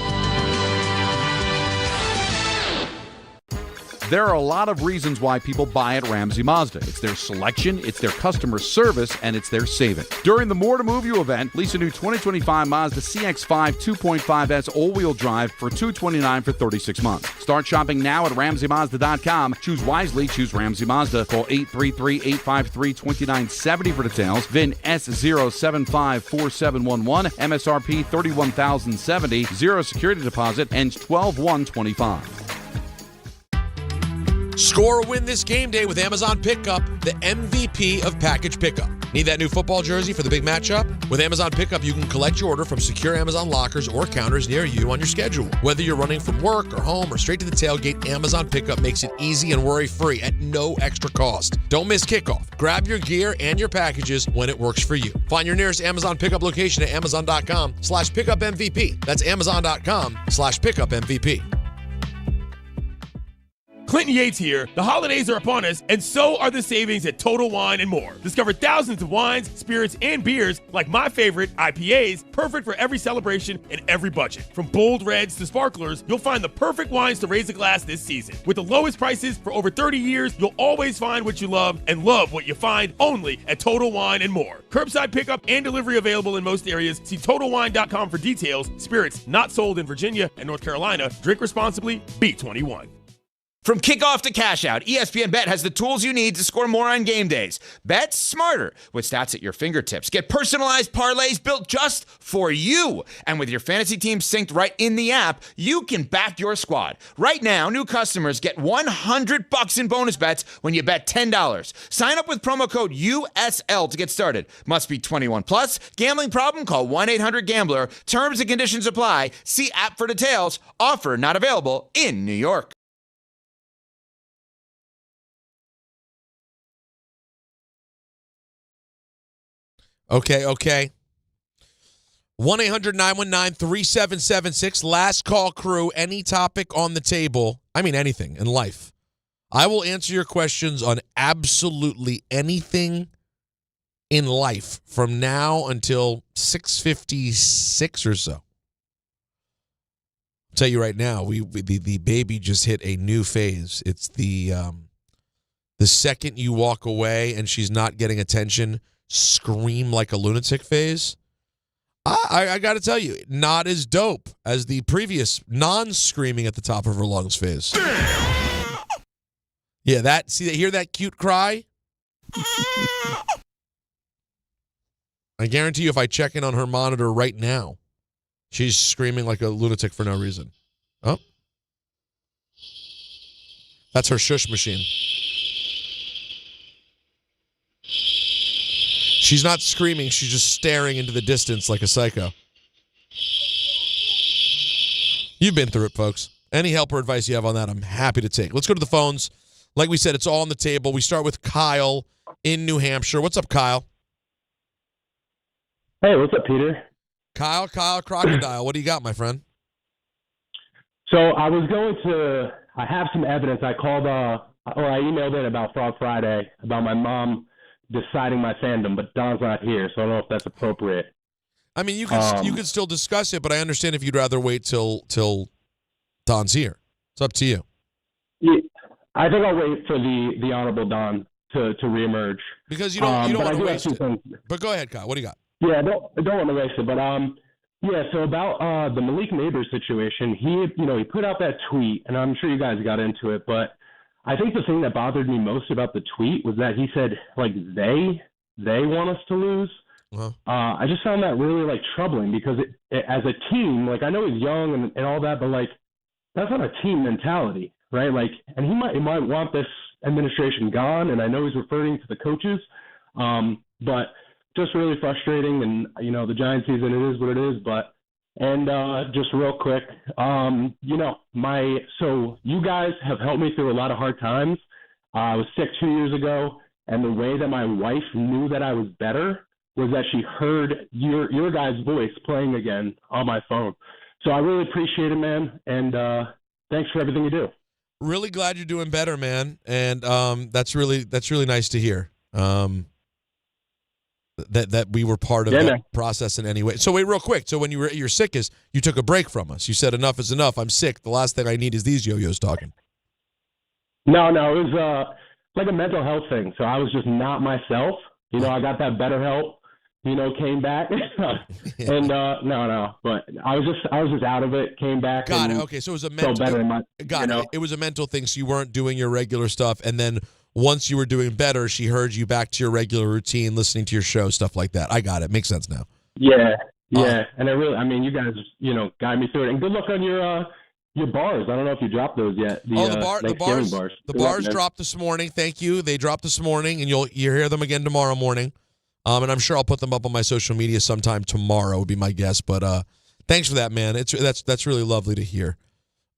There are a lot of reasons why people buy at Ramsey Mazda. It's their selection, it's their customer service, and it's their saving. During the More to Move You event, lease a new 2025 Mazda CX-5 2.5S all-wheel drive for $229 for 36 months. Start shopping now at RamseyMazda.com. Choose wisely, choose Ramsey Mazda. Call 833-853-2970 for details. VIN S0754711. MSRP $31,070. Zero security deposit. Ends 12/1/25. Score a win this game day with Amazon Pickup, the MVP of package pickup. Need that new football jersey for the big matchup? With Amazon Pickup, you can collect your order from secure Amazon lockers or counters near you on your schedule. Whether you're running from work or home or straight to the tailgate, Amazon Pickup makes it easy and worry-free at no extra cost. Don't miss kickoff. Grab your gear and your packages when it works for you. Find your nearest Amazon Pickup location at amazon.com/pickupmvp. That's amazon.com/pickupmvp. Clinton Yates here. The holidays are upon us, and so are the savings at Total Wine & More. Discover thousands of wines, spirits, and beers like my favorite, IPAs, perfect for every celebration and every budget. From bold reds to sparklers, you'll find the perfect wines to raise a glass this season. With the lowest prices for over 30 years, you'll always find what you love and love what you find only at Total Wine & More. Curbside pickup and delivery available in most areas. See TotalWine.com for details. Spirits not sold in Virginia and North Carolina. Drink responsibly. Be 21. From kickoff to cash out, ESPN Bet has the tools you need to score more on game days. Bet smarter with stats at your fingertips. Get personalized parlays built just for you. And with your fantasy team synced right in the app, you can back your squad. Right now, new customers get $100 in bonus bets when you bet $10. Sign up with promo code USL to get started. Must be 21 plus. Gambling problem? Call 1-800-GAMBLER. Terms and conditions apply. See app for details. Offer not available in New York. Okay. 1-800-919-3776. Last call, crew. Any topic on the table. I mean anything in life. I will answer your questions on absolutely anything in life from now until 6:56 or so. I'll tell you right now, the baby just hit a new phase. It's the second you walk away and she's not getting attention, scream like a lunatic phase. I got to tell you, not as dope as the previous non-screaming at the top of her lungs phase. Yeah, hear that cute cry? I guarantee you if I check in on her monitor right now, she's screaming like a lunatic for no reason. Oh. That's her shush machine. She's not screaming. She's just staring into the distance like a psycho. You've been through it, folks. Any help or advice you have on that, I'm happy to take. Let's go to the phones. like we said, it's all on the table. We start with Kyle in New Hampshire. What's up, Kyle? Hey, what's up, Peter? Kyle Crocodile. What do you got, my friend? So I have some evidence. I called, I emailed in about Frog Friday about my mom deciding my fandom, but Don's not here, so I don't know if that's appropriate. I mean, you could still discuss it, but I understand if you'd rather wait till Don's here. It's up to you. Yeah, I think I'll wait for the Honorable Don to reemerge. Because you don't want to waste it. Things. But go ahead, Kyle. What do you got? Yeah, I don't want to waste it, but so about the Malik Neighbors situation, he put out that tweet, and I'm sure you guys got into it, but I think the thing that bothered me most about the tweet was that he said, like, they want us to lose. Uh-huh. I just found that really, like, troubling because it, as a team, like, I know he's young and all that, but, like, that's not a team mentality, right? Like, and he might want this administration gone, and I know he's referring to the coaches, but just really frustrating. And, the Giants season, it is what it is, and just real quick, so you guys have helped me through a lot of hard times. I was sick 2 years ago, and the way that my wife knew that I was better was that she heard your guys' voice playing again on my phone. So I really appreciate it, man, and thanks for everything you do. Really glad you're doing better, man, and that's really nice to hear. That we were part of that process in any way. So wait, real quick. So when you're sick, you took a break from us. You said enough is enough. I'm sick. The last thing I need is these yo-yos talking. No, it was like a mental health thing. So I was just not myself. I got that BetterHelp. Came back, and no, but I was just out of it. Came back. Got it. Okay, so it was a mental. It was a mental thing. So you weren't doing your regular stuff, and then once you were doing better, she heard you back to your regular routine, listening to your show, stuff like that. I got it. Makes sense now. Yeah, and you guys, guide me through it. And good luck on your bars. I don't know if you dropped those yet. The bars dropped this morning. Thank you. They dropped this morning, and you'll hear them again tomorrow morning. And I'm sure I'll put them up on my social media sometime tomorrow, would be my guess. But thanks for that, man. That's really lovely to hear.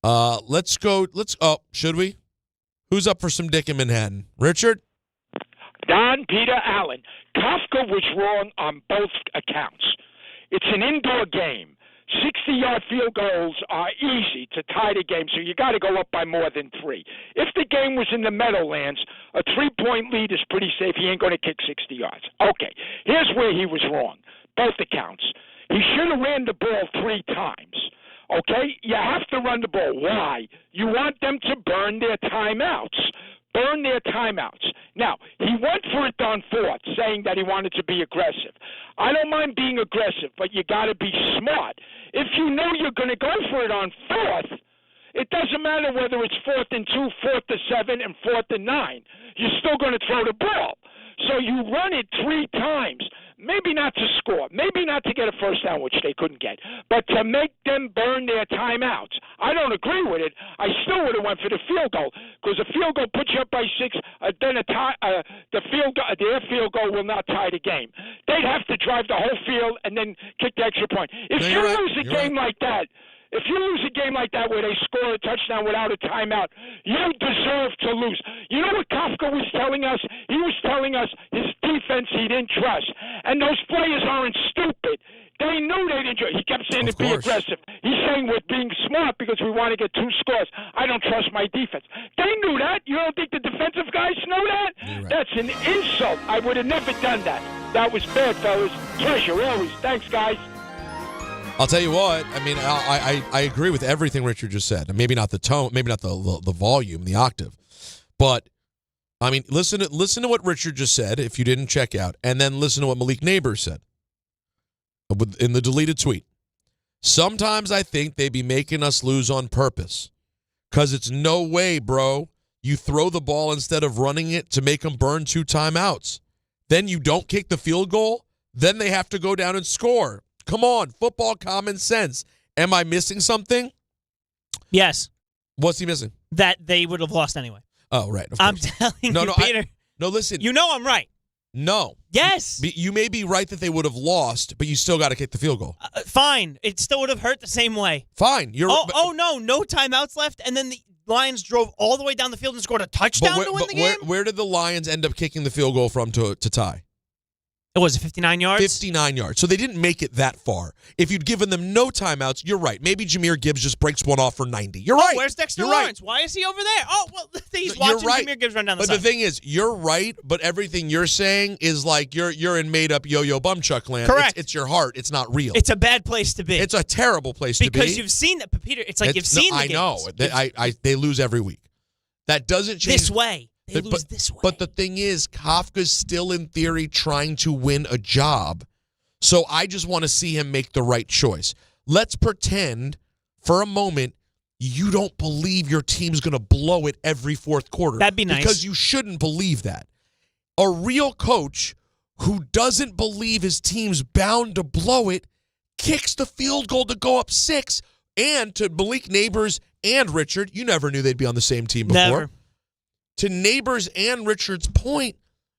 Let's go. Should we? Who's up for some dick in Manhattan? Richard? Don, Peter, Allen. Kafka was wrong on both accounts. It's an indoor game. 60-yard field goals are easy to tie the game, so you got to go up by more than 3. If the game was in the Meadowlands, a 3-point lead is pretty safe. He ain't going to kick 60 yards. Okay, here's where he was wrong, both accounts. He should have ran the ball 3 times. Okay, you have to run the ball. Why? You want them to burn their timeouts. Burn their timeouts. Now, he went for it on 4th, saying that he wanted to be aggressive. I don't mind being aggressive, but you got to be smart. If you know you're going to go for it on 4th, it doesn't matter whether it's 4th and 2, 4th and 7, and 4th and 9. You're still going to throw the ball. So you run it 3 times. Maybe not to score, maybe not to get a first down, which they couldn't get, but to make them burn their timeouts. I don't agree with it. I still would have went for the field goal, because a field goal puts you up by 6. Then their field goal will not tie the game. They'd have to drive the whole field and then kick the extra point. If you lose a game like that, if you lose a game like that where they score a touchdown without a timeout, you deserve to lose. You know what Kafka was telling us? He was telling us his defense he didn't trust. And those players aren't stupid. They knew they didn't trust. He kept saying to be aggressive. He's saying we're being smart because we want to get 2 scores. I don't trust my defense. They knew that. You don't think the defensive guys know that? Right. That's an insult. I would have never done that. That was bad, fellas. Pleasure always. Thanks, guys. I'll tell you what. I mean, I agree with everything Richard just said. Maybe not the tone, maybe not the volume, the octave, but I mean, listen to what Richard just said. If you didn't check out, and then listen to what Malik Neighbors said in the deleted tweet. Sometimes I think they be making us lose on purpose, because it's no way, bro. You throw the ball instead of running it to make them burn 2 timeouts. Then you don't kick the field goal. Then they have to go down and score. Come on, football common sense. Am I missing something? Yes. What's he missing? That they would have lost anyway. Oh, right. Of course. I'm telling you, Peter. No, listen. You know I'm right. No. Yes. You may be right that they would have lost, but you still got to kick the field goal. Fine. It still would have hurt the same way. Fine. No timeouts left, and then Lions drove all the way down the field and scored a touchdown to win the game? Where did the Lions end up kicking the field goal from to tie? It was 59 yards? 59 yards. So they didn't make it that far. If you'd given them no timeouts, you're right. Maybe Jahmyr Gibbs just breaks one off for 90. You're right. Where's Dexter You're Lawrence? Right. Why is he over there? Oh, well, he's watching Jahmyr Gibbs run down the side. But the thing is, you're right, but everything you're saying is like you're in made-up yo-yo bumchuck land. Correct. It's your heart. It's not real. It's a bad place to be. It's a terrible place to be. Because you've seen that, Peter. It's like you've seen the games. I know. They lose every week. That doesn't change. This way. They lose this way. But the thing is, Kafka's still, in theory, trying to win a job. So I just want to see him make the right choice. Let's pretend for a moment you don't believe your team's going to blow it every fourth quarter. That'd be nice. Because you shouldn't believe that. A real coach who doesn't believe his team's bound to blow it kicks the field goal to go up 6. And to Malik Neighbors and Richard, you never knew they'd be on the same team before. Never. To Neighbors and Richard's point,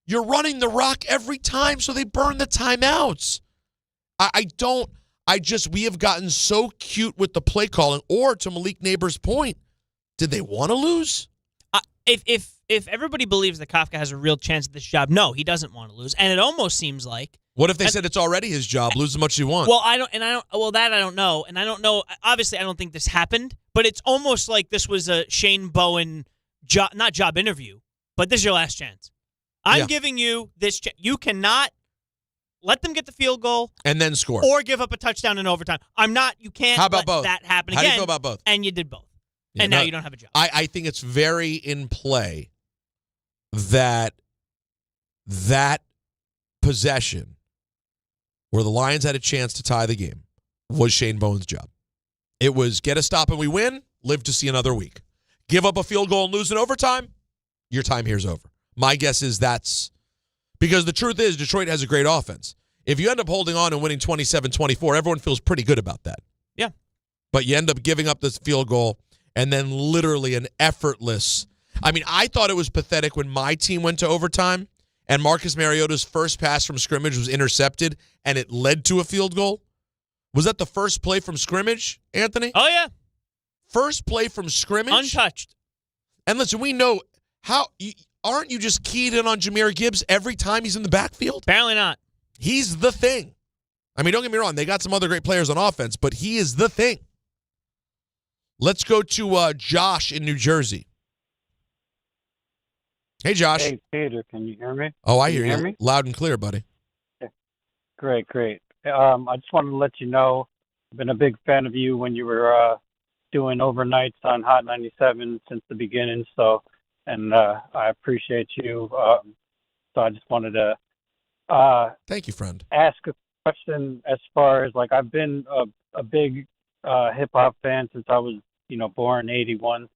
you're running the rock every time, so they burn the timeouts. We have gotten so cute with the play calling. Or to Malik Neighbors' point, did they want to lose? If everybody believes that Kafka has a real chance at this job, no, he doesn't want to lose. And it almost seems like. What if they said it's already his job, lose as much as you want? Well, I don't know. And I don't know. Obviously, I don't think this happened, but it's almost like this was a Shane Bowen not job interview, but this is your last chance. I'm giving you this you cannot let them get the field goal and then score or give up a touchdown in overtime. You can't How about let both? that happen How again. do you feel about both? And you did both. Yeah, and now you don't have a job. I think it's very in play that possession where the Lions had a chance to tie the game was Shane Bowen's job. It was get a stop and we win, live to see another week. Give up a field goal and lose in overtime, your time here's over. My guess is that's because the truth is Detroit has a great offense. If you end up holding on and winning 27-24, everyone feels pretty good about that. Yeah. But you end up giving up this field goal and then literally an effortless. I mean, I thought it was pathetic when my team went to overtime and Marcus Mariota's first pass from scrimmage was intercepted and it led to a field goal. Was that the first play from scrimmage, Anthony? Oh, yeah. First play from scrimmage? Untouched. And listen, we know aren't you just keyed in on Jahmyr Gibbs every time he's in the backfield? Apparently not. He's the thing. I mean, don't get me wrong. They got some other great players on offense, but he is the thing. Let's go to Josh in New Jersey. Hey, Josh. Hey, Peter, can you hear me? Oh, I hear you. Me? Loud and clear, buddy. Yeah. Great. I just wanted to let you know I've been a big fan of you when you were doing overnights on Hot 97 since the beginning. And I appreciate you. So I just wanted to thank you, friend. Ask a question as far as I've been a big hip hop fan since I was born in '81,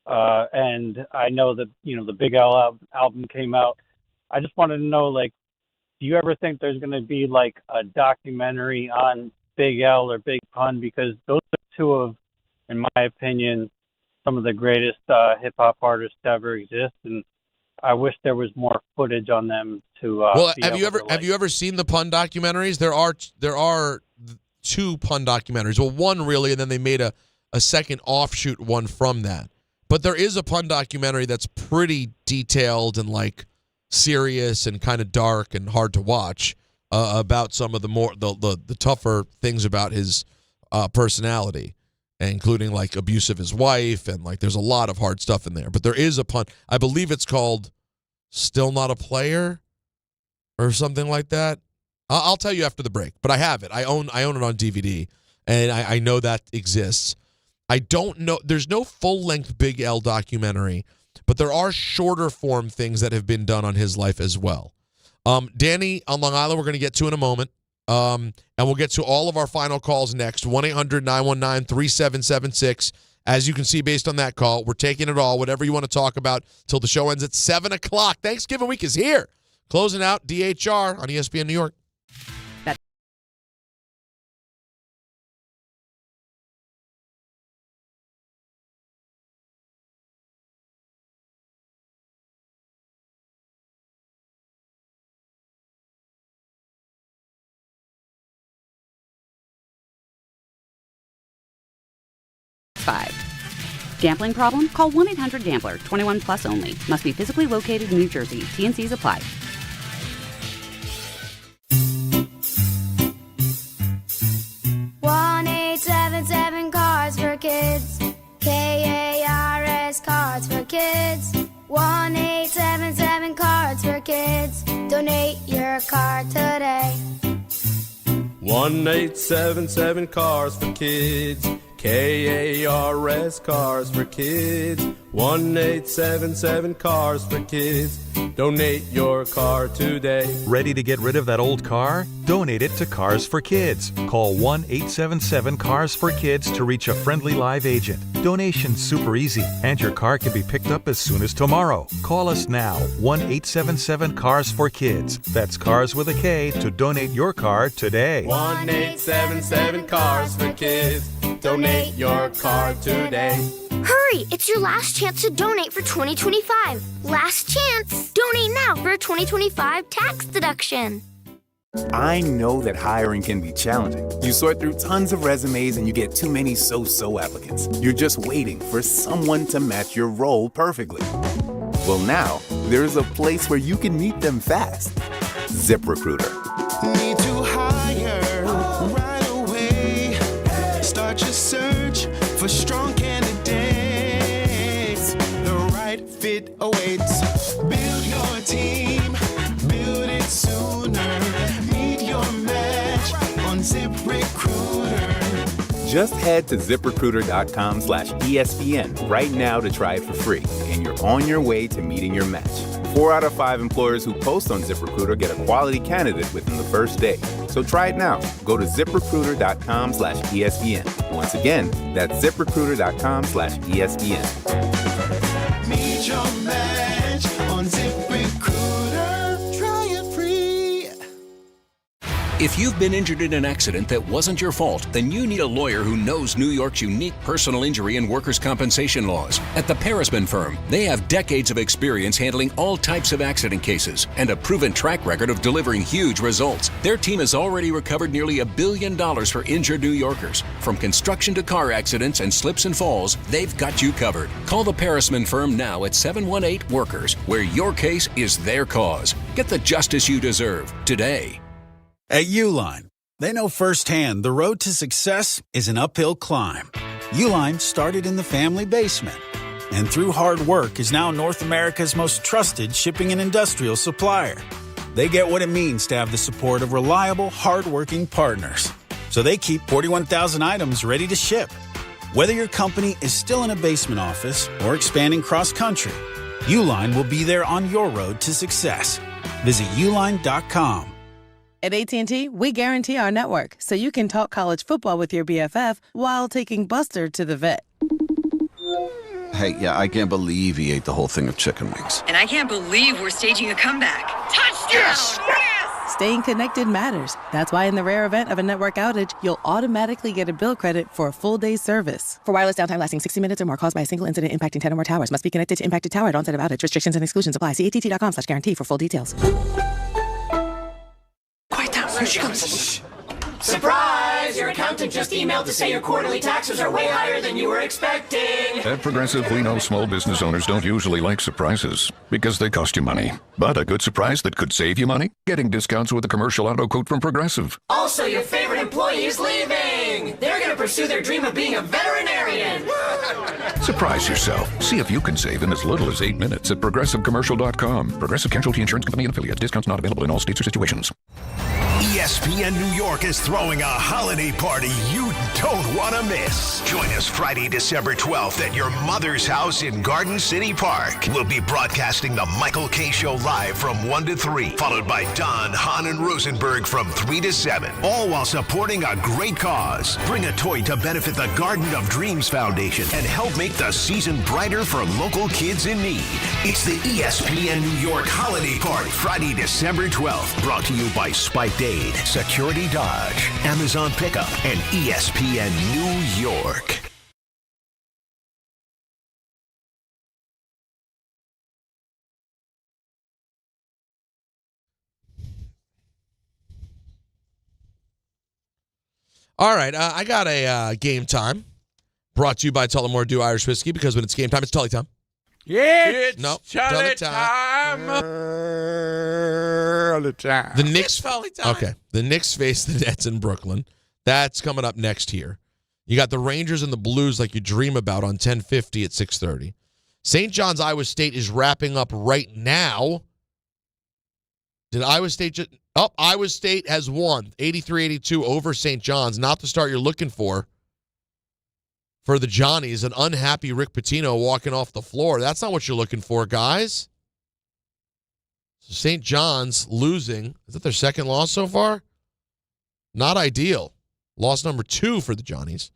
and I know that the Big L album came out. I just wanted to know do you ever think there's going to be a documentary on Big L or Big Pun, because those are two of, in my opinion, some of the greatest hip hop artists to ever exist, and I wish there was more footage on them to. Have you ever seen the Pun documentaries? There are 2 Pun documentaries. Well, one really, and then they made a second offshoot one from that. But there is a Pun documentary that's pretty detailed and serious and kind of dark and hard to watch about some of the more the tougher things about his personality, including abuse of his wife, and there's a lot of hard stuff in there. But there is a Pun. I believe it's called "Still Not a Player" or something like that. I'll tell you after the break. But I have it. I own it on DVD, and I know that exists. I don't know. There's no full-length Big L documentary, but there are shorter form things that have been done on his life as well. Danny on Long Island, we're going to get to in a moment. And we'll get to all of our final calls next. 1-800-919-3776. As you can see, based on that call, we're taking it all, whatever you want to talk about, till the show ends at 7 o'clock. Thanksgiving week is here. Closing out DHR on ESPN New York. Gambling problem? Call 1-800-GAMBLER. 21 plus only. Must be physically located in New Jersey. T&Cs apply. One 877 Cards for Kids. KARS Cards for Kids. 1-877 Cards for Kids. Donate your card today. 1-877 Cars for Kids. KARS Cars for Kids. 1-877 Cars for Kids. Donate your car today. Ready to get rid of that old car? Donate it to Cars for Kids. Call 1-877-CARS-FOR-KIDS to reach a friendly live agent. Donation's super easy, and your car can be picked up as soon as tomorrow. Call us now, 1-877-CARS-FOR-KIDS. That's Cars with a K to donate your car today. 1-877 Cars for Kids. Donate your car today. Hurry! It's your last chance to donate for 2025. Last chance! Donate now for a 2025 tax deduction. I know that hiring can be challenging. You sort through tons of resumes and you get too many so-so applicants. You're just waiting for someone to match your role perfectly. Well, now, there's a place where you can meet them fast. ZipRecruiter. Need to hire right away. Start your search for strong candidates. The right fit awaits. Build your team. Build it sooner. Meet your match on ZipRecruiter. Just head to ZipRecruiter.com/ESPN right now to try it for free, and you're on your way to meeting your match. 4 out of 5 employers who post on ZipRecruiter get a quality candidate within the first day. So try it now. Go to ZipRecruiter.com/ESPN. Once again, that's ZipRecruiter.com/ESPN. Meet your match on ZipRecruiter. Try it free. If you've been injured in an accident that wasn't your fault, then you need a lawyer who knows New York's unique personal injury and workers' compensation laws. At the Parisman Firm, they have decades of experience handling all types of accident cases and a proven track record of delivering huge results. Their team has already recovered nearly $1 billion for injured New Yorkers. From construction to car accidents and slips and falls, they've got you covered. Call the Parisman Firm now at 718-WORKERS, where your case is their cause. Get the justice you deserve today. At Uline, they know firsthand the road to success is an uphill climb. Uline started in the family basement, and through hard work is now North America's most trusted shipping and industrial supplier. They get what it means to have the support of reliable, hardworking partners. So they keep 41,000 items ready to ship. Whether your company is still in a basement office or expanding cross-country, Uline will be there on your road to success. Visit uline.com. At AT&T, we guarantee our network so you can talk college football with your BFF while taking Buster to the vet. Hey, yeah, I can't believe he ate the whole thing of chicken wings. And I can't believe we're staging a comeback. Touchdown! Yes! Staying connected matters. That's why in the rare event of a network outage, you'll automatically get a bill credit for a full day's service. For wireless downtime lasting 60 minutes or more caused by a single incident impacting 10 or more towers, must be connected to impacted tower at onset of outage. Restrictions and exclusions apply. See att.com/guarantee for full details. Quiet down. Here she comes. Surprise! Your accountant just emailed to say your quarterly taxes are way higher than you were expecting. At Progressive, we know small business owners don't usually like surprises because they cost you money. But a good surprise that could save you money? Getting discounts with a commercial auto quote from Progressive. Also, your favorite employee is leaving. They're going to pursue their dream of being a veterinarian. Surprise yourself. See if you can save in as little as 8 minutes at ProgressiveCommercial.com. Progressive Casualty Insurance Company and affiliates. Discounts not available in all states or situations. ESPN New York is throwing a holiday party you don't want to miss. Join us Friday, December 12th at your mother's house in Garden City Park. We'll be broadcasting the Michael K. Show live from 1 to 3, followed by Don, Hahn Rosenberg from 3 to 7, all while supporting a great cause. Bring a toy to benefit the Garden of Dreams Foundation and help make the season brighter for local kids in need. It's the ESPN New York Holiday Party, Friday, December 12th, brought to you by Spiked Aid, Security Dodge, Amazon Pickup, and ESPN New York. All right, I got a game time Brought to you by Tullamore Dew Irish Whiskey, because when it's game time, it's Tully time. It's No, Tully time. Tully time. The Knicks. Tully time. Okay. The Knicks face the Nets in Brooklyn. That's coming up next here. You got the Rangers and the Blues like you dream about on 10:50 at 6:30. St. John's, Iowa State is wrapping up right now. Did Iowa State just... Oh, Iowa State has won 83-82 over St. John's. Not the start you're looking for the Johnnies. An unhappy Rick Pitino walking off the floor. That's not what you're looking for, guys. So St. John's losing. Is that their second loss so far? Not ideal. Loss number 2 for the Johnnies.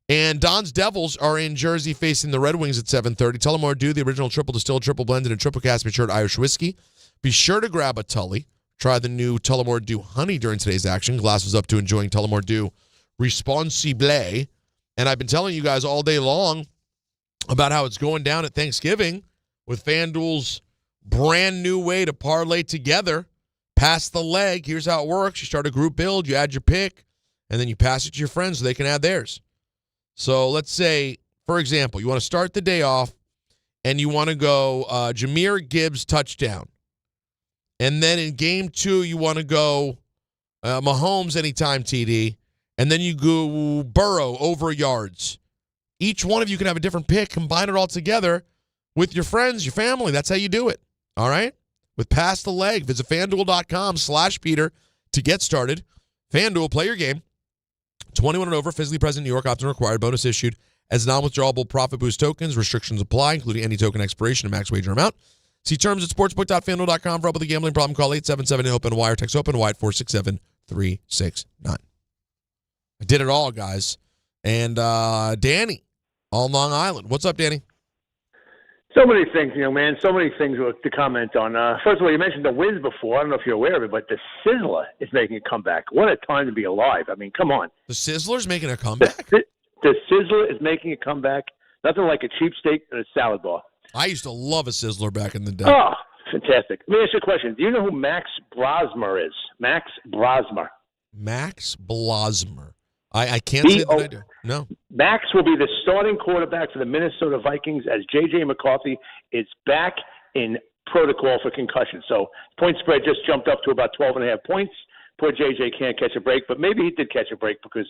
And Don's Devils are in Jersey facing the Red Wings at 7:30. Tullamore Dew, the original triple distilled, triple blended, and triple cast matured Irish whiskey. Be sure to grab a Tully. Try the new Tullamore Dew Honey during today's action. Glasses up to enjoying Tullamore Dew Responsibly. And I've been telling you guys all day long about how it's going down at Thanksgiving with FanDuel's brand new way to parlay together. Pass the leg. Here's how it works. You start a group build, you add your pick, and then you pass it to your friends so they can add theirs. So let's say, for example, you want to start the day off and you want to go Jahmyr Gibbs touchdown. And then in game 2, you want to go Mahomes anytime TD. And then you go Burrow over yards. Each one of you can have a different pick. Combine it all together with your friends, your family. That's how you do it. All right? With Pass the Leg. Visit FanDuel.com/Peter to get started. FanDuel, play your game. 21 and over, physically present in New York, option required. Bonus issued as non-withdrawable profit boost tokens. Restrictions apply, including any token expiration and max wager amount. See terms at sportsbook.fanduel.com. For help with a gambling problem, call 877-OPEN-WIRE. Text OPEN-WIRE at 467-369. I did it all, guys. And Danny on Long Island. What's up, Danny? So many things, man. So many things to comment on. First of all, you mentioned the Wiz before. I don't know if you're aware of it, but the Sizzler is making a comeback. What a time to be alive. I mean, come on. The Sizzler's making a comeback? The Sizzler is making a comeback. Nothing like a cheap steak and a salad bar. I used to love a Sizzler back in the day. Oh, fantastic. Let me ask you a question. Do you know who Max Brosmer is? Max Brosmer. Max Blosmer. I can't say that I do. No. Max will be the starting quarterback for the Minnesota Vikings as J.J. McCarthy is back in protocol for concussion. So point spread just jumped up to about 12.5 points. Poor J.J. can't catch a break, but maybe he did catch a break because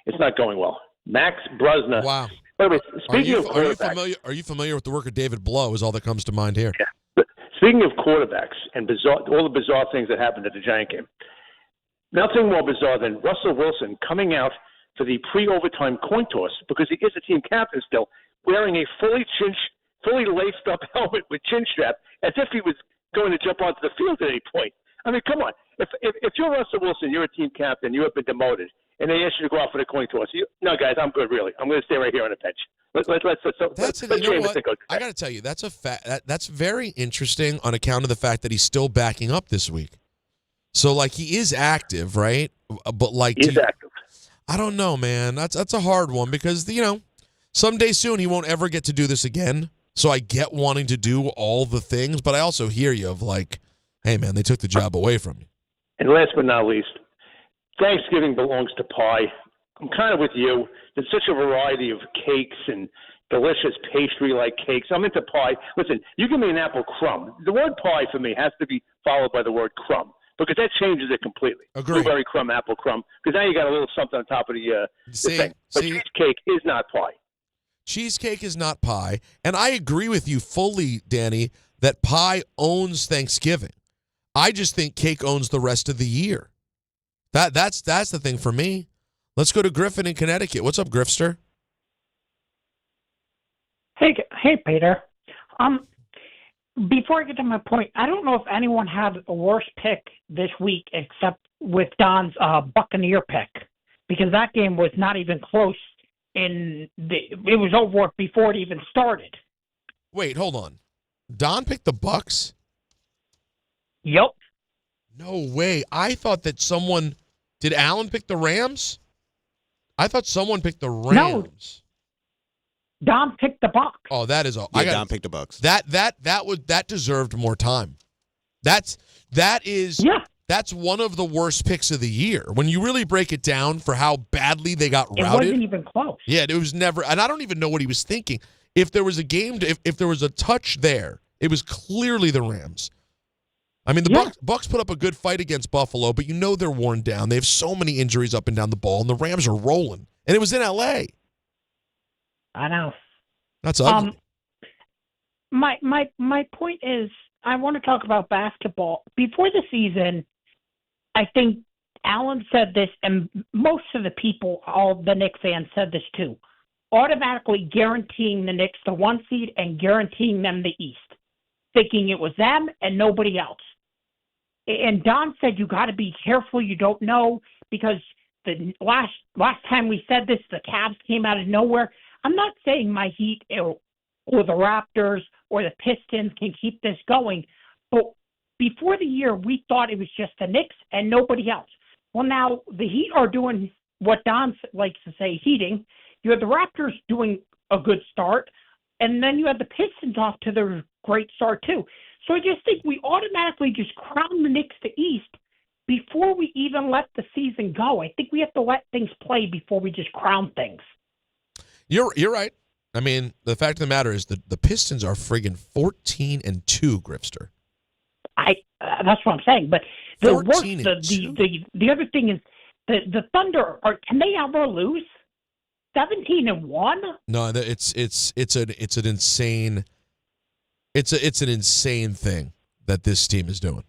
it's not going well. Max Brosmer. Wow. By the way, speaking of quarterbacks, are you familiar with the work of David Blow is all that comes to mind here. Yeah. But speaking of quarterbacks and all the bizarre things that happened at the Giant game, nothing more bizarre than Russell Wilson coming out for the pre-overtime coin toss because he is a team captain still, wearing a fully laced up helmet with chin strap as if he was going to jump onto the field at any point. I mean, come on. If you're Russell Wilson, you're a team captain, you have been demoted, and they ask you to go out for the coin toss. No, guys, I'm good, really. I'm going to stay right here on the bench. I got to tell you, that's very interesting on account of the fact that he's still backing up this week. So, like, he is active, right? But, like, he's active. I don't know, man. That's a hard one because, someday soon he won't ever get to do this again. So I get wanting to do all the things, but I also hear you of like, hey, man, they took the job away from you. And last but not least, Thanksgiving belongs to pie. I'm kind of with you. There's such a variety of cakes and delicious pastry-like cakes. I'm into pie. Listen, you give me an apple crumb. The word pie for me has to be followed by the word crumb because that changes it completely. Agreed. Blueberry crumb, apple crumb, because now you got a little something on top of the thing. But cheesecake is not pie. Cheesecake is not pie. And I agree with you fully, Danny, that pie owns Thanksgiving. I just think cake owns the rest of the year. That's the thing for me. Let's go to Griffin in Connecticut. What's up, Griffster? Hey, Peter. Before I get to my point, I don't know if anyone had a worse pick this week except with Don's Buccaneer pick because that game was not even close. It was over before it even started. Wait, hold on. Don picked the Bucks? Yep. No way. I thought that someone did. Allen pick the Rams? I thought someone picked the Rams. No. Don picked the Bucks. Oh, that is all. Yeah, Don picked the Bucks. That deserved more time. That is. Yeah. That's one of the worst picks of the year. When you really break it down for how badly they got routed. It wasn't even close. Yeah, it was never, and I don't even know what he was thinking. If there was a game, if there was a touch there, it was clearly the Rams. I mean, the Bucks put up a good fight against Buffalo, but you know they're worn down. They have so many injuries up and down the ball, and the Rams are rolling. And it was in L.A. I know. That's ugly. My point is, I want to talk about basketball. Before the season, I think Allen said this, and most of the people, all the Knicks fans said this too, automatically guaranteeing the Knicks the 1 seed and guaranteeing them the East, thinking it was them and nobody else. And Don said you got to be careful. You don't know, because the last time we said this, the Cavs came out of nowhere. I'm not saying my Heat or the Raptors or the Pistons can keep this going, but before the year, we thought it was just the Knicks and nobody else. Well, now the Heat are doing what Don likes to say, heating. You have the Raptors doing a good start, and then you have the Pistons off to their great start too. So I just think we automatically just crown the Knicks to East before we even let the season go. I think we have to let things play before we just crown things. You're right. I mean, the fact of the matter is that the Pistons are friggin' 14-2, Gripster. That's what I'm saying. But the worst, the other thing is the Thunder can they ever lose? 17-1? No, it's an insane thing that this team is doing.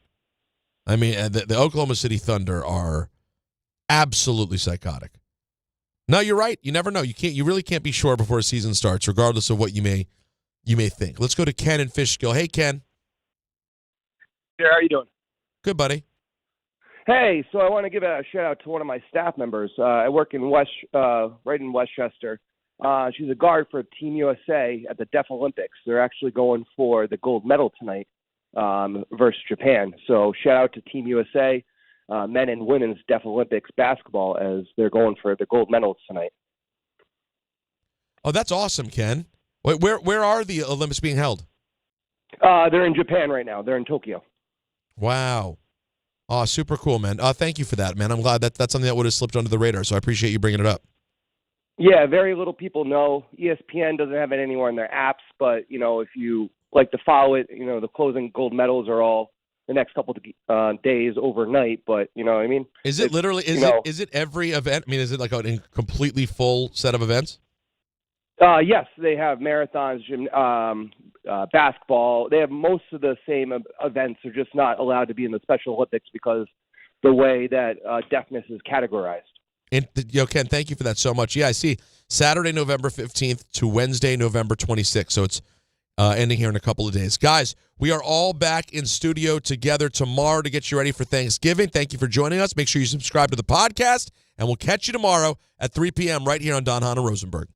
I mean, the Oklahoma City Thunder are absolutely psychotic. No, you're right. You never know. You really can't be sure before a season starts, regardless of what you may think. Let's go to Ken in Fishkill. Hey, Ken. Yeah, how are you doing? Good, buddy. Hey, so I want to give a shout out to one of my staff members. I work in right in Westchester. She's a guard for Team USA at the Deaf Olympics. They're actually going for the gold medal tonight versus Japan. So shout out to Team USA, men and women's Deaf Olympics basketball, as they're going for the gold medals tonight. Oh, that's awesome, Ken. Wait, where are the Olympics being held? They're in Japan right now. They're in Tokyo. Wow. Oh, super cool, man. Thank you for that, man. I'm glad that's something that would have slipped under the radar, so I appreciate you bringing it up. Yeah, very little people know. ESPN doesn't have it anywhere in their apps, but, if you like to follow it, the closing gold medals are all the next couple of days overnight, but you know what I mean? Is it literally, is it every event? I mean, is it like a completely full set of events? Yes, they have marathons, basketball. They have most of the same events. They're just not allowed to be in the Special Olympics because the way that deafness is categorized. And, Ken, thank you for that so much. Yeah, I see. Saturday, November 15th to Wednesday, November 26th. So it's ending here in a couple of days. Guys, we are all back in studio together tomorrow to get you ready for Thanksgiving. Thank you for joining us. Make sure you subscribe to the podcast, and we'll catch you tomorrow at 3 p.m. right here on Hahn Rosenberg.